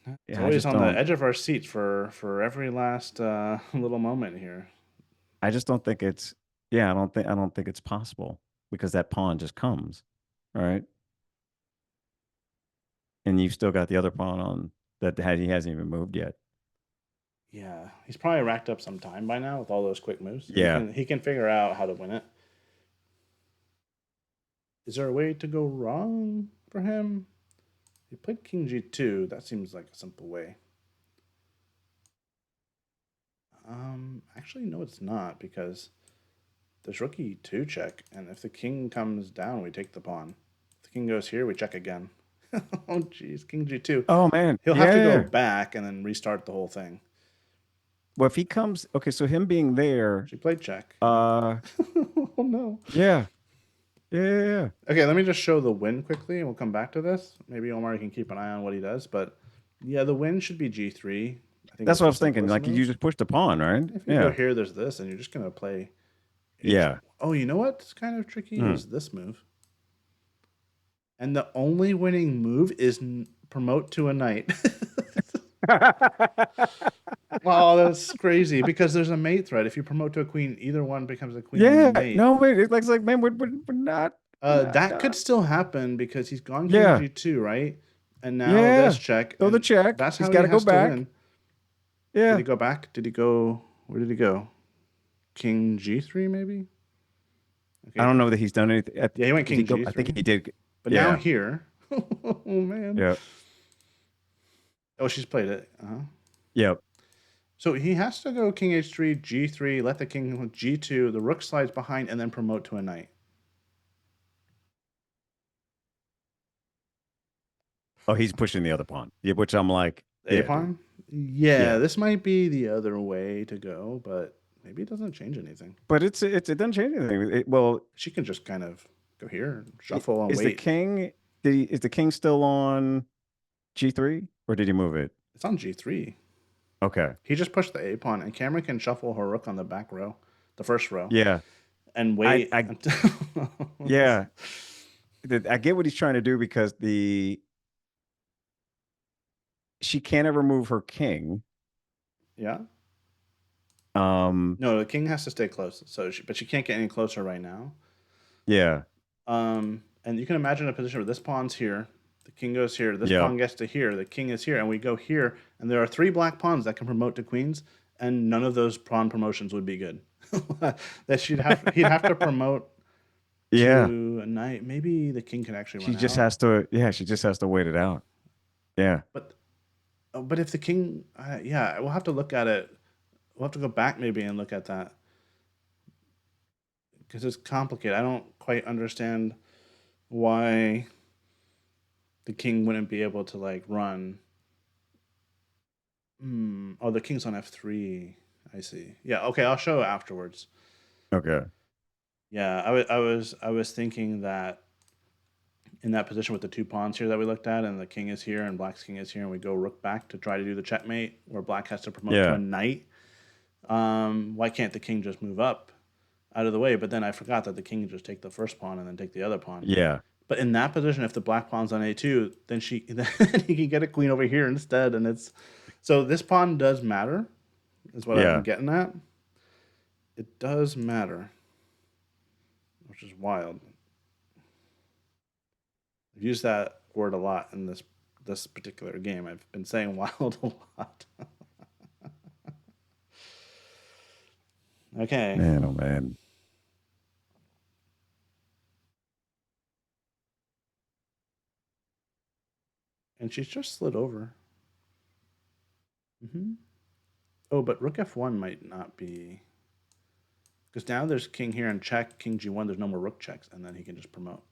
It's Yeah, I always just on the don't. edge of our seat for every last little moment here. I just don't think it's. Yeah, I don't think it's possible because that pawn just comes, right? And you've still got the other pawn on he hasn't even moved yet. Yeah, he's probably racked up some time by now with all those quick moves. Yeah. He can figure out how to win it. Is there a way to go wrong for him? He played king g2. That seems like a simple way. Actually, no, it's not because there's rook e2 check, and if the king comes down, we take the pawn. If the king goes here, we check again. Oh, jeez, king g2. Oh man. He'll have to go Yeah. back and then restart the whole thing. Well, if he comes, okay, so him being there, She played check. uh, Oh no. yeah, yeah. Okay, let me just show the win quickly, and we'll come back to this. Maybe Omar can keep an eye on what he does, but yeah, the win should be g3. I think That's it's what I the was thinking. simplest Like you move. just push the pawn, right? If you go Yeah, here, there's this, and you're just gonna play h. yeah. Oh, you know what's kind of tricky Hmm. is this move, and the only winning move is promote to a knight. Wow, that's crazy because there's a mate threat. If you promote to a queen, either one becomes a queen and Yeah. mate. No, wait. It's like man, we're not That could done. still happen because he's gone king Yeah, g2, right? And now this yeah. check, Throw the and check. that's He's how got he to go has to back. win. Did Yeah. he go back? Did he go? Where did he go? King g3, maybe? I Okay. don't know that he's done anything. Yeah, he went Did he king go? I think g3. he did. But now Yeah. here. Oh, man. Yeah. Oh, she's played it. Yep. So he has to go king h3, g3, let the king g2, the rook slides behind, and then promote to a knight. Oh, he's pushing the other pawn. Yeah, which I'm like, A yeah, dude. pawn? Yeah, Yeah. this might be the other way to go, but maybe it doesn't change anything. But it doesn't change anything. Well, She can just kind of go here and shuffle and is the wait. king? Is the king still on G3 or did he move it? It's on g3. Okay. He just pushed the a pawn, and Cameron can shuffle her rook on the back row, the first row, Yeah. and I wait I until. yeah. I get what he's trying to do because she can't ever move her king. Yeah. Um. No, the king has to stay close. But she can't get any closer right now. Yeah. And you can imagine a position where this pawn's here, the king goes here, this Yeah. pawn gets to here, the king is here, and we go here, and there are 3 black pawns that can promote to queens, and none of those pawn promotions would be good. That he'd have to promote Yeah. to a knight. Maybe the king can actually She run just out. has to. Yeah. She just has to wait it out. Yeah. But if the king, yeah, we'll have to look at it. We'll have to go back maybe and look at that because it's complicated. I don't quite understand why the king wouldn't be able to like run. Oh, the king's on f3. I see. Yeah. Okay, I'll show afterwards. Okay. Yeah, I was thinking that in that position with the 2 pawns here that we looked at, and the king is here and black's king is here, and we go rook back to try to do the checkmate where black has to promote to Yeah. a knight. Why can't the king just move up out of the way? But then I forgot that the king can just take the first pawn and then take the other pawn. Yeah. But in that position, if the black pawn's on a2, then then he can get a queen over here instead, and it's So this pawn does matter, is what I'm Yeah. getting at. It does matter, which is wild. I've used that word a lot in this particular game. I've been saying wild a lot. Okay. Man, oh man. And she's just slid over. Oh, but rook f1 might not be. Because now there's king here and check, king g1. There's no more rook checks, and then he can just promote.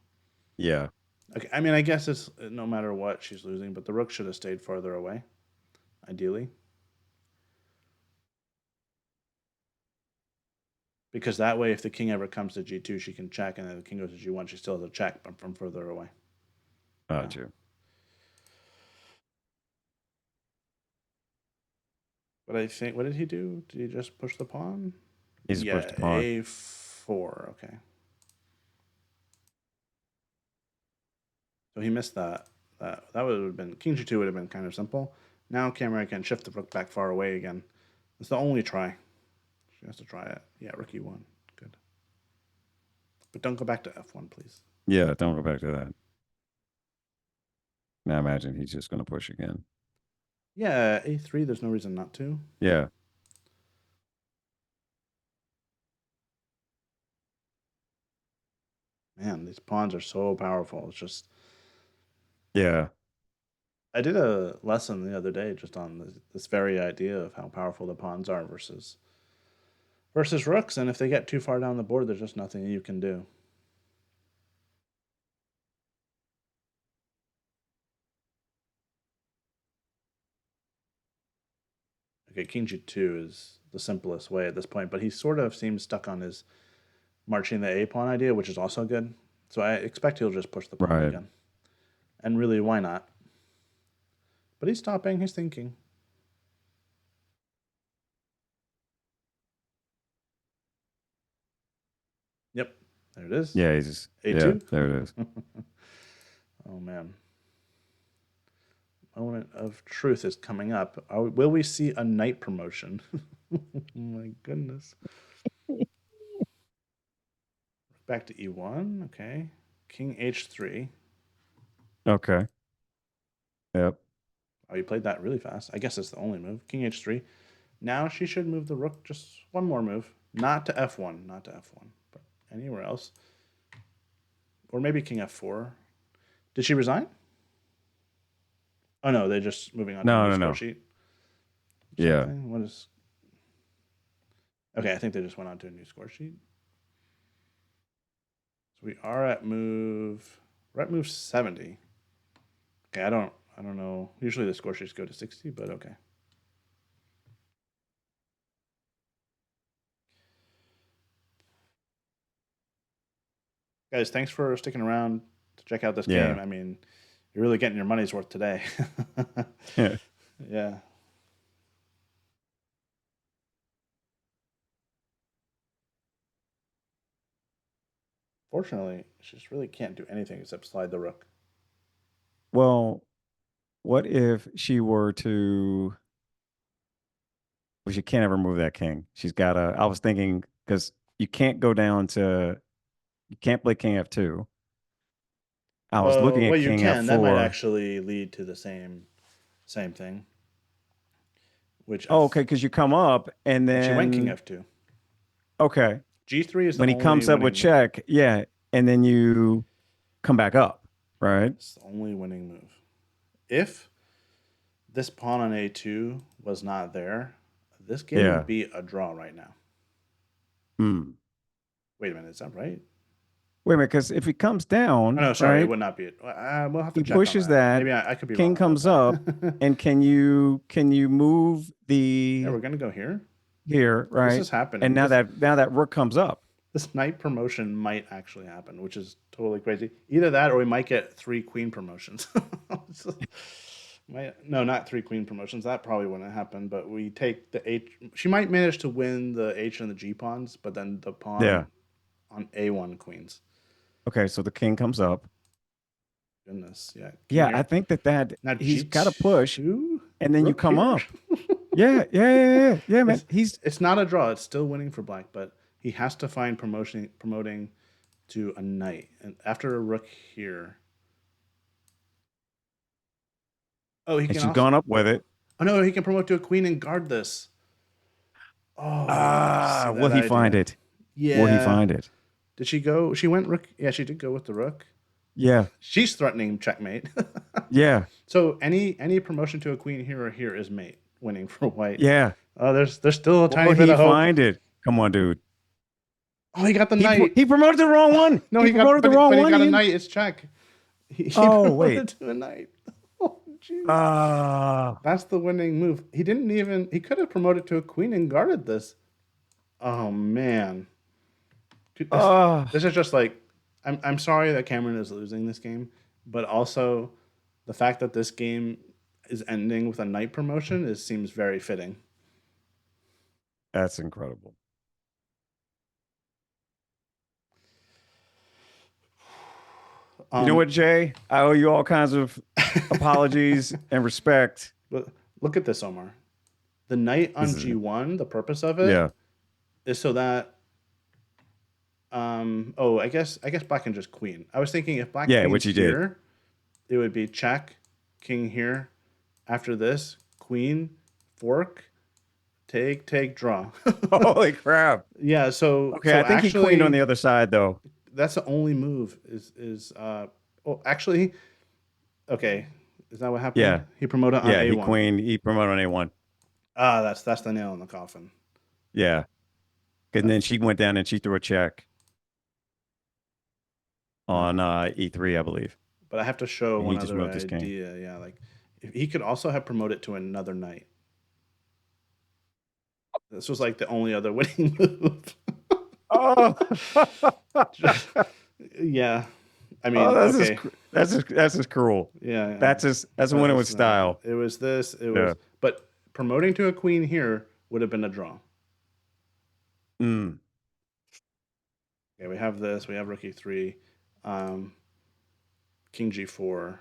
Yeah. Okay, I mean, I guess it's no matter what she's losing, but the rook should have stayed farther away, ideally. Because that way, if the king ever comes to g2, she can check, and then the king goes to g1, she still has a check, but from further away. Gotcha. But I think, what did he do? Did he just push the pawn? He's Yeah, supposed to pawn. a4. Okay. So he missed that. That would have been king g2 would have been kind of simple. Now Camera can shift the rook back far away again. It's the only try. She has to try it. Yeah, rook e1. Good. But don't go back to f1, please. Yeah, don't go back to that. Now imagine he's just going to push again. Yeah, a3. There's no reason not to. Yeah. Man, these pawns are so powerful. It's just. Yeah. I did a lesson the other day just on this very idea of how powerful the pawns are versus rooks, and if they get too far down the board, there's just nothing you can do. Okay, king g2 is the simplest way at this point, but he sort of seems stuck on his marching the a pawn idea, which is also good. So I expect he'll just push the pawn Right. again. And really, why not? But he's stopping, he's thinking. Yep, there it is. Yeah, he's A2. Yeah, there it is. Oh man. Moment of truth is coming up. Will we see a knight promotion? Oh my goodness. Back to e1. Okay. King h3. Okay. Yep. Oh, you played that really fast. I guess it's the only move. King h3. Now she should move the rook just one more move. Not to f1. Not to f1. But anywhere else. Or maybe king f4. Did she resign? Oh no, they're just moving on to a new score sheet. Yeah. Something? What is? Okay, I think they just went on to a new score sheet. So we are at move. We're at move 70. Okay, I don't know. Usually the score sheets go to 60, but okay. Guys, thanks for sticking around to check out this Yeah. game. I mean, you're really getting your money's worth today. Yeah. Yeah. Fortunately, she just really can't do anything except slide the rook. Well, what if she were to? Well, she can't ever move that king. She's got to. I was thinking because you can't go down to. You can't play king f2. I was looking at Well, you king can. That might f4. actually lead to the same thing. Which Oh, okay, because you come up and she went king then f2. okay, G3 is the when he only comes up with winning move. check, yeah, and then you come back up, right? It's the only winning move. If this pawn on a2 was not there, this game Yeah. would be a draw right now. Hmm. Wait a minute, is that right? Wait a minute, because if he comes down, Oh, no, sorry, right, it would not be. We'll have to he check on pushes that. that. Maybe I could be King wrong comes about up, that. and can you move the Yeah, we're gonna go here. here, right? This is happening. And now that rook comes up. This knight promotion might actually happen, which is totally crazy. Either that, or we might get 3 queen promotions. No, not 3 queen promotions. That probably wouldn't happen. But we take the h. She might manage to win the h and the g pawns, but then the pawn Yeah. on a1 queens. Okay, so the king comes up. Goodness, yeah. Yeah, I think that Now he's got to push. and then you Rook come here. up. Yeah, man. It's not a draw. It's still winning for black, but he has to find promoting to a knight, and after a rook here. Oh, he and can she's also. gone up with it. Oh no, he can promote to a queen and guard this. Oh, see Will that he find idea? it? Will he Yeah. find it? Did she go? She went rook. Yeah, she did go with the rook. Yeah, She's threatening checkmate. yeah, So any promotion to a queen here or here is mate winning for white. yeah. Oh, there's still a Will tiny bit he of hope. find it? Come on, dude. Oh, he got the knight. He promoted the wrong one. No, He he got promoted the wrong but he one. got a knight. It's check. He Oh, wait. promoted to a knight. Oh, jeez. Ah, That's the winning move. He didn't even. He could have promoted to a queen and guarded this. Oh man. Dude, ah. this is just like. I'm sorry that Cameron is losing this game, but also the fact that this game is ending with a knight promotion seems very fitting. That's incredible. You know Um, what, Jay? I owe you all kinds of apologies and respect. but look at this, Omar. The knight on This is, G1. The purpose of it yeah, is so that. Oh, I guess black can just queen. I was thinking if black yeah, queens which he did. here, it would be check, king here. After this, queen, fork, take, draw. Holy crap. Yeah, so Okay, so I think he queened on the other side, though. that's the only move oh actually okay. Is that what happened? Yeah, He promoted on yeah, A1. he promoted on A1. Ah, that's the nail in the coffin. Yeah. And then That's she went down and she threw a check uh, on E3, I believe. but I have to show And he one just other moved his king. idea. Yeah, like if he could also have promoted to another knight. This was like the only other winning move. Oh, Yeah. I oh, mean, okay. that's just cruel. Yeah, yeah. That's winning with style. It was this. It Yeah. was, but promoting to a queen here would have been a draw. Mm. Okay, we have this. We have rook e3, king g4,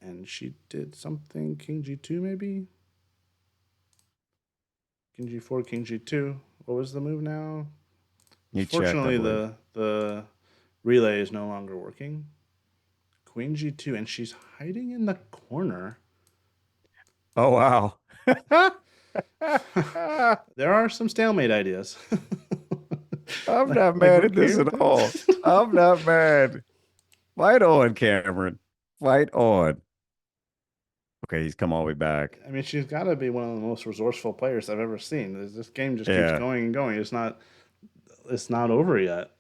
and she did something. King g2 maybe. King g4, king g2. What was the move now? He checked, I Fortunately, believe. the relay is no longer working. Queen g2, and she's hiding in the corner. Oh wow. There are some stalemate ideas. I'm not Like mad rook at this here. at all. I'm not mad. Fight on, Cameron. Fight on. Okay, he's come all the way back. I mean, she's got to be one of the most resourceful players I've ever seen. This game just keeps Yeah. going and going. It's not over yet.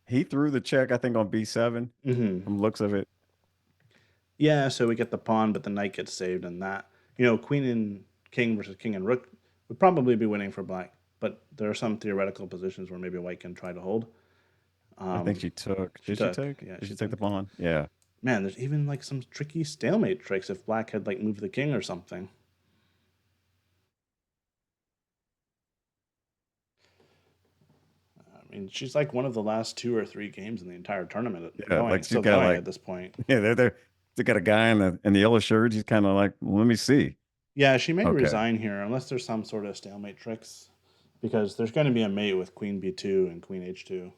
He threw the check, I think, on B7 Mm-hmm. from looks of it. Yeah, so we get the pawn, but the knight gets saved, and that queen and king versus king and rook would probably be winning for black. But there are some theoretical positions where maybe white can try to hold. I think she took. she Did she took. take? Yeah, Did she she take the took. pawn? Yeah. Man, there's even like some tricky stalemate tricks if black had like moved the king or something. I mean, she's like one of the last 2 or 3 games in the entire tournament Yeah, going, like she's still got going like at this point. yeah, they got a guy in the yellow shirt. He's kind of like, well, let me see. Yeah, she may Okay. resign here unless there's some sort of stalemate tricks, because there's going to be a mate with queen b2 and queen h2.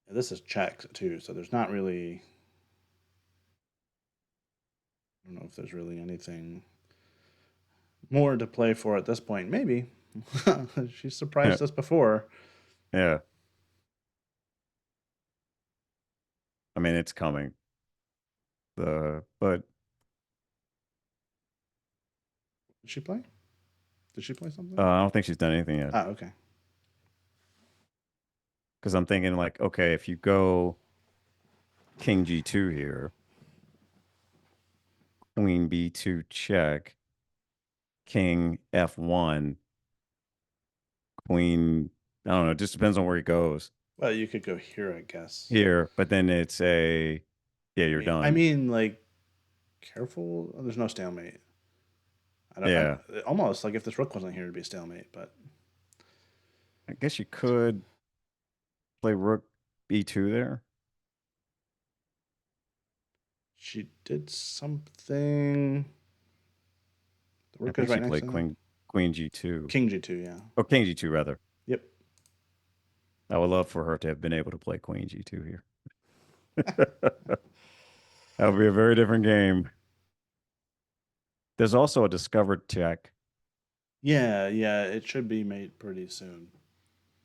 And this is check too, so there's not really. I don't know if there's really anything more to play for at this point. Maybe she Yeah. surprised us before. Yeah. I mean, it's coming. But Did she play? Did she play something? I don't think she's done anything yet. Ah, okay. Because I'm thinking like, okay, if you go King G2 here, Queen B2 check, King F1, Queen. I don't know. It just depends on where he goes Well, you could go here, I guess. here, but then it's yeah, you're done. I mean, like, careful. There's no stalemate. Yeah. Almost like if this rook wasn't here, it'd be a stalemate. But I guess you could play Rook B2 there. She did something. The I rook is think she right next played to that. Queen G2. King G2, yeah. Oh, King G2 rather. Yep. I would love for her to have been able to play Queen G2 here. That would be a very different game. There's also a discovered check. Yeah, yeah, it should be made pretty soon.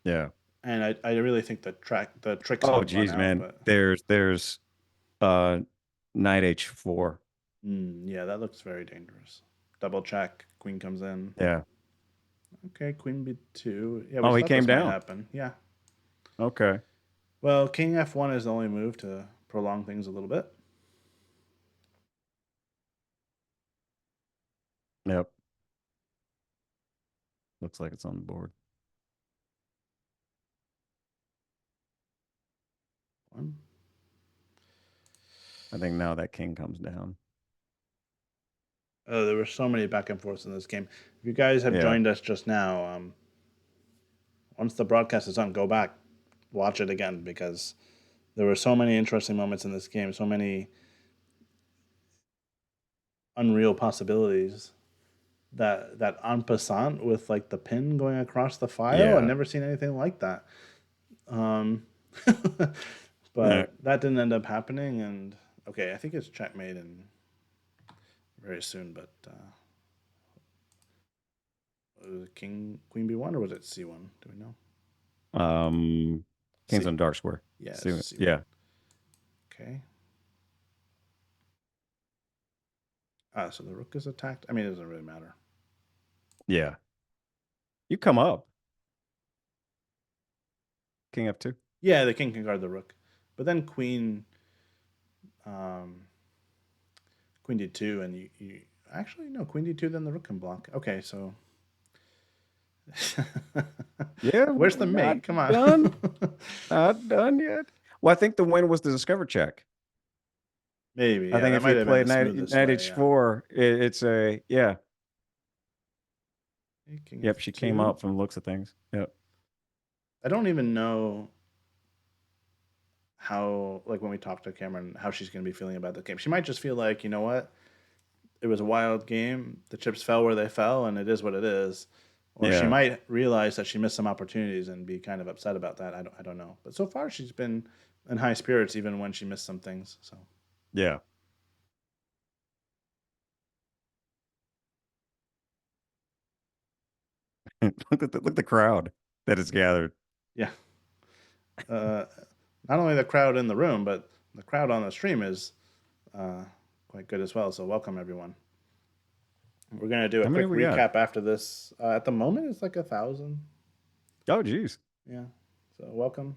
Yeah. And I really think the tricks Oh, have run geez, out, man. but There's uh Knight H4. yeah, that looks very dangerous. Double check, queen comes in. Yeah. Okay, queen b2. Yeah, we Oh, he thought came this might down. happen. Yeah. Okay. Well, king f1 is the only move to prolong things a little bit. Yep. Looks like it's on the board. One. I think now that king comes down. Oh, there were so many back and forths in this game. If you guys have Yeah. joined us just now, once the broadcast is done, go back, watch it again because there were so many interesting moments in this game, so many unreal possibilities. That en passant with like the pin going across the file, I've Yeah. never seen anything like that. Um, Yeah. but that didn't end up happening, and okay, I think it's checkmate and very soon. But was it king queen b1 or was it c1? Do we know? Um King's C. on dark square. Yeah, See, it's c1. yeah. Okay. So the rook is attacked. I mean, it doesn't really matter. Yeah. You come up. King F2. Yeah, the king can guard the rook, but then um, queen d2, and you actually no queen d2. Then the rook can block. Okay, so Yeah, where's the we're not mate? Come on. done. Not done yet. Well, I think the win was the discover check. Maybe, I yeah, think that if might you have been play the smoothest Knight way. Yeah. H4, it's a yeah. King Yep, she came f2. up from the looks of things. Yep. I don't even know how, like, when we talk to Cameron, how she's going to be feeling about the game. She might just feel like, you know what, it was a wild game. The chips fell where they fell, and it is what it is. Or she Yeah. might realize that she missed some opportunities and be kind of upset about that. I don't know. But so far, she's been in high spirits even when she missed some things. So Yeah. Look at the crowd that is gathered. yeah, uh, not only the crowd in the room, but the crowd on the stream is uh, quite good as well. So welcome everyone. We're gonna do a How many quick we got? recap after this. At the moment, it's like 1,000. Oh, geez. Yeah. So welcome.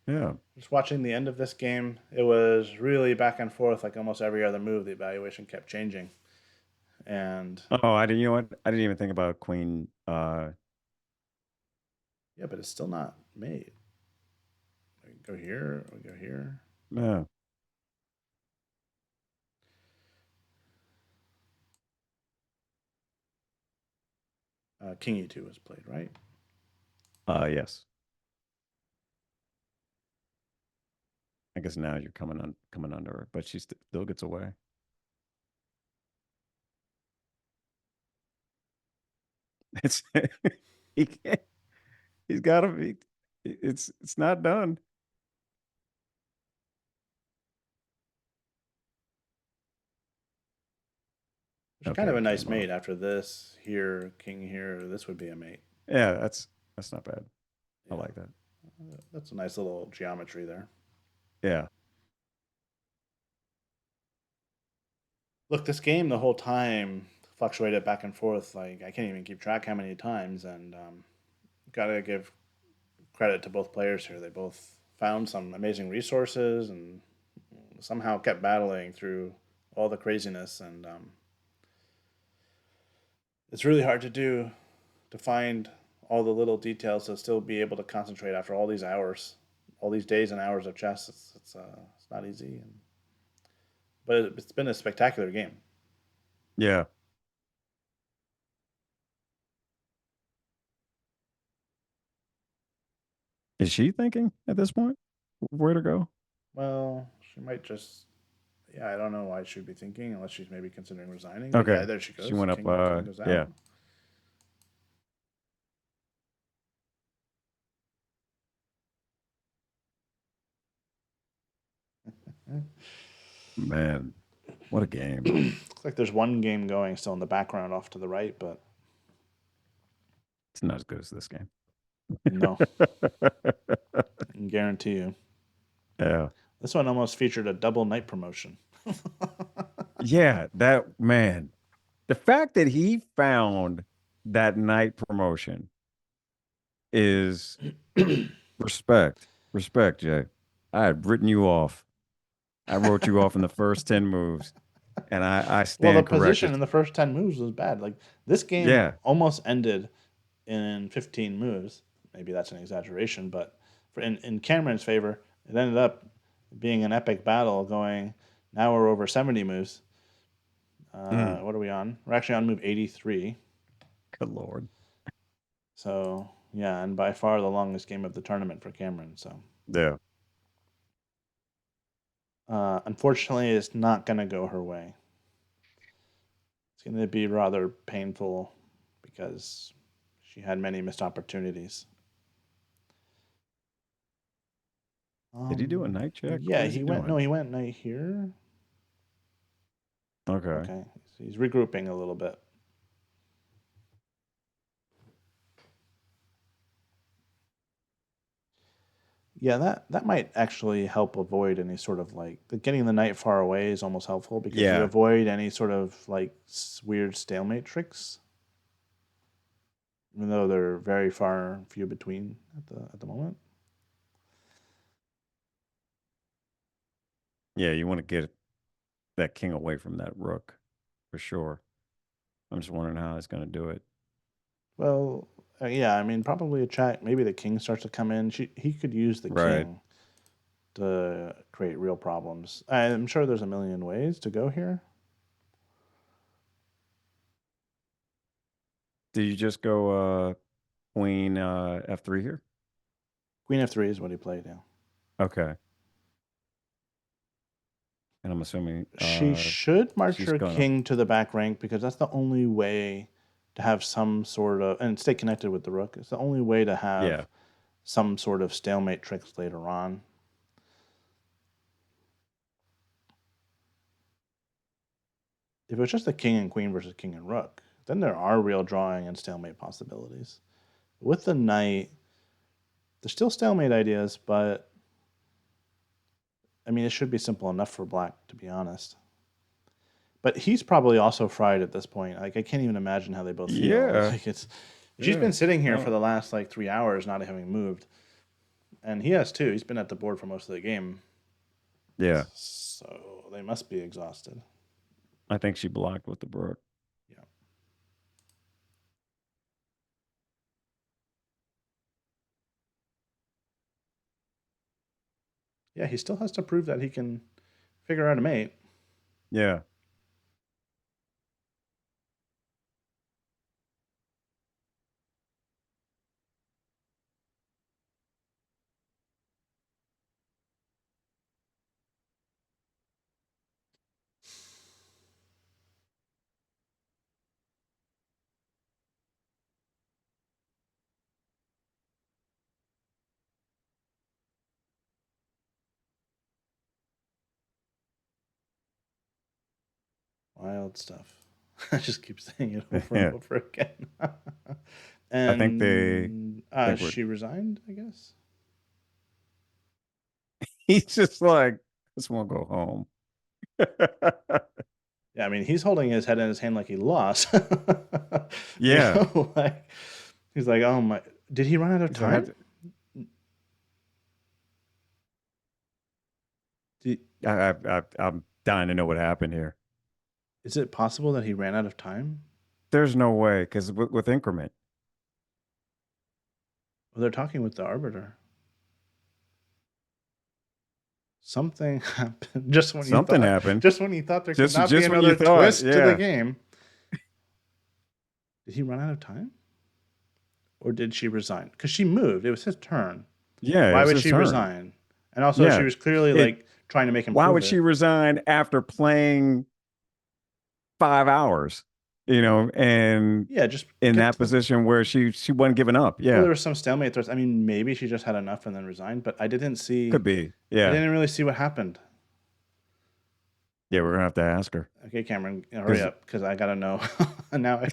Yeah. Just watching the end of this game, it was really back and forth. Like almost every other move, the evaluation kept changing. And Oh, I didn't. You know what? I didn't even think about Queen. yeah, but it's still not made. We go here. We go here. Yeah. King E2 was played, right? Yes. I guess now you're coming under her, but she still gets away. It's he can't. He's got to be. It's not done. It's kind Okay, of a he nice came up. mate after this. Here, king here. This would be a mate. Yeah, that's not bad. I Yeah. like that. That's a nice little geometry there. Yeah. Look, this game the whole time fluctuated back and forth. Like I can't even keep track how many times. And gotta give credit to both players here. They both found some amazing resources and somehow kept battling through all the craziness. And it's really hard to do to find all the little details to still be able to concentrate after all these hours, all these days and hours of chess. It's not easy, but it's been a spectacular game. Yeah. Is she thinking at this point where to go? Well, she might just Yeah, I don't know why she'd be thinking unless she's maybe considering resigning. But yeah, Okay. there she She goes. went up. King goes Yeah. out. Man, what a game. Looks like there's one game going still in the background off to the right, but It's not as good as this game. no, I can guarantee you. Yeah. This one almost featured a double night promotion. Yeah, that man. The fact that he found that night promotion is respect. Respect, Jay. I had written you off. I wrote you off in the first 10 moves, and I Well, the stand position corrected. in the first 10 moves was bad. Like, this game Yeah. almost ended in 15 moves. Maybe that's an exaggeration, but in Cameron's favor, it ended up being an epic battle going. Now we're over 70 moves. Mm, What are we on? We're actually on move 83. good Lord. So, yeah, and by far the longest game of the tournament for Cameron. So, Yeah. unfortunately, it's not going to go her way. It's going to be rather painful because she had many missed opportunities. Did he do a night check? Yeah, What is he he went. No, doing? he went night here. Okay. Okay, so he's regrouping a little bit. Yeah, that might actually help avoid any sort of like getting the knight far away is almost helpful because you Yeah. avoid any sort of like weird stalemate tricks, even though they're very far and few between at the moment. Yeah, you want to get that king away from that rook for sure. I'm just wondering how he's going to do it. Well, yeah, I mean probably a check. Maybe the king starts to come in. He could use the Right. king to create real problems. I'm sure there's a million ways to go here. Did you just go queen f3 here? Queen f3 is what he played. Yeah. Okay. And I'm assuming She should march she's her gonna. king to the back rank because that's the only way to have some sort of and stay connected with the rook. It's the only way to Yeah. have some sort of stalemate tricks later on. If it was just the king and queen versus king and rook, then there are real drawing and stalemate possibilities. With the knight, there's still stalemate ideas, but I mean, it should be simple enough for black, to be honest. But he's probably also fried at this point. Like, I can't even imagine how they both feel. Yeah. Like, it's she's Yeah. been sitting here for No. the last like 3 hours, not having moved, and he has too. He's been at the board for most of the game, Yeah. so they must be exhausted. I think she blocked with the brook. Yeah. Yeah, he still has to prove that he can figure out a mate. Yeah. Wild stuff. I just keep saying it over and Yeah. over again. I think And we're she resigned, I guess. he's just like, just want to go home. Yeah, I mean, he's holding his head in his hand like he lost. Yeah. Like he's like, oh my, did he run out of So I have time? Did, I'm dying to know what happened here. is it possible that he ran out of time? There's no way because with increment. Well, they're talking with the arbiter. Something happened just when you Something thought, happened. just when you thought there could not be Just when you another thought, twist to the yeah. game. Did he run out of time? Or did she resign? Because she moved. It was his turn. Yeah, it Why was would his she turn. resign? And also, she Yeah. was clearly It like trying to make him Why prove would it. she resign after playing 5 hours? And Yeah, just in get that to the. position where she wasn't giving up. Well, Yeah, there was some stalemate. I mean, maybe she just had enough and then resigned, but I didn't see. could be. I Yeah, didn't really see what happened. yeah, we're gonna have to ask her Okay, Cameron, hurry because up because I gotta know now.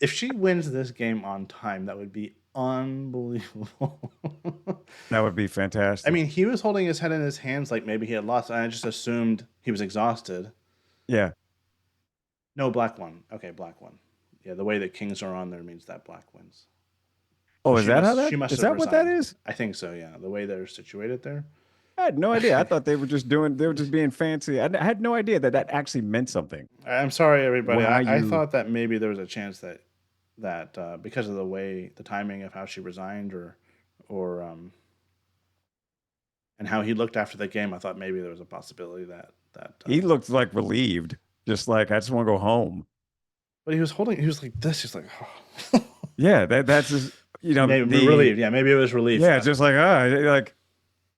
If she wins this game on time, that would be unbelievable. that would be I fantastic. mean, he was holding his head in his hands like maybe he had lost. And I just assumed he was exhausted. Yeah. No, black one. Okay, black one. Yeah, the way that kings are on there means that black wins. So Oh, is that how she that must is have that what that resigned. is? I think so. Yeah, the way they're situated there. I had no idea. I thought they were just doing. They were just being fancy. I had no idea that that actually meant something. I'm sorry, everybody. Why I you? thought that maybe there was a chance that because of the timing of how she resigned or and how he looked after the game, I thought maybe there was a possibility He looked like relieved, just like I just want to go home. but he was holding. He was like this. He's like, oh. Yeah, that's just Maybe the relieved. Yeah, maybe it was relief. yeah, just like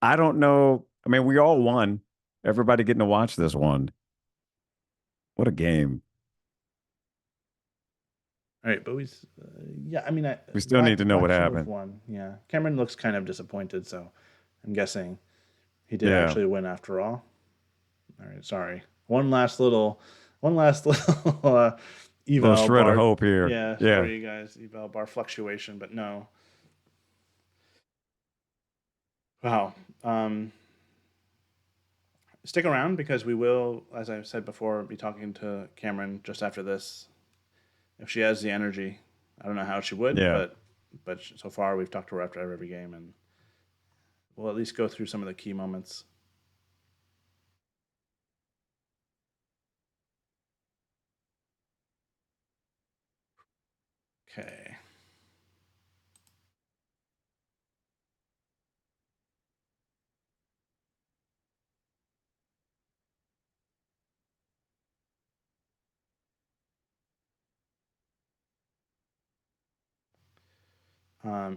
I don't know. I mean, we all won. Everybody getting to watch this one. What a game. All right, but yeah. I mean, We still need to know what Black should have happened. won. Yeah, Cameron looks kind of disappointed, so I'm guessing he did Yeah, actually win after all. All right, sorry. One last little little eval shred of bar. hope here. Yeah, for Yeah. you guys, eval bar fluctuation, but no. Wow. Um, Stick around because we will, as I said before, be talking to Cameron just after this. If she has the energy, I don't know how she would, Yeah. but so far we've talked to her after every game, and we'll at least go through some of the key moments. Okay.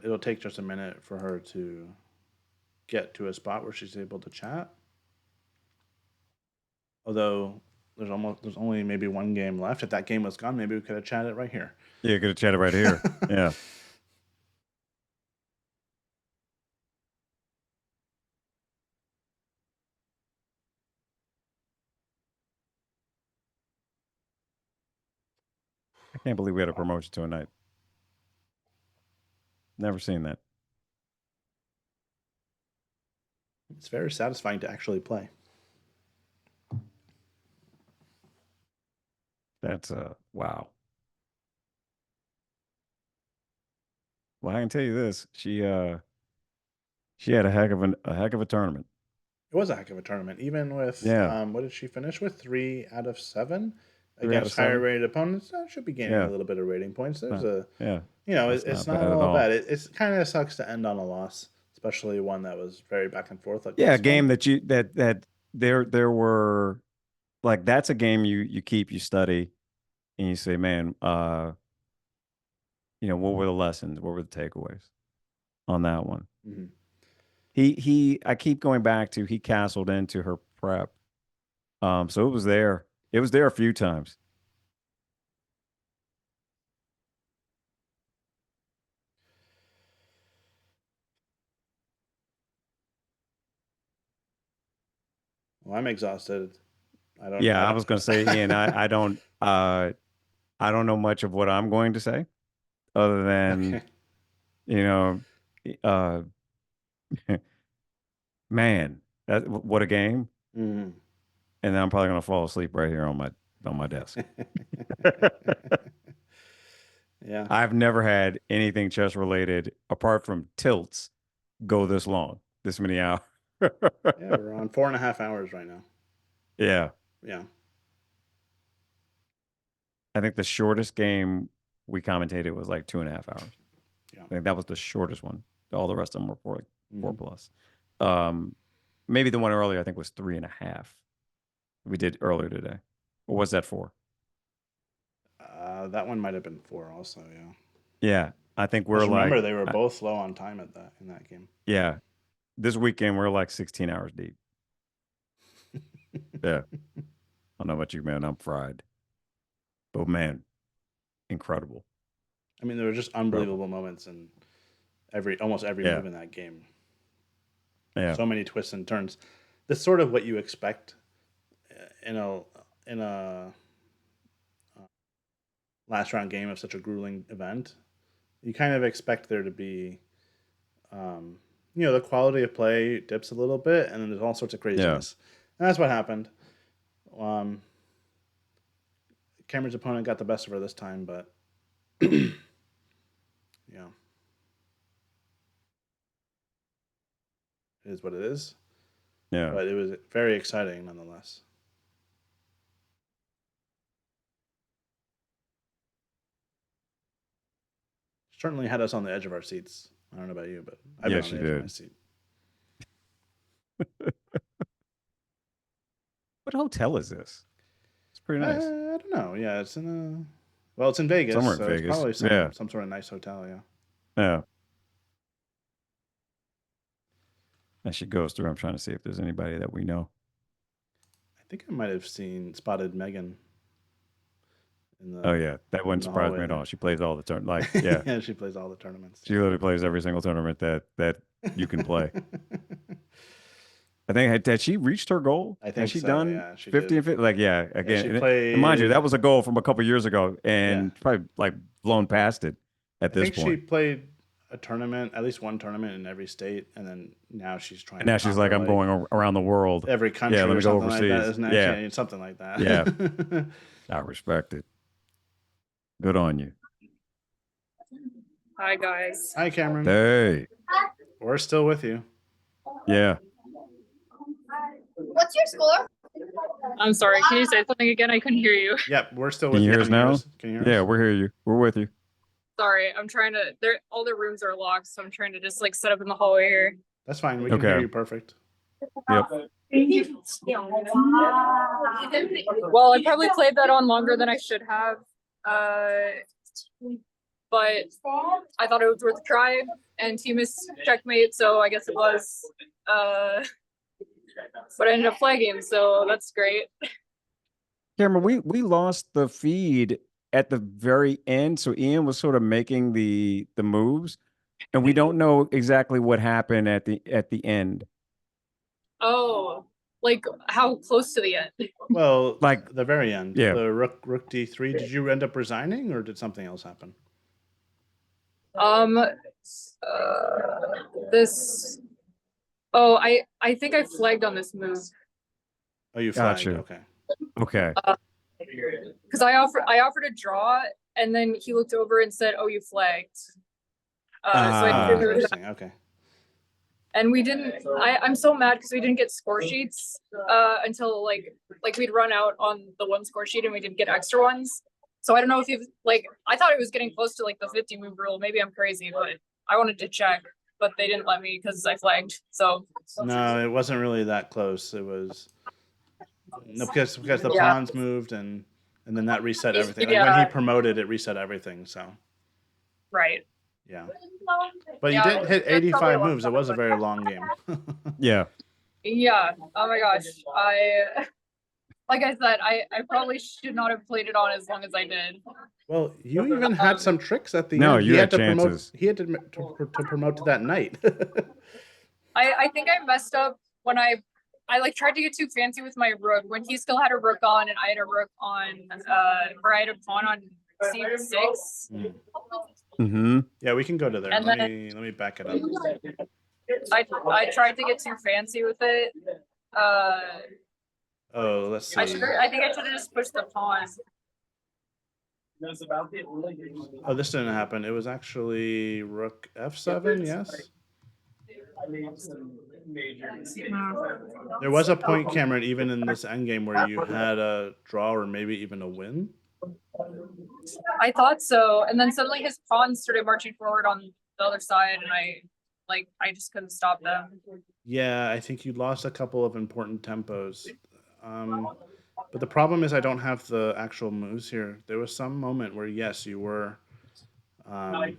It'll take just a minute for her to get to a spot where she's able to chat. Although there's only maybe one game left. If that game was gone, maybe we could have chatted right here. Yeah, could have chatted right here. Yeah. I can't believe we had a Wow. promotion to a night. Never seen that. It's very satisfying to actually play. That's wow. Well, I can tell you this. She had a heck of a tournament. It was a heck of a tournament, even with Yeah. what did she finish with? 3 out of 7 3 out of against higher 7. rated opponents. Should be gaining a Yeah. little bit of rating points. There's Not, a yeah. That's it's not not bad at all all. bad. It kind of sucks to end on a loss, especially one that was very back and forth like Yeah, a this game one. that there were like that's a game you keep, you study, and you say, man, what were the lessons? What were the takeaways on that one? Hmm. I keep going back to he castled into her prep. So it was there. It was there a few times. Well, I'm exhausted. I don't. Yeah, I was gonna say, Ian, I don't know much of what I'm going to say other than, Okay. you know, uh man, what a game. Hmm. And then I'm probably gonna fall asleep right here on my desk. Yeah. I've never had anything chess related apart from tilts go this long, this many hours. Yeah, we're on 4.5 hours right now. Yeah. Yeah. I think the shortest game we commentated was like 2.5 hours. Yeah. I think that was the shortest one. All the rest of them were four Hmm. plus. Maybe the one earlier I think was 3.5. We did earlier today. What was that for? That one might have been 4 also. Yeah. Yeah, I think we're Just like, remember they were both low on time at that in that game. yeah, this weekend we're like 16 hours deep. Yeah. I don't know about you, man. I'm fried. But man, incredible. I mean, there were just Incredible. unbelievable moments in almost every Yeah. move in that game. Yeah. So many twists and turns. That's sort of what you expect in a last round game of such a grueling event. You kind of expect there to be, um, the quality of play dips a little bit, and then there's all sorts of Yeah. craziness, and that's what happened. Um, Cameron's opponent got the best of her this time, but yeah, it is what it is. Yeah. But it was very exciting nonetheless. Certainly had us on the edge of our seats. I don't know about you, but I've been Yeah, on she the edge of my did. seat. What hotel is this? It's pretty nice. I don't know. Yeah, it's in Vegas, Somewhere in so it's Vegas. probably Yeah. some sort of nice hotel. Yeah, Yeah. As she goes through, I'm trying to see if there's anybody that we know. I think I might have spotted Megan in Oh the yeah, that wouldn't surprise me hallway at there. all. She plays all the turn. Like, yeah, Yeah, she plays all the tournaments. she literally plays every single tournament that you can play. I think had she reached her goal? I Has think she so. done Yeah, she 50 did. and 50? Like, yeah, Yeah, she again, and mind you, played. that was a goal from a couple years ago, Yeah, and probably like blown past it at I this think she point. played a tournament, at least one tournament in every state, and then now she's trying And to now she's like, conquer I'm like going around the world. every Yeah, country let or me go something like that, overseas. isn't it? Yeah, Yeah, something like yeah, that. I respect it. Good on you. Hi guys. Hi, Cameron. Hey, We're still with you. yeah. What's your score? I'm sorry. Can you say something again? I couldn't hear you. Yep, we're still Can with you you. hear us now? Can you hear Yeah, us? we're you. We're with you. Sorry, I'm trying to. All the rooms are locked, so I'm trying to just like set up in the hallway here. That's fine. We can hear Okay. you perfect. Yep. Well, I probably played that on longer than I should have. But I thought it was worth a try, and he missed checkmate, so I guess it was. But I ended up flagging, so that's great. Cameron, we lost the feed at the very end, so Ian was sort of making the moves, and we don't know exactly what happened at the end. Oh, like how close to the end? Well, Like, the very end. yeah. The rook d3. Did you end up resigning, or did something else happen? This. Oh, I think I flagged on this move. Oh, you flagged. Gotcha. Okay. Okay. Because I offered a draw, and then he looked over and said, "Oh, you flagged." So I didn't do that. Interesting. Okay. And we didn't. I'm so mad because we didn't get score sheets until like we'd run out on the one score sheet, and we didn't get extra ones. So I don't know if you've like. I thought it was getting close to like the 50 move rule. Maybe I'm crazy, but I wanted to check, but they didn't let me because I flagged. So No, it wasn't really that close. It was no, because the Yeah. pawns moved and then that reset everything. Like Yeah. when he promoted, it reset everything. So right. yeah, but Yeah, you did hit that's probably 85 a lot moves. It was a very long game. Yeah. Yeah. Oh my gosh. Like I said, I probably should not have played it on as long as I did. Well, you even had some tricks at the No, end. you He had to promote. chances. He had to promote to that night. I think I messed up when I like tried to get too fancy with my rook when he still had a rook on and I had a rook on or I had a pawn on c6. Mm-hmm. Yeah, we can go to there. And Let then- me back it up. I tried to get too fancy with it. Oh, let's see. I think I should have just pushed the pawn. Oh, this didn't happen. It was actually rook f7. Yes. There was a point, Cameron, even in this endgame where you had a draw or maybe even a win. I thought so, and then suddenly his pawns started marching forward on the other side, and I just couldn't stop them. Yeah, I think you lost a couple of important tempos. But the problem is I don't have the actual moves here. There was some moment where yes, you were Um,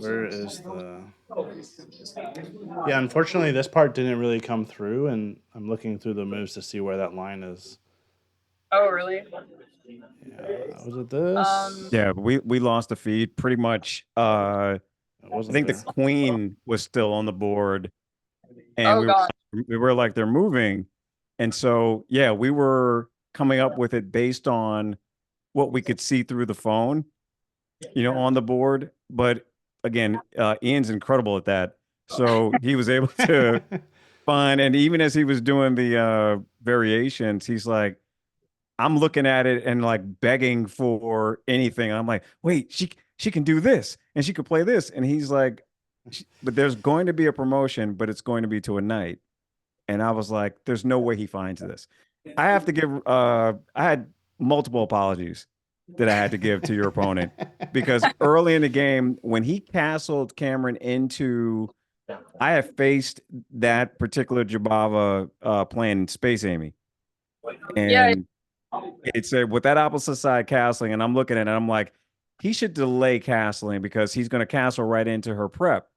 where is the? Yeah, unfortunately, this part didn't really come through, and I'm looking through the moves to see where that line is. Oh, really? Yeah, was it this? Yeah, we lost the feed pretty much. It I wasn't think the there. queen was still on the board, and Oh God. we were like they're moving, and so yeah, we were coming up with it based on what we could see through the phone, on the board. But again, Ian's incredible at that, so he was able to find, and even as he was doing the variations, he's like, I'm looking at it and like begging for anything. I'm like, wait, she can do this and she could play this. And he's like, but there's going to be a promotion, but it's going to be to a night. And I was like, there's no way he finds this. I have to give I had multiple apologies that I had to give to your opponent because early in the game, when he castled Cameron into I have faced that particular Jabava playing Space Amy. Yeah. And it said with that opposite side castling, and I'm looking at it, I'm like, he should delay castling because he's going to castle right into her prep.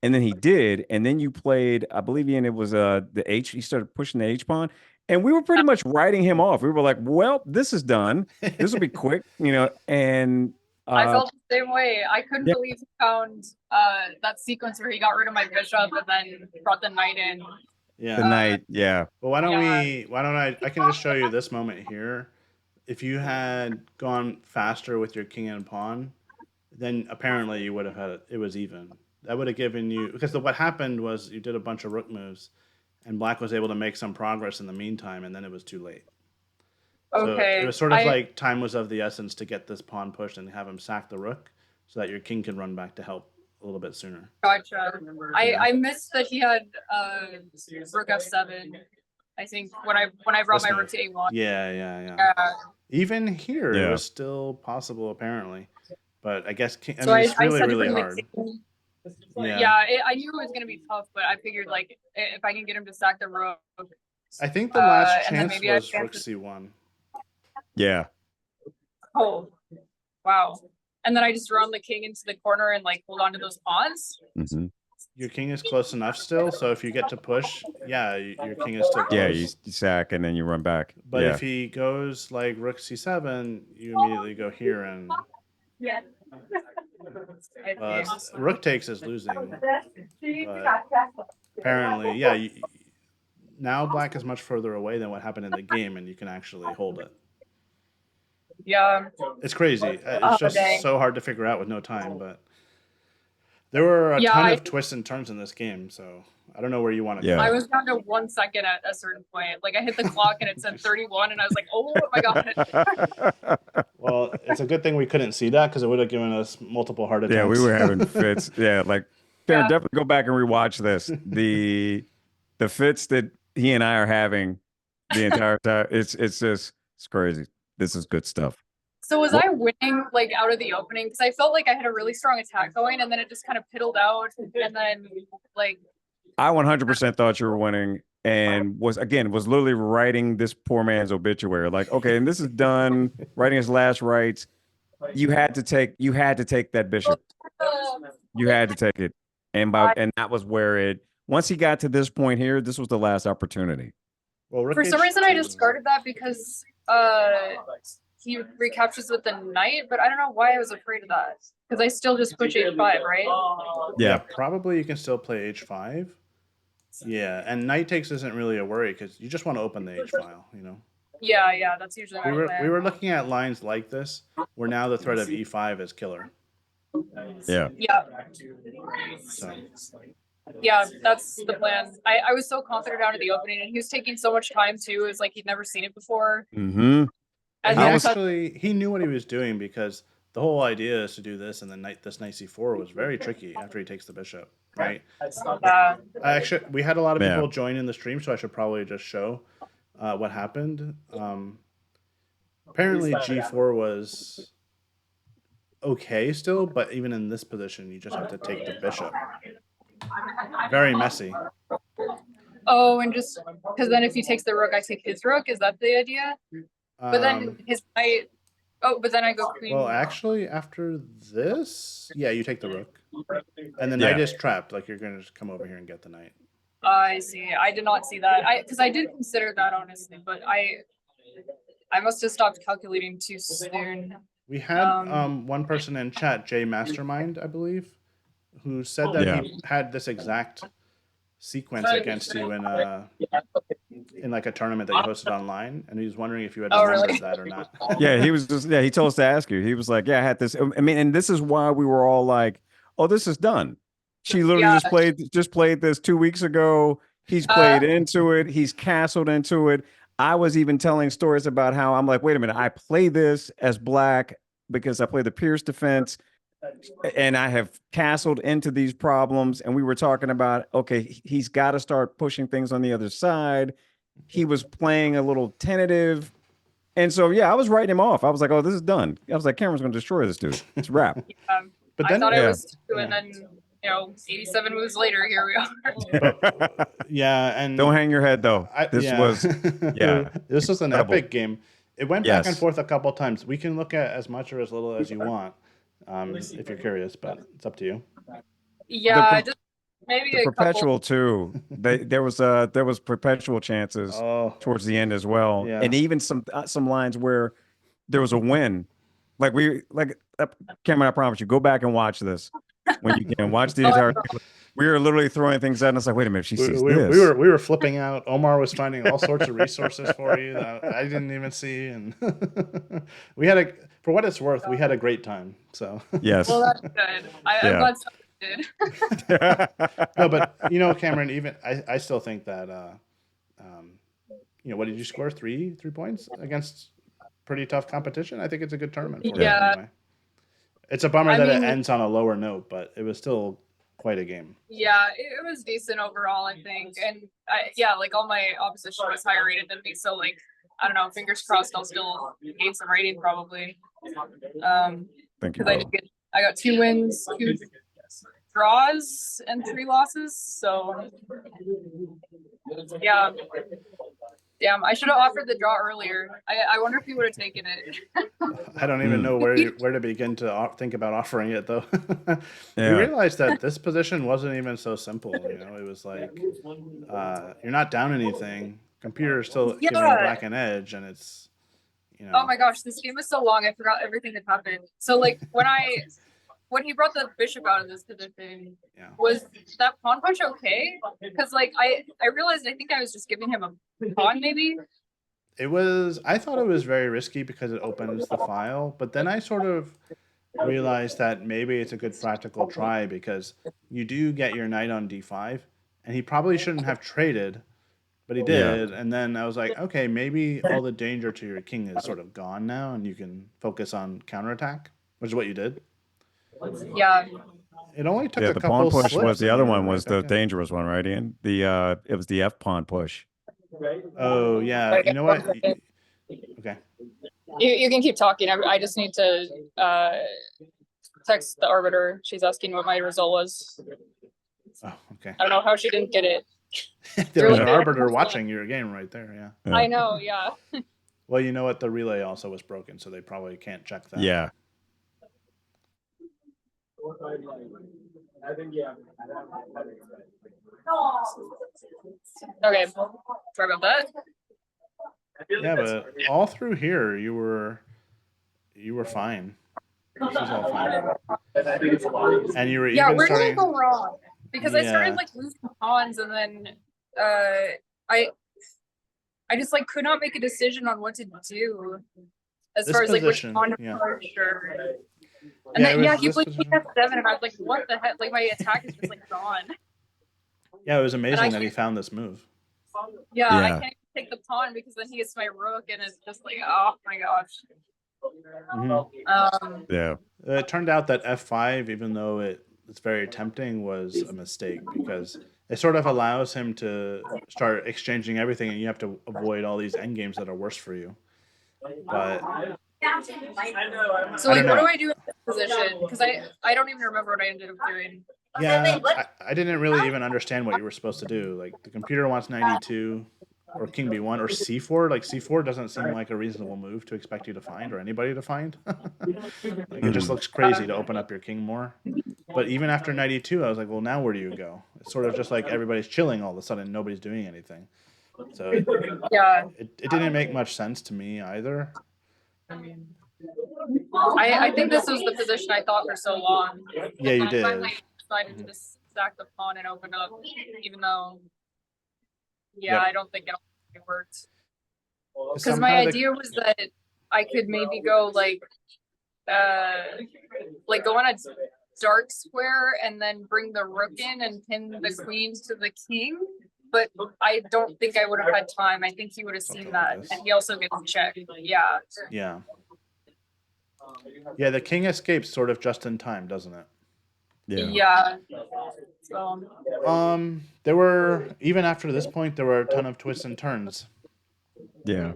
And then he did. And then you played, I believe, Ian, it was the H. He started pushing the H pawn. And we were pretty much writing him off. We were like, well, this is done. This will be quick, and I felt the same way. I couldn't yeah. believe he found that sequence where he got rid of my bishop and then brought the knight in. Yeah. The knight, yeah. Well, why don't I can just show you this moment here. If you had gone faster with your king and pawn, then apparently you would have had it was even. That would have given you, because what happened was you did a bunch of rook moves, and black was able to make some progress in the meantime, and then it was too late. Okay. So it was sort of like time was of the essence to get this pawn pushed and have him sack the rook, so that your king can run back to help a little bit sooner. Gotcha. I missed that he had rook f7. I think when I brought This my move. rook to a1. Yeah. Even here, Yeah. it was still possible apparently, but I guess it's I really said to really bring the hard. king. Yeah. I knew it was gonna be tough, but I figured like if I can get him to sack the rook. I think the last and then chance maybe I was can- rook c1. Yeah. Oh, wow. And then I just run the king into the corner and like hold on to those pawns. Mm-hmm. Your king is close enough still, so if you get to push, yeah, your king is still close. Yeah, you sack and then you run back. But yeah. if he goes like rook c7, you immediately go here and rook takes is losing. But apparently, yeah, now black is much further away than what happened in the game, and you can actually hold it. Yeah. It's crazy. It's just dang. so hard to figure out with no time, but there were a ton of twists and turns in this game, so I don't know where you want to go. Yeah. I was down to 1 second at a certain point. Like I hit the clock and it said 31 and I was like, oh my God. Well, it's a good thing we couldn't see that because it would have given us multiple heart attacks. Yeah, we were having fits. Yeah, like Karen, definitely go back and rewatch this. The fits that he and I are having the entire time. It's crazy. This is good stuff. So was I winning like out of the opening? Because I felt like I had a really strong attack going and then it just kind of piddled out. And then like I 100% thought you were winning and was literally writing this poor man's obituary. Like, okay, and this is done, writing his last rites. You had to take that bishop. You had to take it. And that was where once he got to this point here, this was the last opportunity. Well, for some reason I discarded that because he recaptures with the knight, but I don't know why I was afraid of that. Because I still just push h5, right? Yeah, probably you can still play h5. Yeah, and knight takes isn't really a worry because you just want to open the h file, Yeah, that's usually my plan. We were looking at lines like this where now the threat of e5 is killer. Yeah. So. Yeah, that's the plan. I was so confident out of the opening, and he was taking so much time too. It was like he'd never seen it before. Mm-hmm. And he knew what he was doing because the whole idea is to do this, and then this knight c4 was very tricky after he takes the bishop, right? We had a lot of people join in the stream, so I should probably just show what happened. Apparently, g4 was okay still, but even in this position, you just have to take the bishop. Very messy. Oh, and just because then if he takes the rook, I take his rook. Is that the idea? But then his knight Oh, but then I go queen. Well, actually, after this, yeah, you take the rook, and the Yeah. knight is trapped. Like you're gonna just come over here and get the knight. I see. I did not see that. Because I did consider that honestly, but I must have stopped calculating too soon. We had Um, one person in chat, Jay Mastermind, I believe, who said that Yeah. he had this exact sequence against you in like a tournament that you hosted online, and he was wondering if you had Oh, remembered really? that or not. Yeah, he was just he told us to ask you. He was like, "Yeah, I had this." I mean, and this is why we were all like, "Oh, this is done." She literally Yeah. just played this 2 weeks ago. He's played into it. He's castled into it. I was even telling stories about how I'm like, wait a minute, I play this as black because I play the Pierce defense, and I have castled into these problems. And we were talking about, okay, he's got to start pushing things on the other side. He was playing a little tentative. And so, yeah, I was writing him off. I was like, oh, this is done. I was like, Cameron's going to destroy this dude. It's a wrap. But I then, thought Yeah. I was two, and then 87 moves later, here we are. but, yeah, and Don't hang your head, though. This was, yeah. this was an incredible. epic game. It went back and Yes. forth a couple times. We can look at as much or as little as you want, if you're curious, but it's up to you. Yeah, just maybe The a couple. perpetual too. There was perpetual chances Oh, towards the end as well, Yeah. and even some lines where there was a win. Like Cameron, I promise you, go back and watch this when you can watch the entire. We were literally throwing things out, and it's like, wait a minute, she sees we this. we were flipping out. Omar was finding all sorts of resources for you that I didn't even see, and we had for what it's worth, we had a great time. So Yes. Well, that's good. I'm Yeah. glad someone did. no, but Cameron, even I still think that what did you score? Three points against pretty tough competition. I think it's a good tournament for you Yeah. anyway. It's a bummer I that it mean- ends on a lower note, but it was still quite a game. Yeah, it was decent overall, I think. And like all my opposition was higher rated than me. So like, I don't know, fingers crossed I'll still gain some rating probably. Thank you. Because I got 2 wins, 2 draws, and 3 losses. So yeah. Damn, I should have offered the draw earlier. I wonder if he would have taken it. I don't even know where to begin to think about offering it, though. We Yeah. realized that this position wasn't even so simple. It was like you're not down anything. Computer is still giving you Yeah. black and edge, and it's Oh my gosh, this game is so long. I forgot everything that happened. So like when he brought the bishop out of this position, Yeah. was that pawn push okay? Because like I realized I think I was just giving him a pawn maybe. It was. I thought it was very risky because it opens the file, but then I sort of realized that maybe it's a good practical try because you do get your knight on d5, and he probably shouldn't have traded, but he Yeah. did. And then I was like, okay, maybe all the danger to your king is sort of gone now, and you can focus on counterattack, which is what you did. Yeah. It only took Yeah, a the couple pawn push slips was the and other you were one was right the back in. dangerous one, right, Ian? It was the F pawn push. Oh yeah, you know what? Okay. You can keep talking. I just need to text the arbiter. She's asking what my result was. Oh, okay. I don't know how she didn't get it. There was an Really? arbiter watching your game right there. Yeah. Yeah. I know, yeah. Well, you know what? The relay also was broken, so they probably can't check that. Yeah. Okay. Sorry about that. Yeah, but all through here, you were fine. This was all fine. And you were Yeah, even where did I starting. go wrong? Because I started Yeah. like losing pawns, and then I just like could not make a decision on what to do as This far as like which position, pawn to yeah. push or. Yeah, And it then was he this played position. F7, and I was like, what the heck? Like my attack is just like gone. Yeah, it was amazing I that he can't- found this move. Yeah, I Yeah. can't even take the pawn because then he gets my rook, and it's just like, oh my gosh. Mhm. Yeah. It turned out that F5, even though it's very tempting, was a mistake because it sort of allows him to start exchanging everything, and you have to avoid all these endgames that are worse for you. But So I like, don't what know. do I do in this position? Because I don't even remember what I ended up doing. yeah, I didn't really even understand what you were supposed to do. Like the computer wants 92. or king b1 or c4. Like c4 doesn't seem like a reasonable move to expect you to find or anybody to find. Like it just looks crazy to open up your king more. But even after knight e2, I was like, well, now where do you go? It's sort of just like everybody's chilling all of a sudden, nobody's doing anything. So Yeah, it didn't make much sense to me either. I think this was the position I thought for so long. Yeah, you I did. finally decided to just stack the pawn and open up, even though, yeah, Yep. I don't think it worked. Because Somehow my the- idea was that I could maybe go like go on a dark square and then bring the rook in and pin the queen to the king. But I don't think I would have had time. I think he would have seen Something like that, this. and he also gets checked. Yeah. Yeah. Yeah, the king escapes sort of just in time, doesn't it? Yeah. So There were, even after this point, there were a ton of twists and turns Yeah.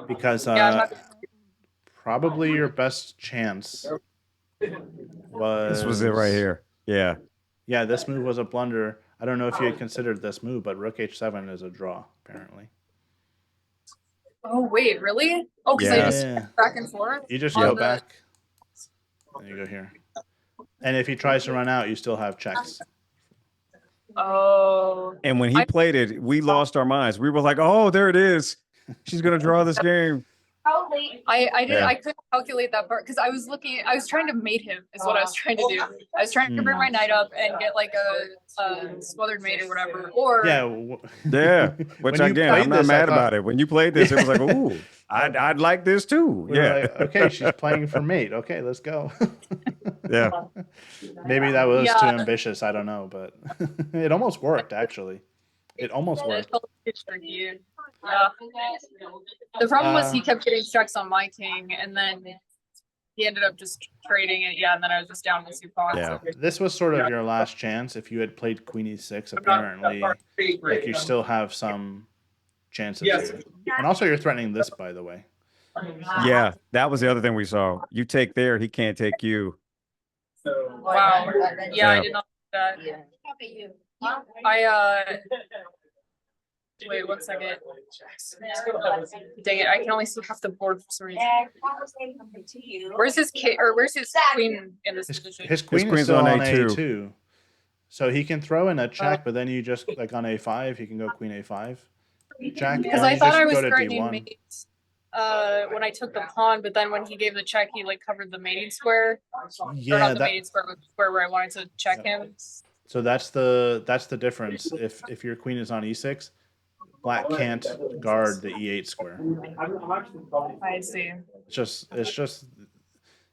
because yeah, probably your best chance was This was it right here. Yeah. Yeah, this move was a blunder. I don't know if you had considered this move, but rook h7 is a draw apparently. oh wait, really? Oh, because I Yeah. just Yeah. back and forth. You just on go the- back and you go here. And if he tries to run out, you still have checks. Oh. And when he played it, we lost our minds. We were like, "Oh, there it is. She's gonna draw this game." I did Yeah. I couldn't calculate that part because I was trying to mate him is what I was trying to do. I was trying to bring my knight up and get like a smothered mate or whatever. Or Yeah. Yeah. Which When you again, played I'm not this, I mad thought- about it. When you played this, it was like, "Ooh, I'd like this too." we were Yeah. like, okay, she's playing for mate. Okay, let's go. Yeah. Maybe that was too Yeah. ambitious. I don't know, but it almost worked actually. It almost worked. It's tricky. Yeah. The problem was he Uh, kept getting checks on my king, and then he ended up just trading it. Yeah, and then I was just down with 2 pawns. Yeah. This was sort of your last chance. If you had played queen e6, apparently, like you still have some chances here. And also, you're threatening this, by the way. Yeah. That was the other thing we saw. You take there, he can't take you. Wow. Yeah, Yeah. I did not do that. Wait 1 second. Dang it, I can only see half the board for some reason. Where's his king or where's his queen in this position? His queen is queen's still on on A2. A2. So he can throw in a check, but then you just, like on A5, he can go queen A5. Check. Because and I you thought just I was go to threatening D1. mate when I took the pawn, but then when he gave the check, he like covered the mating square. Or Yeah, not the that, mating square, but the square where I wanted to check him. so that's the difference. If your queen is on E6, black can't guard the E8 square. I see. It's just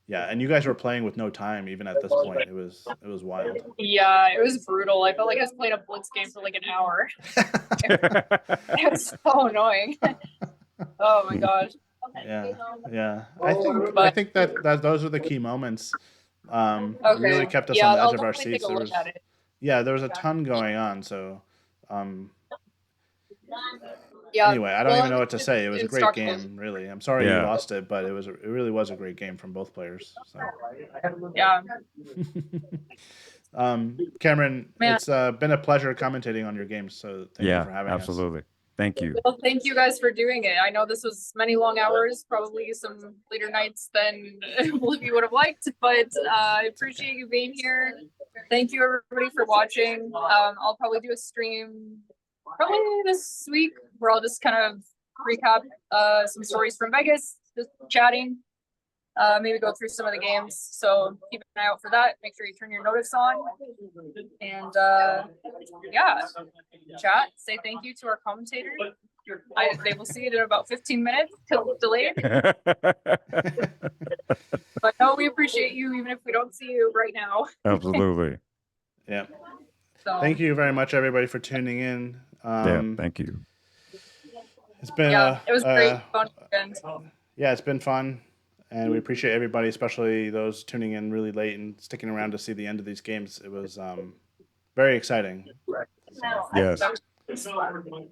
yeah, and you guys were playing with no time even at this point. It was wild. Yeah, it was brutal. I felt like I was playing a blitz game for like an hour. It was so annoying. Oh my gosh. Yeah. I think that those are the key moments. Okay. Really kept us Yeah, on the I'll edge of our definitely seats. take a look at it. Yeah, there was a ton going on. So Yeah. anyway, I don't well, even know what to say. It was a great instructional. game, really. I'm sorry Yeah. you lost it, but it really was a great game from both players. So. Yeah. Cameron, Man. it's been a pleasure commentating on your games. So thank you for having us. Absolutely. Thank you. Well, thank you guys for doing it. I know this was many long hours, probably some later nights than Blippi would have liked, but I appreciate you being here. Thank you everybody for watching. I'll probably do a stream probably this week where I'll just kind of recap some stories from Vegas, just chatting, maybe go through some of the games. So keep an eye out for that. Make sure you turn your notice on. And yeah, chat, say thank you to our commentator. They will see it in about 15 minutes till delayed. But no, we appreciate you even if we don't see you right now. Absolutely. Yeah. So Thank you very much, everybody, for tuning in. Yeah. Thank you. It's been yeah, it was great fun weekend. yeah, it's been fun, and we appreciate everybody, especially those tuning in really late and sticking around to see the end of these games. It was very exciting. Yes.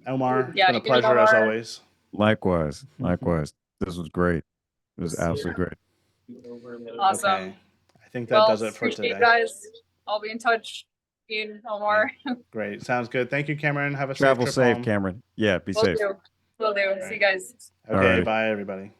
Omar, it's Yeah, been a you can pleasure as Omar. always. Likewise. Likewise. This was great. It was absolutely great. Awesome. Okay. I think that Well, does it for appreciate today. you guys. I'll be in touch. Ian, Omar. Great. Sounds good. Thank you, Cameron. Have a Travel safe trip safe, home. Cameron. Yeah, be Will safe. do. Will do. See you guys. Okay. Alrighty. Bye, everybody.